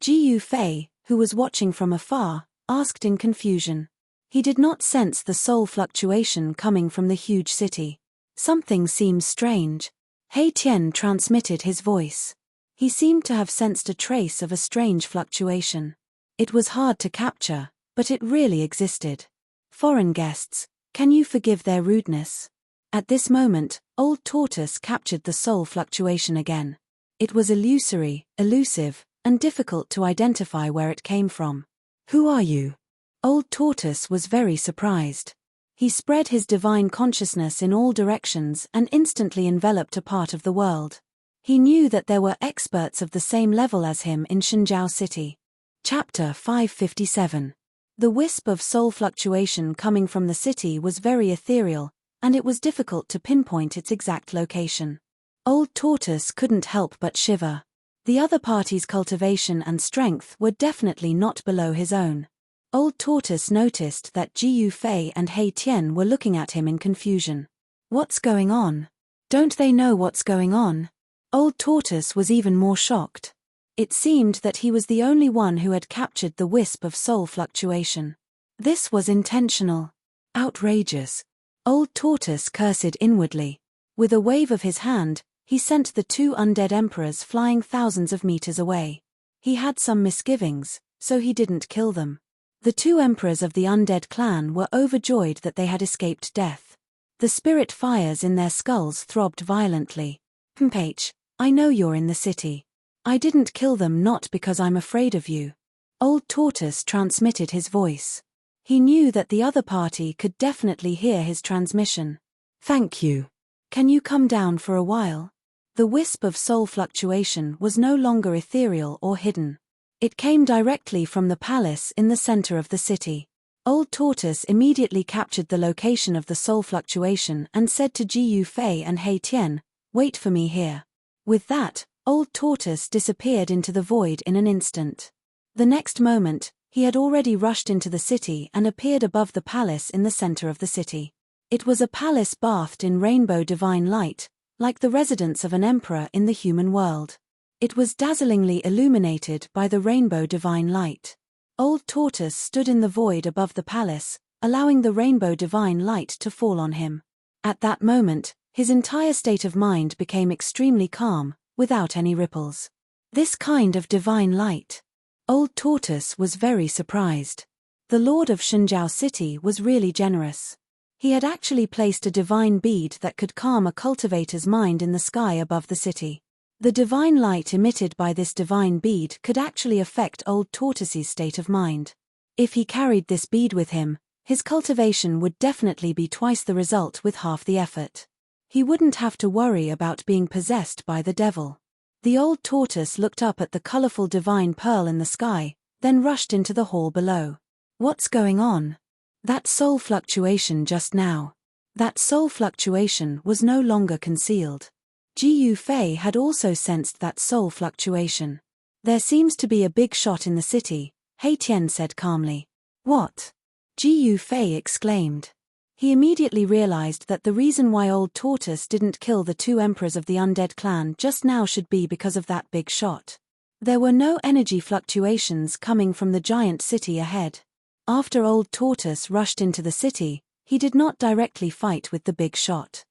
Jiyu Fei, who was watching from afar, asked in confusion. He did not sense the soul fluctuation coming from the huge city. Something seems strange. Hei Tian transmitted his voice. He seemed to have sensed a trace of a strange fluctuation. It was hard to capture, but it really existed. "Foreign guests, can you forgive their rudeness?" At this moment, Old Tortoise captured the soul fluctuation again. It was illusory, elusive, and difficult to identify where it came from. "Who are you?" Old Tortoise was very surprised. He spread his divine consciousness in all directions and instantly enveloped a part of the world. He knew that there were experts of the same level as him in Shenjiao City. Chapter 557. The wisp of soul fluctuation coming from the city was very ethereal, and it was difficult to pinpoint its exact location. Old Tortoise couldn't help but shiver. The other party's cultivation and strength were definitely not below his own. Old Tortoise noticed that Jiyu Fei and Hei Tian were looking at him in confusion. What's going on? Don't they know what's going on? Old Tortoise was even more shocked. It seemed that he was the only one who had captured the wisp of soul fluctuation. This was intentional. Outrageous. Old Tortoise cursed inwardly. With a wave of his hand, he sent the two undead emperors flying thousands of meters away. He had some misgivings, so he didn't kill them. The two emperors of the undead clan were overjoyed that they had escaped death. The spirit fires in their skulls throbbed violently. "Mph, I know you're in the city. I didn't kill them not because I'm afraid of you." Old Tortoise transmitted his voice. He knew that the other party could definitely hear his transmission. "Thank you. Can you come down for a while?" The wisp of soul fluctuation was no longer ethereal or hidden. It came directly from the palace in the center of the city. Old Tortoise immediately captured the location of the soul fluctuation and said to Jiyu Fei and Hei Tian, "Wait for me here." With that, Old Tortoise disappeared into the void in an instant. The next moment, he had already rushed into the city and appeared above the palace in the center of the city. It was a palace bathed in rainbow divine light, like the residence of an emperor in the human world. It was dazzlingly illuminated by the rainbow divine light. Old Tortoise stood in the void above the palace, allowing the rainbow divine light to fall on him. At that moment, his entire state of mind became extremely calm, without any ripples. This kind of divine light. Old Tortoise was very surprised. The Lord of Shenzhou City was really generous. He had actually placed a divine bead that could calm a cultivator's mind in the sky above the city. The divine light emitted by this divine bead could actually affect Old Tortoise's state of mind. If he carried this bead with him, his cultivation would definitely be twice the result with half the effort. He wouldn't have to worry about being possessed by the devil. The Old Tortoise looked up at the colorful divine pearl in the sky, then rushed into the hall below. What's going on? That soul fluctuation just now. That soul fluctuation was no longer concealed. Ji Yufei had also sensed that soul fluctuation. There seems to be a big shot in the city, He Tian said calmly. What? Ji Yufei exclaimed. He immediately realized that the reason why Old Tortoise didn't kill the two emperors of the undead clan just now should be because of that big shot. There were no energy fluctuations coming from the giant city ahead. After Old Tortoise rushed into the city, he did not directly fight with the big shot.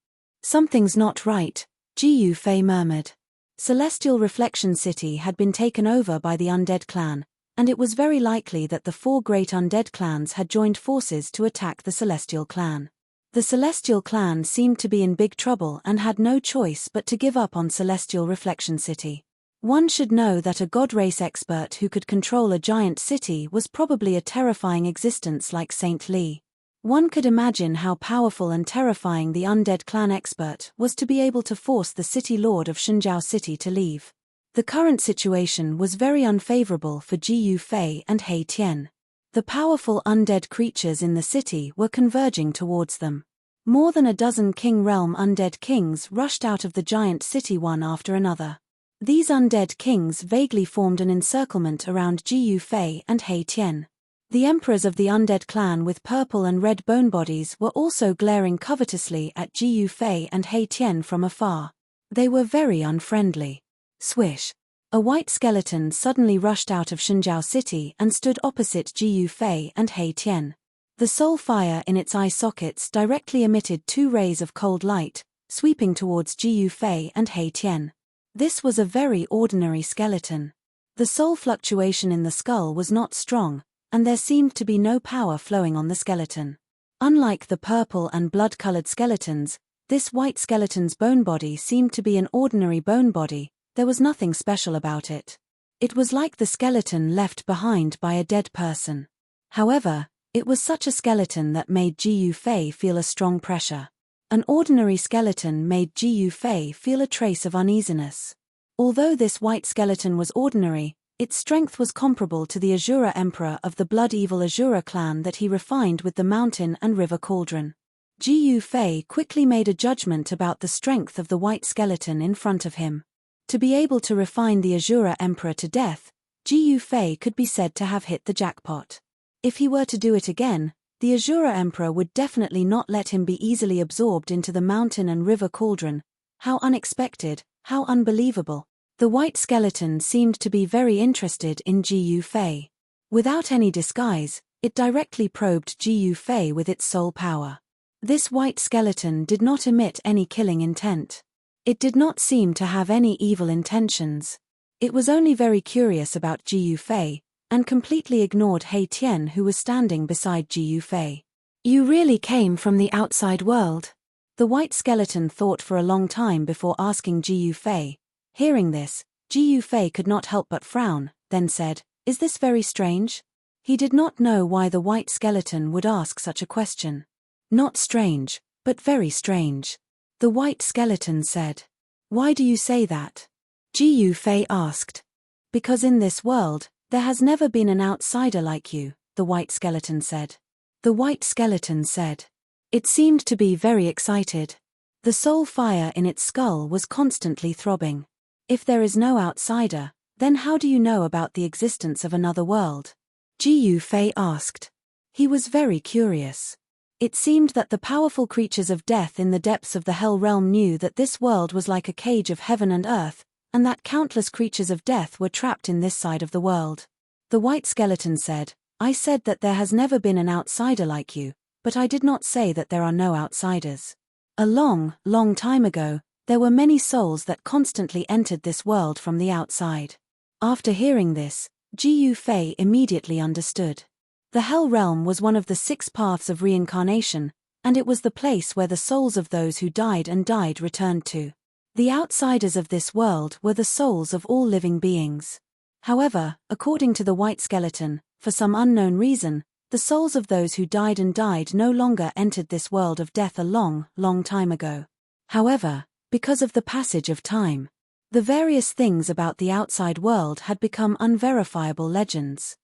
Something's not right, Ji Yufei murmured. Celestial Reflection City had been taken over by the undead clan, and it was very likely that the four great undead clans had joined forces to attack the Celestial clan. The Celestial clan seemed to be in big trouble and had no choice but to give up on Celestial Reflection City. One should know that a god race expert who could control a giant city was probably a terrifying existence like Saint Li. One could imagine how powerful and terrifying the undead clan expert was to be able to force the city lord of Shenzhou City to leave. The current situation was very unfavorable for Ji Yufei and He Tian. The powerful undead creatures in the city were converging towards them. More than a dozen King Realm undead kings rushed out of the giant city one after another. These undead kings vaguely formed an encirclement around Ji Yufei and He Tian. The emperors of the undead clan with purple and red bone bodies were also glaring covetously at Ji Yufei and He Tian from afar. They were very unfriendly. Swish! A white skeleton suddenly rushed out of Shenzhou City and stood opposite Ji Yufei and He Tian. The soul fire in its eye sockets directly emitted two rays of cold light, sweeping towards Ji Yufei and He Tian. This was a very ordinary skeleton. The soul fluctuation in the skull was not strong, and there seemed to be no power flowing on the skeleton. Unlike the purple and blood-colored skeletons, this white skeleton's bone body seemed to be an ordinary bone body. There was nothing special about it. It was like the skeleton left behind by a dead person. However, it was such a skeleton that made Ji Yufei feel a strong pressure. An ordinary skeleton made Ji Yufei feel a trace of uneasiness. Although this white skeleton was ordinary, its strength was comparable to the Azura Emperor of the blood-evil Azura clan that he refined with the mountain and river cauldron. Ji Yufei quickly made a judgment about the strength of the white skeleton in front of him. To be able to refine the Azura Emperor to death, Ji Yufei could be said to have hit the jackpot. If he were to do it again, the Azura Emperor would definitely not let him be easily absorbed into the mountain and river cauldron. How unexpected, how unbelievable. The white skeleton seemed to be very interested in Ji Yufei. Without any disguise, it directly probed Ji Yufei with its soul power. This white skeleton did not emit any killing intent. It did not seem to have any evil intentions. It was only very curious about Ji Yufei, and completely ignored He Tian who was standing beside Ji Yufei. You really came from the outside world? The white skeleton thought for a long time before asking Ji Yufei. Hearing this, Ji Yufei could not help but frown, then said, Is this very strange? He did not know why the white skeleton would ask such a question. Not strange, but very strange. The white skeleton said. Why do you say that? Ji Yufei asked. Because in this world, there has never been an outsider like you, the white skeleton said. The white skeleton said. It seemed to be very excited. The soul fire in its skull was constantly throbbing. If there is no outsider, then how do you know about the existence of another world? Ji Yufei asked. He was very curious. It seemed that the powerful creatures of death in the depths of the Hell realm knew that this world was like a cage of heaven and earth, and that countless creatures of death were trapped in this side of the world. The white skeleton said, "I said that there has never been an outsider like you, but I did not say that there are no outsiders. A long, long time ago, there were many souls that constantly entered this world from the outside." After hearing this, Gu Fei immediately understood. The Hell realm was one of the 6 paths of reincarnation, and it was the place where the souls of those who died and died returned to. The outsiders of this world were the souls of all living beings. However, according to the white skeleton, for some unknown reason, the souls of those who died and died no longer entered this world of death a long, long time ago. However, because of the passage of time, the various things about the outside world had become unverifiable legends.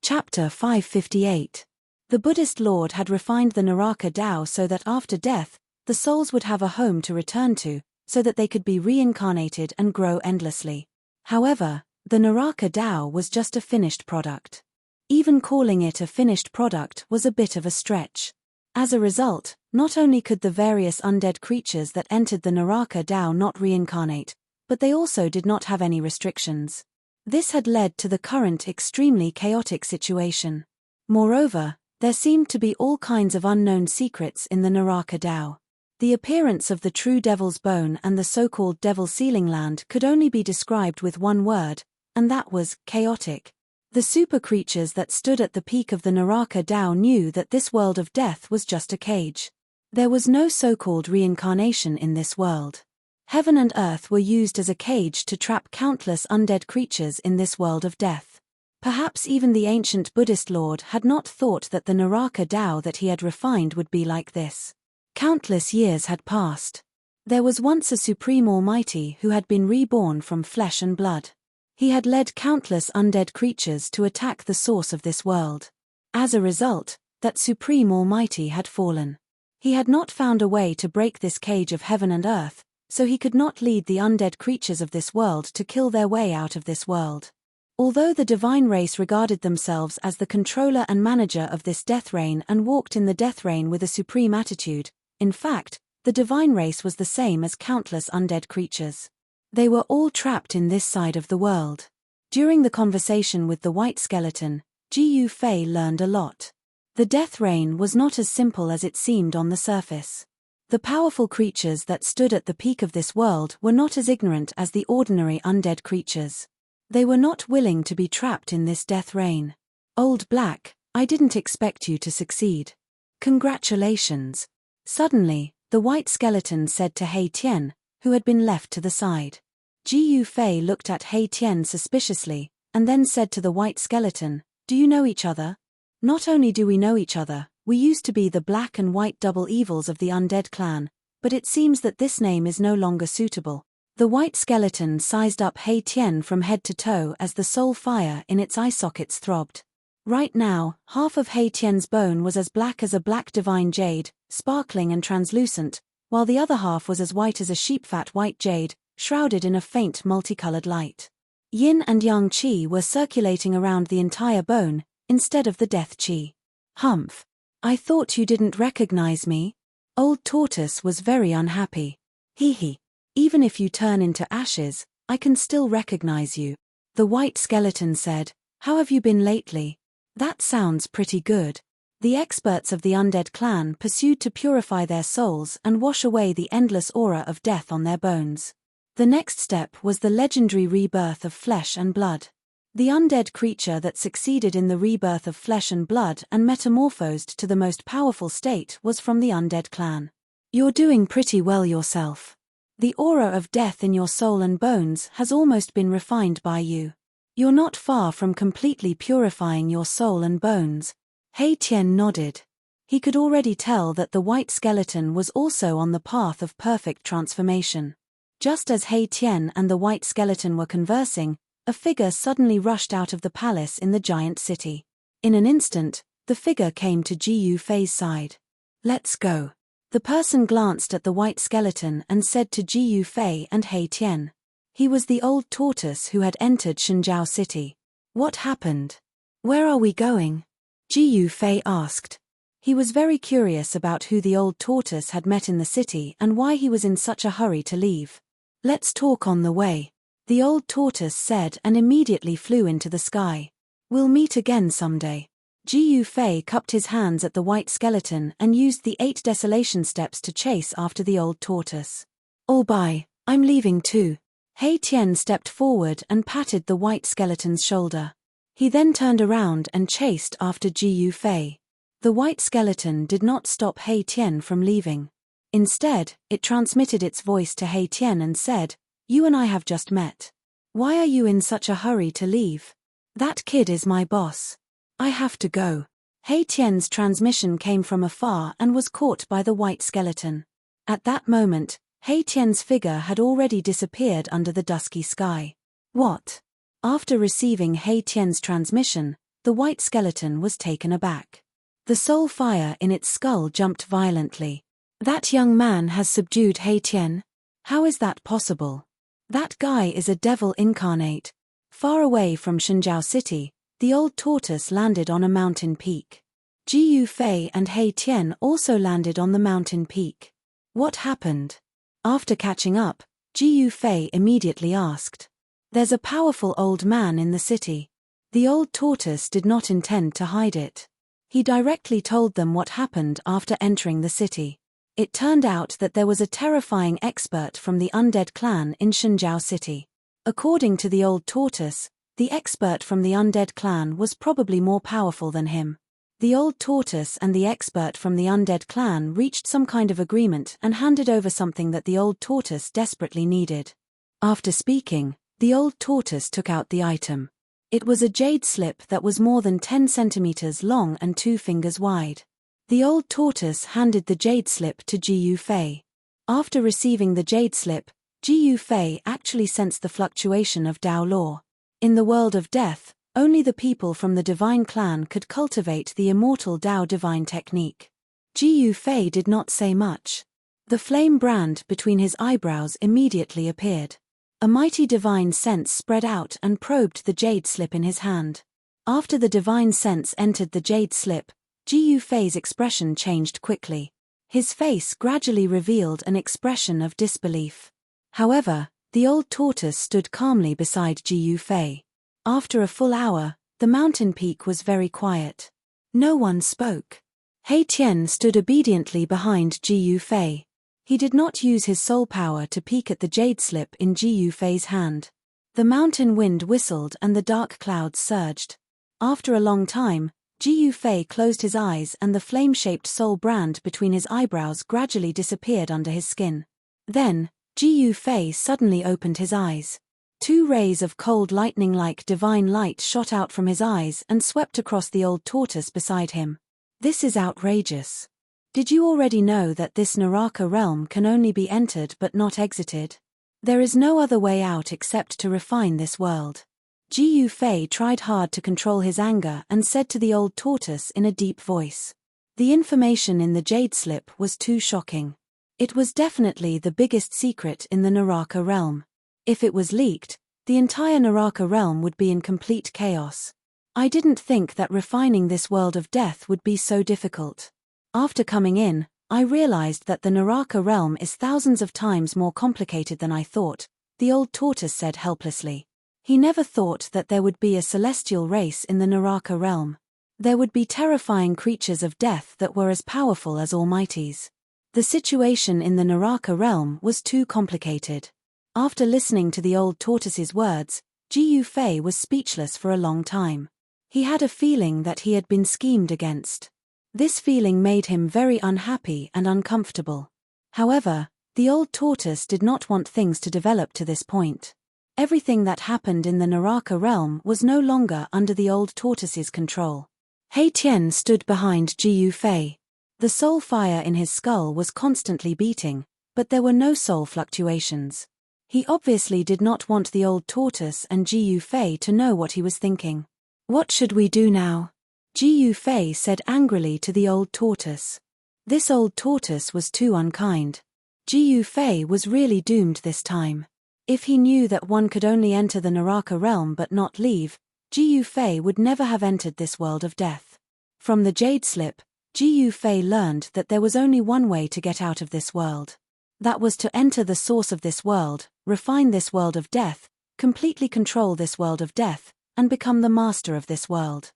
Chapter 558. The Buddhist Lord had refined the Naraka Tao so that after death, the souls would have a home to return to, so that they could be reincarnated and grow endlessly. However, the Naraka Tao was just a finished product. Even calling it a finished product was a bit of a stretch. As a result, not only could the various undead creatures that entered the Naraka Tao not reincarnate, but they also did not have any restrictions. This had led to the current extremely chaotic situation. Moreover, there seemed to be all kinds of unknown secrets in the Naraka Tao. The appearance of the true Devil's Bone and the so-called Devil Sealing Land could only be described with one word, and that was chaotic. The super creatures that stood at the peak of the Naraka Tao knew that this world of death was just a cage. There was no so-called reincarnation in this world. Heaven and earth were used as a cage to trap countless undead creatures in this world of death. Perhaps even the ancient Buddhist Lord had not thought that the Naraka Tao that he had refined would be like this. Countless years had passed. There was once a Supreme Almighty who had been reborn from flesh and blood. He had led countless undead creatures to attack the source of this world. As a result, that Supreme Almighty had fallen. He had not found a way to break this cage of heaven and earth, so he could not lead the undead creatures of this world to kill their way out of this world. Although the divine race regarded themselves as the controller and manager of this death reign and walked in the death reign with a supreme attitude, in fact, the divine race was the same as countless undead creatures. They were all trapped in this side of the world. During the conversation with the white skeleton, Gu Fei learned a lot. The death reign was not as simple as it seemed on the surface. The powerful creatures that stood at the peak of this world were not as ignorant as the ordinary undead creatures. They were not willing to be trapped in this death reign. "Old Black, I didn't expect you to succeed. Congratulations." Suddenly, the white skeleton said to Hei Tian, who had been left to the side. Gu Fei looked at Hei Tian suspiciously, and then said to the white skeleton, "Do you know each other?" "Not only do we know each other, we used to be the black and white double evils of the undead clan, but it seems that this name is no longer suitable." The white skeleton sized up Hei Tian from head to toe as the soul fire in its eye sockets throbbed. Right now, half of Hei Tian's bone was as black as a black divine jade, sparkling and translucent, while the other half was as white as a sheepfat white jade, shrouded in a faint multicolored light. Yin and yang qi were circulating around the entire bone, instead of the death qi. "Humph. I thought you didn't recognize me?" Old Tortoise was very unhappy. "Hee hee. Even if you turn into ashes, I can still recognize you." The white skeleton said, "How have you been lately?" "That sounds pretty good." The experts of the undead clan pursued to purify their souls and wash away the endless aura of death on their bones. The next step was the legendary rebirth of flesh and blood. The undead creature that succeeded in the rebirth of flesh and blood and metamorphosed to the most powerful state was from the undead clan. "You're doing pretty well yourself. The aura of death in your soul and bones has almost been refined by you. You're not far from completely purifying your soul and bones." Hei Tian nodded. He could already tell that the white skeleton was also on the path of perfect transformation. Just as Hei Tian and the white skeleton were conversing, a figure suddenly rushed out of the palace in the giant city. In an instant, the figure came to Gu Fei's side. "Let's go." The person glanced at the white skeleton and said to Gu Fei and Hei Tian. He was the old tortoise who had entered Shenjiao City. "What happened? Where are we going?" Gu Fei asked. He was very curious about who the old tortoise had met in the city and why he was in such a hurry to leave. "Let's talk on the way," the old tortoise said, and immediately flew into the sky. "We'll meet again someday." Jiu Fei cupped his hands at the white skeleton and used the 8 desolation steps to chase after the old tortoise. "Oh bye, I'm leaving too." Hei Tian stepped forward and patted the white skeleton's shoulder. He then turned around and chased after Jiu Fei. The white skeleton did not stop Hei Tian from leaving. Instead, it transmitted its voice to Hei Tian and said, "You and I have just met. Why are you in such a hurry to leave? That kid is my boss. I have to go." Hei Tian's transmission came from afar and was caught by the white skeleton. At that moment, Hei Tian's figure had already disappeared under the dusky sky. "What?" After receiving Hei Tian's transmission, the white skeleton was taken aback. The soul fire in its skull jumped violently. "That young man has subdued Hei Tian? How is that possible? That guy is a devil incarnate." Far away from Shenzhou City, the old tortoise landed on a mountain peak. Jiu Fei and Hei Tian also landed on the mountain peak. "What happened?" After catching up, Jiu Fei immediately asked. "There's a powerful old man in the city." The old tortoise did not intend to hide it. He directly told them what happened after entering the city. It turned out that there was a terrifying expert from the undead clan in Shenzhou City. According to the old tortoise, the expert from the undead clan was probably more powerful than him. The old tortoise and the expert from the undead clan reached some kind of agreement and handed over something that the old tortoise desperately needed. After speaking, the old tortoise took out the item. It was a jade slip that was more than 10 centimeters long and 2 fingers wide. The old tortoise handed the jade slip to Jiu Fei. After receiving the jade slip, Jiu Fei actually sensed the fluctuation of Dao law. In the world of death, only the people from the divine clan could cultivate the immortal Dao divine technique. Jiu Fei did not say much. The flame brand between his eyebrows immediately appeared. A mighty divine sense spread out and probed the jade slip in his hand. After the divine sense entered the jade slip, Jiu Fei's expression changed quickly. His face gradually revealed an expression of disbelief. However, the old tortoise stood calmly beside Jiu Fei. After a full hour, the mountain peak was very quiet. No one spoke. Hei Tian stood obediently behind Jiu Fei. He did not use his soul power to peek at the jade slip in Jiu Fei's hand. The mountain wind whistled and the dark clouds surged. After a long time, Jiu Fei closed his eyes and the flame-shaped soul brand between his eyebrows gradually disappeared under his skin. Then, Jiu Fei suddenly opened his eyes. 2 rays of cold lightning-like divine light shot out from his eyes and swept across the old tortoise beside him. "This is outrageous. Did you already know that this Naraka realm can only be entered but not exited? There is no other way out except to refine this world." Jiu Fei tried hard to control his anger and said to the old tortoise in a deep voice. The information in the jade slip was too shocking. It was definitely the biggest secret in the Naraka realm. If it was leaked, the entire Naraka realm would be in complete chaos. I didn't think that refining this world of death would be so difficult. After coming in, I realized that the Naraka realm is thousands of times more complicated than I thought, the old tortoise said helplessly. He never thought that there would be a celestial race in the Naraka realm. There would be terrifying creatures of death that were as powerful as almighties. The situation in the Naraka realm was too complicated. After listening to the old tortoise's words, Jiu Fei was speechless for a long time. He had a feeling that he had been schemed against. This feeling made him very unhappy and uncomfortable. However, the old tortoise did not want things to develop to this point. Everything that happened in the Naraka realm was no longer under the old tortoise's control. Hei Tian stood behind Jiu Fei. The soul fire in his skull was constantly beating, but there were no soul fluctuations. He obviously did not want the old tortoise and Jiu Fei to know what he was thinking. "What should we do now?" Jiu Fei said angrily to the old tortoise. This old tortoise was too unkind. Jiu Fei was really doomed this time. If he knew that one could only enter the Naraka realm but not leave, Jiu Fei would never have entered this world of death. From the jade slip, Ji Fei learned that there was only one way to get out of this world. That was to enter the source of this world, refine this world of death, completely control this world of death, and become the master of this world.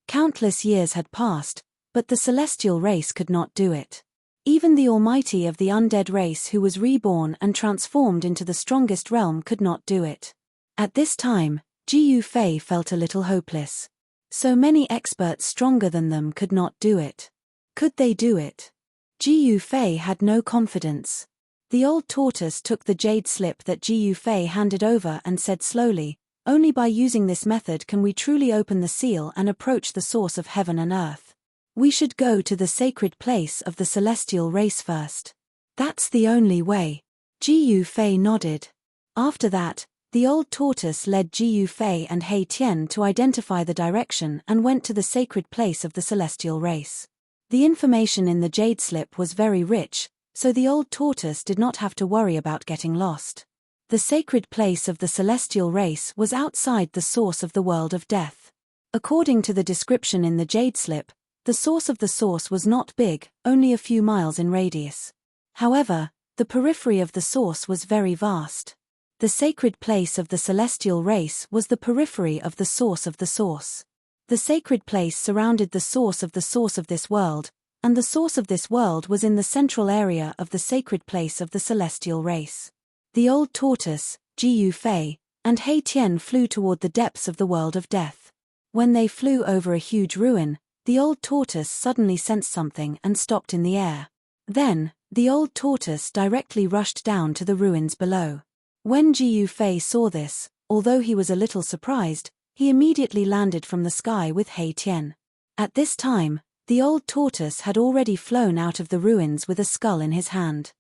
Countless years had passed, but the celestial race could not do it. Even the almighty of the undead race who was reborn and transformed into the strongest realm could not do it. At this time, Ji Fei felt a little hopeless. So many experts stronger than them could not do it. Could they do it? Ji Fei had no confidence. The old tortoise took the jade slip that Ji Fei handed over and said slowly, "Only by using this method can we truly open the seal and approach the source of heaven and earth. We should go to the sacred place of the celestial race first. That's the only way." Ji Fei nodded. After that, the old tortoise led Ji Fei and He Tian to identify the direction and went to the sacred place of the celestial race. The information in the jade slip was very rich, so the old tortoise did not have to worry about getting lost. The sacred place of the celestial race was outside the source of the world of death. According to the description in the jade slip, the source of the source was not big, only a few miles in radius. However, the periphery of the source was very vast. The sacred place of the celestial race was the periphery of the source of the source. The sacred place surrounded the source of this world, and the source of this world was in the central area of the sacred place of the celestial race. The old tortoise, Ji Fei, and He Tian flew toward the depths of the world of death. When they flew over a huge ruin, the old tortoise suddenly sensed something and stopped in the air. Then, the old tortoise directly rushed down to the ruins below. When Ji Fei saw this, although he was a little surprised, he immediately landed from the sky with He Tian. At this time, the old tortoise had already flown out of the ruins with a skull in his hand.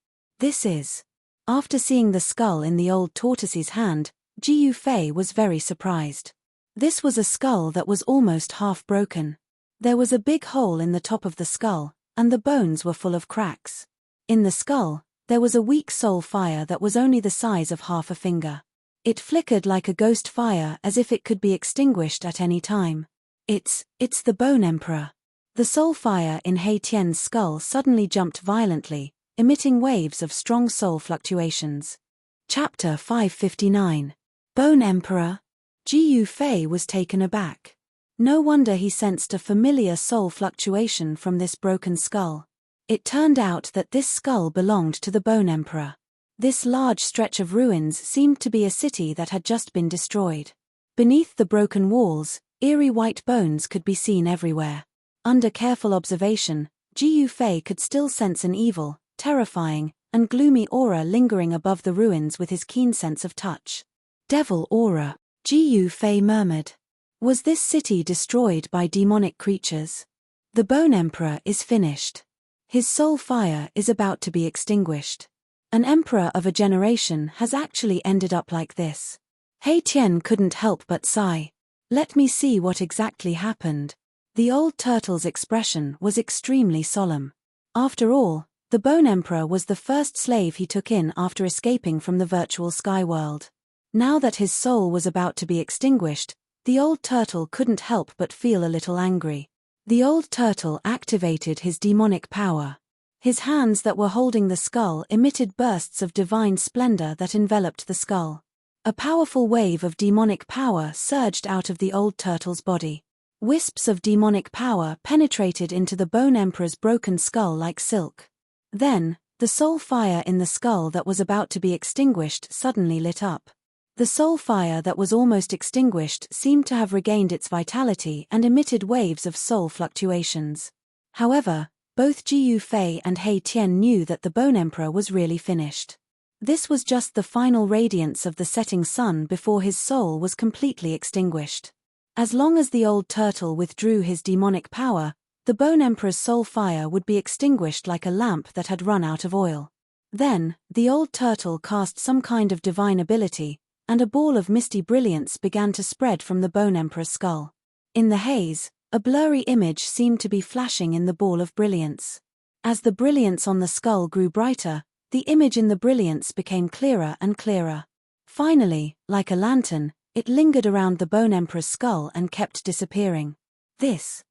After seeing the skull in the old tortoise's hand, Ji Fei was very surprised. This was a skull that was almost half broken. There was a big hole in the top of the skull, and the bones were full of cracks. In the skull, there was a weak soul fire that was only the size of half a finger. It flickered like a ghost fire as if it could be extinguished at any time. It's the Bone Emperor. The soul fire in He Tian's skull suddenly jumped violently, emitting waves of strong soul fluctuations. Chapter 559. Bone Emperor. Ji Fei was taken aback. No wonder he sensed a familiar soul fluctuation from this broken skull. It turned out that this skull belonged to the Bone Emperor. This large stretch of ruins seemed to be a city that had just been destroyed. Beneath the broken walls, eerie white bones could be seen everywhere. Under careful observation, Ji Fei could still sense an evil, terrifying, and gloomy aura lingering above the ruins with his keen sense of touch. Devil aura, Ji Fei murmured. Was this city destroyed by demonic creatures? The Bone Emperor is finished. His soul fire is about to be extinguished. An emperor of a generation has actually ended up like this. He Tian couldn't help but sigh. Let me see what exactly happened. The old turtle's expression was extremely solemn. After all, the Bone Emperor was the first slave he took in after escaping from the virtual sky world. Now that his soul was about to be extinguished, the old turtle couldn't help but feel a little angry. The old turtle activated his demonic power. His hands that were holding the skull emitted bursts of divine splendor that enveloped the skull. A powerful wave of demonic power surged out of the old turtle's body. Wisps of demonic power penetrated into the Bone Emperor's broken skull like silk. Then, the soul fire in the skull that was about to be extinguished suddenly lit up. The soul fire that was almost extinguished seemed to have regained its vitality and emitted waves of soul fluctuations. However, both Ji Fei and He Tian knew that the Bone Emperor was really finished. This was just the final radiance of the setting sun before his soul was completely extinguished. As long as the old turtle withdrew his demonic power, the Bone Emperor's soul fire would be extinguished like a lamp that had run out of oil. Then, the old turtle cast some kind of divine ability, and a ball of misty brilliance began to spread from the Bone Emperor's skull. In the haze, a blurry image seemed to be flashing in the ball of brilliance. As the brilliance on the skull grew brighter, the image in the brilliance became clearer and clearer. Finally, like a lantern, it lingered around the Bone Emperor's skull and kept disappearing. This.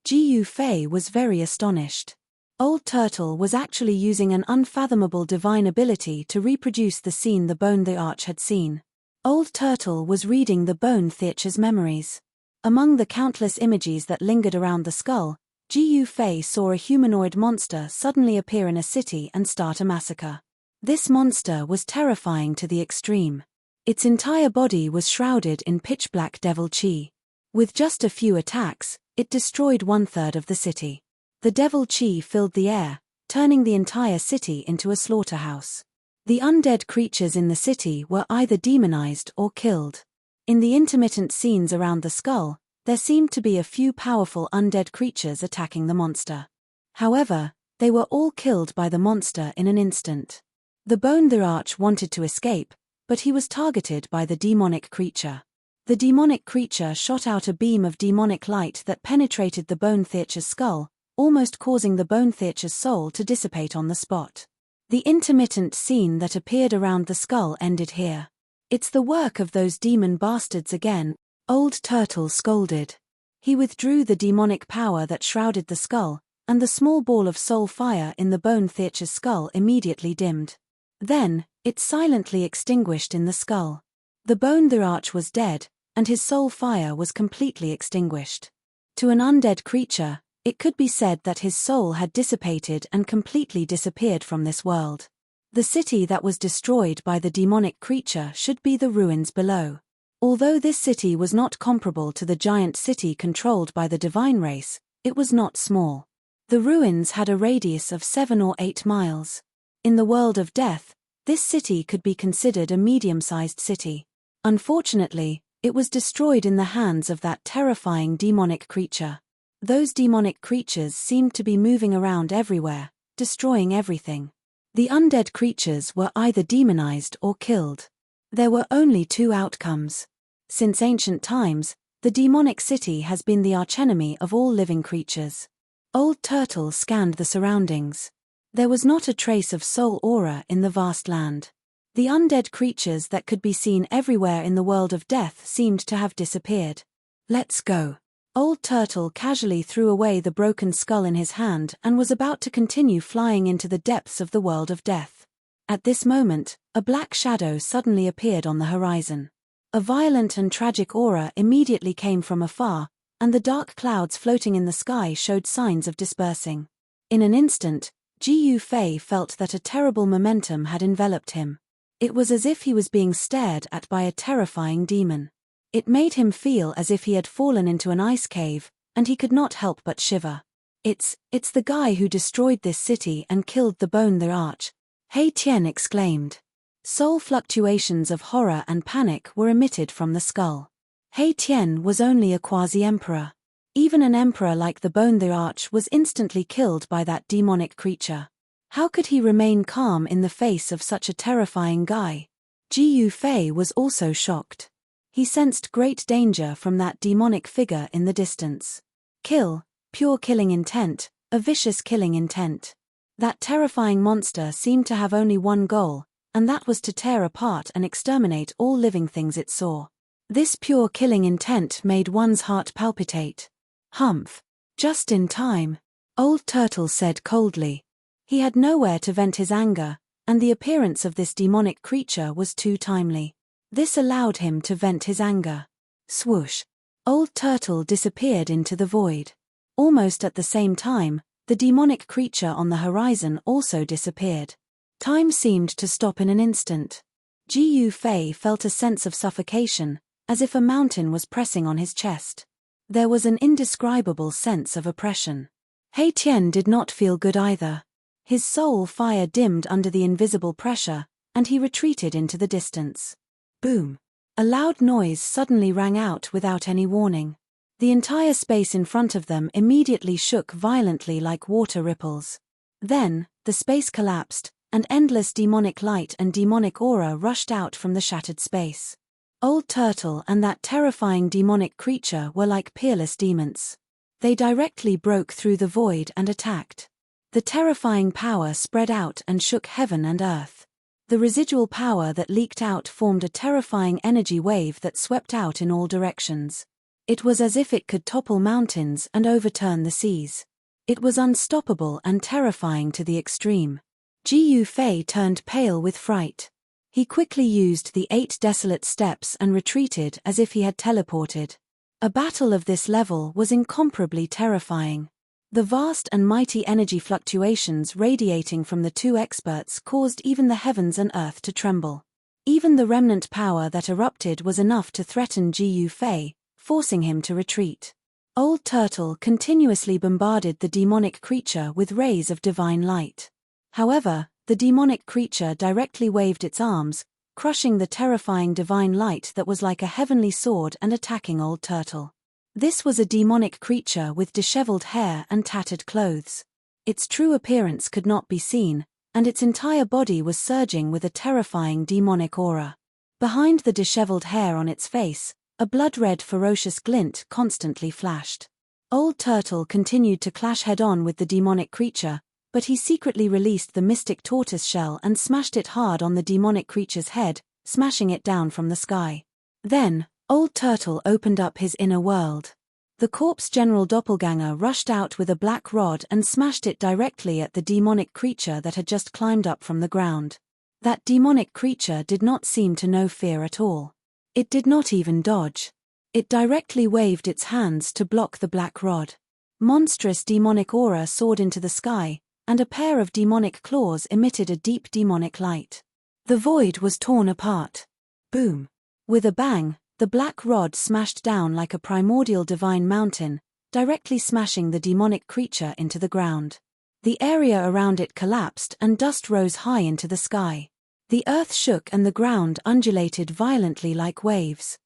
Ji Fei was very astonished. Old Turtle was actually using an unfathomable divine ability to reproduce the scene the Bone the Arch had seen. Old Turtle was reading the Bone Theater's memories. Among the countless images that lingered around the skull, Ji Fei saw a humanoid monster suddenly appear in a city and start a massacre. This monster was terrifying to the extreme. Its entire body was shrouded in pitch-black devil chi. With just a few attacks, it destroyed 1/3 of the city. The devil chi filled the air, turning the entire city into a slaughterhouse. The undead creatures in the city were either demonized or killed. In the intermittent scenes around the skull, there seemed to be a few powerful undead creatures attacking the monster. However, they were all killed by the monster in an instant. The Bone the Arch wanted to escape, but he was targeted by the demonic creature. The demonic creature shot out a beam of demonic light that penetrated the Bone Theater's skull, almost causing the Bone Theater's soul to dissipate on the spot. The intermittent scene that appeared around the skull ended here. "It's the work of those demon bastards again," Old Turtle scolded. He withdrew the demonic power that shrouded the skull, and the small ball of soul fire in the Bone Theater's skull immediately dimmed. Then, it silently extinguished in the skull. The Bone the Arch was dead, and his soul fire was completely extinguished. To an undead creature, it could be said that his soul had dissipated and completely disappeared from this world. The city that was destroyed by the demonic creature should be the ruins below. Although this city was not comparable to the giant city controlled by the divine race, it was not small. The ruins had a radius of 7 or 8 miles. In the world of death, this city could be considered a medium-sized city. Unfortunately, it was destroyed in the hands of that terrifying demonic creature. Those demonic creatures seemed to be moving around everywhere, destroying everything. The undead creatures were either demonized or killed. There were only 2 outcomes. Since ancient times, the demonic city has been the archenemy of all living creatures. Old Turtle scanned the surroundings. There was not a trace of soul aura in the vast land. The undead creatures that could be seen everywhere in the world of death seemed to have disappeared. "Let's go." Old Turtle casually threw away the broken skull in his hand and was about to continue flying into the depths of the world of death. At this moment, a black shadow suddenly appeared on the horizon. A violent and tragic aura immediately came from afar, and the dark clouds floating in the sky showed signs of dispersing. In an instant, Ji Fei felt that a terrible momentum had enveloped him. It was as if he was being stared at by a terrifying demon. It made him feel as if he had fallen into an ice cave, and he could not help but shiver. It's the guy who destroyed this city and killed the Bone the Arch," Hei Tian exclaimed. Soul fluctuations of horror and panic were emitted from the skull. Hei Tian was only a quasi-emperor. Even an emperor like the Bone the Arch was instantly killed by that demonic creature. How could he remain calm in the face of such a terrifying guy? Ji Fei was also shocked. He sensed great danger from that demonic figure in the distance. Kill, pure killing intent, a vicious killing intent. That terrifying monster seemed to have only one goal, and that was to tear apart and exterminate all living things it saw. This pure killing intent made one's heart palpitate. "Humph! Just in time," Old Turtle said coldly. He had nowhere to vent his anger, and the appearance of this demonic creature was too timely. This allowed him to vent his anger. Swoosh! Old Turtle disappeared into the void. Almost at the same time, the demonic creature on the horizon also disappeared. Time seemed to stop in an instant. Ji Fei felt a sense of suffocation, as if a mountain was pressing on his chest. There was an indescribable sense of oppression. Hei Tian did not feel good either. His soul fire dimmed under the invisible pressure, and he retreated into the distance. Boom! A loud noise suddenly rang out without any warning. The entire space in front of them immediately shook violently like water ripples. Then, the space collapsed, and endless demonic light and demonic aura rushed out from the shattered space. Old Turtle and that terrifying demonic creature were like peerless demons. They directly broke through the void and attacked. The terrifying power spread out and shook heaven and earth. The residual power that leaked out formed a terrifying energy wave that swept out in all directions. It was as if it could topple mountains and overturn the seas. It was unstoppable and terrifying to the extreme. Jiu Fei turned pale with fright. He quickly used the 8 desolate steps and retreated as if he had teleported. A battle of this level was incomparably terrifying. The vast and mighty energy fluctuations radiating from the two experts caused even the heavens and earth to tremble. Even the remnant power that erupted was enough to threaten Jiu Fei, forcing him to retreat. Old Turtle continuously bombarded the demonic creature with rays of divine light. However, the demonic creature directly waved its arms, crushing the terrifying divine light that was like a heavenly sword and attacking Old Turtle. This was a demonic creature with disheveled hair and tattered clothes. Its true appearance could not be seen, and its entire body was surging with a terrifying demonic aura. Behind the disheveled hair on its face, a blood-red ferocious glint constantly flashed. Old Turtle continued to clash head-on with the demonic creature, but he secretly released the mystic tortoise shell and smashed it hard on the demonic creature's head, smashing it down from the sky. Then, Old Turtle opened up his inner world. The corpse general doppelganger rushed out with a black rod and smashed it directly at the demonic creature that had just climbed up from the ground. That demonic creature did not seem to know fear at all. It did not even dodge. It directly waved its hands to block the black rod. Monstrous demonic aura soared into the sky, and a pair of demonic claws emitted a deep demonic light. The void was torn apart. Boom! With a bang, the black rod smashed down like a primordial divine mountain, directly smashing the demonic creature into the ground. The area around it collapsed and dust rose high into the sky. The earth shook and the ground undulated violently like waves.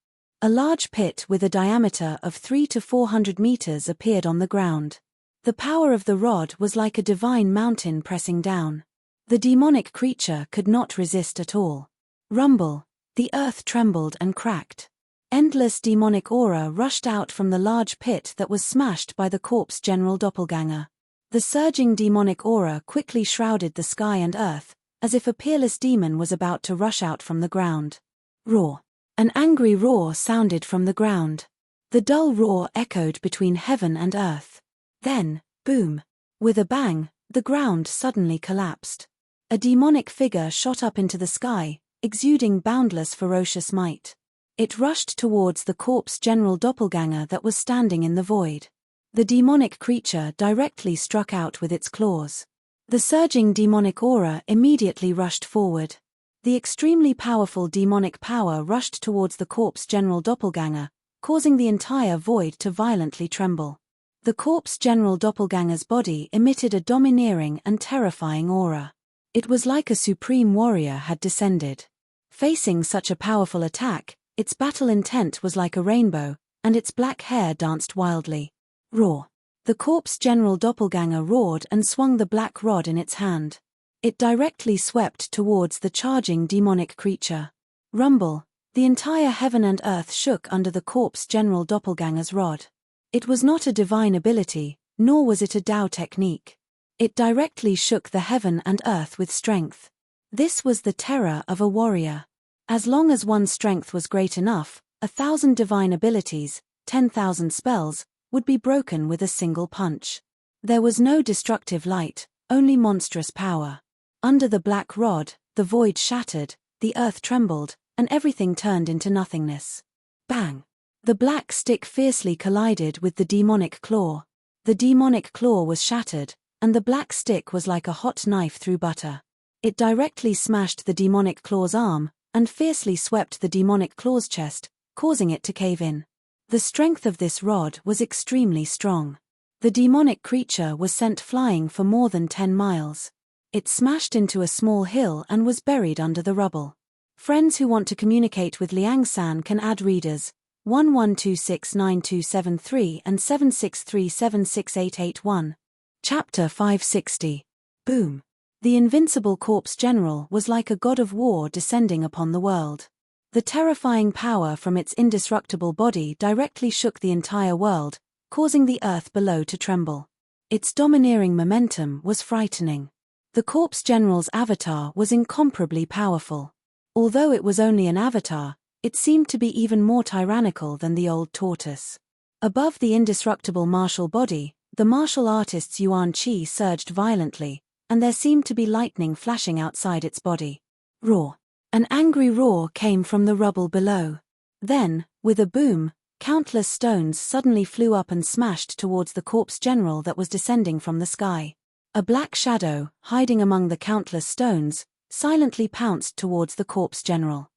A large pit with a diameter of 300 to 400 meters appeared on the ground. The power of the rod was like a divine mountain pressing down. The demonic creature could not resist at all. Rumble! The earth trembled and cracked. Endless demonic aura rushed out from the large pit that was smashed by the corpse general doppelganger. The surging demonic aura quickly shrouded the sky and earth, as if a peerless demon was about to rush out from the ground. Roar! An angry roar sounded from the ground. The dull roar echoed between heaven and earth. Then, boom! With a bang, the ground suddenly collapsed. A demonic figure shot up into the sky, exuding boundless ferocious might. It rushed towards the corpse general doppelganger that was standing in the void. The demonic creature directly struck out with its claws. The surging demonic aura immediately rushed forward. The extremely powerful demonic power rushed towards the corpse general doppelganger, causing the entire void to violently tremble. The corpse general doppelganger's body emitted a domineering and terrifying aura. It was like a supreme warrior had descended. Facing such a powerful attack, its battle intent was like a rainbow, and its black hair danced wildly. Roar! The corpse general doppelganger roared and swung the black rod in its hand. It directly swept towards the charging demonic creature. Rumble! The entire heaven and earth shook under the corpse general doppelganger's rod. It was not a divine ability, nor was it a Tao technique. It directly shook the heaven and earth with strength. This was the terror of a warrior. As long as one's strength was great enough, 1,000 divine abilities, 10,000 spells, would be broken with a single punch. There was no destructive light, only monstrous power. Under the black rod, the void shattered, the earth trembled, and everything turned into nothingness. Bang! The black stick fiercely collided with the demonic claw. The demonic claw was shattered, and the black stick was like a hot knife through butter. It directly smashed the demonic claw's arm, and fiercely swept the demonic claw's chest, causing it to cave in. The strength of this rod was extremely strong. The demonic creature was sent flying for more than 10 miles. It smashed into a small hill and was buried under the rubble. Friends who want to communicate with Liang-san can add readers 11269273 and 76376881. Chapter 560. Boom! The invincible corpse general was like a god of war descending upon the world. The terrifying power from its indestructible body directly shook the entire world, causing the earth below to tremble. Its domineering momentum was frightening. The corpse general's avatar was incomparably powerful. Although it was only an avatar, it seemed to be even more tyrannical than the old tortoise. Above the indestructible martial body, the martial artist's yuan qi surged violently, and there seemed to be lightning flashing outside its body. Roar! An angry roar came from the rubble below. Then, with a boom, countless stones suddenly flew up and smashed towards the corpse general that was descending from the sky. A black shadow, hiding among the countless stones, silently pounced towards the corpse general.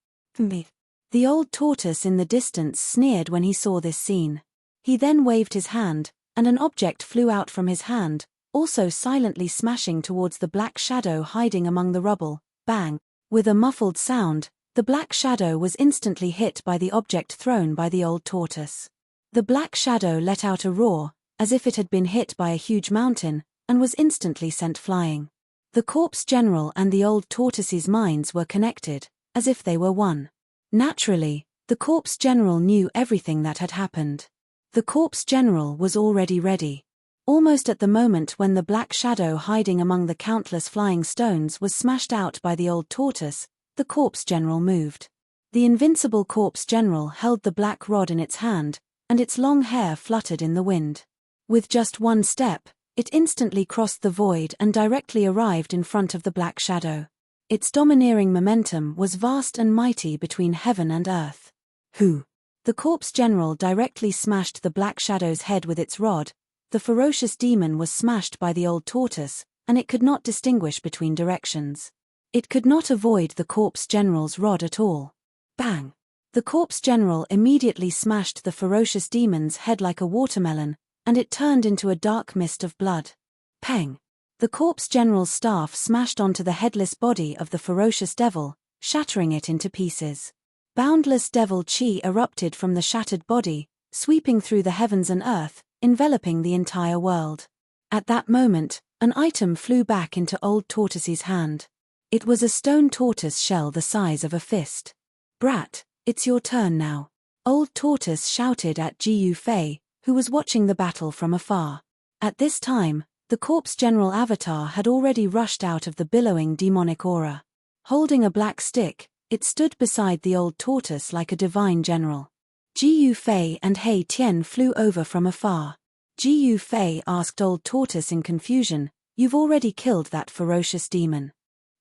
The old tortoise in the distance sneered when he saw this scene. He then waved his hand, and an object flew out from his hand, also silently smashing towards the black shadow hiding among the rubble. Bang! With a muffled sound, the black shadow was instantly hit by the object thrown by the old tortoise. The black shadow let out a roar, as if it had been hit by a huge mountain, and was instantly sent flying. The corpse general and the old tortoise's minds were connected, as if they were one. Naturally, the corpse general knew everything that had happened. The corpse general was already ready. Almost at the moment when the black shadow hiding among the countless flying stones was smashed out by the old tortoise, the corpse general moved. The invincible corpse general held the black rod in its hand, and its long hair fluttered in the wind. With just one step, it instantly crossed the void and directly arrived in front of the black shadow. Its domineering momentum was vast and mighty between heaven and earth. Who? The corpse general directly smashed the black shadow's head with its rod. The ferocious demon was smashed by the old tortoise, and it could not distinguish between directions. It could not avoid the corpse general's rod at all. Bang! The corpse general immediately smashed the ferocious demon's head like a watermelon, and it turned into a dark mist of blood. Pang! The corpse general's staff smashed onto the headless body of the ferocious devil, shattering it into pieces. Boundless devil chi erupted from the shattered body, sweeping through the heavens and earth, enveloping the entire world. At that moment, an item flew back into old tortoise's hand. It was a stone tortoise shell the size of a fist. Brat, it's your turn now. Old tortoise shouted at Jiu Fei, who was watching the battle from afar. At this time, the corpse general avatar had already rushed out of the billowing demonic aura. Holding a black stick, it stood beside the old tortoise like a divine general. Jiu Fei and Hei Tian flew over from afar. Jiu Fei asked old tortoise in confusion, "You've already killed that ferocious demon.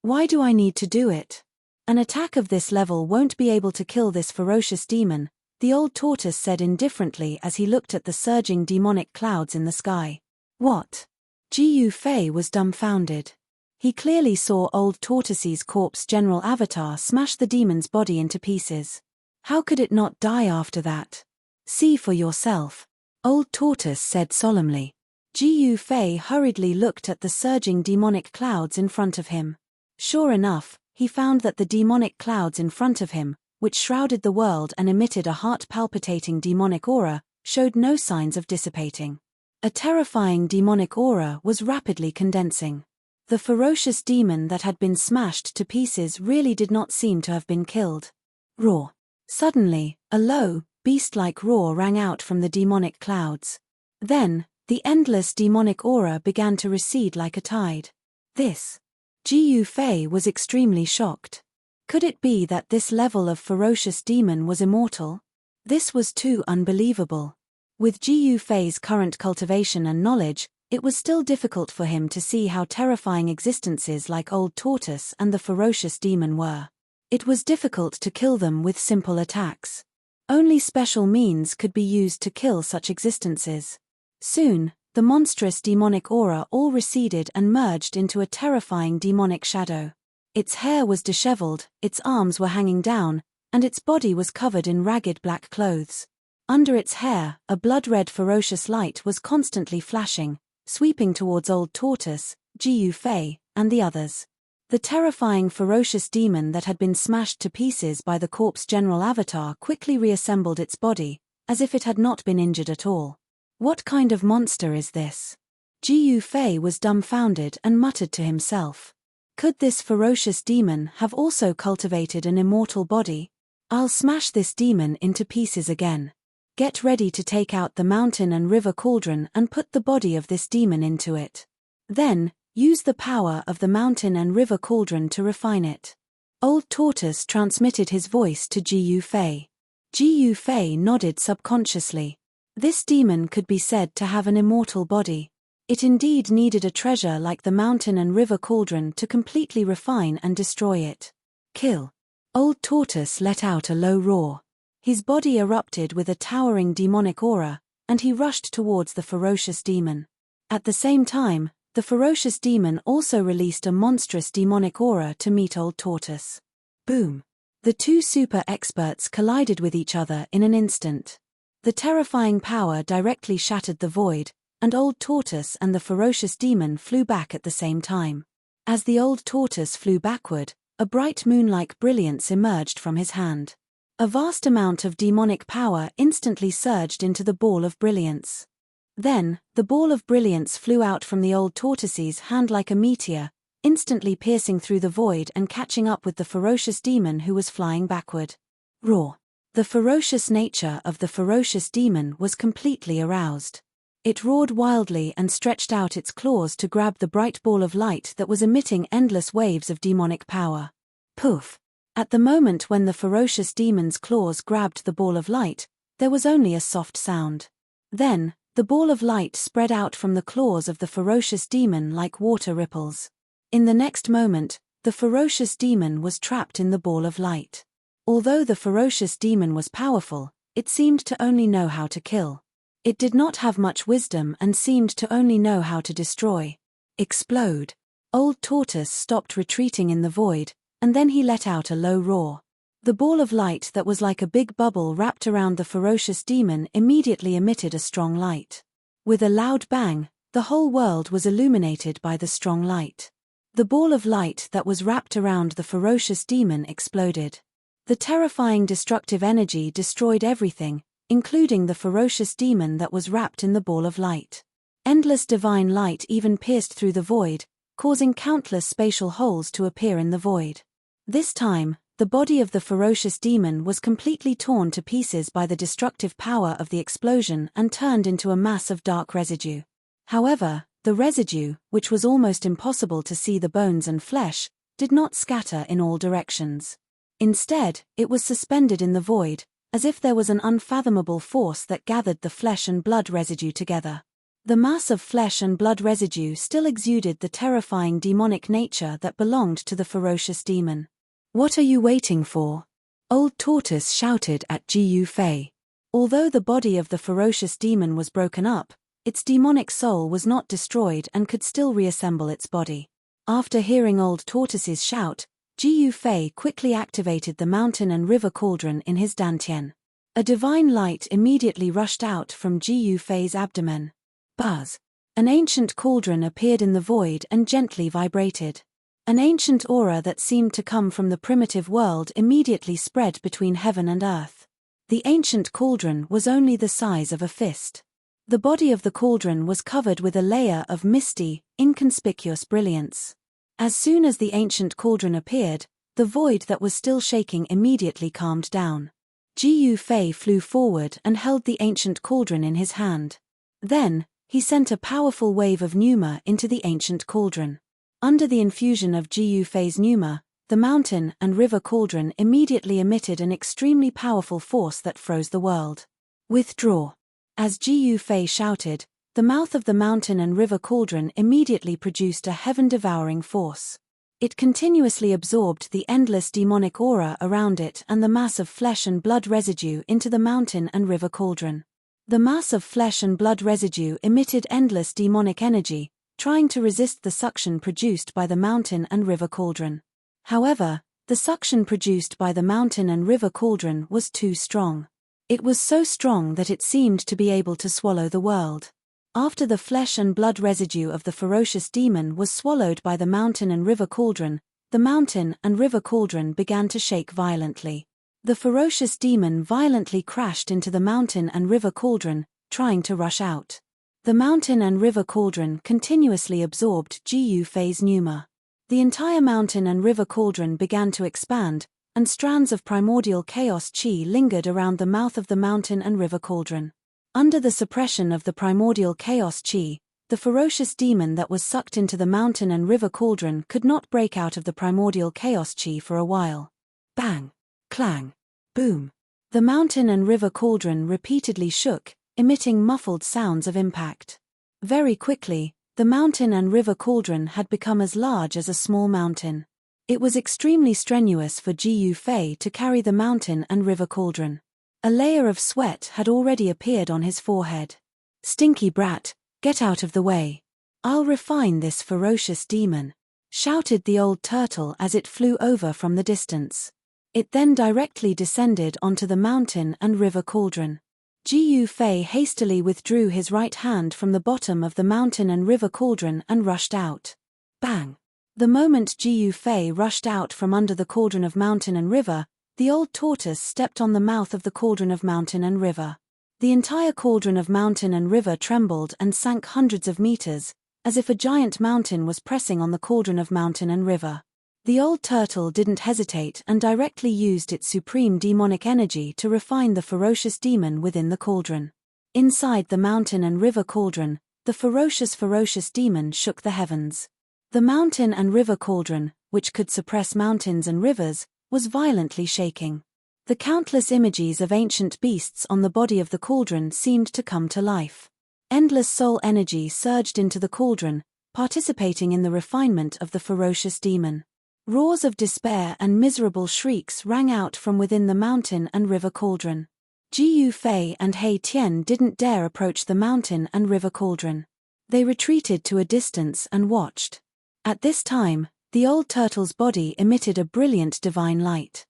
Why do I need to do it? An attack of this level won't be able to kill this ferocious demon," the old tortoise said indifferently as he looked at the surging demonic clouds in the sky. What? Jiu Fei was dumbfounded. He clearly saw old tortoise's corpse general avatar smash the demon's body into pieces. How could it not die after that? See for yourself, old tortoise said solemnly. Jiu Fei hurriedly looked at the surging demonic clouds in front of him. Sure enough, he found that the demonic clouds in front of him, which shrouded the world and emitted a heart-palpitating demonic aura, showed no signs of dissipating. A terrifying demonic aura was rapidly condensing. The ferocious demon that had been smashed to pieces really did not seem to have been killed. Roar! Suddenly, a low, beast-like roar rang out from the demonic clouds. Then, the endless demonic aura began to recede like a tide. Jiu Fei was extremely shocked. Could it be that this level of ferocious demon was immortal? This was too unbelievable. With Jiu Fei's current cultivation and knowledge, it was still difficult for him to see how terrifying existences like Old Tortoise and the ferocious demon were. It was difficult to kill them with simple attacks. Only special means could be used to kill such existences. Soon, the monstrous demonic aura all receded and merged into a terrifying demonic shadow. Its hair was disheveled, its arms were hanging down, and its body was covered in ragged black clothes. Under its hair, a blood-red ferocious light was constantly flashing, sweeping towards Old Tortoise, Jiu Fei, and the others. The terrifying ferocious demon that had been smashed to pieces by the corpse general avatar quickly reassembled its body, as if it had not been injured at all. What kind of monster is this? Jiu Fei was dumbfounded and muttered to himself. Could this ferocious demon have also cultivated an immortal body? I'll smash this demon into pieces again. Get ready to take out the mountain and river cauldron and put the body of this demon into it. Then, use the power of the mountain and river cauldron to refine it. Old Tortoise transmitted his voice to Jiu Fei. Jiu Fei nodded subconsciously. This demon could be said to have an immortal body. It indeed needed a treasure like the mountain and river cauldron to completely refine and destroy it. Kill. Old Tortoise let out a low roar. His body erupted with a towering demonic aura, and he rushed towards the ferocious demon. At the same time, the ferocious demon also released a monstrous demonic aura to meet Old Tortoise. Boom! The two super experts collided with each other in an instant. The terrifying power directly shattered the void, and Old Tortoise and the ferocious demon flew back at the same time. As the Old Tortoise flew backward, a bright moon-like brilliance emerged from his hand. A vast amount of demonic power instantly surged into the ball of brilliance. Then, the ball of brilliance flew out from the Old Tortoise's hand like a meteor, instantly piercing through the void and catching up with the ferocious demon who was flying backward. Roar! The ferocious nature of the ferocious demon was completely aroused. It roared wildly and stretched out its claws to grab the bright ball of light that was emitting endless waves of demonic power. Poof! At the moment when the ferocious demon's claws grabbed the ball of light, there was only a soft sound. Then, the ball of light spread out from the claws of the ferocious demon like water ripples. In the next moment, the ferocious demon was trapped in the ball of light. Although the ferocious demon was powerful, it seemed to only know how to kill. It did not have much wisdom and seemed to only know how to destroy. Explode! Old Tortoise stopped retreating in the void, and then he let out a low roar. The ball of light that was like a big bubble wrapped around the ferocious demon immediately emitted a strong light. With a loud bang, the whole world was illuminated by the strong light. The ball of light that was wrapped around the ferocious demon exploded. The terrifying destructive energy destroyed everything, including the ferocious demon that was wrapped in the ball of light. Endless divine light even pierced through the void, causing countless spatial holes to appear in the void. This time, the body of the ferocious demon was completely torn to pieces by the destructive power of the explosion and turned into a mass of dark residue. However, the residue, which was almost impossible to see the bones and flesh, did not scatter in all directions. Instead, it was suspended in the void, as if there was an unfathomable force that gathered the flesh and blood residue together. The mass of flesh and blood residue still exuded the terrifying demonic nature that belonged to the ferocious demon. "What are you waiting for?" Old Tortoise shouted at Gu Fei. Although the body of the ferocious demon was broken up, its demonic soul was not destroyed and could still reassemble its body. After hearing Old Tortoise's shout, Gu Fei quickly activated the mountain and river cauldron in his dantian. A divine light immediately rushed out from Gu Fei's abdomen. Buzz! An ancient cauldron appeared in the void and gently vibrated. An ancient aura that seemed to come from the primitive world immediately spread between heaven and earth. The ancient cauldron was only the size of a fist. The body of the cauldron was covered with a layer of misty, inconspicuous brilliance. As soon as the ancient cauldron appeared, the void that was still shaking immediately calmed down. Gu Fei flew forward and held the ancient cauldron in his hand. Then, he sent a powerful wave of pneuma into the ancient cauldron. Under the infusion of Gu Fei's pneuma, the mountain and river cauldron immediately emitted an extremely powerful force that froze the world. Withdraw! As Gu Fei shouted, the mouth of the mountain and river cauldron immediately produced a heaven-devouring force. It continuously absorbed the endless demonic aura around it and the mass of flesh and blood residue into the mountain and river cauldron. The mass of flesh and blood residue emitted endless demonic energy, trying to resist the suction produced by the mountain and river cauldron. However, the suction produced by the mountain and river cauldron was too strong. It was so strong that it seemed to be able to swallow the world. After the flesh and blood residue of the ferocious demon was swallowed by the mountain and river cauldron, the mountain and river cauldron began to shake violently. The ferocious demon violently crashed into the mountain and river cauldron, trying to rush out. The mountain and river cauldron continuously absorbed Gu Fei's pneuma. The entire mountain and river cauldron began to expand, and strands of primordial chaos chi lingered around the mouth of the mountain and river cauldron. Under the suppression of the primordial chaos chi, the ferocious demon that was sucked into the mountain and river cauldron could not break out of the primordial chaos chi for a while. Bang! Clang! Boom! The mountain and river cauldron repeatedly shook, emitting muffled sounds of impact. Very quickly, the mountain and river cauldron had become as large as a small mountain. It was extremely strenuous for Jiyu Fei to carry the mountain and river cauldron. A layer of sweat had already appeared on his forehead. "Stinky brat, get out of the way. I'll refine this ferocious demon," shouted the old turtle as it flew over from the distance. It then directly descended onto the mountain and river cauldron. Jiyu Fei hastily withdrew his right hand from the bottom of the mountain and river cauldron and rushed out. Bang! The moment Jiyu Fei rushed out from under the cauldron of mountain and river, the old tortoise stepped on the mouth of the cauldron of mountain and river. The entire cauldron of mountain and river trembled and sank hundreds of meters, as if a giant mountain was pressing on the cauldron of mountain and river. The old turtle didn't hesitate and directly used its supreme demonic energy to refine the ferocious demon within the cauldron. Inside the mountain and river cauldron, the ferocious demon shook the heavens. The mountain and river cauldron, which could suppress mountains and rivers, was violently shaking. The countless images of ancient beasts on the body of the cauldron seemed to come to life. Endless soul energy surged into the cauldron, participating in the refinement of the ferocious demon. Roars of despair and miserable shrieks rang out from within the mountain and river cauldron. Jiyu Fei and He Tian didn't dare approach the mountain and river cauldron. They retreated to a distance and watched. At this time, the old turtle's body emitted a brilliant divine light.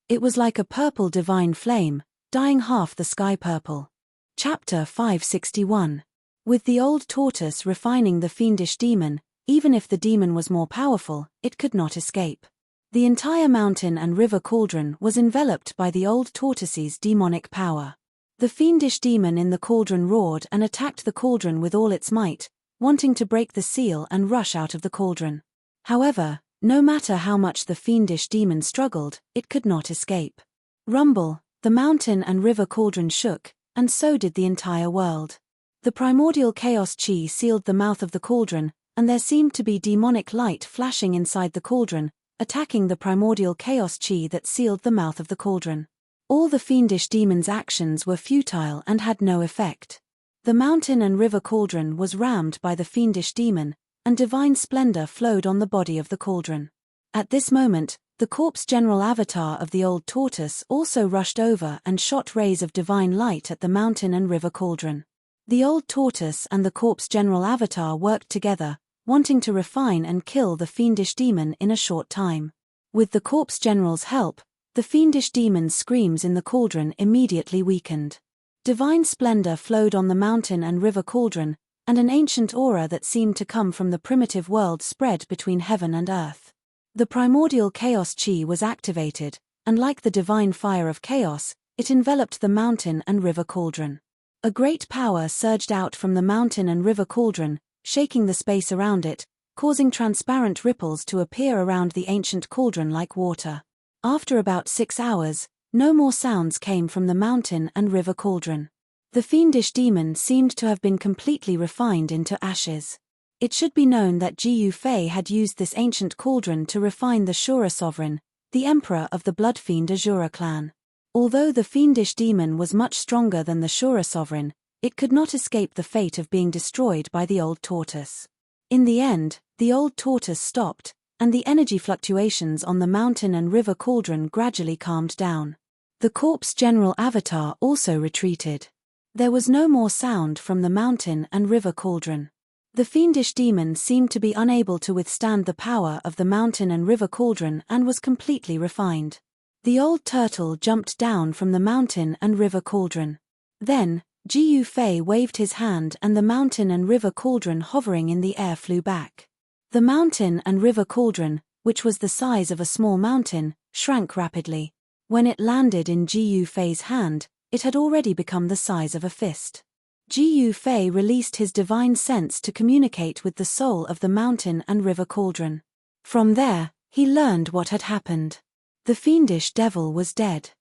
It was like a purple divine flame, dyeing half the sky purple. Chapter 561. With the old tortoise refining the fiendish demon, even if the demon was more powerful, it could not escape. The entire mountain and river cauldron was enveloped by the old tortoise's demonic power. The fiendish demon in the cauldron roared and attacked the cauldron with all its might, wanting to break the seal and rush out of the cauldron. However, no matter how much the fiendish demon struggled, it could not escape. Rumble, the mountain and river cauldron shook, and so did the entire world. The primordial chaos chi sealed the mouth of the cauldron, and there seemed to be demonic light flashing inside the cauldron, attacking the primordial chaos chi that sealed the mouth of the cauldron. All the fiendish demon's actions were futile and had no effect. The mountain and river cauldron was rammed by the fiendish demon, and divine splendor flowed on the body of the cauldron. At this moment, the corpse general avatar of the old tortoise also rushed over and shot rays of divine light at the mountain and river cauldron. The old tortoise and the corpse general avatar worked together, wanting to refine and kill the fiendish demon in a short time. With the corpse general's help, the fiendish demon's screams in the cauldron immediately weakened. Divine splendor flowed on the mountain and river cauldron, and an ancient aura that seemed to come from the primitive world spread between heaven and earth. The primordial chaos chi was activated, and like the divine fire of chaos, it enveloped the mountain and river cauldron. A great power surged out from the mountain and river cauldron, shaking the space around it, causing transparent ripples to appear around the ancient cauldron like water. After about 6 hours, no more sounds came from the mountain and river cauldron. The fiendish demon seemed to have been completely refined into ashes. It should be known that Jiyu Fei had used this ancient cauldron to refine the Shura sovereign, the emperor of the blood fiend Azura clan. Although the fiendish demon was much stronger than the Shura sovereign, it could not escape the fate of being destroyed by the old tortoise. In the end, the old tortoise stopped, and the energy fluctuations on the mountain and river cauldron gradually calmed down. The corpse general avatar also retreated. There was no more sound from the mountain and river cauldron. The fiendish demon seemed to be unable to withstand the power of the mountain and river cauldron and was completely refined. The old turtle jumped down from the mountain and river cauldron. Then, Jiyu Fei waved his hand and the mountain and river cauldron hovering in the air flew back. The mountain and river cauldron, which was the size of a small mountain, shrank rapidly. When it landed in Jiyu Fei's hand, it had already become the size of a fist. Jiyu Fei released his divine sense to communicate with the soul of the mountain and river cauldron. From there, he learned what had happened. The fiendish devil was dead.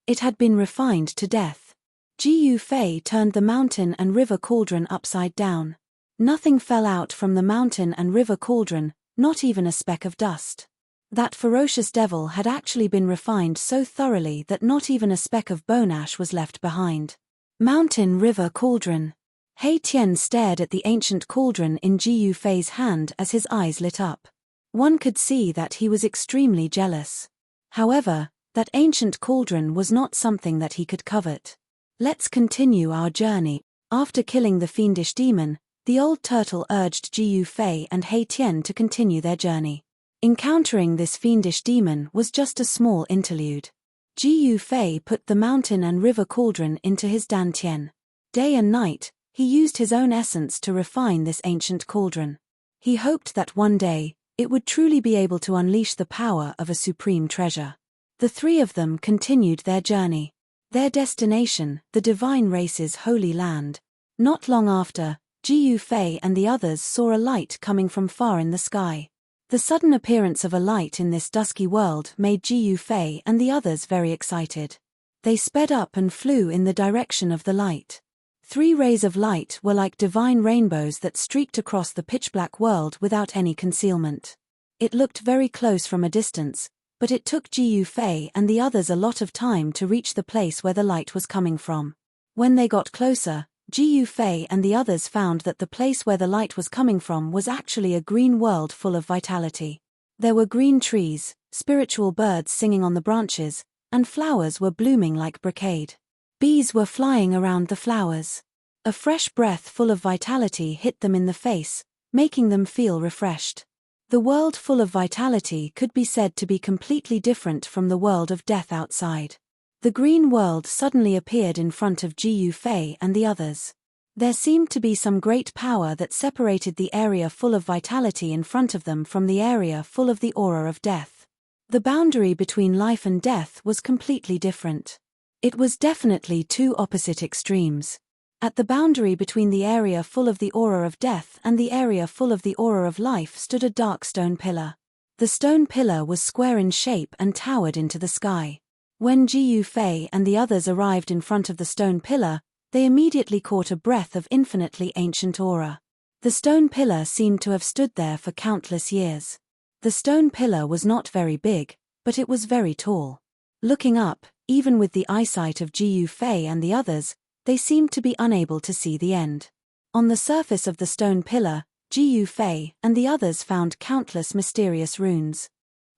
It had been refined to death. Jiyu Fei turned the mountain and river cauldron upside down. Nothing fell out from the mountain and river cauldron, not even a speck of dust. That ferocious devil had actually been refined so thoroughly that not even a speck of bone ash was left behind. Mountain River Cauldron. He Tian stared at the ancient cauldron in Ji Yufei's hand as his eyes lit up. One could see that he was extremely jealous. However, that ancient cauldron was not something that he could covet. Let's continue our journey. After killing the fiendish demon, the old turtle urged Ji Yufei and He Tian to continue their journey. Encountering this fiendish demon was just a small interlude. Ji Yufei put the mountain and river cauldron into his dantian. Day and night, he used his own essence to refine this ancient cauldron. He hoped that one day, it would truly be able to unleash the power of a supreme treasure. The three of them continued their journey. Their destination, the divine race's holy land. Not long after, Ji Yufei and the others saw a light coming from far in the sky. The sudden appearance of a light in this dusky world made Ji Yufei and the others very excited. They sped up and flew in the direction of the light. 3 rays of light were like divine rainbows that streaked across the pitch-black world without any concealment. It looked very close from a distance, but it took Ji Yufei and the others a lot of time to reach the place where the light was coming from. When they got closer, Ji Yufei and the others found that the place where the light was coming from was actually a green world full of vitality. There were green trees, spiritual birds singing on the branches, and flowers were blooming like brocade. Bees were flying around the flowers. A fresh breath full of vitality hit them in the face, making them feel refreshed. The world full of vitality could be said to be completely different from the world of death outside. The green world suddenly appeared in front of Ji Yufei and the others. There seemed to be some great power that separated the area full of vitality in front of them from the area full of the aura of death. The boundary between life and death was completely different. It was definitely 2 opposite extremes. At the boundary between the area full of the aura of death and the area full of the aura of life stood a dark stone pillar. The stone pillar was square in shape and towered into the sky. When Ji Yufei and the others arrived in front of the stone pillar, they immediately caught a breath of infinitely ancient aura. The stone pillar seemed to have stood there for countless years. The stone pillar was not very big, but it was very tall. Looking up, even with the eyesight of Ji Yufei and the others, they seemed to be unable to see the end. On the surface of the stone pillar, Ji Yufei and the others found countless mysterious runes.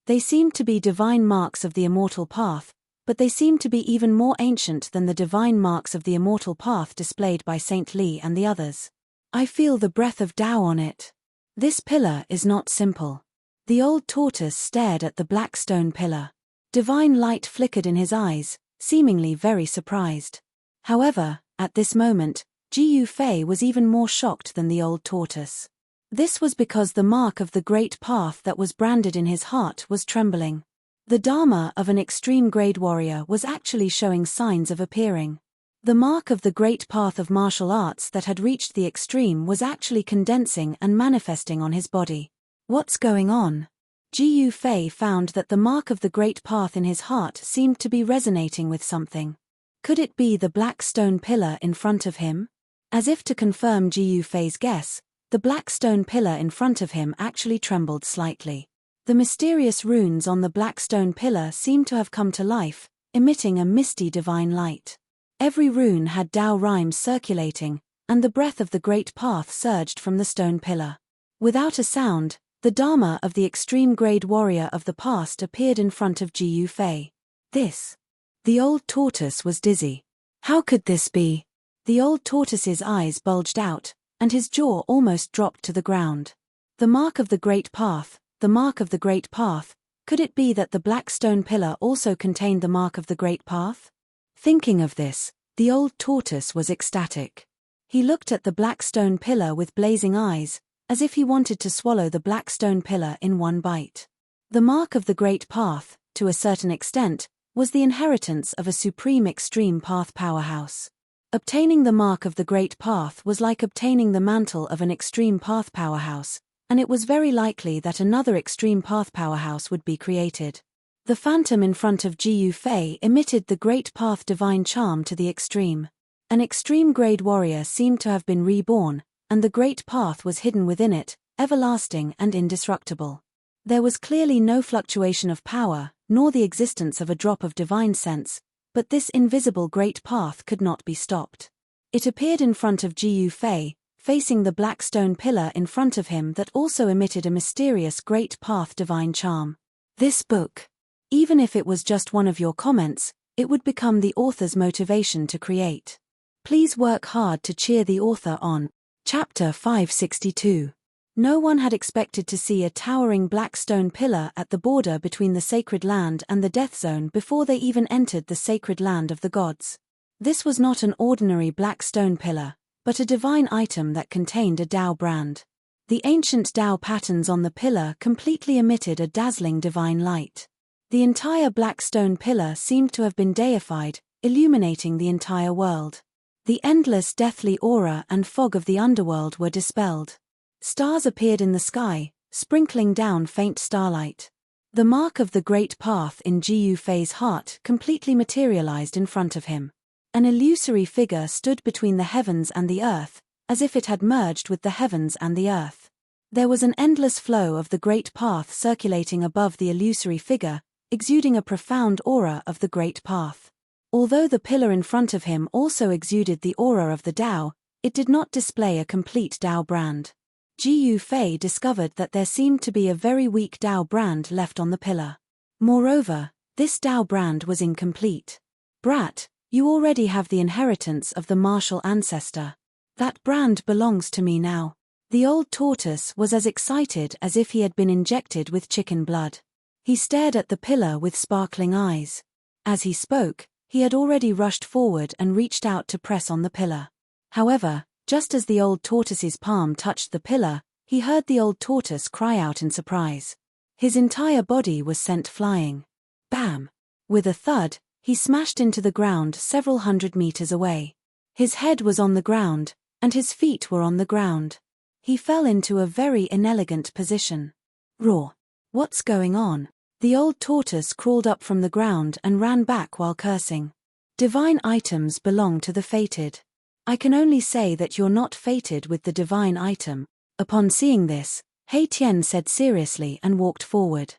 They seemed to be divine marks of the immortal path, but they seemed to be even more ancient than the divine marks of the immortal path displayed by Saint Li and the others. I feel the breath of Tao on it. This pillar is not simple. The old tortoise stared at the black stone pillar. Divine light flickered in his eyes, seemingly very surprised. However, at this moment, Ji Yufei was even more shocked than the old tortoise. This was because the mark of the great path that was branded in his heart was trembling. The Dharma of an extreme grade warrior was actually showing signs of appearing. The mark of the great path of martial arts that had reached the extreme was actually condensing and manifesting on his body. What's going on? Ji Yufei found that the mark of the great path in his heart seemed to be resonating with something. Could it be the black stone pillar in front of him? As if to confirm Ji Yufei's guess, the black stone pillar in front of him actually trembled slightly. The mysterious runes on the black stone pillar seemed to have come to life, emitting a misty divine light. Every rune had Tao rhymes circulating, and the breath of the great path surged from the stone pillar. Without a sound, the Dharma of the extreme grade warrior of the past appeared in front of Ji Yufei. This. The old tortoise was dizzy. How could this be? The old tortoise's eyes bulged out, and his jaw almost dropped to the ground. The mark of the great path. The mark of the great path, could it be that the black stone pillar also contained the mark of the great path? Thinking of this, the old tortoise was ecstatic. He looked at the black stone pillar with blazing eyes, as if he wanted to swallow the black stone pillar in one bite. The mark of the great path, to a certain extent, was the inheritance of a supreme extreme path powerhouse. Obtaining the mark of the great path was like obtaining the mantle of an extreme path powerhouse, and it was very likely that another extreme path powerhouse would be created. The phantom in front of Ji Yufei emitted the great path divine charm to the extreme. An extreme grade warrior seemed to have been reborn, and the great path was hidden within it, everlasting and indestructible. There was clearly no fluctuation of power, nor the existence of a drop of divine sense, but this invisible great path could not be stopped. It appeared in front of Jiu Fei, facing the black stone pillar in front of him that also emitted a mysterious great path divine charm. This book, even if it was just one of your comments, it would become the author's motivation to create. Please work hard to cheer the author on. Chapter 562. No one had expected to see a towering black stone pillar at the border between the sacred land and the death zone before they even entered the sacred land of the gods. This was not an ordinary black stone pillar, but a divine item that contained a Tao brand. The ancient Tao patterns on the pillar completely emitted a dazzling divine light. The entire black stone pillar seemed to have been deified, illuminating the entire world. The endless deathly aura and fog of the underworld were dispelled. Stars appeared in the sky, sprinkling down faint starlight. The mark of the great path in Jiu Fei's heart completely materialized in front of him. An illusory figure stood between the heavens and the earth, as if it had merged with the heavens and the earth. There was an endless flow of the great path circulating above the illusory figure, exuding a profound aura of the great path. Although the pillar in front of him also exuded the aura of the Tao, it did not display a complete Tao brand. Jiu Fei discovered that there seemed to be a very weak Tao brand left on the pillar. Moreover, this Tao brand was incomplete. Brat, you already have the inheritance of the martial ancestor. That brand belongs to me now. The old tortoise was as excited as if he had been injected with chicken blood. He stared at the pillar with sparkling eyes. As he spoke, he had already rushed forward and reached out to press on the pillar. However, just as the old tortoise's palm touched the pillar, he heard the old tortoise cry out in surprise. His entire body was sent flying. Bam! With a thud, he smashed into the ground several hundred meters away. His head was on the ground, and his feet were on the ground. He fell into a very inelegant position. Roar! What's going on? The old tortoise crawled up from the ground and ran back while cursing. Divine items belong to the fated. I can only say that you're not fated with the divine item. Upon seeing this, Hei Tian said seriously and walked forward.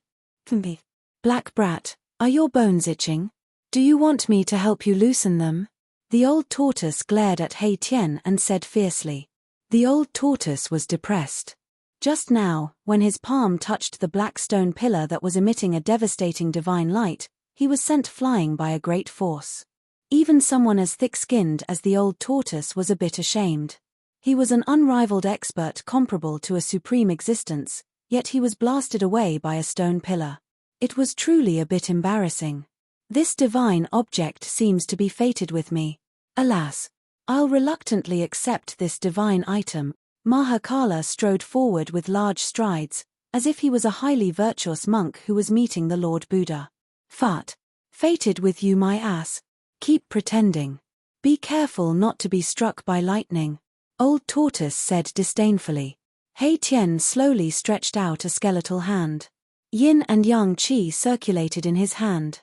Black brat, are your bones itching? Do you want me to help you loosen them? The old tortoise glared at Hei Tian and said fiercely. The old tortoise was depressed. Just now, when his palm touched the black stone pillar that was emitting a devastating divine light, he was sent flying by a great force. Even someone as thick-skinned as the old tortoise was a bit ashamed. He was an unrivaled expert comparable to a supreme existence, yet he was blasted away by a stone pillar. It was truly a bit embarrassing. This divine object seems to be fated with me. Alas, I'll reluctantly accept this divine item. Mahakala strode forward with large strides, as if he was a highly virtuous monk who was meeting the Lord Buddha. Fat. Fated with you, my ass. Keep pretending. Be careful not to be struck by lightning. Old Tortoise said disdainfully. Hei Tian slowly stretched out a skeletal hand. Yin and yang qi circulated in his hand.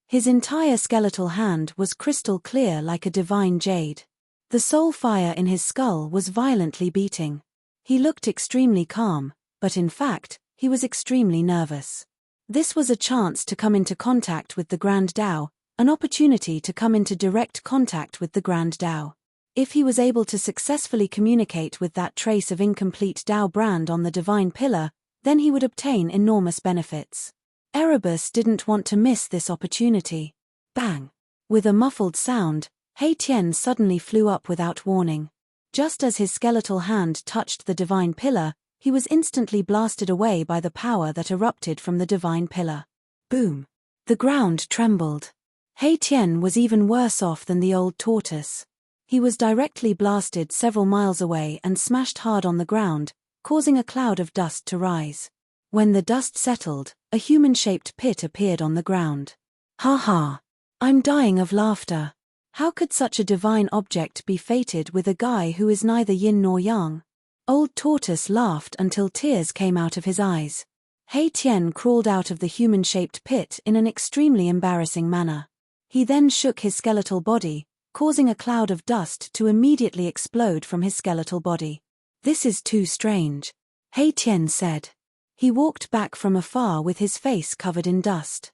His entire skeletal hand was crystal clear like a divine jade. The soul fire in his skull was violently beating. He looked extremely calm, but in fact, he was extremely nervous. This was a chance to come into contact with the Grand Tao, an opportunity to come into direct contact with the Grand Tao. If he was able to successfully communicate with that trace of incomplete Tao brand on the divine pillar, then he would obtain enormous benefits. Erebus didn't want to miss this opportunity. Bang! With a muffled sound, Hei Tian suddenly flew up without warning. Just as his skeletal hand touched the divine pillar, he was instantly blasted away by the power that erupted from the divine pillar. Boom! The ground trembled. Hei Tian was even worse off than the old tortoise. He was directly blasted several miles away and smashed hard on the ground, causing a cloud of dust to rise. When the dust settled, a human-shaped pit appeared on the ground. Ha ha! I'm dying of laughter. How could such a divine object be fated with a guy who is neither yin nor yang? Old Tortoise laughed until tears came out of his eyes. Hei Tian crawled out of the human-shaped pit in an extremely embarrassing manner. He then shook his skeletal body, causing a cloud of dust to immediately explode from his skeletal body. This is too strange, Hei Tian said. He walked back from afar with his face covered in dust.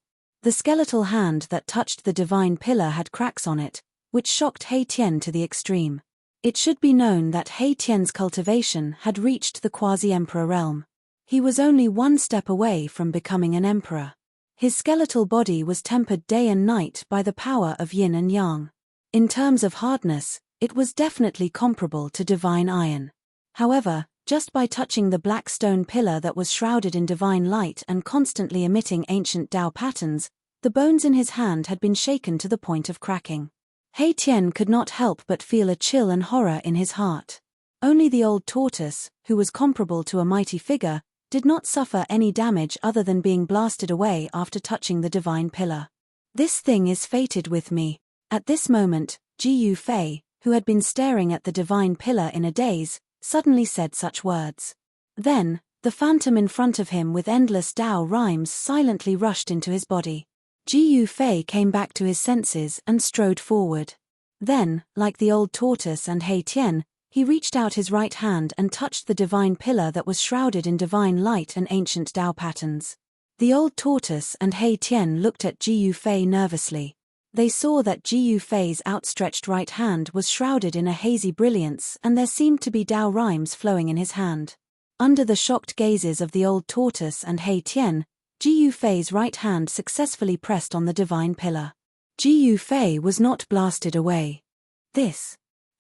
The skeletal hand that touched the divine pillar had cracks on it, which shocked He Tian to the extreme. It should be known that He Tian's cultivation had reached the quasi-emperor realm. He was only one step away from becoming an emperor. His skeletal body was tempered day and night by the power of yin and yang. In terms of hardness, it was definitely comparable to divine iron. However, just by touching the black stone pillar that was shrouded in divine light and constantly emitting ancient Tao patterns, the bones in his hand had been shaken to the point of cracking. He Tian could not help but feel a chill and horror in his heart. Only the old tortoise, who was comparable to a mighty figure, did not suffer any damage other than being blasted away after touching the divine pillar. This thing is fated with me. At this moment, Ji Yufei, who had been staring at the divine pillar in a daze, suddenly said such words. Then, the phantom in front of him with endless Tao rhymes silently rushed into his body. Ji Yufei came back to his senses and strode forward. Then, like the old tortoise and He Tian, he reached out his right hand and touched the divine pillar that was shrouded in divine light and ancient Tao patterns. The old tortoise and He Tian looked at Ji Yufei nervously. They saw that Ji Yufei's outstretched right hand was shrouded in a hazy brilliance and there seemed to be Tao rhymes flowing in his hand. Under the shocked gazes of the old tortoise and He Tian, Ji Yufei's right hand successfully pressed on the divine pillar. Ji Yufei was not blasted away.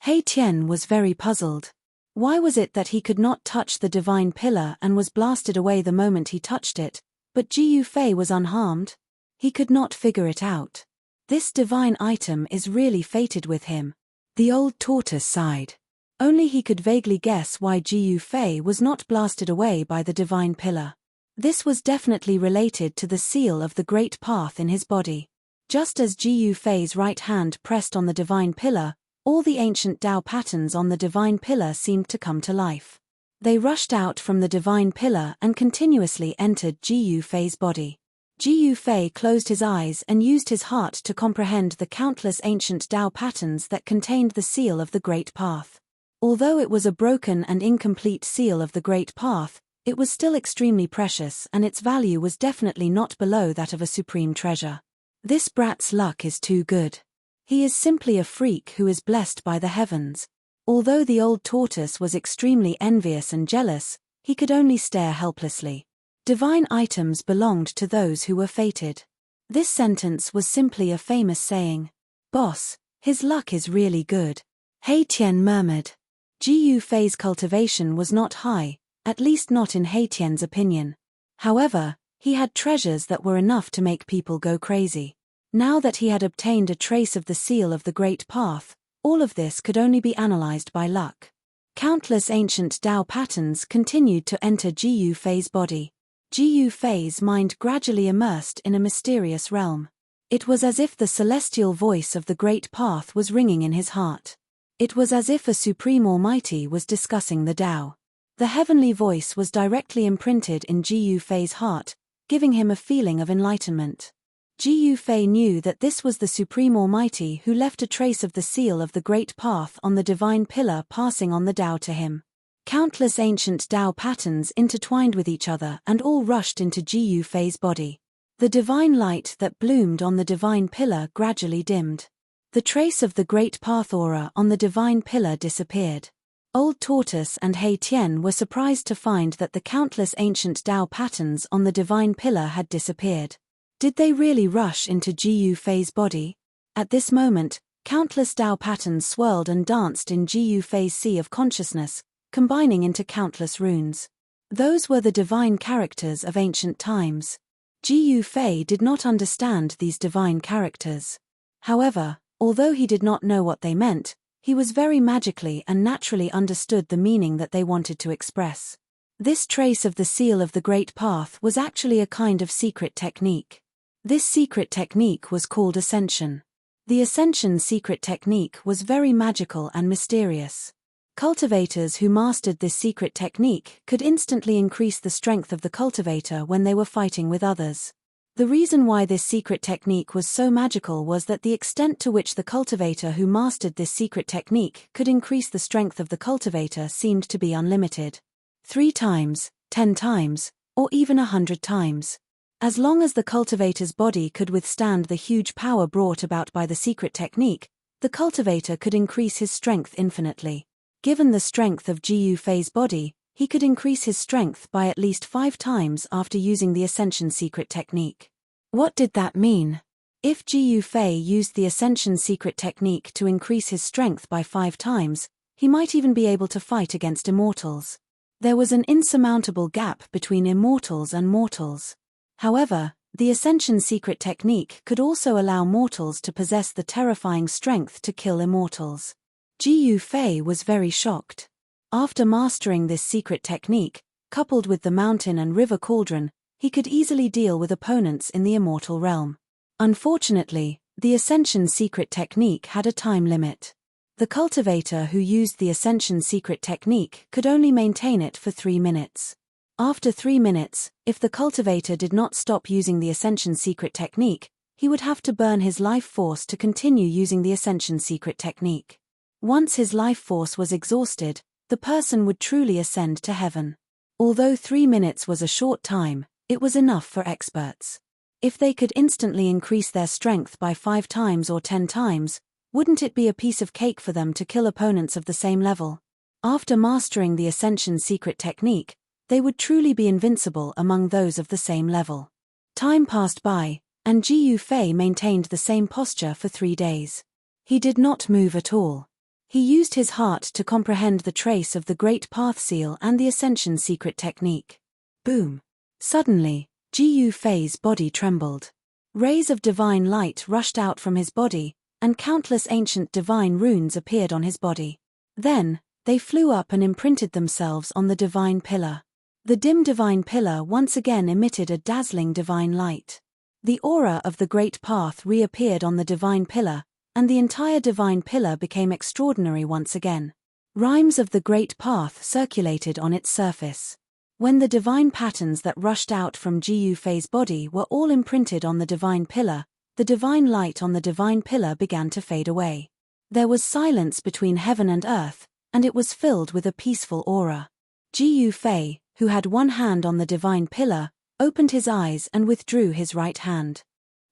He Tian was very puzzled. Why was it that he could not touch the divine pillar and was blasted away the moment he touched it, but Ji Yufei was unharmed? He could not figure it out. This divine item is really fated with him. The old tortoise sighed. Only he could vaguely guess why Ji Yufei was not blasted away by the divine pillar. This was definitely related to the seal of the Great Path in his body. Just as Ji Yufei's right hand pressed on the divine pillar, all the ancient Tao patterns on the divine pillar seemed to come to life. They rushed out from the divine pillar and continuously entered Ji Yufei's body. Ji Yufei closed his eyes and used his heart to comprehend the countless ancient Tao patterns that contained the seal of the Great Path. Although it was a broken and incomplete seal of the Great Path, it was still extremely precious and its value was definitely not below that of a supreme treasure. This brat's luck is too good. He is simply a freak who is blessed by the heavens. Although the old tortoise was extremely envious and jealous, he could only stare helplessly. Divine items belonged to those who were fated. This sentence was simply a famous saying. Boss, his luck is really good. He Tian murmured. Ji Yufei's cultivation was not high, at least not in He Tian's opinion. However, he had treasures that were enough to make people go crazy. Now that he had obtained a trace of the seal of the Great Path, all of this could only be analyzed by luck. Countless ancient Tao patterns continued to enter Ji Yufei's body. Ji Yufei's mind gradually immersed in a mysterious realm. It was as if the celestial voice of the Great Path was ringing in his heart. It was as if a Supreme Almighty was discussing the Tao. The heavenly voice was directly imprinted in Ji Yufei's heart, giving him a feeling of enlightenment. Ji Yufei knew that this was the Supreme Almighty who left a trace of the seal of the Great Path on the divine pillar passing on the Tao to him. Countless ancient Tao patterns intertwined with each other and all rushed into Ji Yufei's body. The divine light that bloomed on the divine pillar gradually dimmed. The trace of the Great Path aura on the divine pillar disappeared. Old Tortoise and He Tian were surprised to find that the countless ancient Tao patterns on the divine pillar had disappeared. Did they really rush into Ji Yufei's body? At this moment, countless Tao patterns swirled and danced in Ji Yufei's sea of consciousness, combining into countless runes. Those were the divine characters of ancient times. Ji Yufei did not understand these divine characters. However, although he did not know what they meant, he was very magically and naturally understood the meaning that they wanted to express. This trace of the seal of the Great Path was actually a kind of secret technique. This secret technique was called Ascension. The Ascension secret technique was very magical and mysterious. Cultivators who mastered this secret technique could instantly increase the strength of the cultivator when they were fighting with others. The reason why this secret technique was so magical was that the extent to which the cultivator who mastered this secret technique could increase the strength of the cultivator seemed to be unlimited. 3 times, 10 times, or even 100 times. As long as the cultivator's body could withstand the huge power brought about by the secret technique, the cultivator could increase his strength infinitely. Given the strength of Ji Yufei's body, he could increase his strength by at least 5 times after using the Ascension secret technique. What did that mean? If Ji Yufei used the Ascension secret technique to increase his strength by 5 times, he might even be able to fight against immortals. There was an insurmountable gap between immortals and mortals. However, the Ascension secret technique could also allow mortals to possess the terrifying strength to kill immortals. Ji Yufei was very shocked. After mastering this secret technique, coupled with the mountain and river cauldron, he could easily deal with opponents in the immortal realm. Unfortunately, the Ascension secret technique had a time limit. The cultivator who used the Ascension secret technique could only maintain it for 3 minutes. After 3 minutes, if the cultivator did not stop using the Ascension secret technique, he would have to burn his life force to continue using the Ascension secret technique. Once his life force was exhausted, the person would truly ascend to heaven. Although 3 minutes was a short time, it was enough for experts. If they could instantly increase their strength by 5 times or 10 times, wouldn't it be a piece of cake for them to kill opponents of the same level? After mastering the Ascension secret technique, they would truly be invincible among those of the same level. Time passed by, and Ji Yufei maintained the same posture for 3 days. He did not move at all. He used his heart to comprehend the trace of the Great Path Seal and the Ascension secret technique. Boom! Suddenly, Ji Yufei's body trembled. Rays of divine light rushed out from his body, and countless ancient divine runes appeared on his body. Then, they flew up and imprinted themselves on the divine pillar. The dim divine pillar once again emitted a dazzling divine light. The aura of the Great Path reappeared on the divine pillar, and the entire divine pillar became extraordinary once again. Rhymes of the Great Path circulated on its surface. When the divine patterns that rushed out from Ji Yufei's body were all imprinted on the divine pillar, the divine light on the divine pillar began to fade away. There was silence between heaven and earth, and it was filled with a peaceful aura. Ji Yufei, who had one hand on the divine pillar, opened his eyes and withdrew his right hand.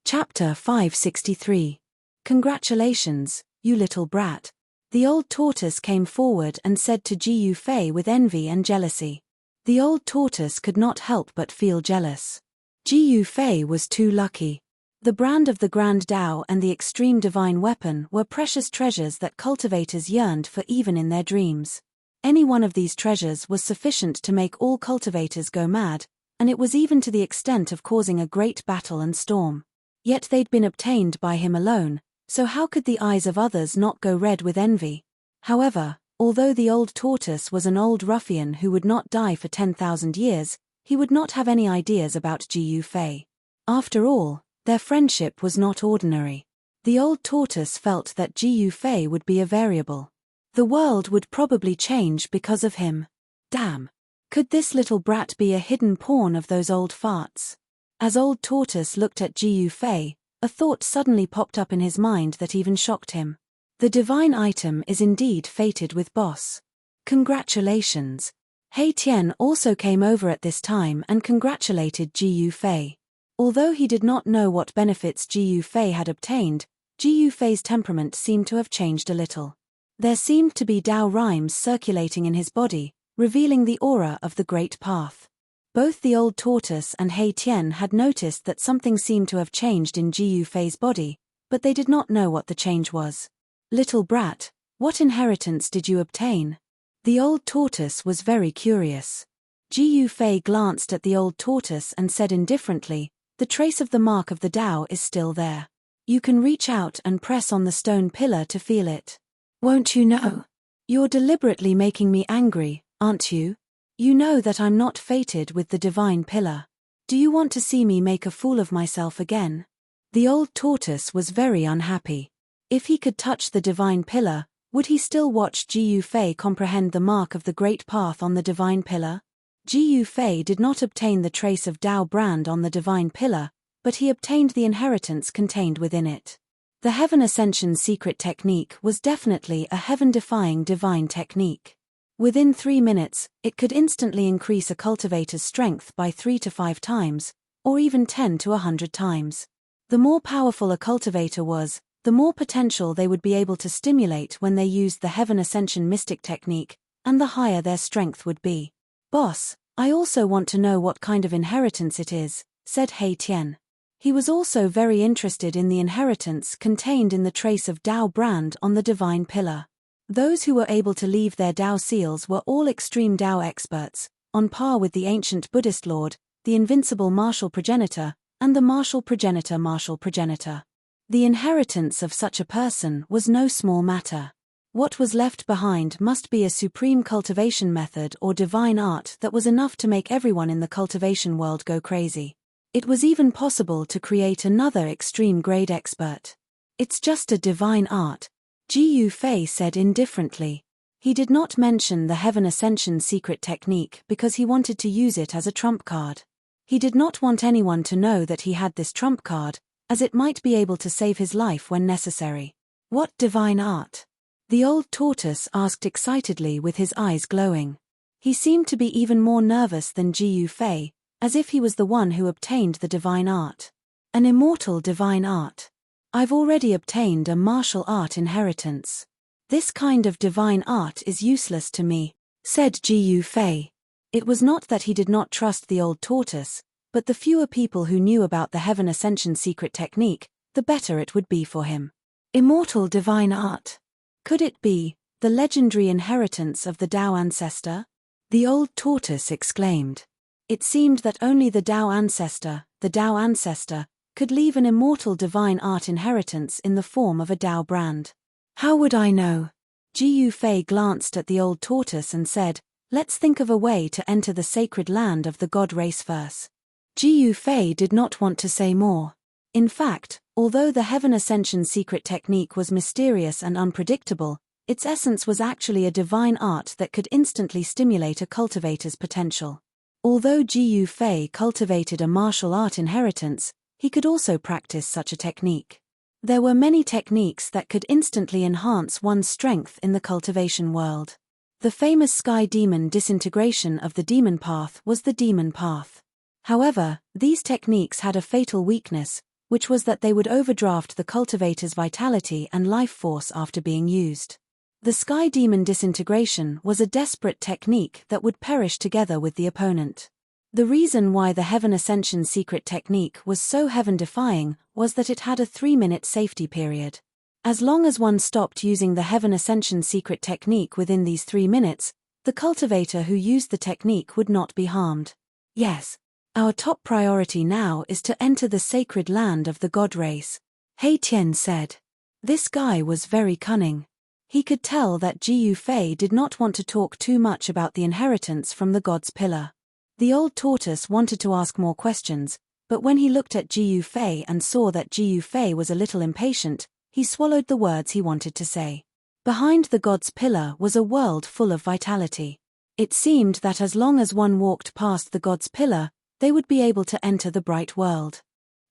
Chapter 563. Congratulations, you little brat. The old tortoise came forward and said to Ji Yufei with envy and jealousy. The old tortoise could not help but feel jealous. Ji Yufei was too lucky. The brand of the Grand Tao and the extreme divine weapon were precious treasures that cultivators yearned for even in their dreams. Any one of these treasures was sufficient to make all cultivators go mad, and it was even to the extent of causing a great battle and storm. Yet they'd been obtained by him alone, so how could the eyes of others not go red with envy? However, although the old tortoise was an old ruffian who would not die for 10,000 years, he would not have any ideas about Ji Yufei. After all, their friendship was not ordinary. The old tortoise felt that Ji Yufei would be a variable. The world would probably change because of him. Damn! Could this little brat be a hidden pawn of those old farts? As old tortoise looked at Ji Yufei, a thought suddenly popped up in his mind that even shocked him. The divine item is indeed fated with boss. Congratulations! Hei Tian also came over at this time and congratulated Ji Yufei. Although he did not know what benefits Ji Yufei had obtained, Ji Yufei's temperament seemed to have changed a little. There seemed to be Tao rhymes circulating in his body, revealing the aura of the Great Path. Both the old tortoise and Hei Tian had noticed that something seemed to have changed in Ji Yufei's body, but they did not know what the change was. Little brat, what inheritance did you obtain? The old tortoise was very curious. Ji Yufei glanced at the old tortoise and said indifferently, the trace of the mark of the Tao is still there. You can reach out and press on the stone pillar to feel it. Won't you know? You're deliberately making me angry, aren't you? You know that I'm not fated with the divine pillar. Do you want to see me make a fool of myself again? The old tortoise was very unhappy. If he could touch the divine pillar, would he still watch Ji Yufei comprehend the mark of the Great Path on the divine pillar? Ji Yufei did not obtain the trace of Tao brand on the divine pillar, but he obtained the inheritance contained within it. The Heaven Ascension secret technique was definitely a heaven-defying divine technique. Within 3 minutes, it could instantly increase a cultivator's strength by 3 to 5 times, or even 10 to 100 times. The more powerful a cultivator was, the more potential they would be able to stimulate when they used the Heaven Ascension mystic technique, and the higher their strength would be. "Boss, I also want to know what kind of inheritance it is," said He Tian. He was also very interested in the inheritance contained in the trace of Tao brand on the divine pillar. Those who were able to leave their Tao seals were all extreme Tao experts, on par with the ancient Buddhist Lord, the invincible martial progenitor, and the martial progenitor. The inheritance of such a person was no small matter. What was left behind must be a supreme cultivation method or divine art that was enough to make everyone in the cultivation world go crazy. It was even possible to create another extreme grade expert. "It's just a divine art," Ji Yufei said indifferently. He did not mention the Heaven Ascension secret technique because he wanted to use it as a trump card. He did not want anyone to know that he had this trump card, as it might be able to save his life when necessary. "What divine art?" the old tortoise asked excitedly with his eyes glowing. He seemed to be even more nervous than Ji Yufei, as if he was the one who obtained the divine art. "An immortal divine art. I've already obtained a martial art inheritance. This kind of divine art is useless to me," said Ji Yufei. It was not that he did not trust the old tortoise, but the fewer people who knew about the Heaven Ascension secret technique, the better it would be for him. Immortal divine art. Could it be the legendary inheritance of the Tao ancestor? The old tortoise exclaimed. It seemed that only the Tao ancestor, could leave an immortal divine art inheritance in the form of a Tao brand. "How would I know?" Ji Yufei glanced at the old tortoise and said, "Let's think of a way to enter the sacred land of the god race first." Ji Yufei did not want to say more. In fact, although the Heaven Ascension secret technique was mysterious and unpredictable, its essence was actually a divine art that could instantly stimulate a cultivator's potential. Although Ji Yufei cultivated a martial art inheritance, he could also practice such a technique. There were many techniques that could instantly enhance one's strength in the cultivation world. The famous sky demon disintegration of the demon path was the demon path. However, these techniques had a fatal weakness, which was that they would overdraft the cultivator's vitality and life force after being used. The sky demon disintegration was a desperate technique that would perish together with the opponent. The reason why the Heaven Ascension secret technique was so heaven-defying was that it had a 3-minute safety period. As long as one stopped using the Heaven Ascension secret technique within these 3 minutes, the cultivator who used the technique would not be harmed. "Yes. Our top priority now is to enter the sacred land of the god race," He Tian said. This guy was very cunning. He could tell that Ji Yufei did not want to talk too much about the inheritance from the god's pillar. The old tortoise wanted to ask more questions, but when he looked at Ji Yufei and saw that Ji Yufei was a little impatient, he swallowed the words he wanted to say. Behind the god's pillar was a world full of vitality. It seemed that as long as one walked past the god's pillar, they would be able to enter the bright world.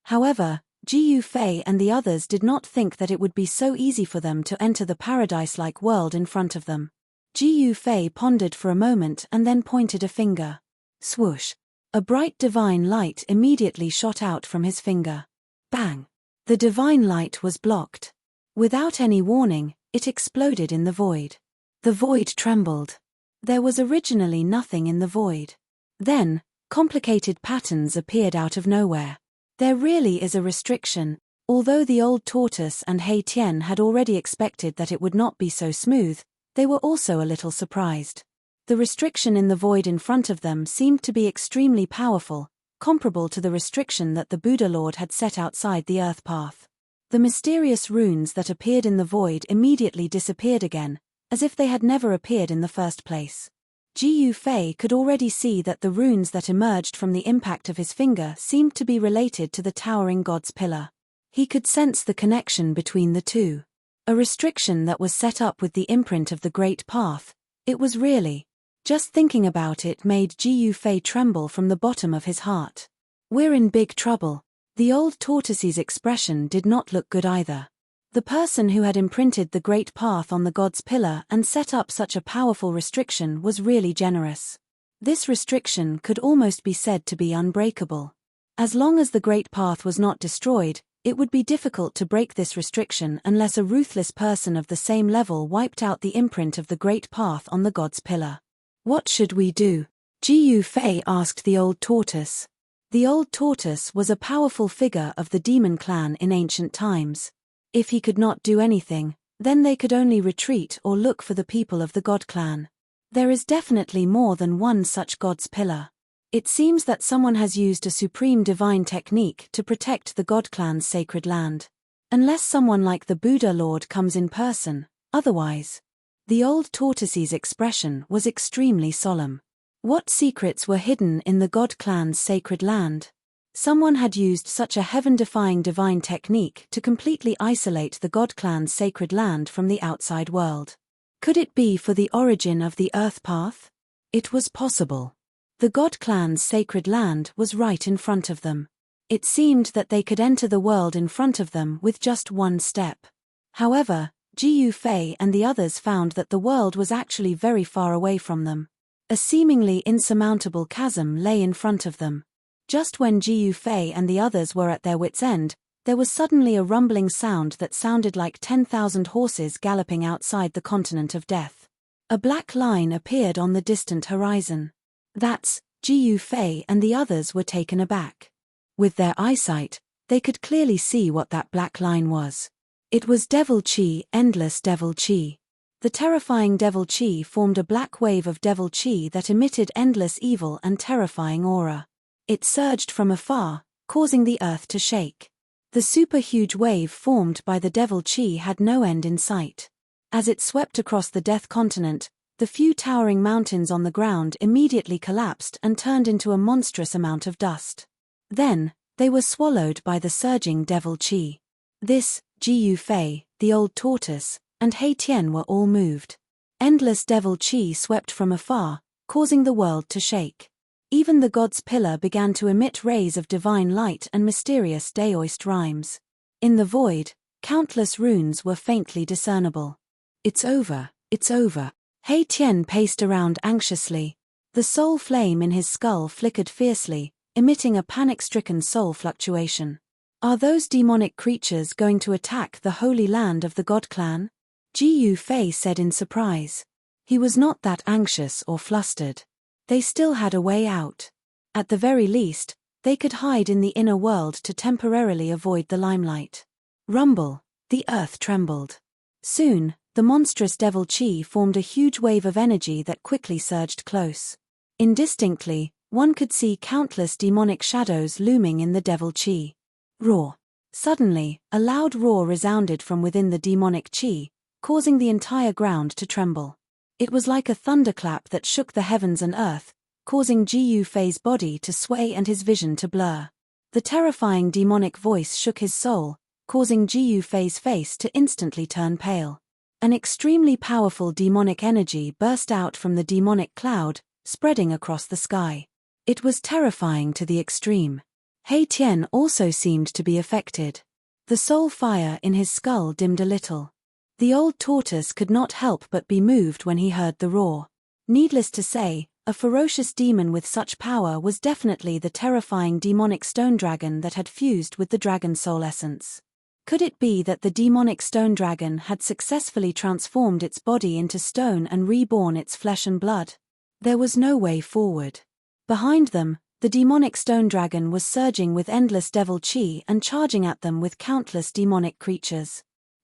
However, Ji Yufei and the others did not think that it would be so easy for them to enter the paradise-like world in front of them. Ji Yufei pondered for a moment and then pointed a finger. Swoosh! A bright divine light immediately shot out from his finger. Bang! The divine light was blocked. Without any warning, it exploded in the void. The void trembled. There was originally nothing in the void. Then, complicated patterns appeared out of nowhere. There really is a restriction. Although the old tortoise and He Tian had already expected that it would not be so smooth, they were also a little surprised. The restriction in the void in front of them seemed to be extremely powerful, comparable to the restriction that the Buddha Lord had set outside the earth path. The mysterious runes that appeared in the void immediately disappeared again, as if they had never appeared in the first place. Ji Yufei could already see that the runes that emerged from the impact of his finger seemed to be related to the towering god's pillar. He could sense the connection between the two. A restriction that was set up with the imprint of the great path. It was really. Just thinking about it made Ji Yufei tremble from the bottom of his heart. "We're in big trouble." The old tortoise's expression did not look good either. The person who had imprinted the great path on the god's pillar and set up such a powerful restriction was really generous. This restriction could almost be said to be unbreakable. As long as the Great Path was not destroyed, it would be difficult to break this restriction unless a ruthless person of the same level wiped out the imprint of the Great Path on the God's pillar. What should we do? Gu Fei asked the old tortoise. The old tortoise was a powerful figure of the demon clan in ancient times. If he could not do anything, then they could only retreat or look for the people of the God clan. There is definitely more than one such God's pillar. It seems that someone has used a supreme divine technique to protect the God clan's sacred land. Unless someone like the Buddha Lord comes in person, otherwise. The old tortoise's expression was extremely solemn. What secrets were hidden in the God clan's sacred land? Someone had used such a heaven-defying divine technique to completely isolate the God clan's sacred land from the outside world. Could it be for the origin of the Earth Path? It was possible. The God clan's sacred land was right in front of them. It seemed that they could enter the world in front of them with just one step. However, Gu Fei and the others found that the world was actually very far away from them. A seemingly insurmountable chasm lay in front of them. Just when Gu Fei and the others were at their wits' end, there was suddenly a rumbling sound that sounded like 10,000 horses galloping outside the continent of death. A black line appeared on the distant horizon. That's, Gu Fei and the others were taken aback. With their eyesight, they could clearly see what that black line was. It was Devil Chi, endless Devil Chi. The terrifying Devil Chi formed a black wave of Devil Chi that emitted endless evil and terrifying aura. It surged from afar, causing the earth to shake. The super-huge wave formed by the Devil Chi had no end in sight. As it swept across the Death Continent, the few towering mountains on the ground immediately collapsed and turned into a monstrous amount of dust. Then, they were swallowed by the surging Devil Chi. This, Gu Fei, the old tortoise, and Hei Tian were all moved. Endless Devil Chi swept from afar, causing the world to shake. Even the God's pillar began to emit rays of divine light and mysterious Daoist rhymes. In the void, countless runes were faintly discernible. It's over, it's over. Hei Tian paced around anxiously. The soul flame in his skull flickered fiercely, emitting a panic-stricken soul fluctuation. Are those demonic creatures going to attack the holy land of the God clan? Gu Fei said in surprise. He was not that anxious or flustered. They still had a way out. At the very least, they could hide in the inner world to temporarily avoid the limelight. Rumble, the earth trembled. Soon, the monstrous Devil Chi formed a huge wave of energy that quickly surged close. Indistinctly, one could see countless demonic shadows looming in the Devil Chi. Roar. Suddenly, a loud roar resounded from within the demonic Chi, causing the entire ground to tremble. It was like a thunderclap that shook the heavens and earth, causing Gu Fei's body to sway and his vision to blur. The terrifying demonic voice shook his soul, causing Gu Fei's face to instantly turn pale. An extremely powerful demonic energy burst out from the demonic cloud, spreading across the sky. It was terrifying to the extreme. Hei Tian also seemed to be affected. The soul fire in his skull dimmed a little. The old tortoise could not help but be moved when he heard the roar. Needless to say, a ferocious demon with such power was definitely the terrifying demonic stone dragon that had fused with the dragon soul essence. Could it be that the demonic stone dragon had successfully transformed its body into stone and reborn its flesh and blood? There was no way forward. Behind them, the demonic stone dragon was surging with endless Devil Chi and charging at them with countless demonic creatures.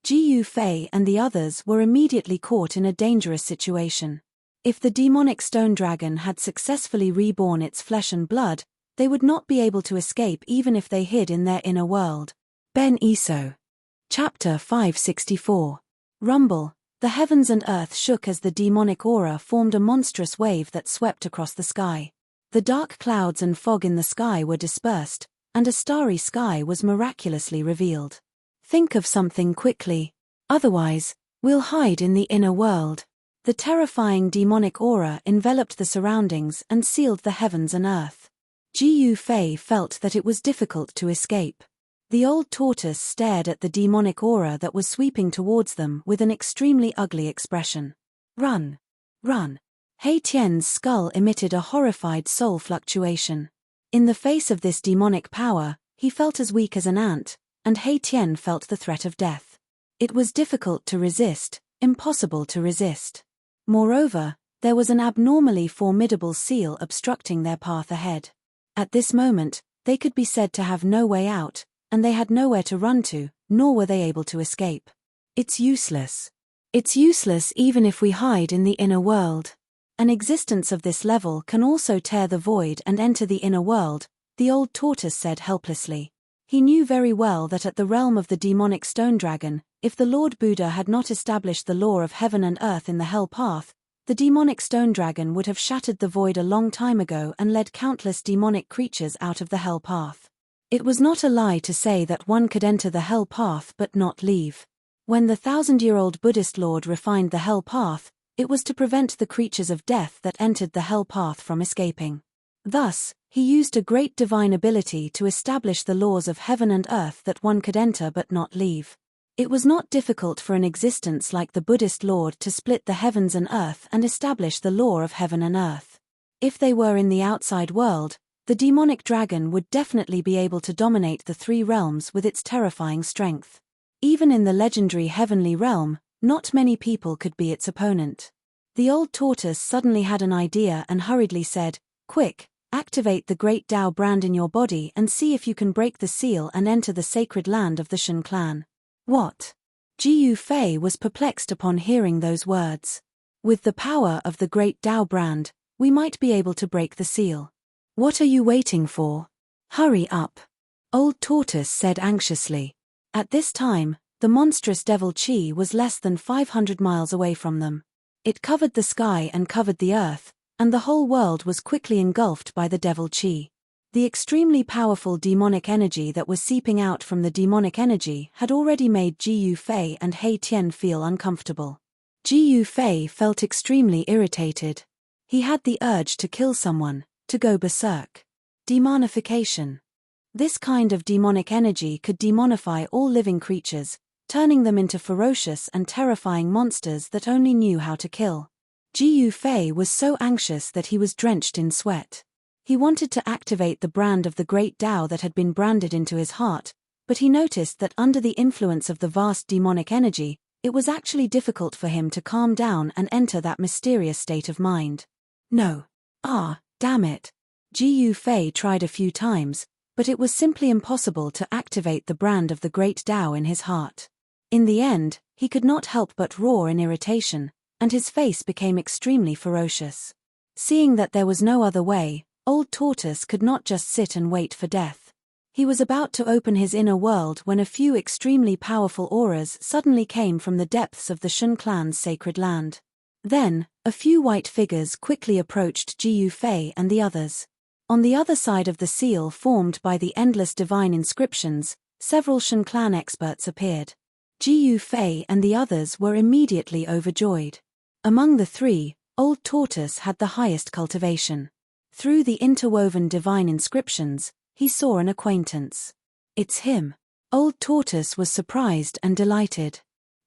Gu Fei and the others were immediately caught in a dangerous situation. If the demonic stone dragon had successfully reborn its flesh and blood, they would not be able to escape even if they hid in their inner world. Ben Iso. Chapter 564. Rumble. The heavens and earth shook as the demonic aura formed a monstrous wave that swept across the sky. The dark clouds and fog in the sky were dispersed, and a starry sky was miraculously revealed. Think of something quickly. Otherwise, we'll hide in the inner world. The terrifying demonic aura enveloped the surroundings and sealed the heavens and earth. Gu Fei felt that it was difficult to escape. The old tortoise stared at the demonic aura that was sweeping towards them with an extremely ugly expression. Run! Run! Hei Tian's skull emitted a horrified soul fluctuation. In the face of this demonic power, he felt as weak as an ant, and He Tian felt the threat of death. It was difficult to resist, impossible to resist. Moreover, there was an abnormally formidable seal obstructing their path ahead. At this moment, they could be said to have no way out, and they had nowhere to run to, nor were they able to escape. It's useless. It's useless even if we hide in the inner world. An existence of this level can also tear the void and enter the inner world, the old tortoise said helplessly. He knew very well that at the realm of the demonic stone dragon, if the Lord Buddha had not established the law of heaven and earth in the hell path, the demonic stone dragon would have shattered the void a long time ago and led countless demonic creatures out of the hell path. It was not a lie to say that one could enter the hell path but not leave. When the 1,000-year-old Buddhist Lord refined the hell path, it was to prevent the creatures of death that entered the hell path from escaping. Thus, he used a great divine ability to establish the laws of heaven and earth that one could enter but not leave. It was not difficult for an existence like the Buddhist Lord to split the heavens and earth and establish the law of heaven and earth. If they were in the outside world, the demonic dragon would definitely be able to dominate the three realms with its terrifying strength. Even in the legendary heavenly realm, not many people could be its opponent. The old tortoise suddenly had an idea and hurriedly said, "Quick, activate the great Tao brand in your body and see if you can break the seal and enter the sacred land of the Shen clan." What? Jiu Fei was perplexed upon hearing those words. With the power of the great Tao brand, we might be able to break the seal. What are you waiting for? Hurry up. Old Tortoise said anxiously. At this time, the monstrous devil Qi was less than 500 miles away from them. It covered the sky and covered the earth, and the whole world was quickly engulfed by the devil Qi. The extremely powerful demonic energy that was seeping out from the demonic energy had already made Jiu Fei and He Tian feel uncomfortable. Jiu Fei felt extremely irritated. He had the urge to kill someone, to go berserk. Demonification. This kind of demonic energy could demonify all living creatures, turning them into ferocious and terrifying monsters that only knew how to kill. Jiu Fei was so anxious that he was drenched in sweat. He wanted to activate the brand of the great Tao that had been branded into his heart, but he noticed that under the influence of the vast demonic energy, it was actually difficult for him to calm down and enter that mysterious state of mind. No. Damn it. Jiu Fei tried a few times, but it was simply impossible to activate the brand of the great Tao in his heart. In the end, he could not help but roar in irritation, and his face became extremely ferocious. Seeing that there was no other way, Old Tortoise could not just sit and wait for death. He was about to open his inner world when a few extremely powerful auras suddenly came from the depths of the Shen clan's sacred land. Then, a few white figures quickly approached Jiu Fei and the others. On the other side of the seal formed by the endless divine inscriptions, several Shen clan experts appeared. Jiu Fei and the others were immediately overjoyed. Among the three, Old Tortoise had the highest cultivation. Through the interwoven divine inscriptions, he saw an acquaintance. It's him. Old Tortoise was surprised and delighted.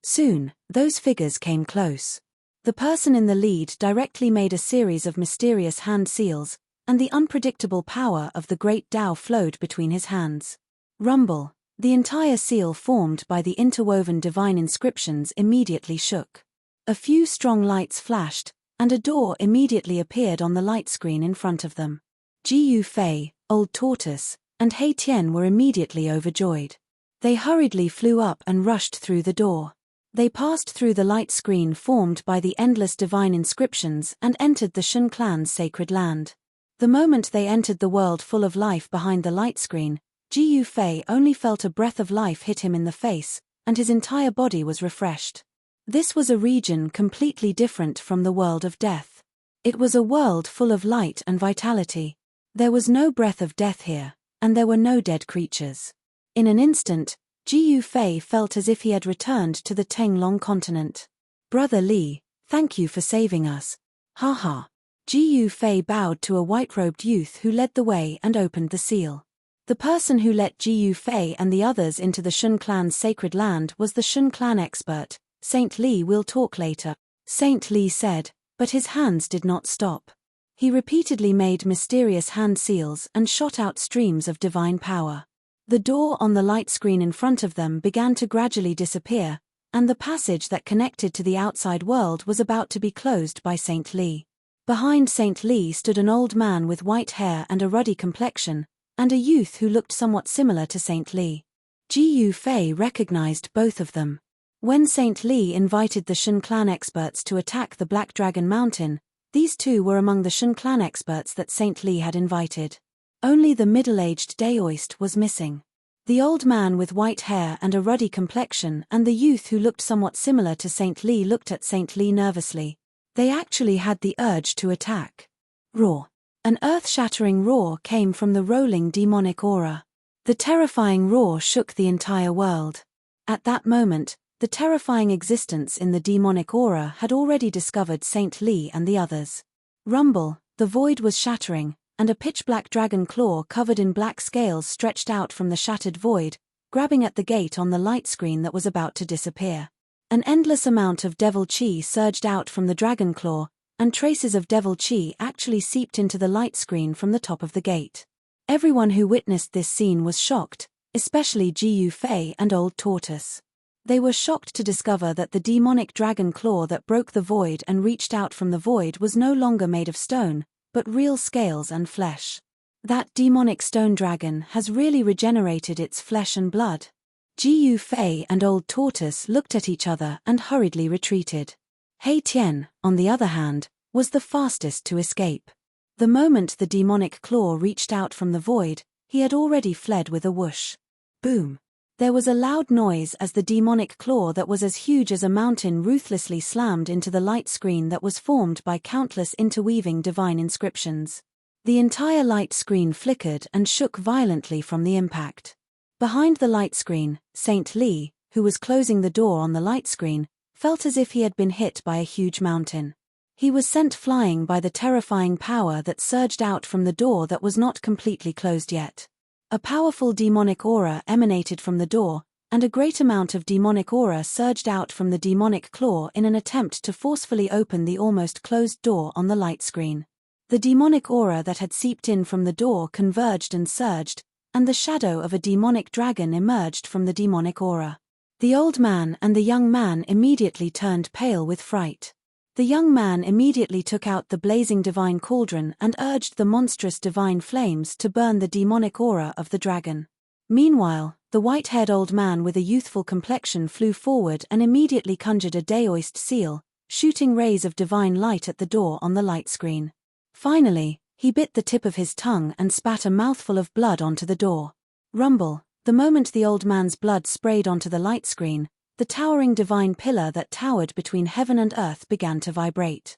Soon, those figures came close. The person in the lead directly made a series of mysterious hand seals, and the unpredictable power of the great Tao flowed between his hands. Rumble. The entire seal formed by the interwoven divine inscriptions immediately shook. A few strong lights flashed, and a door immediately appeared on the light screen in front of them. Jiu Fei, Old Tortoise, and He Tian were immediately overjoyed. They hurriedly flew up and rushed through the door. They passed through the light screen formed by the endless divine inscriptions and entered the Shen clan's sacred land. The moment they entered the world full of life behind the light screen, Jiu Fei only felt a breath of life hit him in the face, and his entire body was refreshed. This was a region completely different from the world of death. It was a world full of light and vitality. There was no breath of death here, and there were no dead creatures. In an instant, Jiu Fei felt as if he had returned to the Tenglong continent. Brother Li, thank you for saving us. Ha ha. Jiu Fei bowed to a white-robed youth who led the way and opened the seal. The person who let Jiu Fei and the others into the Shen clan's sacred land was the Shen clan expert, Saint Li. We'll talk later, Saint Li said, but his hands did not stop. He repeatedly made mysterious hand seals and shot out streams of divine power. The door on the light screen in front of them began to gradually disappear, and the passage that connected to the outside world was about to be closed by Saint Li. Behind Saint Li stood an old man with white hair and a ruddy complexion, and a youth who looked somewhat similar to Saint Li. Ji Yufei recognized both of them. When Saint Li invited the Shen clan experts to attack the Black Dragon Mountain, these two were among the Shen clan experts that Saint Li had invited. Only the middle-aged Daoist was missing. The old man with white hair and a ruddy complexion and the youth who looked somewhat similar to Saint Li looked at Saint Li nervously. They actually had the urge to attack. Roar. An earth-shattering roar came from the rolling demonic aura. The terrifying roar shook the entire world. At that moment, the terrifying existence in the demonic aura had already discovered Saint Li and the others. Rumble, the void was shattering, and a pitch-black dragon claw covered in black scales stretched out from the shattered void, grabbing at the gate on the light screen that was about to disappear. An endless amount of devil chi surged out from the dragon claw, and traces of devil chi actually seeped into the light screen from the top of the gate. Everyone who witnessed this scene was shocked, especially Ji Yufei and Old Tortoise. They were shocked to discover that the demonic dragon claw that broke the void and reached out from the void was no longer made of stone, but real scales and flesh. That demonic stone dragon has really regenerated its flesh and blood. Ji Yufei and Old Tortoise looked at each other and hurriedly retreated. Hei Tian, on the other hand, was the fastest to escape. The moment the demonic claw reached out from the void, he had already fled with a whoosh. Boom! There was a loud noise as the demonic claw that was as huge as a mountain ruthlessly slammed into the light screen that was formed by countless interweaving divine inscriptions. The entire light screen flickered and shook violently from the impact. Behind the light screen, Saint Li, who was closing the door on the light screen, felt as if he had been hit by a huge mountain. He was sent flying by the terrifying power that surged out from the door that was not completely closed yet. A powerful demonic aura emanated from the door, and a great amount of demonic aura surged out from the demonic claw in an attempt to forcefully open the almost closed door on the light screen. The demonic aura that had seeped in from the door converged and surged, and the shadow of a demonic dragon emerged from the demonic aura. The old man and the young man immediately turned pale with fright. The young man immediately took out the blazing divine cauldron and urged the monstrous divine flames to burn the demonic aura of the dragon. Meanwhile, the white-haired old man with a youthful complexion flew forward and immediately conjured a Daoist seal, shooting rays of divine light at the door on the light screen. Finally, he bit the tip of his tongue and spat a mouthful of blood onto the door. Rumble, the moment the old man's blood sprayed onto the light screen, the towering divine pillar that towered between heaven and earth began to vibrate.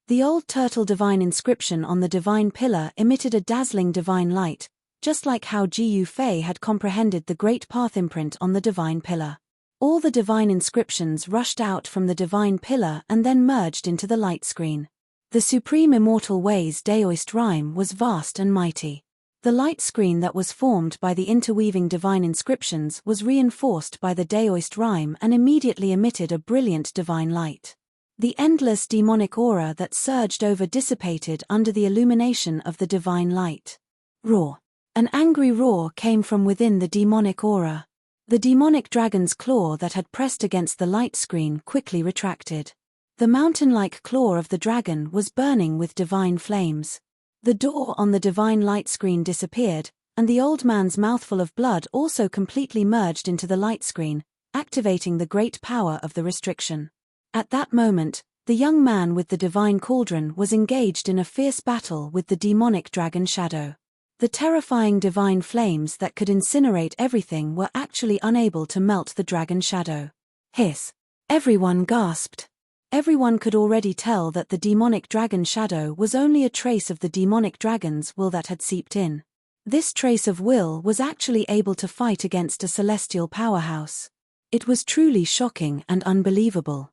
The old turtle divine inscription on the divine pillar emitted a dazzling divine light, just like how Ji Yufei had comprehended the great path imprint on the divine pillar. All the divine inscriptions rushed out from the divine pillar and then merged into the light screen. The supreme immortal ways Daoist rhyme was vast and mighty. The light screen that was formed by the interweaving divine inscriptions was reinforced by the Daoist rhyme and immediately emitted a brilliant divine light. The endless demonic aura that surged over dissipated under the illumination of the divine light. Roar. An angry roar came from within the demonic aura. The demonic dragon's claw that had pressed against the light screen quickly retracted. The mountain-like claw of the dragon was burning with divine flames. The door on the divine light screen disappeared, and the old man's mouthful of blood also completely merged into the light screen, activating the great power of the restriction. At that moment, the young man with the divine cauldron was engaged in a fierce battle with the demonic dragon shadow. The terrifying divine flames that could incinerate everything were actually unable to melt the dragon shadow. Hiss! Everyone gasped. Everyone could already tell that the demonic dragon shadow was only a trace of the demonic dragon's will that had seeped in. This trace of will was actually able to fight against a celestial powerhouse. It was truly shocking and unbelievable.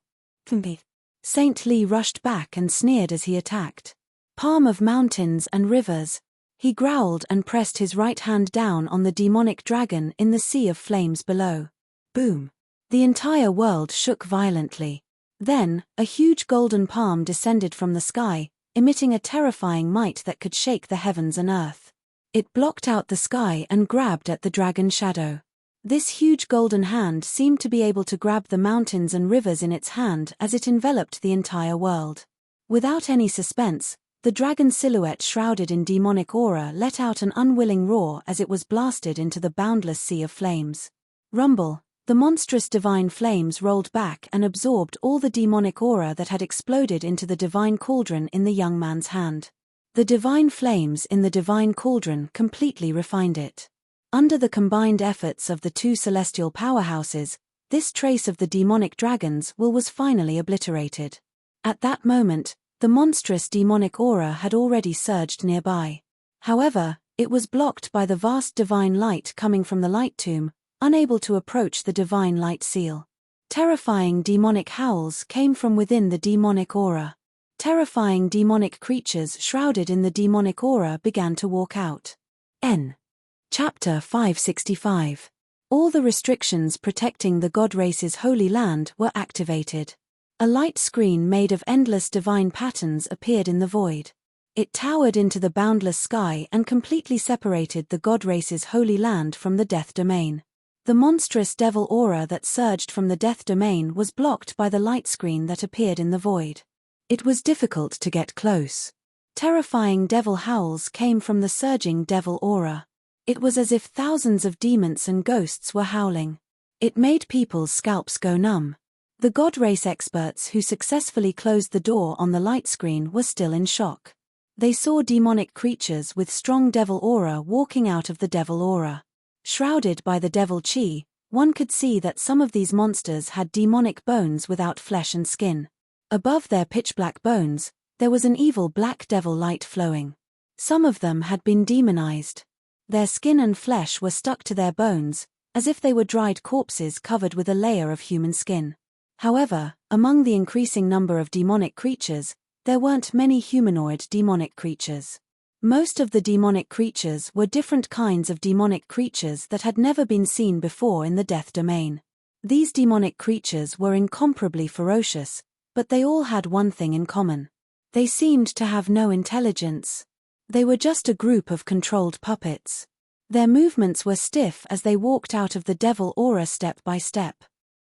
Saint Li rushed back and sneered as he attacked. Palm of mountains and rivers. He growled and pressed his right hand down on the demonic dragon in the sea of flames below. Boom! The entire world shook violently. Then, a huge golden palm descended from the sky, emitting a terrifying might that could shake the heavens and earth. It blocked out the sky and grabbed at the dragon's shadow. This huge golden hand seemed to be able to grab the mountains and rivers in its hand as it enveloped the entire world. Without any suspense, the dragon's silhouette shrouded in demonic aura let out an unwilling roar as it was blasted into the boundless sea of flames. Rumble, the monstrous divine flames rolled back and absorbed all the demonic aura that had exploded into the divine cauldron in the young man's hand. The divine flames in the divine cauldron completely refined it. Under the combined efforts of the two celestial powerhouses, this trace of the demonic dragon's will was finally obliterated. At that moment, the monstrous demonic aura had already surged nearby. However, it was blocked by the vast divine light coming from the light tomb, unable to approach the divine light seal. Terrifying demonic howls came from within the demonic aura. Terrifying demonic creatures shrouded in the demonic aura began to walk out. Chapter 565. All the restrictions protecting the god race's holy land were activated. A light screen made of endless divine patterns appeared in the void. It towered into the boundless sky and completely separated the god race's holy land from the death domain. The monstrous devil aura that surged from the death domain was blocked by the light screen that appeared in the void. It was difficult to get close. Terrifying devil howls came from the surging devil aura. It was as if thousands of demons and ghosts were howling. It made people's scalps go numb. The god race experts who successfully closed the door on the light screen were still in shock. They saw demonic creatures with strong devil aura walking out of the devil aura. Shrouded by the devil chi, one could see that some of these monsters had demonic bones without flesh and skin. Above their pitch-black bones, there was an evil black devil light flowing. Some of them had been demonized. Their skin and flesh were stuck to their bones, as if they were dried corpses covered with a layer of human skin. However, among the increasing number of demonic creatures, there weren't many humanoid demonic creatures. Most of the demonic creatures were different kinds of demonic creatures that had never been seen before in the death domain. These demonic creatures were incomparably ferocious, but they all had one thing in common. They seemed to have no intelligence. They were just a group of controlled puppets. Their movements were stiff as they walked out of the devil aura step by step.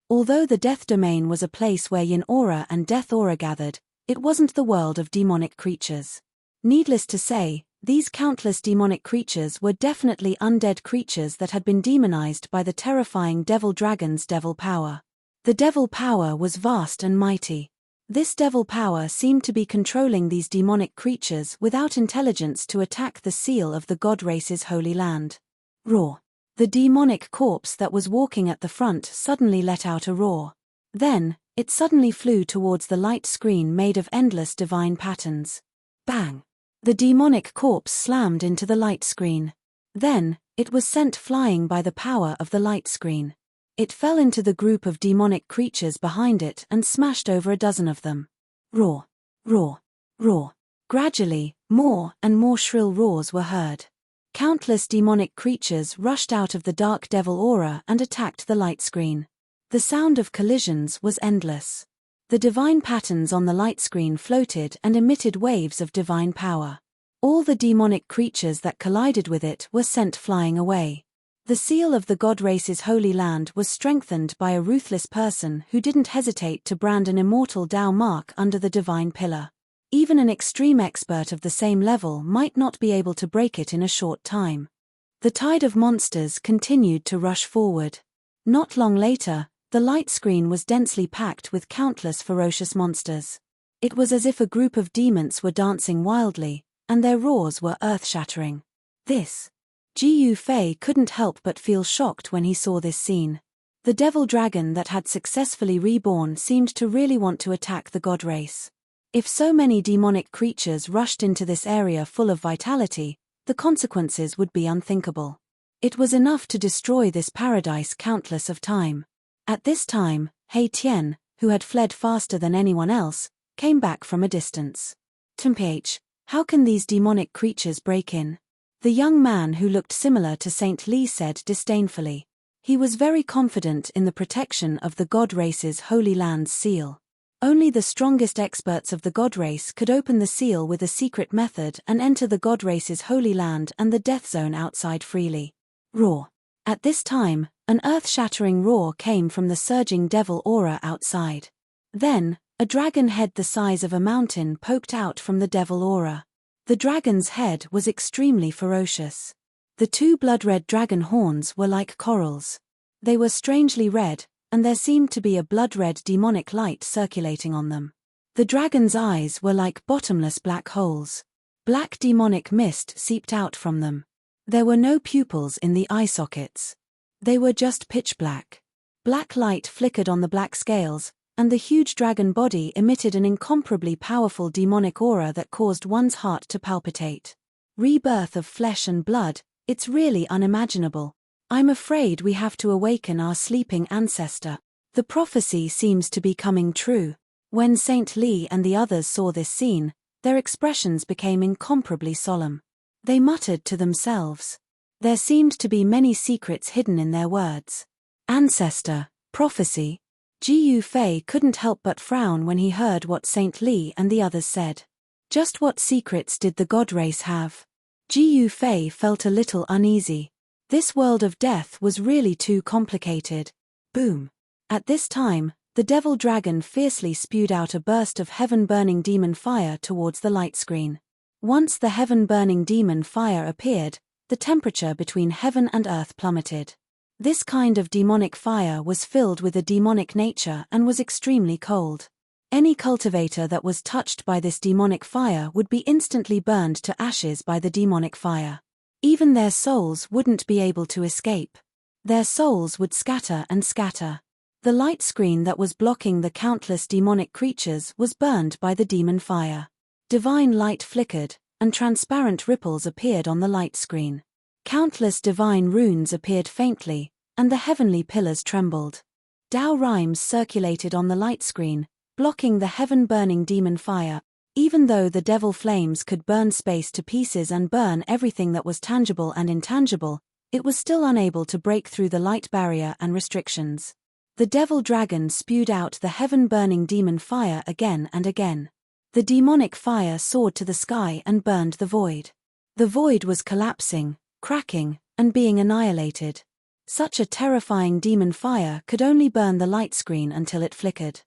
Although the death domain was a place where yin aura and death aura gathered, it wasn't the world of demonic creatures. Needless to say, these countless demonic creatures were definitely undead creatures that had been demonized by the terrifying devil dragon's devil power. The devil power was vast and mighty. This devil power seemed to be controlling these demonic creatures without intelligence to attack the seal of the god race's holy land. Roar. The demonic corpse that was walking at the front suddenly let out a roar. Then, it suddenly flew towards the light screen made of endless divine patterns. Bang! The demonic corpse slammed into the light screen. Then, it was sent flying by the power of the light screen. It fell into the group of demonic creatures behind it and smashed over a dozen of them. Roar, roar, roar. Gradually, more and more shrill roars were heard. Countless demonic creatures rushed out of the dark devil aura and attacked the light screen. The sound of collisions was endless. The divine patterns on the light screen floated and emitted waves of divine power. All the demonic creatures that collided with it were sent flying away. The seal of the god race's holy land was strengthened by a ruthless person who didn't hesitate to brand an immortal Tao mark under the divine pillar. Even an extreme expert of the same level might not be able to break it in a short time. The tide of monsters continued to rush forward. Not long later, the light screen was densely packed with countless ferocious monsters. It was as if a group of demons were dancing wildly, and their roars were earth-shattering. Jiu Fei couldn't help but feel shocked when he saw this scene. The devil dragon that had successfully reborn seemed to really want to attack the god race. If so many demonic creatures rushed into this area full of vitality, the consequences would be unthinkable. It was enough to destroy this paradise countless of time. At this time, Hei Tian, who had fled faster than anyone else, came back from a distance. Temph, how can these demonic creatures break in? The young man who looked similar to Saint Li said disdainfully. He was very confident in the protection of the god race's holy land's seal. Only the strongest experts of the god race could open the seal with a secret method and enter the god race's holy land and the death zone outside freely. Roar. At this time, an earth-shattering roar came from the surging devil aura outside. Then, a dragon head the size of a mountain poked out from the devil aura. The dragon's head was extremely ferocious. The two blood-red dragon horns were like corals. They were strangely red, and there seemed to be a blood-red demonic light circulating on them. The dragon's eyes were like bottomless black holes. Black demonic mist seeped out from them. There were no pupils in the eye sockets. They were just pitch black. Black light flickered on the black scales, and the huge dragon body emitted an incomparably powerful demonic aura that caused one's heart to palpitate. Rebirth of flesh and blood, it's really unimaginable. I'm afraid we have to awaken our sleeping ancestor. The prophecy seems to be coming true. When Saint Li and the others saw this scene, their expressions became incomparably solemn. They muttered to themselves. There seemed to be many secrets hidden in their words. Ancestor, prophecy. Jiyu Fei couldn't help but frown when he heard what Saint Li and the others said. Just what secrets did the god race have? Jiyu Fei felt a little uneasy. This world of death was really too complicated. Boom. At this time, the devil dragon fiercely spewed out a burst of heaven-burning demon fire towards the light screen. Once the heaven-burning demon fire appeared, the temperature between heaven and earth plummeted. This kind of demonic fire was filled with a demonic nature and was extremely cold. Any cultivator that was touched by this demonic fire would be instantly burned to ashes by the demonic fire. Even their souls wouldn't be able to escape. Their souls would scatter and scatter. The light screen that was blocking the countless demonic creatures was burned by the demon fire. Divine light flickered, and transparent ripples appeared on the light screen. Countless divine runes appeared faintly, and the heavenly pillars trembled. Tao rhymes circulated on the light screen, blocking the heaven-burning demon fire. Even though the devil flames could burn space to pieces and burn everything that was tangible and intangible, it was still unable to break through the light barrier and restrictions. The devil dragon spewed out the heaven-burning demon fire again and again. The demonic fire soared to the sky and burned the void. The void was collapsing, cracking, and being annihilated. Such a terrifying demon fire could only burn the light screen until it flickered.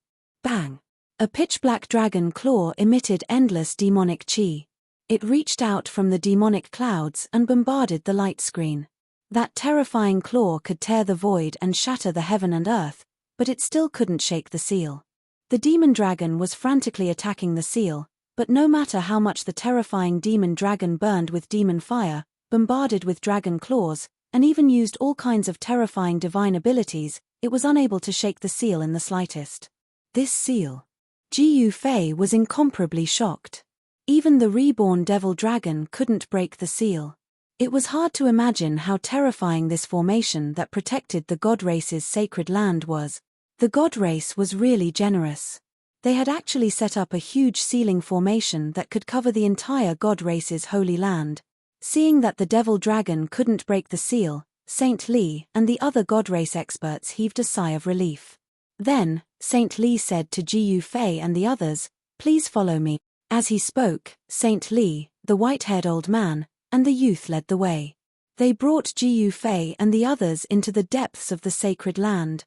Bang! A pitch-black dragon claw emitted endless demonic chi. It reached out from the demonic clouds and bombarded the light screen. That terrifying claw could tear the void and shatter the heaven and earth, but it still couldn't shake the seal. The demon dragon was frantically attacking the seal, but no matter how much the terrifying demon dragon burned with demon fire, bombarded with dragon claws, and even used all kinds of terrifying divine abilities, it was unable to shake the seal in the slightest. This seal. Jiyu Fei was incomparably shocked. Even the reborn devil dragon couldn't break the seal. It was hard to imagine how terrifying this formation that protected the god race's sacred land was. The god race was really generous. They had actually set up a huge sealing formation that could cover the entire god race's holy land. Seeing that the devil dragon couldn't break the seal, Saint Li and the other god race experts heaved a sigh of relief. Then, Saint Li said to Jiyu Fei and the others, "Please follow me." As he spoke, Saint Li, the white-haired old man, and the youth led the way. They brought Jiyu Fei and the others into the depths of the sacred land.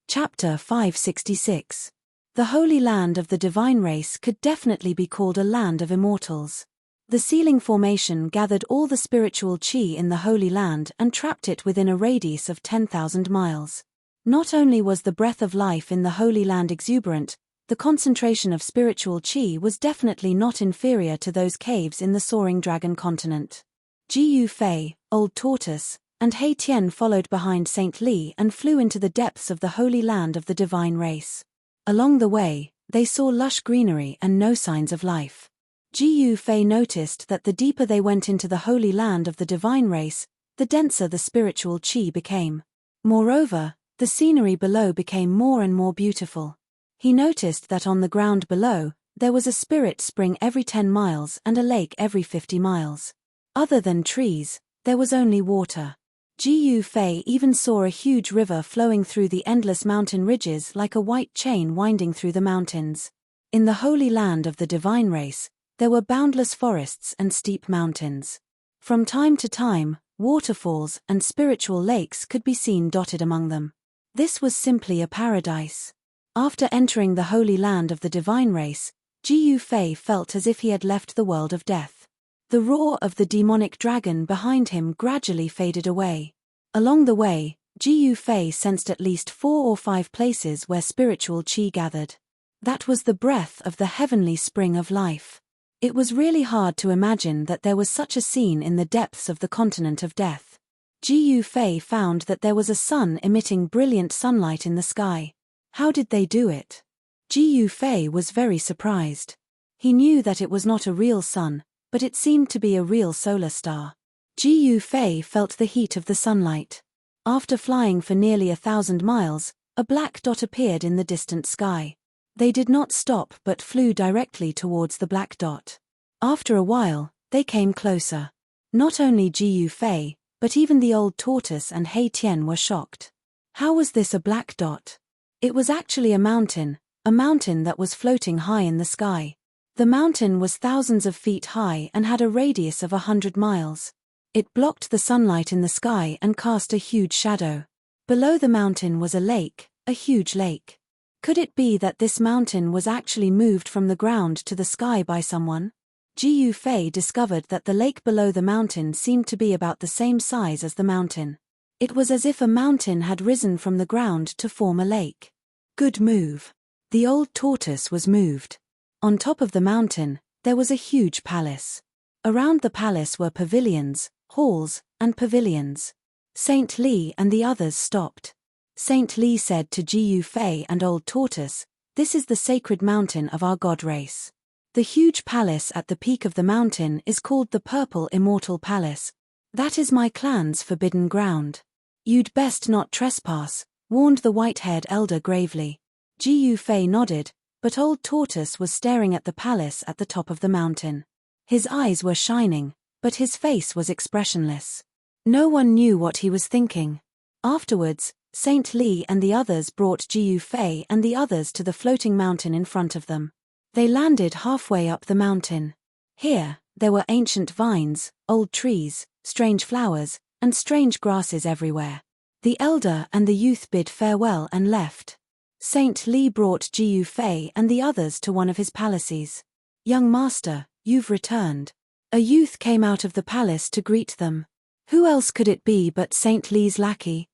Chapter 566. The Holy Land of the Divine Race could definitely be called a land of immortals. The sealing formation gathered all the spiritual chi in the Holy Land and trapped it within a radius of 10,000 miles. Not only was the breath of life in the Holy Land exuberant, the concentration of spiritual chi was definitely not inferior to those caves in the soaring dragon continent. Jiyu Fei, Old Tortoise, and Hei Tian followed behind Saint Li and flew into the depths of the Holy Land of the Divine Race. Along the way, they saw lush greenery and no signs of life. Jiyu Fei noticed that the deeper they went into the Holy Land of the Divine Race, the denser the spiritual chi became. Moreover, the scenery below became more and more beautiful. He noticed that on the ground below, there was a spirit spring every 10 miles and a lake every 50 miles. Other than trees, there was only water. Jiyu Fei even saw a huge river flowing through the endless mountain ridges like a white chain winding through the mountains. In the holy land of the divine race, there were boundless forests and steep mountains. From time to time, waterfalls and spiritual lakes could be seen dotted among them. This was simply a paradise. After entering the holy land of the divine race, Jiu Fei felt as if he had left the world of death. The roar of the demonic dragon behind him gradually faded away. Along the way, Jiu Fei sensed at least 4 or 5 places where spiritual qi gathered. That was the breath of the heavenly spring of life. It was really hard to imagine that there was such a scene in the depths of the continent of death. Jiu Fei found that there was a sun emitting brilliant sunlight in the sky. How did they do it? Jiu Fei was very surprised. He knew that it was not a real sun, but it seemed to be a real solar star. Jiu Fei felt the heat of the sunlight. After flying for nearly 1,000 miles, a black dot appeared in the distant sky. They did not stop but flew directly towards the black dot. After a while, they came closer. Not only Jiu Fei, but even the old tortoise and He Tian were shocked. How was this a black dot? It was actually a mountain that was floating high in the sky. The mountain was thousands of feet high and had a radius of 100 miles. It blocked the sunlight in the sky and cast a huge shadow. Below the mountain was a huge lake. Could it be that this mountain was actually moved from the ground to the sky by someone? Jiu Fei discovered that the lake below the mountain seemed to be about the same size as the mountain. It was as if a mountain had risen from the ground to form a lake. Good move. The old tortoise was moved. On top of the mountain, there was a huge palace. Around the palace were pavilions, halls, and pavilions. Saint Li and the others stopped. Saint Li said to Jiu Fei and Old Tortoise, "This is the sacred mountain of our god race. The huge palace at the peak of the mountain is called the Purple Immortal Palace. That is my clan's forbidden ground. You'd best not trespass," warned the white-haired elder gravely. Jiu Fei nodded, but Old Tortoise was staring at the palace at the top of the mountain. His eyes were shining, but his face was expressionless. No one knew what he was thinking. Afterwards, Saint Li and the others brought Jiu Fei and the others to the floating mountain in front of them. They landed halfway up the mountain. Here, there were ancient vines, old trees, strange flowers, and strange grasses everywhere. The elder and the youth bid farewell and left. Saint Li brought Jiu Fei and the others to one of his palaces. "Young master, you've returned." A youth came out of the palace to greet them. Who else could it be but Saint Li's lackey?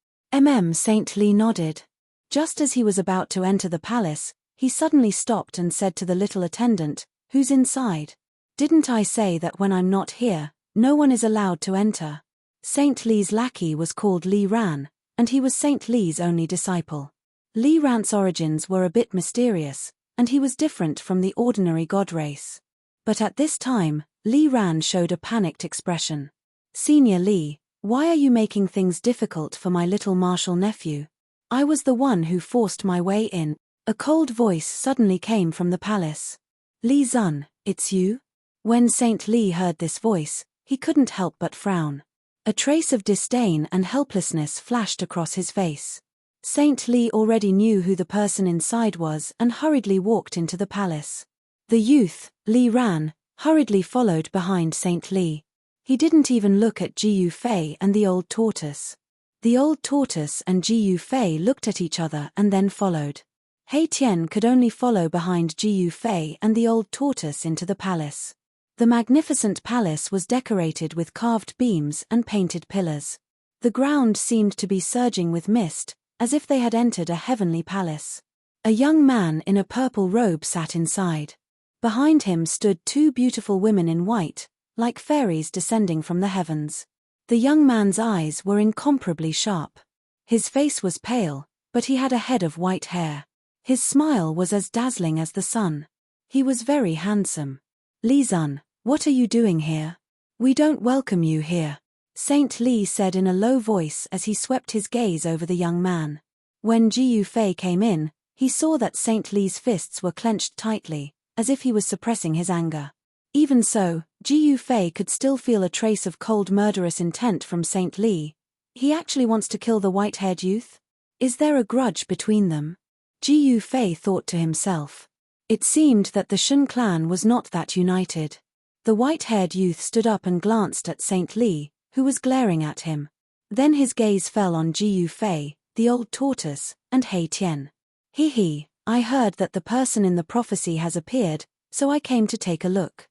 Saint Li nodded. Just as he was about to enter the palace, he suddenly stopped and said to the little attendant, "Who's inside? Didn't I say that when I'm not here, no one is allowed to enter?" Saint Li's lackey was called Li Ran, and he was Saint Li's only disciple. Li Ran's origins were a bit mysterious, and he was different from the ordinary god race. But at this time, Li Ran showed a panicked expression. "Senior Li, why are you making things difficult for my little martial nephew? I was the one who forced my way in." A cold voice suddenly came from the palace. "Li Zun, it's you?" When Saint Li heard this voice, he couldn't help but frown. A trace of disdain and helplessness flashed across his face. Saint Li already knew who the person inside was and hurriedly walked into the palace. The youth, Li Ran, hurriedly followed behind Saint Li. He didn't even look at Jiu Fei and the old tortoise. The old tortoise and Jiu Fei looked at each other and then followed. He Tian could only follow behind Jiu Fei and the old tortoise into the palace. The magnificent palace was decorated with carved beams and painted pillars. The ground seemed to be surging with mist, as if they had entered a heavenly palace. A young man in a purple robe sat inside. Behind him stood 2 beautiful women in white, like fairies descending from the heavens. The young man's eyes were incomparably sharp. His face was pale, but he had a head of white hair. His smile was as dazzling as the sun. He was very handsome. "Li Zun, what are you doing here? We don't welcome you here," Saint Li said in a low voice as he swept his gaze over the young man. When Jiu Fei came in, he saw that Saint Li's fists were clenched tightly, as if he was suppressing his anger. Even so, Jiu Fei could still feel a trace of cold murderous intent from Saint Li. He actually wants to kill the white-haired youth? Is there a grudge between them? Jiu Fei thought to himself. It seemed that the Shun clan was not that united. The white-haired youth stood up and glanced at Saint Li, who was glaring at him. Then his gaze fell on Jiyu Fei, the old tortoise, and He Tian. He, I heard that the person in the prophecy has appeared, so I came to take a look.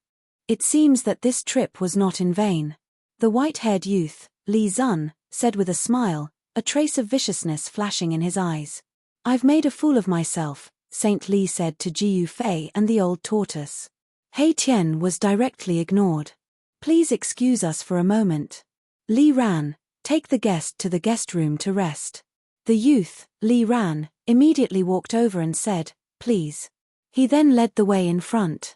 It seems that this trip was not in vain. The white-haired youth, Li Zun, said with a smile, a trace of viciousness flashing in his eyes. I've made a fool of myself, Saint Li said to Jiyu Fei and the old tortoise. He Tian was directly ignored. Please excuse us for a moment. Li Ran, take the guest to the guest room to rest. The youth, Li Ran, immediately walked over and said, please. He then led the way in front.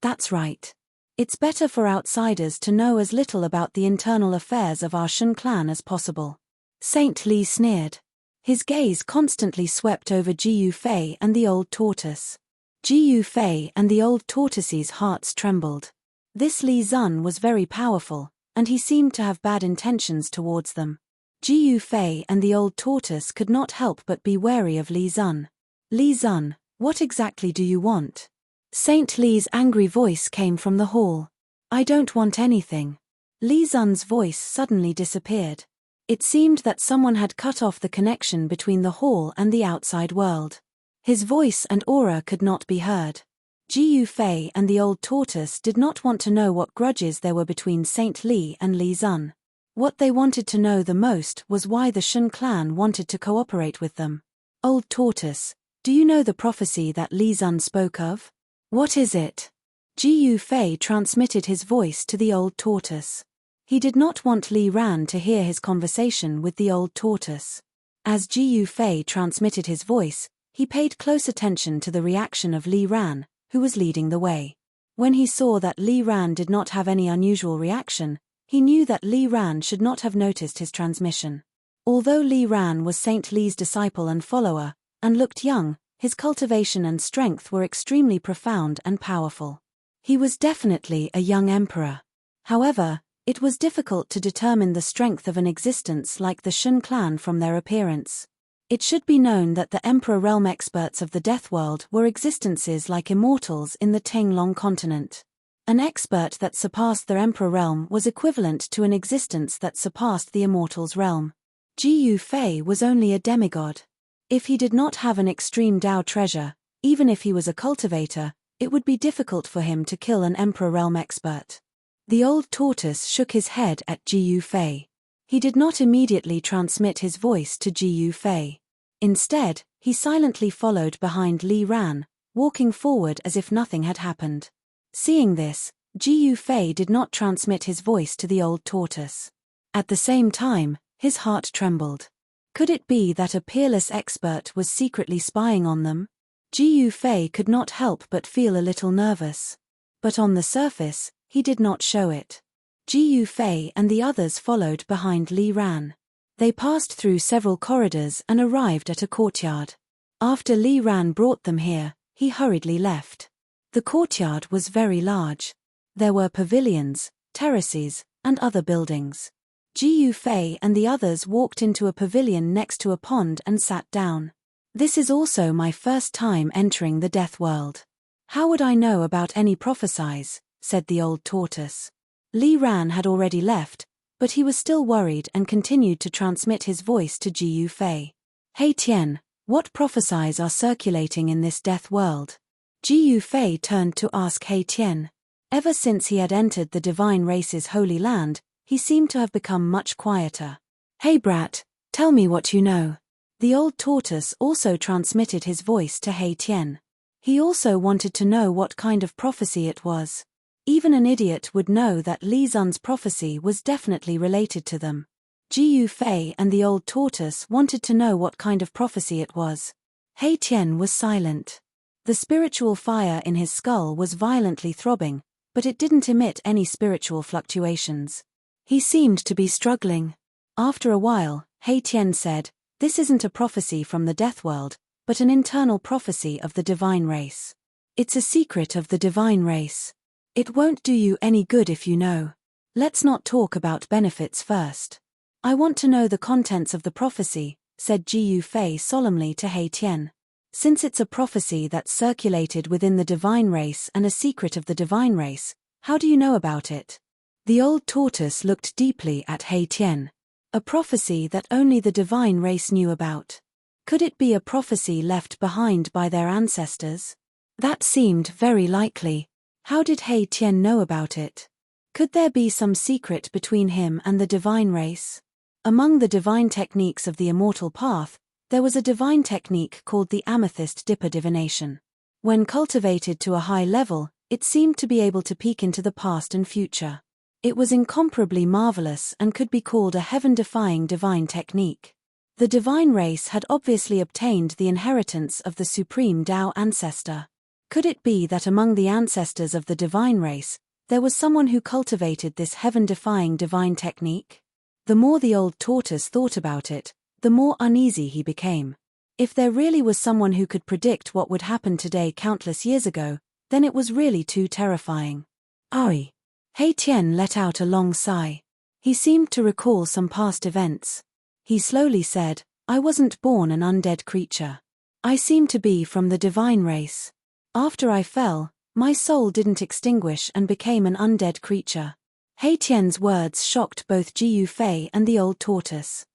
That's right. It's better for outsiders to know as little about the internal affairs of our Shun clan as possible. Saint Li sneered. His gaze constantly swept over Jiyu Fei and the old tortoise. Jiyu Fei and the old tortoise's hearts trembled. This Li Zun was very powerful, and he seemed to have bad intentions towards them. Jiyu Fei and the old tortoise could not help but be wary of Li Zun. Li Zun, what exactly do you want? Saint Li's angry voice came from the hall. I don't want anything. Li Zun's voice suddenly disappeared. It seemed that someone had cut off the connection between the hall and the outside world. His voice and aura could not be heard. Jiyu Fei and the old tortoise did not want to know what grudges there were between Saint Li and Li Zun. What they wanted to know the most was why the Shun clan wanted to cooperate with them. Old tortoise, do you know the prophecy that Li Zun spoke of? What is it? Jiyu Fei transmitted his voice to the old tortoise. He did not want Li Ran to hear his conversation with the old tortoise. As Jiyu Fei transmitted his voice, he paid close attention to the reaction of Li Ran, who was leading the way. When he saw that Li Ran did not have any unusual reaction, he knew that Li Ran should not have noticed his transmission. Although Li Ran was Saint Li's disciple and follower, and looked young, his cultivation and strength were extremely profound and powerful. He was definitely a young emperor. However, it was difficult to determine the strength of an existence like the Shun clan from their appearance. It should be known that the Emperor Realm experts of the Death World were existences like immortals in the Tenglong continent. An expert that surpassed their Emperor Realm was equivalent to an existence that surpassed the Immortals Realm. Jiyu Fei was only a demigod. If he did not have an extreme Dao treasure, even if he was a cultivator, it would be difficult for him to kill an Emperor Realm expert. The old tortoise shook his head at Jiyu Fei. He did not immediately transmit his voice to Jiyu Fei. Instead, he silently followed behind Li Ran, walking forward as if nothing had happened. Seeing this, Jiyu Fei did not transmit his voice to the old tortoise. At the same time, his heart trembled. Could it be that a peerless expert was secretly spying on them? Jiyu Fei could not help but feel a little nervous. But on the surface, he did not show it. Jiyu Fei and the others followed behind Li Ran. They passed through several corridors and arrived at a courtyard. After Li Ran brought them here, he hurriedly left. The courtyard was very large. There were pavilions, terraces, and other buildings. Jiyu Fei and the others walked into a pavilion next to a pond and sat down. This is also my first time entering the Death World. How would I know about any prophecies? Said the old tortoise. Li Ran had already left, but he was still worried and continued to transmit his voice to Jiyu Fei. He Tian, what prophecies are circulating in this Death World? Jiyu Fei turned to ask He Tian. Ever since he had entered the divine race's holy land, he seemed to have become much quieter. Hey brat, tell me what you know. The old tortoise also transmitted his voice to He Tian. He also wanted to know what kind of prophecy it was. Even an idiot would know that Li Zun's prophecy was definitely related to them. Jiyu Fei and the old tortoise wanted to know what kind of prophecy it was. He Tian was silent. The spiritual fire in his skull was violently throbbing, but it didn't emit any spiritual fluctuations. He seemed to be struggling. After a while, He Tian said, "This isn't a prophecy from the Death World, but an internal prophecy of the divine race. It's a secret of the divine race. It won't do you any good if you know. Let's not talk about benefits first. I want to know the contents of the prophecy," said Jiyu Fei solemnly to He Tian. Since it's a prophecy that's circulated within the divine race and a secret of the divine race, how do you know about it? The old tortoise looked deeply at He Tian. A prophecy that only the divine race knew about. Could it be a prophecy left behind by their ancestors? That seemed very likely. How did He Tian know about it? Could there be some secret between him and the divine race? Among the divine techniques of the immortal path, there was a divine technique called the amethyst dipper divination. When cultivated to a high level, it seemed to be able to peek into the past and future. It was incomparably marvelous and could be called a heaven-defying divine technique. The divine race had obviously obtained the inheritance of the supreme Tao ancestor. Could it be that among the ancestors of the divine race, there was someone who cultivated this heaven-defying divine technique? The more the old tortoise thought about it, the more uneasy he became. If there really was someone who could predict what would happen today countless years ago, then it was really too terrifying. Oi! He Tian let out a long sigh. He seemed to recall some past events. He slowly said, I wasn't born an undead creature. I seem to be from the divine race. After I fell, my soul didn't extinguish and became an undead creature. He Tian's words shocked both Ji Yufei and the old tortoise.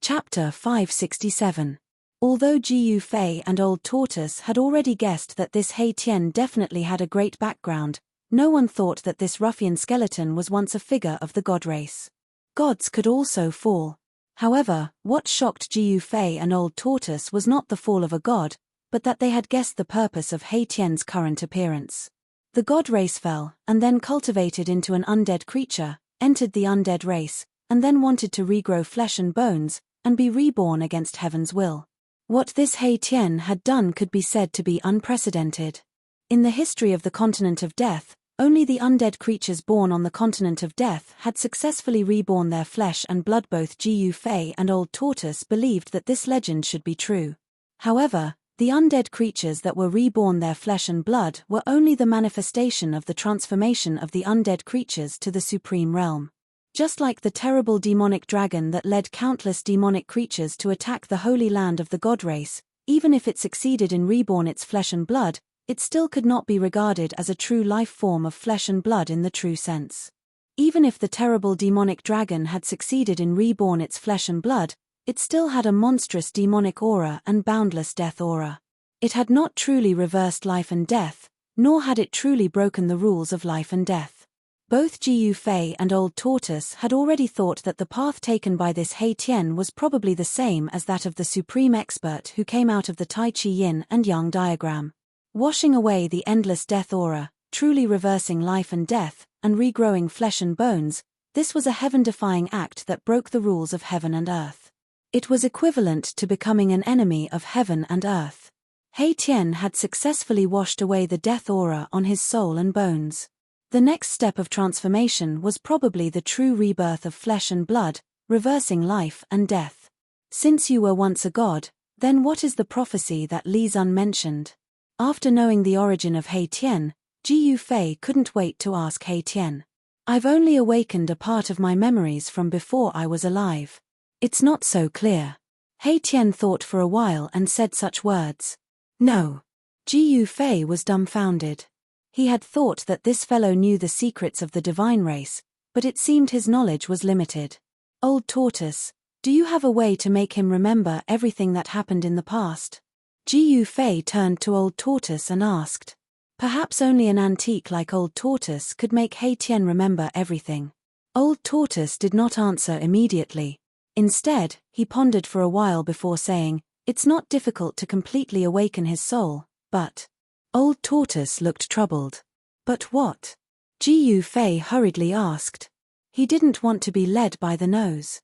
Chapter 567. Although Ji Yufei and Old Tortoise had already guessed that this He Tian definitely had a great background, no one thought that this ruffian skeleton was once a figure of the god race. Gods could also fall. However, what shocked Ji Yufei and Old Tortoise was not the fall of a god, but that they had guessed the purpose of He Tian's current appearance. The god race fell, and then cultivated into an undead creature, entered the undead race, and then wanted to regrow flesh and bones, and be reborn against heaven's will. What this He Tian had done could be said to be unprecedented. In the history of the continent of death, only the undead creatures born on the continent of death had successfully reborn their flesh and blood. Both Ji Yufei and Old Tortoise believed that this legend should be true. However, the undead creatures that were reborn their flesh and blood were only the manifestation of the transformation of the undead creatures to the supreme realm. Just like the terrible demonic dragon that led countless demonic creatures to attack the holy land of the god race, even if it succeeded in reborn its flesh and blood, it still could not be regarded as a true life form of flesh and blood in the true sense. Even if the terrible demonic dragon had succeeded in reborn its flesh and blood, it still had a monstrous demonic aura and boundless death aura. It had not truly reversed life and death, nor had it truly broken the rules of life and death. Both Ji Yufei and Old Tortoise had already thought that the path taken by this He Tian was probably the same as that of the supreme expert who came out of the Tai Chi Yin and Yang diagram. Washing away the endless death aura, truly reversing life and death, and regrowing flesh and bones, this was a heaven-defying act that broke the rules of heaven and earth. It was equivalent to becoming an enemy of heaven and earth. He Tian had successfully washed away the death aura on his soul and bones. The next step of transformation was probably the true rebirth of flesh and blood, reversing life and death. Since you were once a god, then what is the prophecy that Li Zun mentioned? After knowing the origin of He Tian, Ji Yufei couldn't wait to ask He Tian. I've only awakened a part of my memories from before I was alive. It's not so clear. He Tian thought for a while and said such words. No. Ji Yufei was dumbfounded. He had thought that this fellow knew the secrets of the divine race, but it seemed his knowledge was limited. Old Tortoise, do you have a way to make him remember everything that happened in the past? Ji Yufei turned to Old Tortoise and asked. Perhaps only an antique like Old Tortoise could make He Tian remember everything. Old Tortoise did not answer immediately. Instead, he pondered for a while before saying, it's not difficult to completely awaken his soul, but... Old Tortoise looked troubled. But what? Ji Yufei hurriedly asked. He didn't want to be led by the nose.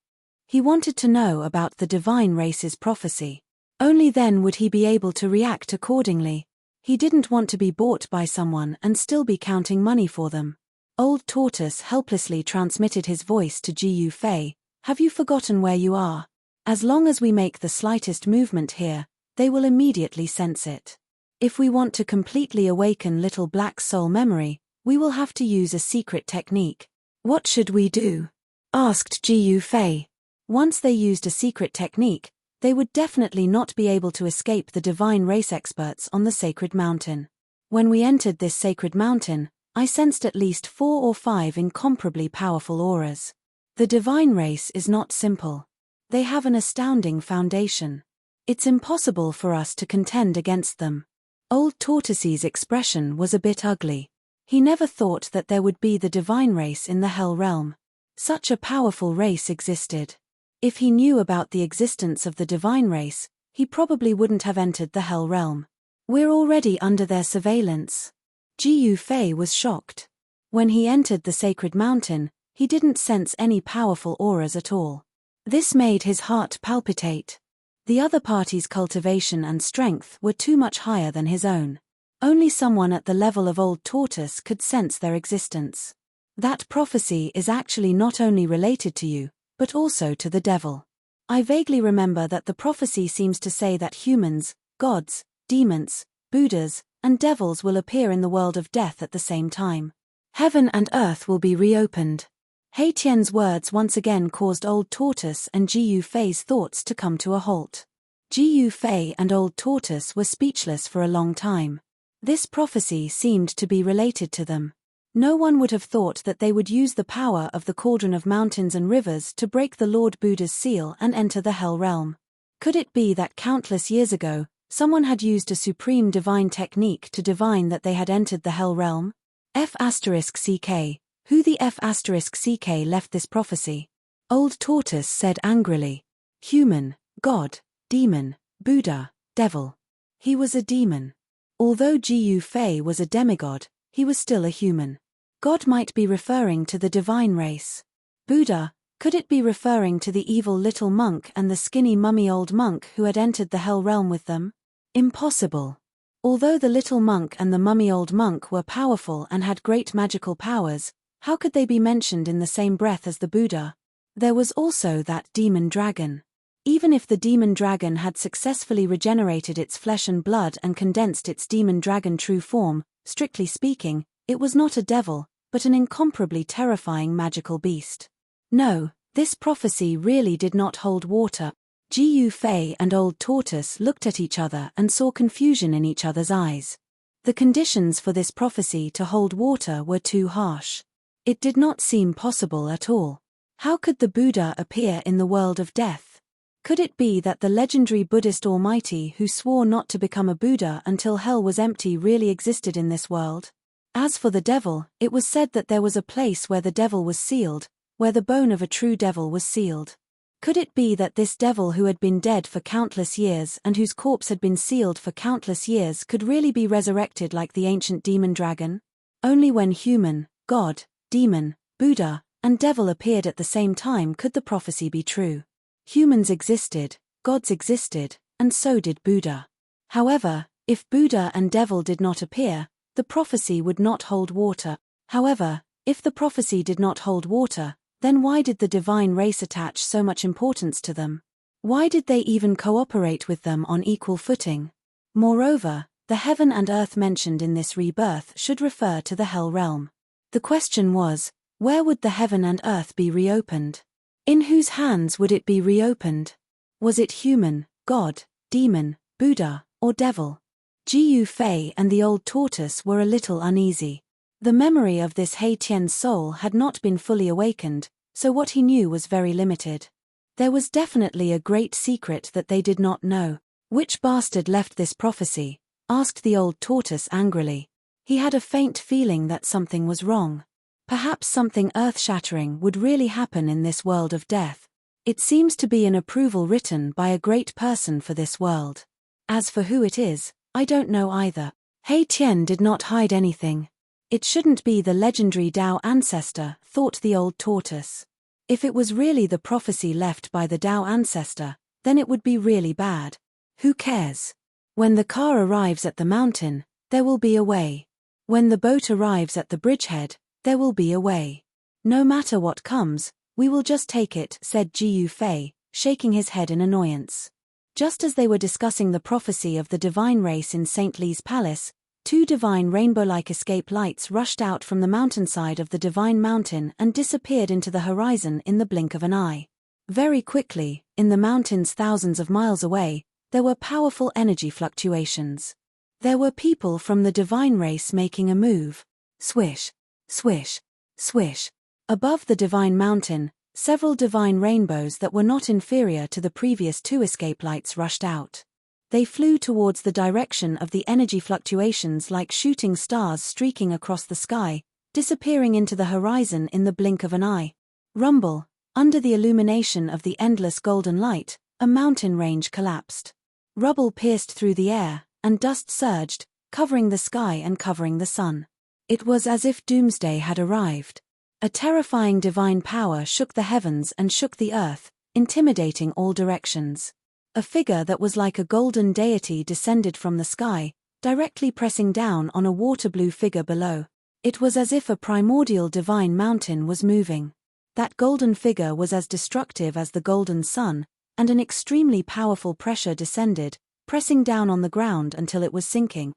He wanted to know about the divine race's prophecy. Only then would he be able to react accordingly. He didn't want to be bought by someone and still be counting money for them. Old Tortoise helplessly transmitted his voice to Ji Yufei. Have you forgotten where you are? As long as we make the slightest movement here, they will immediately sense it. If we want to completely awaken Little Black Soul memory, we will have to use a secret technique. What should we do? Asked Ji Yufei. Once they used a secret technique, They would definitely not be able to escape the divine race experts on the sacred mountain. When we entered this sacred mountain, I sensed at least 4 or 5 incomparably powerful auras. The divine race is not simple. They have an astounding foundation. It's impossible for us to contend against them. Old Tortoise's expression was a bit ugly. He never thought that there would be the divine race in the Hell realm. Such a powerful race existed. If he knew about the existence of the divine race, he probably wouldn't have entered the Hell realm. We're already under their surveillance. Jiu Fei was shocked. When he entered the sacred mountain, he didn't sense any powerful auras at all. This made his heart palpitate. The other party's cultivation and strength were too much higher than his own. Only someone at the level of Old Tortoise could sense their existence. That prophecy is actually not only related to you, but also to the devil. I vaguely remember that the prophecy seems to say that humans, gods, demons, Buddhas, and devils will appear in the world of death at the same time. Heaven and earth will be reopened. He Tian's words once again caused Old Tortoise and Jiu Fei's thoughts to come to a halt. Jiu Fei and Old Tortoise were speechless for a long time. This prophecy seemed to be related to them. No one would have thought that they would use the power of the cauldron of mountains and rivers to break the Lord Buddha's seal and enter the Hell realm. Could it be that countless years ago, someone had used a supreme divine technique to divine that they had entered the Hell realm? F***CK. Who the F***CK left this prophecy? Old Tortoise said angrily. Human, God, demon, Buddha, devil. He was a demon. Although Jiu Fei was a demigod, he was still a human. God might be referring to the divine race. Buddha, could it be referring to the evil little monk and the skinny mummy old monk who had entered the Hell realm with them? Impossible. Although the little monk and the mummy old monk were powerful and had great magical powers, how could they be mentioned in the same breath as the Buddha? There was also that demon dragon. Even if the demon dragon had successfully regenerated its flesh and blood and condensed its demon dragon true form, strictly speaking, it was not a devil, but an incomparably terrifying magical beast. No, this prophecy really did not hold water. Jiu Fei and Old Tortoise looked at each other and saw confusion in each other's eyes. The conditions for this prophecy to hold water were too harsh. It did not seem possible at all. How could the Buddha appear in the world of death? Could it be that the legendary Buddhist almighty who swore not to become a Buddha until hell was empty really existed in this world? As for the devil, it was said that there was a place where the devil was sealed, where the bone of a true devil was sealed. Could it be that this devil who had been dead for countless years and whose corpse had been sealed for countless years could really be resurrected like the ancient demon dragon? Only when human, God, demon, Buddha, and devil appeared at the same time could the prophecy be true. Humans existed, gods existed, and so did Buddha. However, if Buddha and devil did not appear, the prophecy would not hold water. However, if the prophecy did not hold water, then why did the divine race attach so much importance to them? Why did they even cooperate with them on equal footing? Moreover, the heaven and earth mentioned in this rebirth should refer to the Hell realm. The question was, where would the heaven and earth be reopened? In whose hands would it be reopened? Was it human, God, demon, Buddha, or devil? Jiu Fei and the Old Tortoise were a little uneasy. The memory of this He Tian's soul had not been fully awakened, so what he knew was very limited. There was definitely a great secret that they did not know. Which bastard left this prophecy? Asked the Old Tortoise angrily. He had a faint feeling that something was wrong. Perhaps something earth-shattering would really happen in this world of death. It seems to be an approval written by a great person for this world. As for who it is, I don't know either. He Tian did not hide anything. It shouldn't be the legendary Tao ancestor, thought the Old Tortoise. If it was really the prophecy left by the Tao ancestor, then it would be really bad. Who cares? When the car arrives at the mountain, there will be a way. When the boat arrives at the bridgehead, there will be a way. No matter what comes, we will just take it, said Jiu Fei, shaking his head in annoyance. Just as they were discussing the prophecy of the divine race in St. Li's palace, 2 divine rainbow-like escape lights rushed out from the mountainside of the divine mountain and disappeared into the horizon in the blink of an eye. Very quickly, in the mountains thousands of miles away, there were powerful energy fluctuations. There were people from the divine race making a move. Swish, swish, swish. Above the divine mountain, several divine rainbows that were not inferior to the previous 2 escape lights rushed out. They flew towards the direction of the energy fluctuations like shooting stars streaking across the sky, disappearing into the horizon in the blink of an eye. Rumble. Under the illumination of the endless golden light, a mountain range collapsed. Rubble pierced through the air, and dust surged, covering the sky and covering the sun. It was as if doomsday had arrived. A terrifying divine power shook the heavens and shook the earth, intimidating all directions. A figure that was like a golden deity descended from the sky, directly pressing down on a water-blue figure below. It was as if a primordial divine mountain was moving. That golden figure was as destructive as the golden sun, and an extremely powerful pressure descended, pressing down on the ground until it was sinking.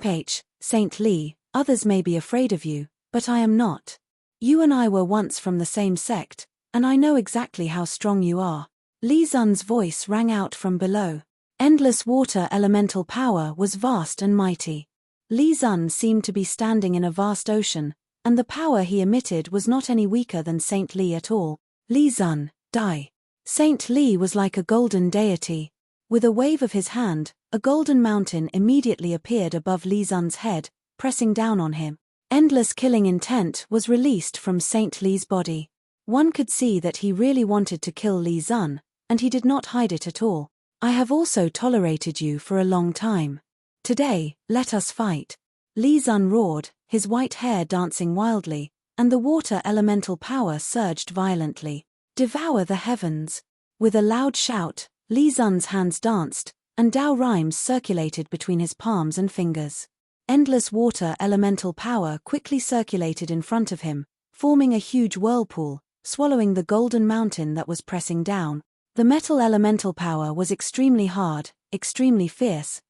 H. Saint Lee, others may be afraid of you, but I am not. You and I were once from the same sect, and I know exactly how strong you are. Li Zun's voice rang out from below. Endless water elemental power was vast and mighty. Li Zun seemed to be standing in a vast ocean, and the power he emitted was not any weaker than Saint Lee at all. Li Zun, die. Saint Lee was like a golden deity. With a wave of his hand, a golden mountain immediately appeared above Li Zun's head, pressing down on him. Endless killing intent was released from Saint Lee's body. One could see that he really wanted to kill Li Zun, and he did not hide it at all. I have also tolerated you for a long time. Today, let us fight. Li Zun roared, his white hair dancing wildly, and the water elemental power surged violently. Devour the heavens. With a loud shout, Li Zun's hands danced, and Dao rhymes circulated between his palms and fingers. Endless water elemental power quickly circulated in front of him, forming a huge whirlpool, swallowing the golden mountain that was pressing down. The metal elemental power was extremely hard, extremely fierce,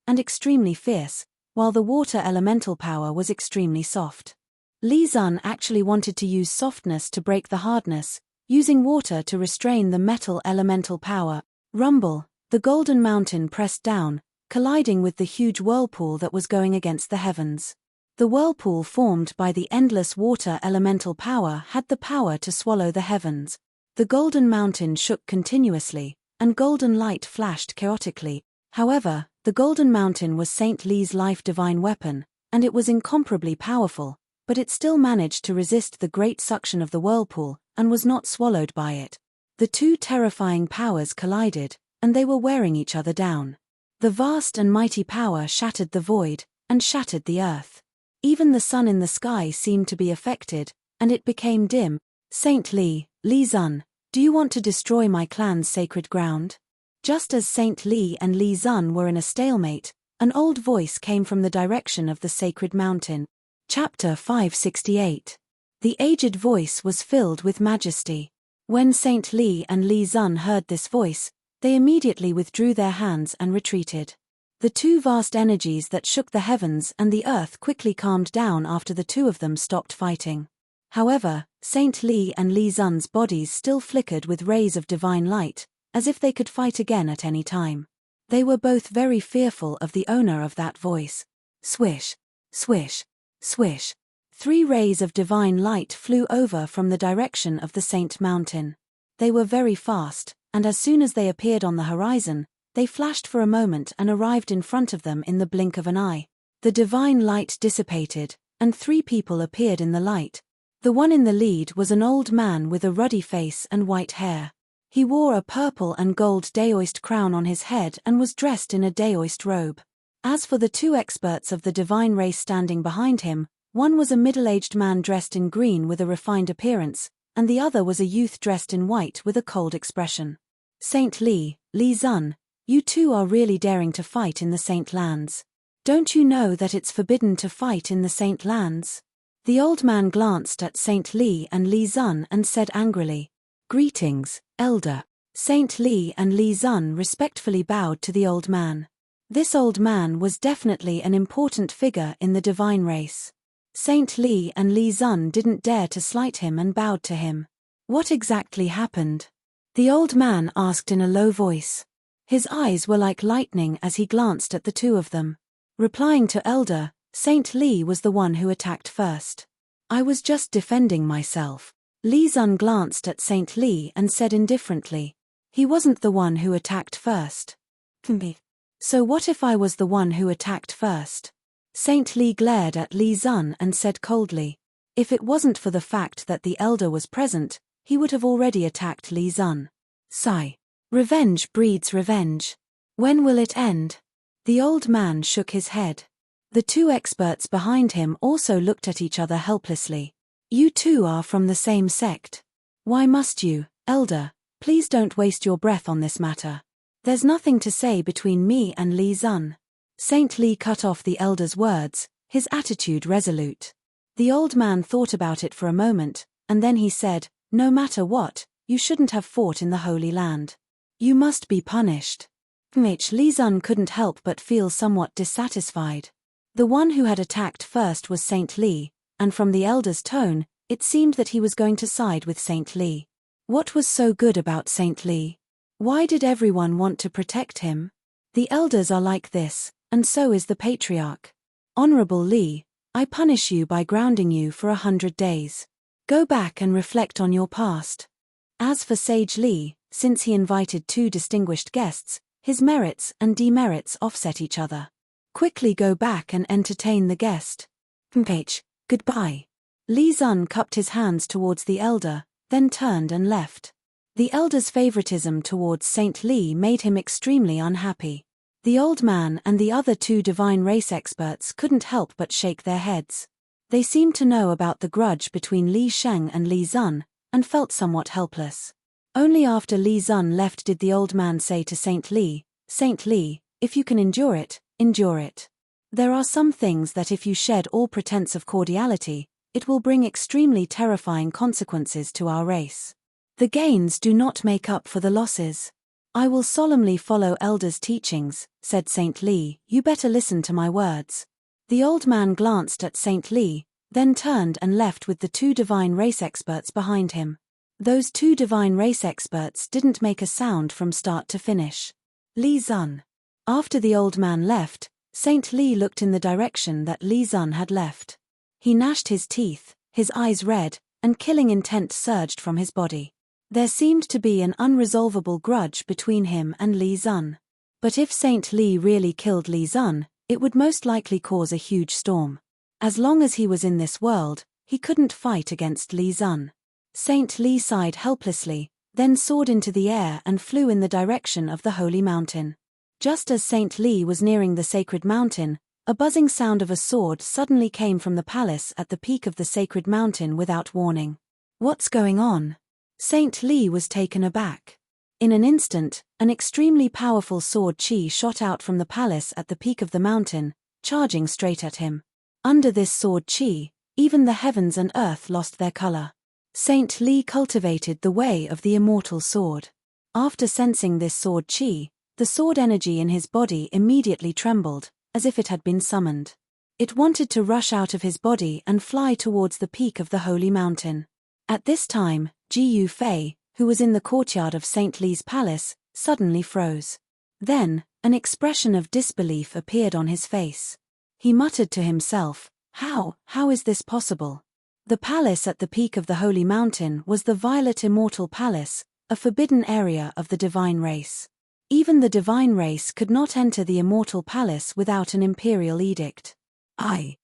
while the water elemental power was extremely soft. Li Zun actually wanted to use softness to break the hardness, using water to restrain the metal elemental power. Rumble, the golden mountain pressed down, colliding with the huge whirlpool that was going against the heavens. The whirlpool formed by the endless water elemental power had the power to swallow the heavens. The golden mountain shook continuously, and golden light flashed chaotically. However, the golden mountain was Saint Lee's life divine weapon, and it was incomparably powerful, but it still managed to resist the great suction of the whirlpool, and was not swallowed by it. The 2 terrifying powers collided, and they were wearing each other down. The vast and mighty power shattered the void, and shattered the earth. Even the sun in the sky seemed to be affected, and it became dim. Saint Lee, Li Zun, do you want to destroy my clan's sacred ground? Just as Saint Lee and Li Zun were in a stalemate, an old voice came from the direction of the sacred mountain. Chapter 568. The aged voice was filled with majesty. When Saint Lee and Li Zun heard this voice, they immediately withdrew their hands and retreated. The 2 vast energies that shook the heavens and the earth quickly calmed down after the 2 of them stopped fighting. However, Saint Lee and Li Zun's bodies still flickered with rays of divine light, as if they could fight again at any time. They were both very fearful of the owner of that voice. Swish, swish, swish. 3 rays of divine light flew over from the direction of the Saint Mountain. They were very fast, and as soon as they appeared on the horizon, they flashed for a moment and arrived in front of them in the blink of an eye. The divine light dissipated, and 3 people appeared in the light. The one in the lead was an old man with a ruddy face and white hair. He wore a purple and gold daoist crown on his head and was dressed in a daoist robe. As for the 2 experts of the divine race standing behind him, one was a middle-aged man dressed in green with a refined appearance, and the other was a youth dressed in white with a cold expression. Saint Lee, Li Zun, you 2 are really daring to fight in the Saint Lands. Don't you know that it's forbidden to fight in the Saint Lands? The old man glanced at Saint Lee and Li Zun and said angrily, "Greetings, elder." Saint Lee and Li Zun respectfully bowed to the old man. This old man was definitely an important figure in the divine race. Saint Lee and Li Zun didn't dare to slight him and bowed to him. What exactly happened? The old man asked in a low voice. His eyes were like lightning as he glanced at the two of them. Replying to Elder, Saint Li was the one who attacked first. I was just defending myself. Li Zun glanced at Saint Li and said indifferently. He wasn't the one who attacked first. So what if I was the one who attacked first? Saint Li glared at Li Zun and said coldly. If it wasn't for the fact that the elder was present, he would have already attacked Li Zun. Sigh. Revenge breeds revenge. When will it end? The old man shook his head. The two experts behind him also looked at each other helplessly. You two are from the same sect. Why must you, elder? Please don't waste your breath on this matter. There's nothing to say between me and Li Zun. Saint Li cut off the elder's words, his attitude resolute. The old man thought about it for a moment, and then he said, no matter what, you shouldn't have fought in the Holy Land. You must be punished. Li Zun couldn't help but feel somewhat dissatisfied. The one who had attacked first was Saint Li, and from the elder's tone, it seemed that he was going to side with Saint Li. What was so good about Saint Li? Why did everyone want to protect him? The elders are like this, and so is the patriarch. Honorable Li, I punish you by grounding you for 100 days. Go back and reflect on your past. As for Sage Li, since he invited two distinguished guests, his merits and demerits offset each other. Quickly go back and entertain the guest. Goodbye. Li Zun cupped his hands towards the elder, then turned and left. The elder's favoritism towards Saint Li made him extremely unhappy. The old man and the other two divine race experts couldn't help but shake their heads. They seemed to know about the grudge between Li Sheng and Li Zun, and felt somewhat helpless. Only after Li Zun left did the old man say to Saint Li, if you can endure it, endure it. There are some things that if you shed all pretense of cordiality, it will bring extremely terrifying consequences to our race. The gains do not make up for the losses. I will solemnly follow elders' teachings, said Saint Li, you better listen to my words. The old man glanced at Saint Li, then turned and left with the two divine race experts behind him. Those two divine race experts didn't make a sound from start to finish. Li Zun. After the old man left, Saint Li looked in the direction that Li Zun had left. He gnashed his teeth, his eyes red, and killing intent surged from his body. There seemed to be an unresolvable grudge between him and Li Zun. But if Saint Li really killed Li Zun, it would most likely cause a huge storm. As long as he was in this world, he couldn't fight against Li Zun. Saint Li sighed helplessly, then soared into the air and flew in the direction of the holy mountain. Just as Saint Li was nearing the sacred mountain, a buzzing sound of a sword suddenly came from the palace at the peak of the sacred mountain without warning. What's going on? Saint Li was taken aback. In an instant, an extremely powerful sword chi shot out from the palace at the peak of the mountain, charging straight at him. Under this sword chi, even the heavens and earth lost their color. Saint Li cultivated the way of the immortal sword. After sensing this sword chi, the sword energy in his body immediately trembled, as if it had been summoned. It wanted to rush out of his body and fly towards the peak of the holy mountain. At this time, Ji Fei, who was in the courtyard of Saint Li's palace, suddenly froze. Then, an expression of disbelief appeared on his face. He muttered to himself, how is this possible? The palace at the peak of the holy mountain was the Violet Immortal Palace, a forbidden area of the divine race. Even the divine race could not enter the immortal palace without an imperial edict. I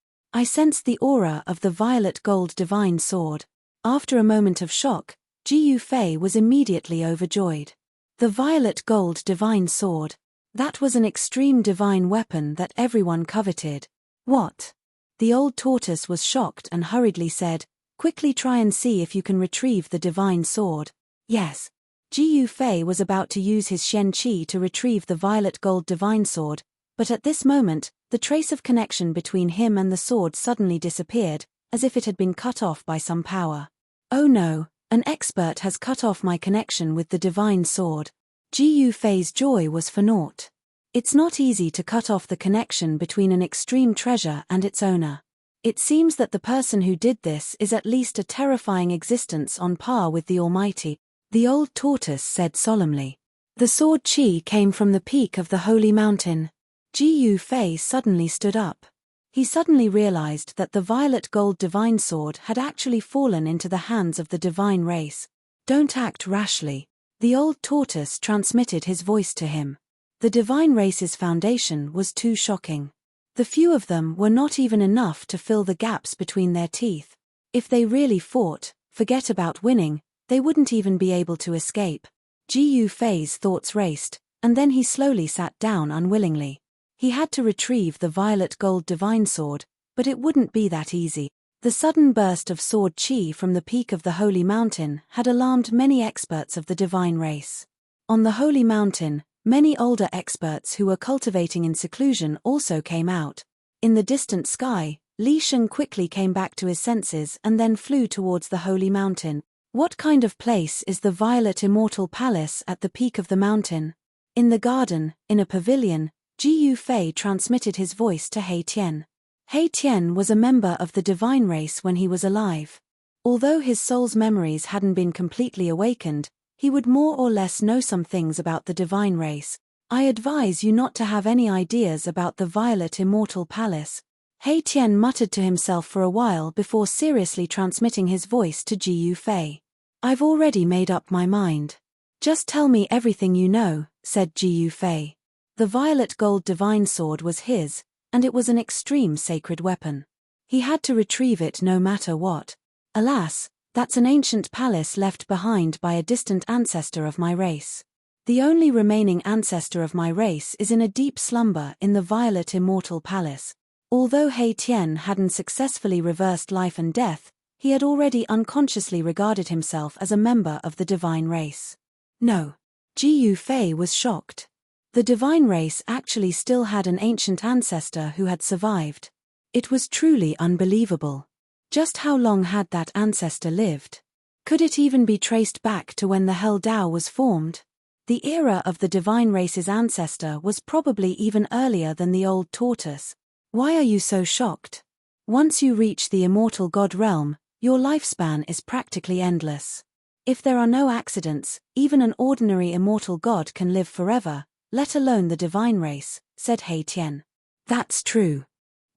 sensed the aura of the violet gold divine sword. After a moment of shock, Ji Fei was immediately overjoyed. The violet gold divine sword. That was an extreme divine weapon that everyone coveted. What? The old tortoise was shocked and hurriedly said, quickly try and see if you can retrieve the divine sword. Yes. Ji Fei was about to use his Shen Qi to retrieve the violet gold divine sword, but at this moment, the trace of connection between him and the sword suddenly disappeared, as if it had been cut off by some power. Oh no, an expert has cut off my connection with the divine sword. Ji Fei's joy was for naught. It's not easy to cut off the connection between an extreme treasure and its owner. It seems that the person who did this is at least a terrifying existence on par with the Almighty. the old tortoise said solemnly. The sword Qi came from the peak of the holy mountain. Ji Fei suddenly stood up. He suddenly realized that the violet gold divine sword had actually fallen into the hands of the divine race. Don't act rashly. The old tortoise transmitted his voice to him. The divine race's foundation was too shocking. The few of them were not even enough to fill the gaps between their teeth. If they really fought, forget about winning, they wouldn't even be able to escape. Ji Fei's thoughts raced, and then he slowly sat down unwillingly. He had to retrieve the violet gold divine sword, but it wouldn't be that easy. The sudden burst of sword Qi from the peak of the holy mountain had alarmed many experts of the divine race. On the holy mountain, many older experts who were cultivating in seclusion also came out. In the distant sky, Li Sheng quickly came back to his senses and then flew towards the holy mountain. What kind of place is the violet immortal palace at the peak of the mountain? In the garden, in a pavilion, Ji Fei transmitted his voice to He Tian. He Tian was a member of the divine race when he was alive. Although his soul's memories hadn't been completely awakened, he would more or less know some things about the divine race. I advise you not to have any ideas about the violet immortal palace. He Tian muttered to himself for a while before seriously transmitting his voice to Ji Fei. I've already made up my mind. Just tell me everything you know, said Ji Fei. The violet gold divine sword was his, and it was an extreme sacred weapon. He had to retrieve it no matter what. Alas, that's an ancient palace left behind by a distant ancestor of my race. The only remaining ancestor of my race is in a deep slumber in the violet immortal palace. Although He Tian hadn't successfully reversed life and death, he had already unconsciously regarded himself as a member of the divine race. No. Ji Fei was shocked. The divine race actually still had an ancient ancestor who had survived. It was truly unbelievable. Just how long had that ancestor lived? Could it even be traced back to when the Hell Dao was formed? The era of the divine race's ancestor was probably even earlier than the old tortoise. Why are you so shocked? Once you reach the immortal god realm, your lifespan is practically endless. If there are no accidents, even an ordinary immortal god can live forever, let alone the divine race, said He Tian. That's true.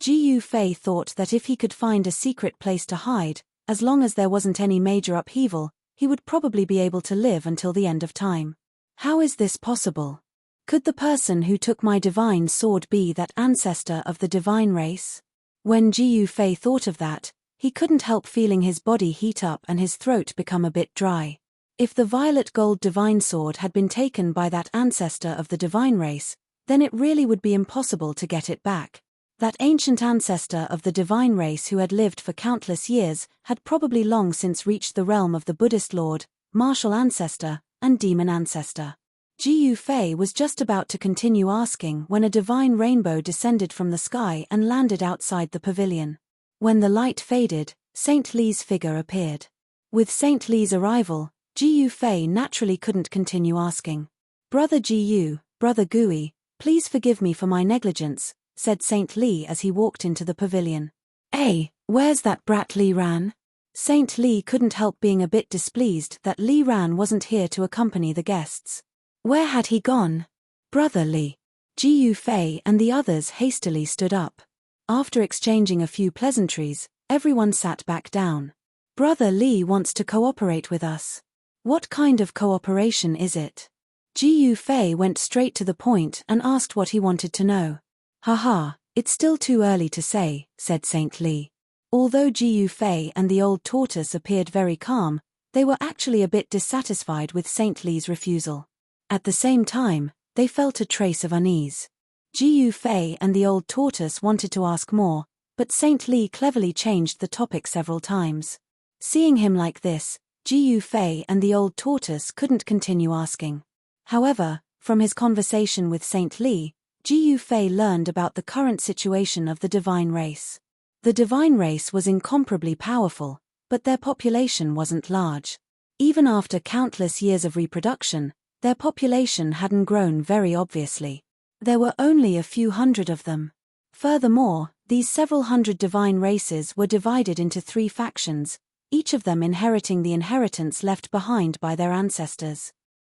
Ji Fei thought that if he could find a secret place to hide, as long as there wasn't any major upheaval, he would probably be able to live until the end of time. How is this possible? Could the person who took my divine sword be that ancestor of the divine race? When Ji Fei thought of that, he couldn't help feeling his body heat up and his throat become a bit dry. If the violet gold divine sword had been taken by that ancestor of the divine race, then it really would be impossible to get it back. That ancient ancestor of the divine race who had lived for countless years had probably long since reached the realm of the Buddhist Lord, martial ancestor, and demon ancestor. Ji Fei was just about to continue asking when a divine rainbow descended from the sky and landed outside the pavilion. When the light faded, Saint Li's figure appeared. With Saint Li's arrival, Ji Fei naturally couldn't continue asking. Brother Ji, Brother Gui, please forgive me for my negligence, said Saint Li as he walked into the pavilion. Where's that brat Li Ran? Saint Li couldn't help being a bit displeased that Li Ran wasn't here to accompany the guests. Where had he gone? Brother Li. Ji Fei and the others hastily stood up. After exchanging a few pleasantries, everyone sat back down. Brother Li wants to cooperate with us. What kind of cooperation is it? Ji Fei went straight to the point and asked what he wanted to know. Haha, it's still too early to say, said Saint Li. Although Ji Fei and the old tortoise appeared very calm, they were actually a bit dissatisfied with Saint Li's refusal. At the same time, they felt a trace of unease. Ji Fei and the old tortoise wanted to ask more, but Saint Li cleverly changed the topic several times. Seeing him like this, Ji Fei and the old tortoise couldn't continue asking. However, from his conversation with Saint Li, Ji Fei learned about the current situation of the divine race. The divine race was incomparably powerful, but their population wasn't large. Even after countless years of reproduction, their population hadn't grown very obviously. There were only a few hundred of them. Furthermore, these several hundred divine races were divided into 3 factions, each of them inheriting the inheritance left behind by their ancestors.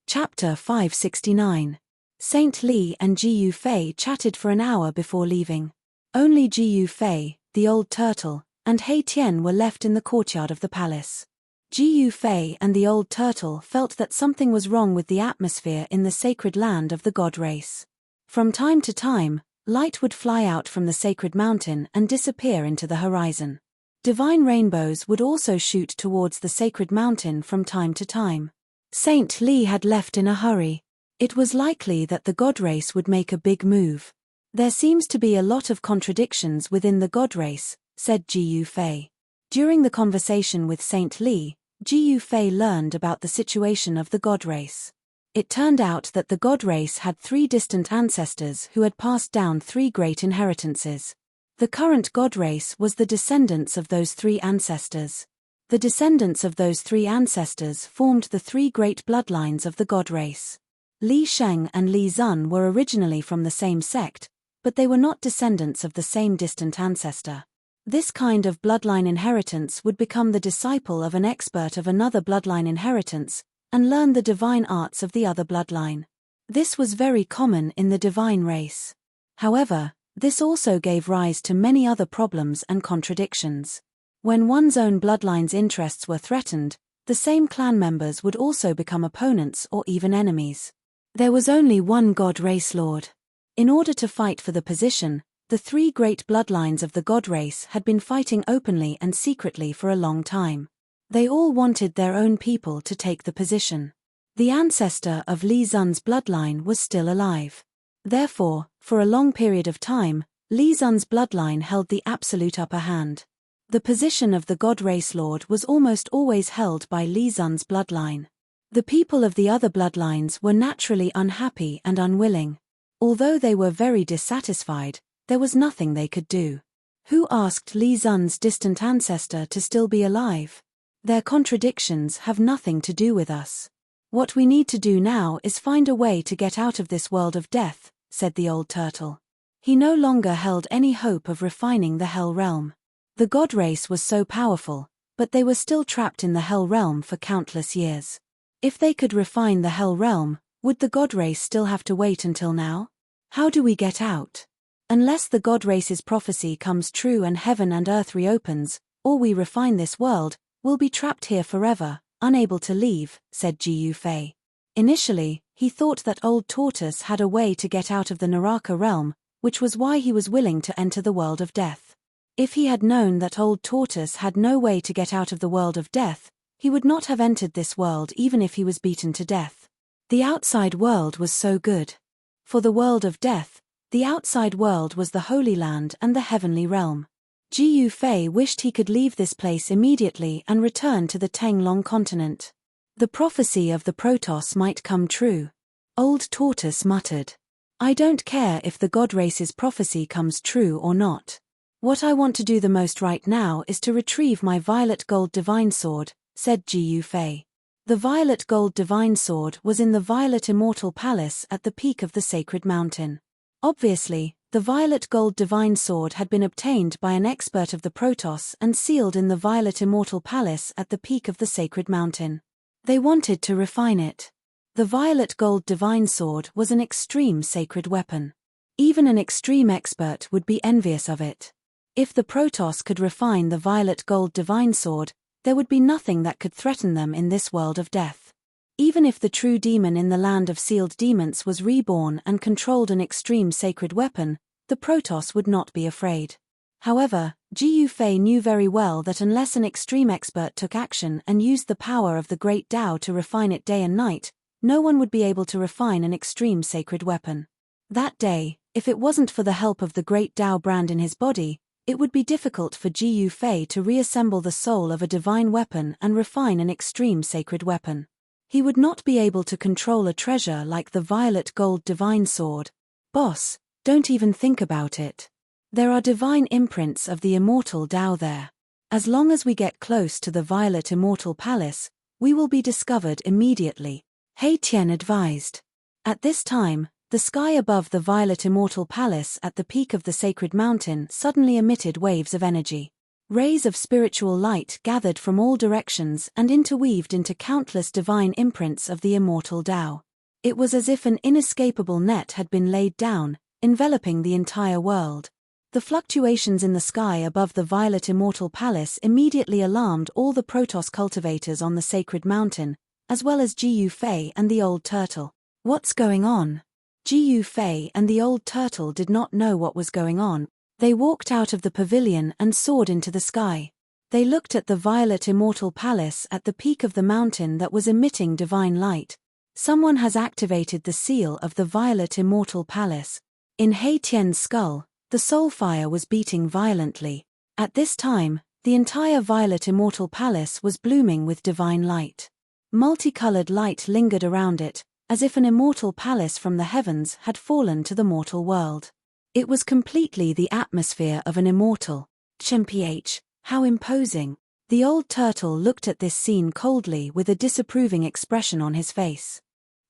Chapter 569. Saint Li and Jiyu Fei chatted for an hour before leaving. Only Jiyu Fei, the old turtle, and He Tian were left in the courtyard of the palace. Jiyu Fei and the old turtle felt that something was wrong with the atmosphere in the sacred land of the god race. From time to time, light would fly out from the sacred mountain and disappear into the horizon. Divine rainbows would also shoot towards the sacred mountain from time to time. Saint Li had left in a hurry. It was likely that the god race would make a big move. There seems to be a lot of contradictions within the god race, said Jiyu Fei. During the conversation with Saint Li, Jiyu Fei learned about the situation of the god race. It turned out that the god race had 3 distant ancestors who had passed down 3 great inheritances. The current god race was the descendants of those 3 ancestors. The descendants of those 3 ancestors formed the 3 great bloodlines of the god race. Li Sheng and Li Zun were originally from the same sect, but they were not descendants of the same distant ancestor. This kind of bloodline inheritance would become the disciple of an expert of another bloodline inheritance, and learn the divine arts of the other bloodline. This was very common in the divine race. However, this also gave rise to many other problems and contradictions. When one's own bloodline's interests were threatened, the same clan members would also become opponents or even enemies. There was only one god race lord. In order to fight for the position, the 3 great bloodlines of the god race had been fighting openly and secretly for a long time. They all wanted their own people to take the position. The ancestor of Li Zun's bloodline was still alive. Therefore, for a long period of time, Li Zun's bloodline held the absolute upper hand. The position of the god race lord was almost always held by Li Zun's bloodline. The people of the other bloodlines were naturally unhappy and unwilling. Although they were very dissatisfied, there was nothing they could do. Who asked Li Zun's distant ancestor to still be alive? Their contradictions have nothing to do with us. What we need to do now is find a way to get out of this world of death, said the old turtle. He no longer held any hope of refining the hell realm. The god race was so powerful, but they were still trapped in the hell realm for countless years. If they could refine the hell realm, would the god race still have to wait until now? How do we get out? Unless the god race's prophecy comes true and heaven and earth reopens, or we refine this world, we'll be trapped here forever, unable to leave, said Jiyu Fei. Initially, he thought that Old Tortoise had a way to get out of the Naraka realm, which was why he was willing to enter the world of death. If he had known that Old Tortoise had no way to get out of the world of death, he would not have entered this world even if he was beaten to death. The outside world was so good. For the world of death, the outside world was the Holy Land and the heavenly realm. Jiyu Fei wished he could leave this place immediately and return to the Tenglong continent. The prophecy of the Protoss might come true. Old Tortoise muttered. I don't care if the god race's prophecy comes true or not. What I want to do the most right now is to retrieve my violet gold divine sword, said Jiyu Fei. The violet gold divine sword was in the Violet Immortal Palace at the peak of the sacred mountain. Obviously, the violet gold divine sword had been obtained by an expert of the Protoss and sealed in the Violet Immortal Palace at the peak of the sacred mountain. They wanted to refine it. The violet gold divine sword was an extreme sacred weapon. Even an extreme expert would be envious of it. If the Protoss could refine the violet gold divine sword, there would be nothing that could threaten them in this world of death. Even if the true demon in the land of sealed demons was reborn and controlled an extreme sacred weapon, the Protoss would not be afraid. However, Jiyu Fei knew very well that unless an extreme expert took action and used the power of the great Tao to refine it day and night, no one would be able to refine an extreme sacred weapon. That day, if it wasn't for the help of the great Tao brand in his body, it would be difficult for Jiyu Fei to reassemble the soul of a divine weapon and refine an extreme sacred weapon. He would not be able to control a treasure like the violet gold divine sword. Boss, don't even think about it. There are divine imprints of the immortal Tao there. As long as we get close to the Violet Immortal Palace, we will be discovered immediately, He Tian advised. At this time, the sky above the Violet Immortal Palace at the peak of the sacred mountain suddenly emitted waves of energy. Rays of spiritual light gathered from all directions and interweaved into countless divine imprints of the immortal Tao. It was as if an inescapable net had been laid down, enveloping the entire world. The fluctuations in the sky above the violet immortal palace immediately alarmed all the Protoss cultivators on the sacred mountain, as well as Jiyu Fei and the old turtle. What's going on? Jiyu Fei and the old turtle did not know what was going on. They walked out of the pavilion and soared into the sky. They looked at the violet immortal palace at the peak of the mountain that was emitting divine light. Someone has activated the seal of the violet immortal palace. In He Tian's skull, the soul fire was beating violently. At this time, the entire violet immortal palace was blooming with divine light. Multicolored light lingered around it, as if an immortal palace from the heavens had fallen to the mortal world. It was completely the atmosphere of an immortal. Mph, how imposing. The old turtle looked at this scene coldly with a disapproving expression on his face.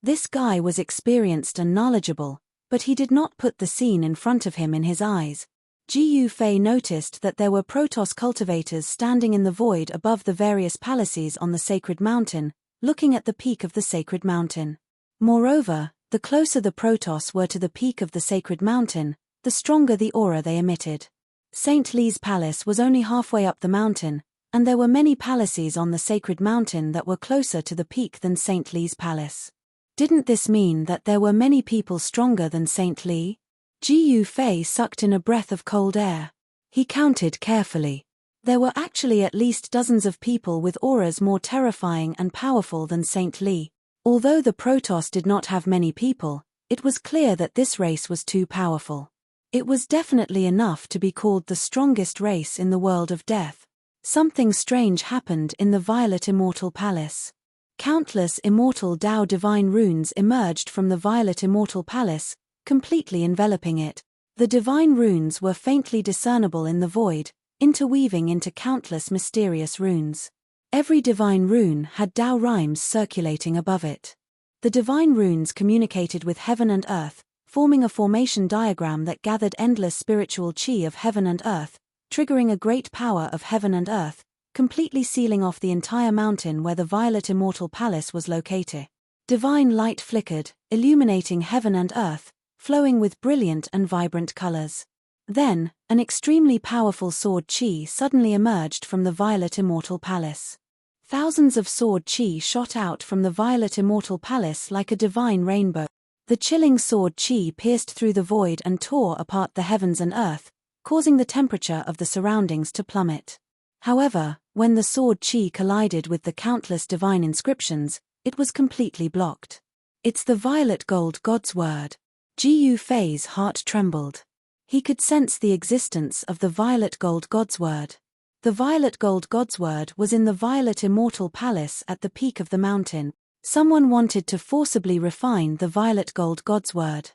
This guy was experienced and knowledgeable, but he did not put the scene in front of him in his eyes. Jiyu Fei noticed that there were Protoss cultivators standing in the void above the various palaces on the sacred mountain, looking at the peak of the sacred mountain. Moreover, the closer the Protoss were to the peak of the sacred mountain, the stronger the aura they emitted. Saint Li's palace was only halfway up the mountain, and there were many palaces on the sacred mountain that were closer to the peak than Saint Li's palace. Didn't this mean that there were many people stronger than Saint Li? Jiyu Fei sucked in a breath of cold air. He counted carefully. There were actually at least dozens of people with auras more terrifying and powerful than Saint Li. Although the Protoss did not have many people, it was clear that this race was too powerful. It was definitely enough to be called the strongest race in the world of death. Something strange happened in the Violet Immortal Palace. Countless immortal Tao divine runes emerged from the Violet Immortal Palace, completely enveloping it. The divine runes were faintly discernible in the void, interweaving into countless mysterious runes. Every divine rune had Tao rhymes circulating above it. The divine runes communicated with heaven and earth, forming a formation diagram that gathered endless spiritual chi of heaven and earth, triggering a great power of heaven and earth, completely sealing off the entire mountain where the Violet Immortal Palace was located. Divine light flickered, illuminating heaven and earth, flowing with brilliant and vibrant colors. Then, an extremely powerful sword chi suddenly emerged from the Violet Immortal Palace. Thousands of sword chi shot out from the Violet Immortal Palace like a divine rainbow. The chilling sword chi pierced through the void and tore apart the heavens and earth, causing the temperature of the surroundings to plummet. However, when the sword chi collided with the countless divine inscriptions, it was completely blocked. It's the violet gold God's word. Jiyu Fei's heart trembled. He could sense the existence of the violet gold God's word. The violet gold God's word was in the Violet Immortal Palace at the peak of the mountain. Someone wanted to forcibly refine the violet gold God's word.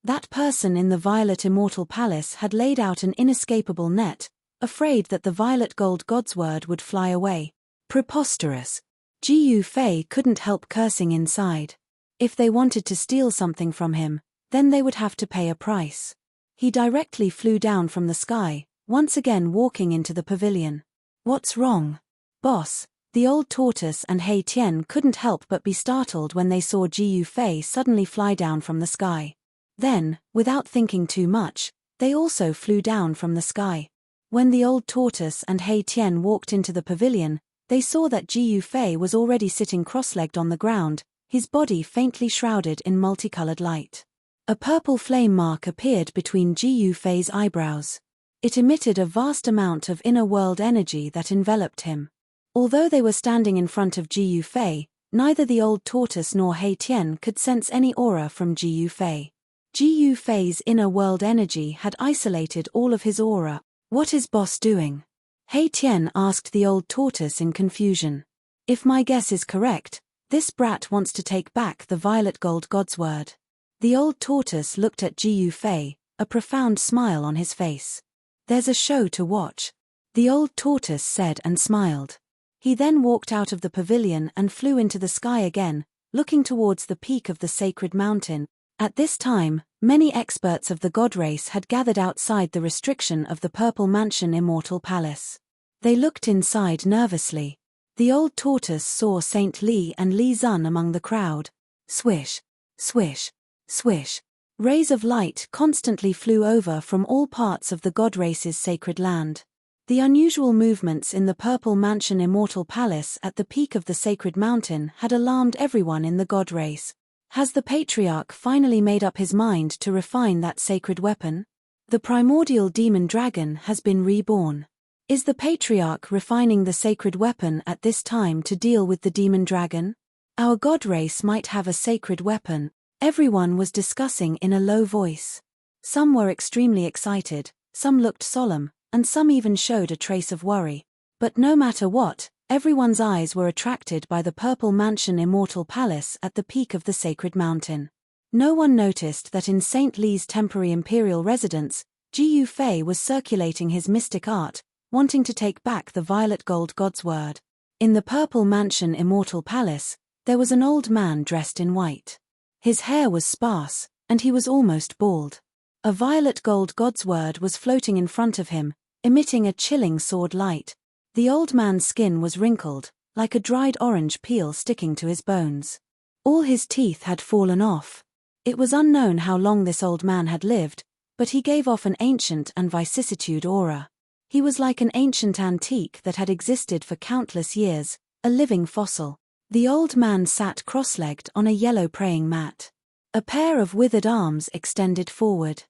That person in the Violet Immortal Palace had laid out an inescapable net, afraid that the violet gold God's word would fly away. Preposterous. Jiyu Fei couldn't help cursing inside. If they wanted to steal something from him, then they would have to pay a price. He directly flew down from the sky, once again walking into the pavilion. What's wrong? Boss? The old tortoise and He Tian couldn't help but be startled when they saw Jiyu Fei suddenly fly down from the sky. Then, without thinking too much, they also flew down from the sky. When the old tortoise and He Tian walked into the pavilion, they saw that Jiyu Fei was already sitting cross-legged on the ground, his body faintly shrouded in multicolored light. A purple flame mark appeared between Jiyu Fei's eyebrows. It emitted a vast amount of inner world energy that enveloped him. Although they were standing in front of Jiyu Fei, neither the old tortoise nor He Tian could sense any aura from Jiyu Fei. Jiyu Fei's inner world energy had isolated all of his aura. What is boss doing? He Tian asked the old tortoise in confusion. If my guess is correct, this brat wants to take back the violet gold God's word. The old tortoise looked at Jiyu Fei, a profound smile on his face. There's a show to watch, the old tortoise said and smiled. He then walked out of the pavilion and flew into the sky again, looking towards the peak of the sacred mountain. At this time, many experts of the god race had gathered outside the restriction of the Purple Mansion Immortal Palace. They looked inside nervously. The old tortoise saw Saint Li and Li Zun among the crowd. Swish, swish, swish. Rays of light constantly flew over from all parts of the god race's sacred land. The unusual movements in the purple mansion immortal palace at the peak of the sacred mountain had alarmed everyone in the god race. Has the patriarch finally made up his mind to refine that sacred weapon? The primordial demon dragon has been reborn. Is the patriarch refining the sacred weapon at this time to deal with the demon dragon? Our god race might have a sacred weapon, everyone was discussing in a low voice. Some were extremely excited, some looked solemn, and some even showed a trace of worry. But no matter what, everyone's eyes were attracted by the purple mansion immortal palace at the peak of the sacred mountain. No one noticed that in Saint Li's temporary imperial residence, Jiyu Fei was circulating his mystic art, wanting to take back the violet gold god's word. In the purple mansion immortal palace, there was an old man dressed in white. His hair was sparse, and he was almost bald. A violet gold god's word was floating in front of him, emitting a chilling sword light. The old man's skin was wrinkled, like a dried orange peel sticking to his bones. All his teeth had fallen off. It was unknown how long this old man had lived, but he gave off an ancient and vicissitude aura. He was like an ancient antique that had existed for countless years, a living fossil. The old man sat cross-legged on a yellow praying mat. A pair of withered arms extended forward.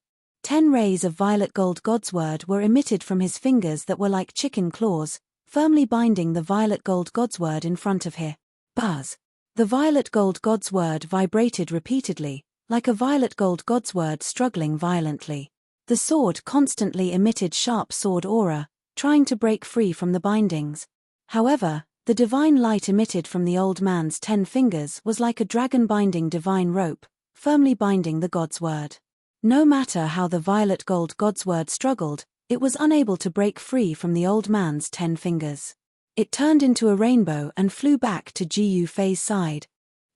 10 rays of violet gold god's word were emitted from his fingers that were like chicken claws, firmly binding the violet gold god's word in front of him. Buzz. The violet gold god's word vibrated repeatedly, like a violet gold god's word struggling violently. The sword constantly emitted sharp sword aura, trying to break free from the bindings. However, the divine light emitted from the old man's 10 fingers was like a dragon binding divine rope, firmly binding the god's word. No matter how the violet gold god's word struggled, it was unable to break free from the old man's 10 fingers. It turned into a rainbow and flew back to Jiyu Fei's side.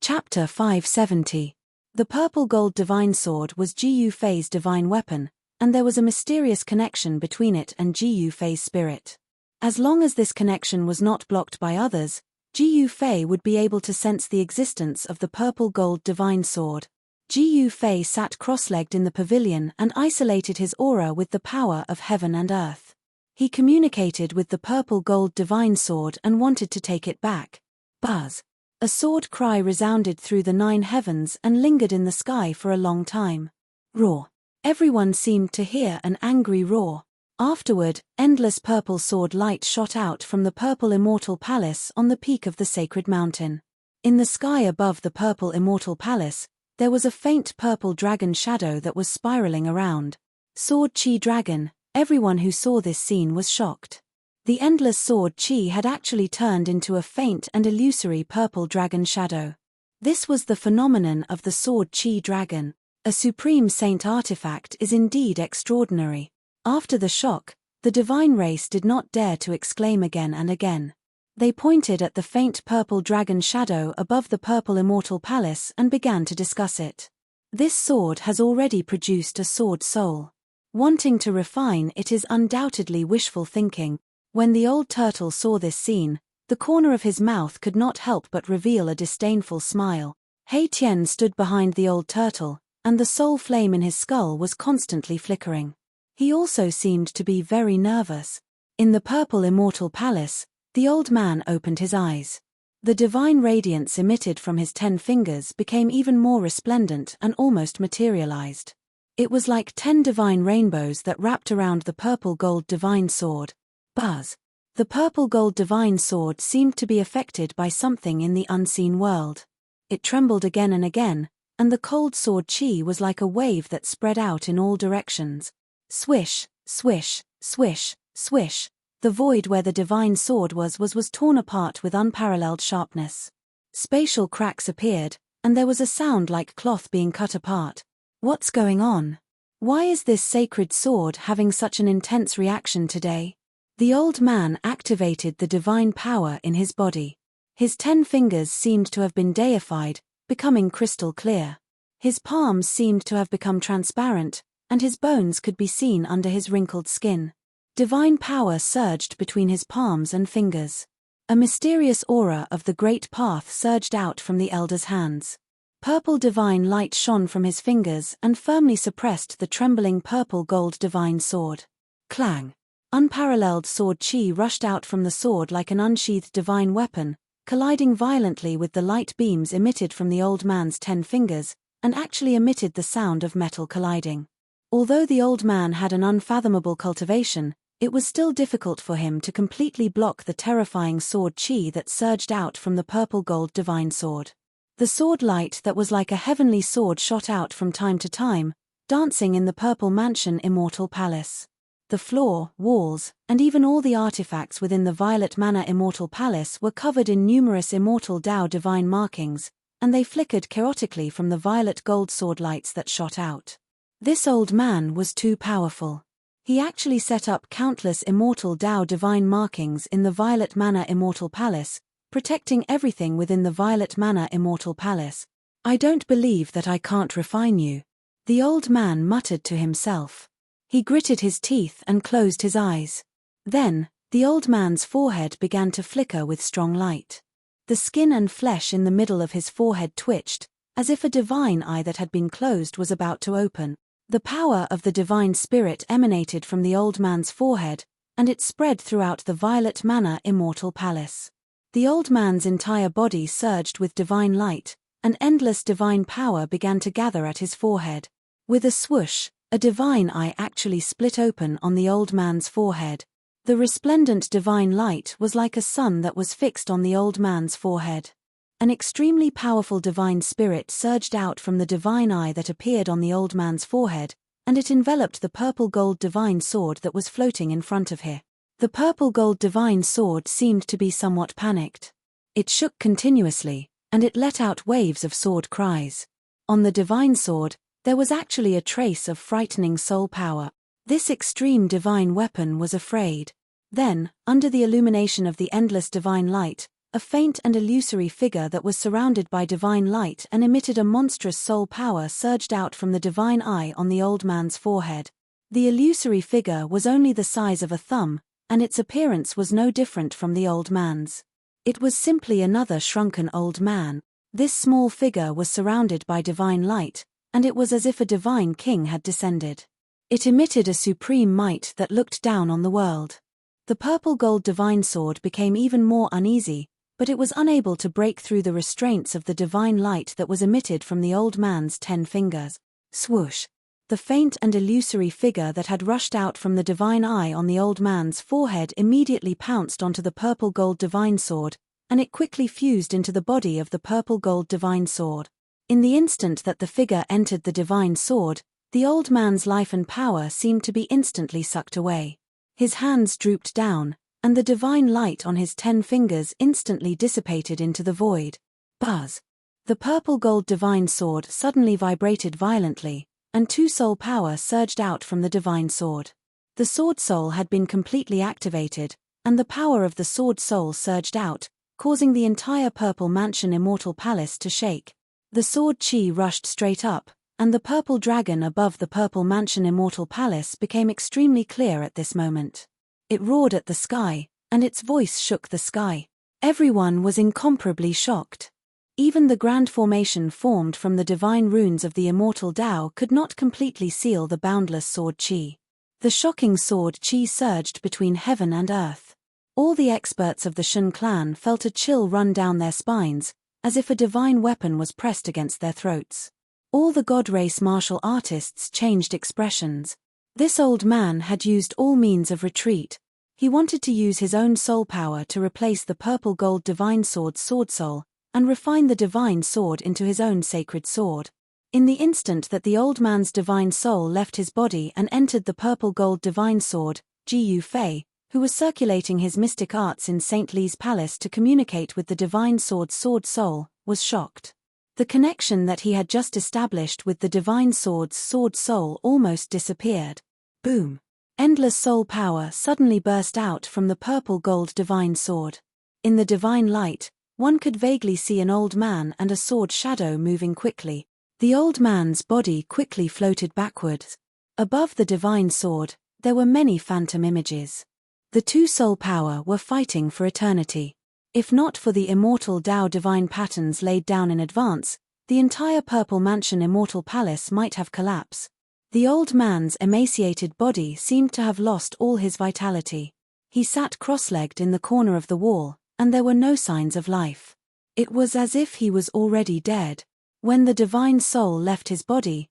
Chapter 570. The purple gold divine sword was Jiyu Fei's divine weapon, and there was a mysterious connection between it and Jiyu Fei's spirit. As long as this connection was not blocked by others, Jiyu Fei would be able to sense the existence of the purple gold divine sword. Jiyu Fei sat cross-legged in the pavilion and isolated his aura with the power of heaven and earth. He communicated with the purple gold divine sword and wanted to take it back. Buzz. A sword cry resounded through the 9 heavens and lingered in the sky for a long time. Roar. Everyone seemed to hear an angry roar. Afterward, endless purple sword light shot out from the purple immortal palace on the peak of the sacred mountain. In the sky above the purple immortal palace, there was a faint purple dragon shadow that was spiraling around. Sword Chi Dragon. Everyone who saw this scene was shocked. The endless sword Chi had actually turned into a faint and illusory purple dragon shadow. This was the phenomenon of the sword Chi Dragon. A supreme saint artifact is indeed extraordinary. After the shock, the divine race did not dare to exclaim again and again. They pointed at the faint purple dragon shadow above the purple immortal palace and began to discuss it. This sword has already produced a sword soul. Wanting to refine it is undoubtedly wishful thinking. When the old turtle saw this scene, the corner of his mouth could not help but reveal a disdainful smile. Hei Tian stood behind the old turtle, and the soul flame in his skull was constantly flickering. He also seemed to be very nervous. In the purple immortal palace, the old man opened his eyes. The divine radiance emitted from his 10 fingers became even more resplendent and almost materialized. It was like 10 divine rainbows that wrapped around the purple gold divine sword. Buzz. The purple gold divine sword seemed to be affected by something in the unseen world. It trembled again and again, and the cold sword chi was like a wave that spread out in all directions. Swish, swish, swish, swish. The void where the divine sword was torn apart with unparalleled sharpness. Spatial cracks appeared, and there was a sound like cloth being cut apart. What's going on? Why is this sacred sword having such an intense reaction today? The old man activated the divine power in his body. His 10 fingers seemed to have been deified, becoming crystal clear. His palms seemed to have become transparent, and his bones could be seen under his wrinkled skin. Divine power surged between his palms and fingers. A mysterious aura of the great path surged out from the elder's hands. Purple divine light shone from his fingers and firmly suppressed the trembling purple-gold divine sword. Clang! Unparalleled sword chi rushed out from the sword like an unsheathed divine weapon, colliding violently with the light beams emitted from the old man's 10 fingers, and actually emitted the sound of metal colliding. Although the old man had an unfathomable cultivation, it was still difficult for him to completely block the terrifying sword chi that surged out from the purple-gold divine sword. The sword light that was like a heavenly sword shot out from time to time, dancing in the purple mansion immortal palace. The floor, walls, and even all the artifacts within the Violet Manor Immortal Palace were covered in numerous immortal Tao divine markings, and they flickered chaotically from the violet gold sword lights that shot out. This old man was too powerful. He actually set up countless immortal Tao divine markings in the Violet Manor Immortal Palace, protecting everything within the Violet Manor Immortal Palace. "I don't believe that I can't refine you," the old man muttered to himself. He gritted his teeth and closed his eyes. Then, the old man's forehead began to flicker with strong light. The skin and flesh in the middle of his forehead twitched, as if a divine eye that had been closed was about to open. The power of the divine spirit emanated from the old man's forehead, and it spread throughout the Violet Manor Immortal Palace. The old man's entire body surged with divine light, and endless divine power began to gather at his forehead. With a swoosh, a divine eye actually split open on the old man's forehead. The resplendent divine light was like a sun that was fixed on the old man's forehead. An extremely powerful divine spirit surged out from the divine eye that appeared on the old man's forehead, and it enveloped the purple-gold divine sword that was floating in front of him. The purple-gold divine sword seemed to be somewhat panicked. It shook continuously, and it let out waves of sword cries. On the divine sword, there was actually a trace of frightening soul power. This extreme divine weapon was afraid. Then, under the illumination of the endless divine light, a faint and illusory figure that was surrounded by divine light and emitted a monstrous soul power surged out from the divine eye on the old man's forehead. The illusory figure was only the size of a thumb, and its appearance was no different from the old man's. It was simply another shrunken old man. This small figure was surrounded by divine light, and it was as if a divine king had descended. It emitted a supreme might that looked down on the world. The purple-gold divine sword became even more uneasy, but it was unable to break through the restraints of the divine light that was emitted from the old man's 10 fingers. Swoosh! The faint and illusory figure that had rushed out from the divine eye on the old man's forehead immediately pounced onto the purple-gold divine sword, and it quickly fused into the body of the purple-gold divine sword. In the instant that the figure entered the divine sword, the old man's life and power seemed to be instantly sucked away. His hands drooped down, and the divine light on his 10 fingers instantly dissipated into the void. Buzz! The purple-gold divine sword suddenly vibrated violently, and 2 soul power surged out from the divine sword. The sword soul had been completely activated, and the power of the sword soul surged out, causing the entire Purple Mansion Immortal Palace to shake. The sword chi rushed straight up, and the purple dragon above the Purple Mansion Immortal Palace became extremely clear at this moment. It roared at the sky, and its voice shook the sky. Everyone was incomparably shocked. Even the grand formation formed from the divine runes of the immortal Tao could not completely seal the boundless sword chi. The shocking sword chi surged between heaven and earth. All the experts of the Shun clan felt a chill run down their spines, as if a divine weapon was pressed against their throats. All the god race martial artists changed expressions. This old man had used all means of retreat. He wanted to use his own soul power to replace the purple-gold divine sword's sword soul, and refine the divine sword into his own sacred sword. In the instant that the old man's divine soul left his body and entered the purple-gold divine sword, Gu Fei, who was circulating his mystic arts in St. Li's palace to communicate with the divine sword's sword soul, was shocked. The connection that he had just established with the divine sword's sword soul almost disappeared. Boom! Endless soul power suddenly burst out from the purple-gold divine sword. In the divine light, one could vaguely see an old man and a sword shadow moving quickly. The old man's body quickly floated backwards. Above the divine sword, There were many phantom images. The two soul power were fighting for eternity. If not for the immortal Tao divine patterns laid down in advance, the entire Purple Mansion immortal palace might have collapsed. The old man's emaciated body seemed to have lost all his vitality. He sat cross-legged in the corner of the wall, and there were no signs of life. It was as if he was already dead. When the divine soul left his body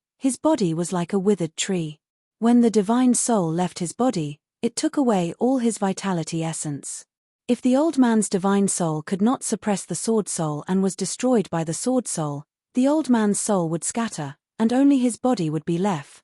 was like a withered tree. When the divine soul left his body, it took away all his vitality essence. If the old man's divine soul could not suppress the sword soul and was destroyed by the sword soul, the old man's soul would scatter, and only his body would be left.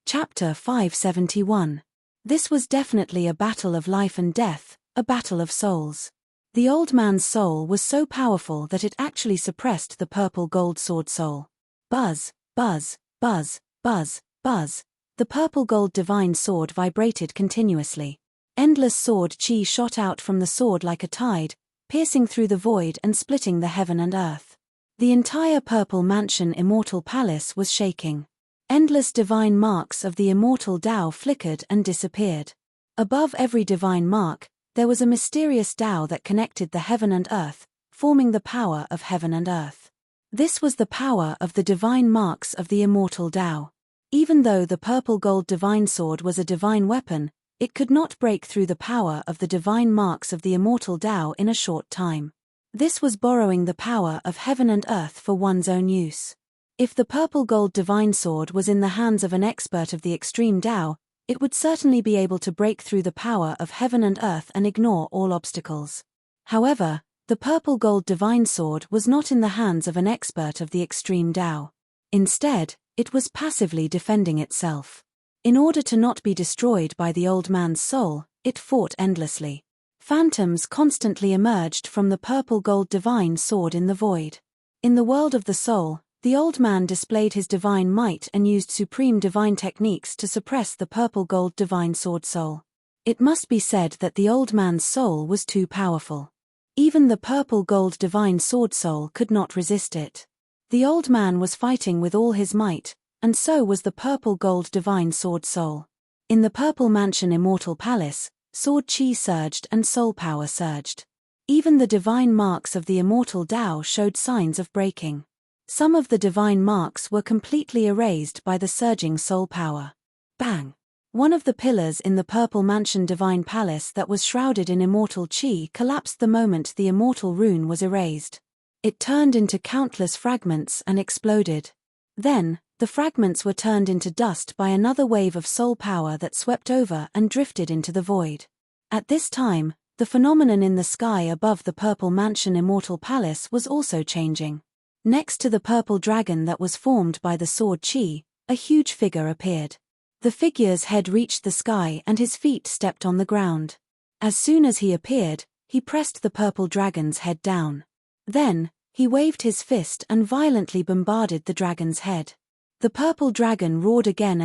Chapter 571. This was definitely a battle of life and death, a battle of souls. The old man's soul was so powerful that it actually suppressed the purple gold sword soul. Buzz, buzz, buzz, buzz, buzz. The purple gold divine sword vibrated continuously. Endless sword chi shot out from the sword like a tide, piercing through the void and splitting the heaven and earth. The entire Purple Mansion immortal palace was shaking. Endless divine marks of the immortal Tao flickered and disappeared. Above every divine mark, there was a mysterious Tao that connected the heaven and earth, forming the power of heaven and earth. This was the power of the divine marks of the immortal Tao. Even though the purple gold divine sword was a divine weapon, it could not break through the power of the divine marks of the immortal Tao in a short time. This was borrowing the power of heaven and earth for one's own use. If the purple gold divine sword was in the hands of an expert of the extreme Tao, it would certainly be able to break through the power of heaven and earth and ignore all obstacles. However, the purple gold divine sword was not in the hands of an expert of the extreme Tao. Instead, it was passively defending itself. In order to not be destroyed by the old man's soul, it fought endlessly. Phantoms constantly emerged from the purple gold divine sword in the void. In the world of the soul, the old man displayed his divine might and used supreme divine techniques to suppress the purple gold divine sword soul. It must be said that the old man's soul was too powerful. Even the purple gold divine sword soul could not resist it. The old man was fighting with all his might, and so was the purple gold divine sword soul. In the Purple Mansion immortal palace, sword chi surged and soul power surged. Even the divine marks of the immortal Tao showed signs of breaking. Some of the divine marks were completely erased by the surging soul power. Bang! One of the pillars in the Purple Mansion divine palace that was shrouded in immortal chi collapsed the moment the immortal rune was erased. It turned into countless fragments and exploded. Then, the fragments were turned into dust by another wave of soul power that swept over and drifted into the void. At this time, the phenomenon in the sky above the Purple Mansion immortal palace was also changing. Next to the purple dragon that was formed by the sword chi, a huge figure appeared. The figure's head reached the sky and his feet stepped on the ground. As soon as he appeared, he pressed the purple dragon's head down. Then, he waved his fist and violently bombarded the dragon's head. The purple dragon roared again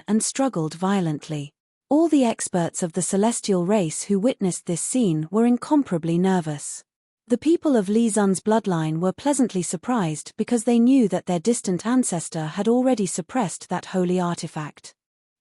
and struggled violently. All the experts of the celestial race who witnessed this scene were incomparably nervous. The people of Li Zun's bloodline were pleasantly surprised because they knew that their distant ancestor had already suppressed that holy artifact.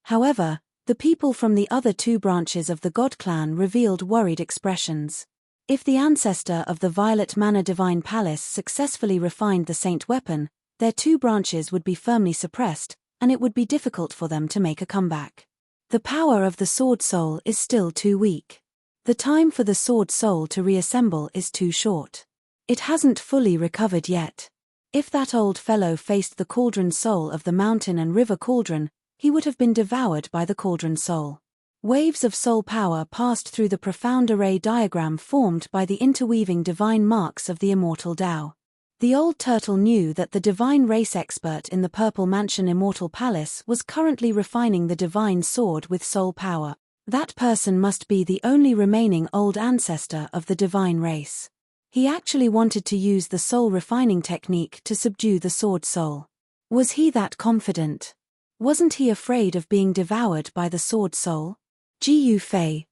However, the people from the other two branches of the God clan revealed worried expressions. If the ancestor of the Violet Manor Divine Palace successfully refined the Saint weapon, their two branches would be firmly suppressed, and it would be difficult for them to make a comeback. The power of the Sword Soul is still too weak. The time for the Sword Soul to reassemble is too short. It hasn't fully recovered yet. If that old fellow faced the Cauldron Soul of the Mountain and River Cauldron, he would have been devoured by the Cauldron Soul. Waves of soul power passed through the profound array diagram formed by the interweaving divine marks of the immortal Tao. The old turtle knew that the divine race expert in the Purple Mansion immortal palace was currently refining the divine sword with soul power. That person must be the only remaining old ancestor of the divine race. He actually wanted to use the soul refining technique to subdue the sword soul. Was he that confident? Wasn't he afraid of being devoured by the sword soul? Jiu Fei,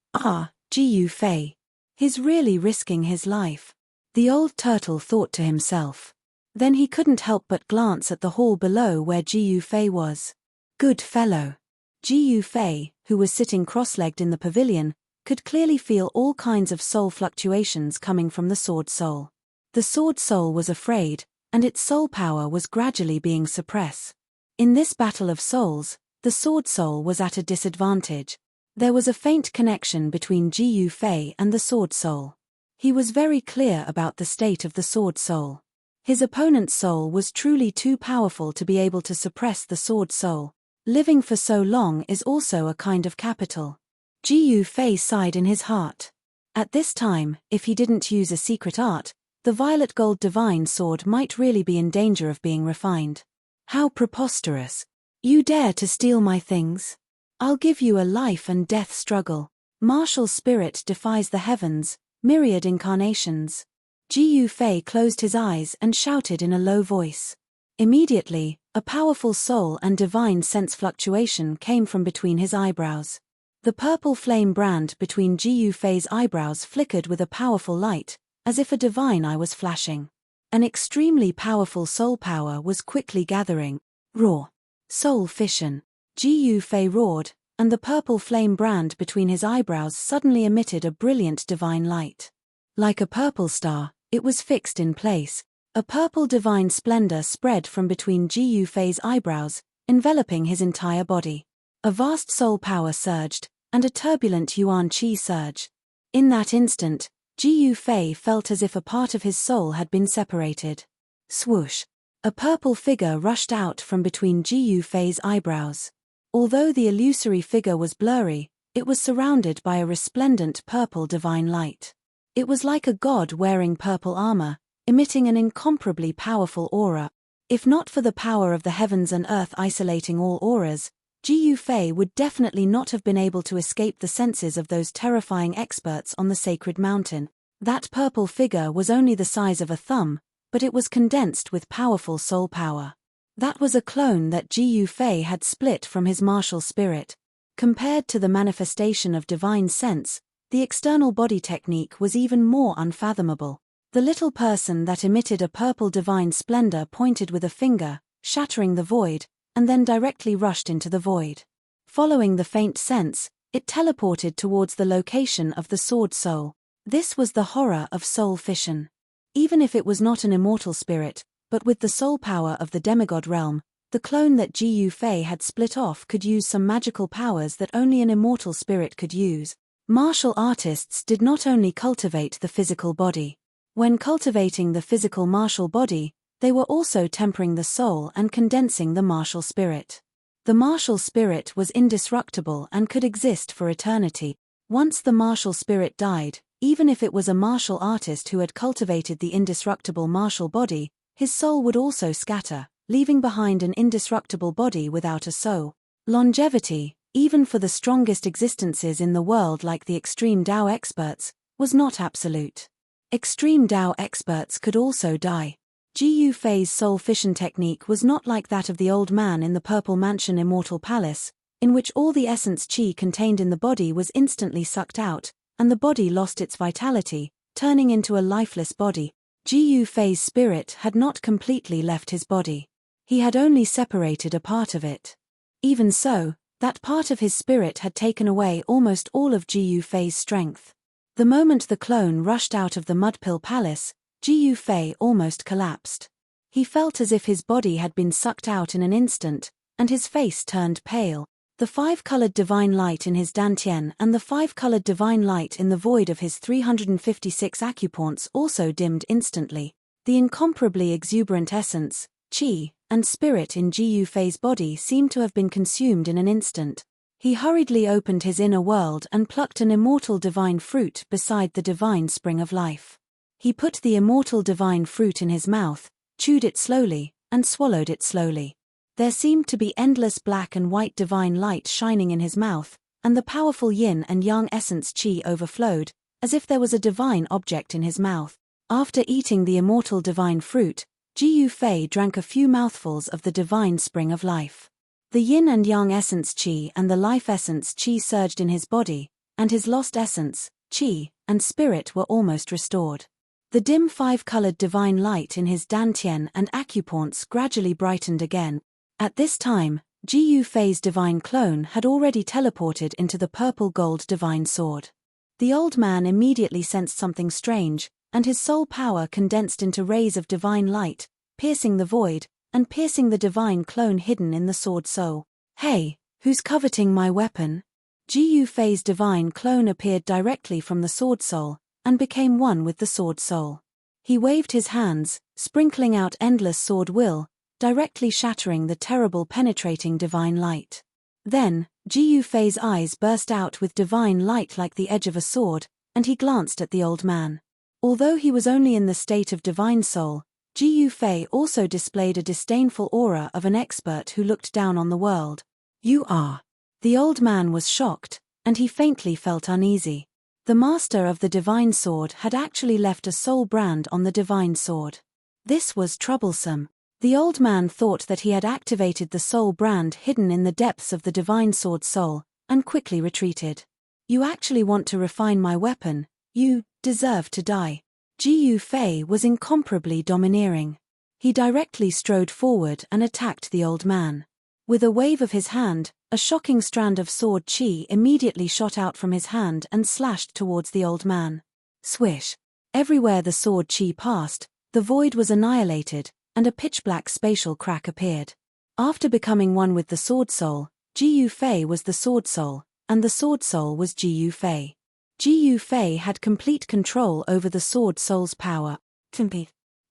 Jiu Fei. He's really risking his life. The old turtle thought to himself. Then he couldn't help but glance at the hall below where Jiu Fei was. Good fellow. Jiu Fei, who was sitting cross-legged in the pavilion, could clearly feel all kinds of soul fluctuations coming from the sword soul. The sword soul was afraid, and its soul power was gradually being suppressed. In this battle of souls, the sword soul was at a disadvantage. There was a faint connection between Jiyu Fei and the sword soul. He was very clear about the state of the sword soul. His opponent's soul was truly too powerful to be able to suppress the sword soul. Living for so long is also a kind of capital. Jiyu Fei sighed in his heart. At this time, if he didn't use a secret art, the violet gold divine sword might really be in danger of being refined. How preposterous. You dare to steal my things? I'll give you a life and death struggle. Martial spirit defies the heavens, myriad incarnations. Jiyu Fei closed his eyes and shouted in a low voice. Immediately, a powerful soul and divine sense fluctuation came from between his eyebrows. The purple flame brand between Jiyu Fei's eyebrows flickered with a powerful light, as if a divine eye was flashing. An extremely powerful soul power was quickly gathering. Roar. Soul fission. Jiyu Fei roared, and the purple flame brand between his eyebrows suddenly emitted a brilliant divine light. Like a purple star, it was fixed in place. A purple divine splendor spread from between Jiyu Fei's eyebrows, enveloping his entire body. A vast soul power surged, and a turbulent Yuan Qi surge. In that instant, Jiyu Fei felt as if a part of his soul had been separated. Swoosh! A purple figure rushed out from between Jiyu Fei's eyebrows. Although the illusory figure was blurry, it was surrounded by a resplendent purple divine light. It was like a god wearing purple armor, emitting an incomparably powerful aura. If not for the power of the heavens and earth isolating all auras, Jiyu Fei would definitely not have been able to escape the senses of those terrifying experts on the sacred mountain. That purple figure was only the size of a thumb, but it was condensed with powerful soul power. That was a clone that Jiyu Fei had split from his martial spirit. Compared to the manifestation of divine sense, the external body technique was even more unfathomable. The little person that emitted a purple divine splendor pointed with a finger, shattering the void, and then directly rushed into the void. Following the faint sense, it teleported towards the location of the sword soul. This was the horror of soul fission. Even if it was not an immortal spirit, but with the soul power of the demigod realm, the clone that Jiyu Fei had split off could use some magical powers that only an immortal spirit could use. Martial artists did not only cultivate the physical body. When cultivating the physical martial body, they were also tempering the soul and condensing the martial spirit. The martial spirit was indestructible and could exist for eternity. Once the martial spirit died, even if it was a martial artist who had cultivated the indestructible martial body, his soul would also scatter, leaving behind an indestructible body without a soul. Longevity, even for the strongest existences in the world like the extreme Dao experts, was not absolute. Extreme Dao experts could also die. Jiyu Fei's soul fission technique was not like that of the old man in the Purple Mansion Immortal Palace, in which all the essence qi contained in the body was instantly sucked out, and the body lost its vitality, turning into a lifeless body. Jiyu Fei's spirit had not completely left his body. He had only separated a part of it. Even so, that part of his spirit had taken away almost all of Jiyu Fei's strength. The moment the clone rushed out of the Mudpill Palace, Jiyu Fei almost collapsed. He felt as if his body had been sucked out in an instant, and his face turned pale. The five-colored divine light in his dantian and the five-colored divine light in the void of his 356 acupoints also dimmed instantly. The incomparably exuberant essence, qi, and spirit in Jiyu Fei's body seemed to have been consumed in an instant. He hurriedly opened his inner world and plucked an immortal divine fruit beside the divine spring of life. He put the immortal divine fruit in his mouth, chewed it slowly, and swallowed it slowly. There seemed to be endless black and white divine light shining in his mouth, and the powerful yin and yang essence qi overflowed, as if there was a divine object in his mouth. After eating the immortal divine fruit, Jiyu Fei drank a few mouthfuls of the divine spring of life. The yin and yang essence qi and the life essence qi surged in his body, and his lost essence, qi, and spirit were almost restored. The dim five-colored divine light in his dantian and acupoints gradually brightened again. At this time, Ji Yufei's divine clone had already teleported into the purple-gold divine sword. The old man immediately sensed something strange, and his soul power condensed into rays of divine light, piercing the void, and piercing the divine clone hidden in the sword soul. "Hey, who's coveting my weapon?" Ji Yufei's divine clone appeared directly from the sword soul, and became one with the sword soul. He waved his hands, sprinkling out endless sword will, directly shattering the terrible penetrating divine light. Then, Ji Yufei's eyes burst out with divine light like the edge of a sword, and he glanced at the old man. Although he was only in the state of divine soul, Ji Yufei also displayed a disdainful aura of an expert who looked down on the world. "You are." The old man was shocked, and he faintly felt uneasy. The master of the divine sword had actually left a soul brand on the divine sword. This was troublesome. The old man thought that he had activated the soul brand hidden in the depths of the divine sword soul, and quickly retreated. "You actually want to refine my weapon? You deserve to die." Ji Yufei was incomparably domineering. He directly strode forward and attacked the old man. With a wave of his hand, a shocking strand of sword chi immediately shot out from his hand and slashed towards the old man. Swish! Everywhere the sword chi passed, the void was annihilated, and a pitch-black spatial crack appeared. After becoming one with the sword soul, Ji Yufei was the sword soul, and the sword soul was Ji Yufei. Ji Yufei had complete control over the sword soul's power.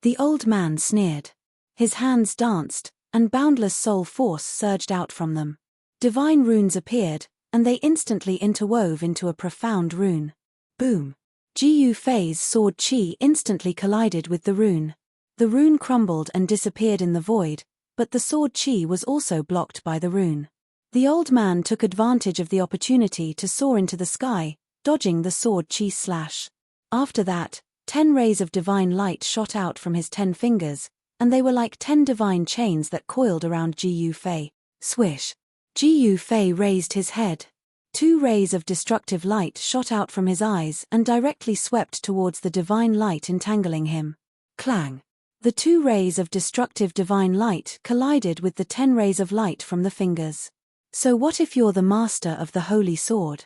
The old man sneered. His hands danced, and boundless soul force surged out from them. Divine runes appeared, and they instantly interwove into a profound rune. Boom! Ji Yufei's sword chi instantly collided with the rune. The rune crumbled and disappeared in the void, but the sword chi was also blocked by the rune. The old man took advantage of the opportunity to soar into the sky, dodging the sword chi slash. After that, 10 rays of divine light shot out from his 10 fingers, and they were like 10 divine chains that coiled around Ji Yufei. Swish! Ji Yufei raised his head. 2 rays of destructive light shot out from his eyes and directly swept towards the divine light entangling him. Clang! The 2 rays of destructive divine light collided with the 10 rays of light from the fingers. "So what if you're the master of the holy sword?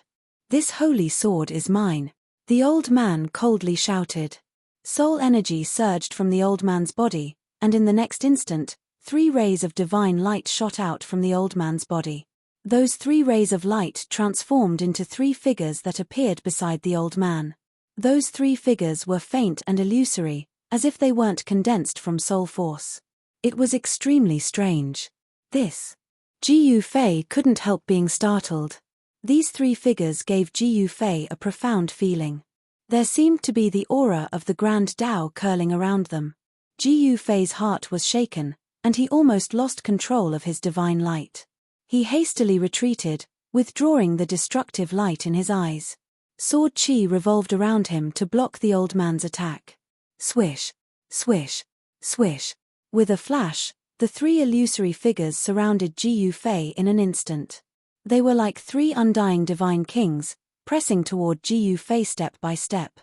This holy sword is mine," the old man coldly shouted. Soul energy surged from the old man's body, and in the next instant, 3 rays of divine light shot out from the old man's body. Those 3 rays of light transformed into 3 figures that appeared beside the old man. Those 3 figures were faint and illusory, as if they weren't condensed from soul force. It was extremely strange. Ji Yufei couldn't help being startled. These 3 figures gave Ji Yufei a profound feeling. There seemed to be the aura of the Grand Tao curling around them. Ji Yufei's heart was shaken, and he almost lost control of his divine light. He hastily retreated, withdrawing the destructive light in his eyes. Sword chi revolved around him to block the old man's attack. Swish! Swish! Swish! With a flash, the 3 illusory figures surrounded Ji Yufei in an instant. They were like 3 undying divine kings, pressing toward Ji Yufei step by step.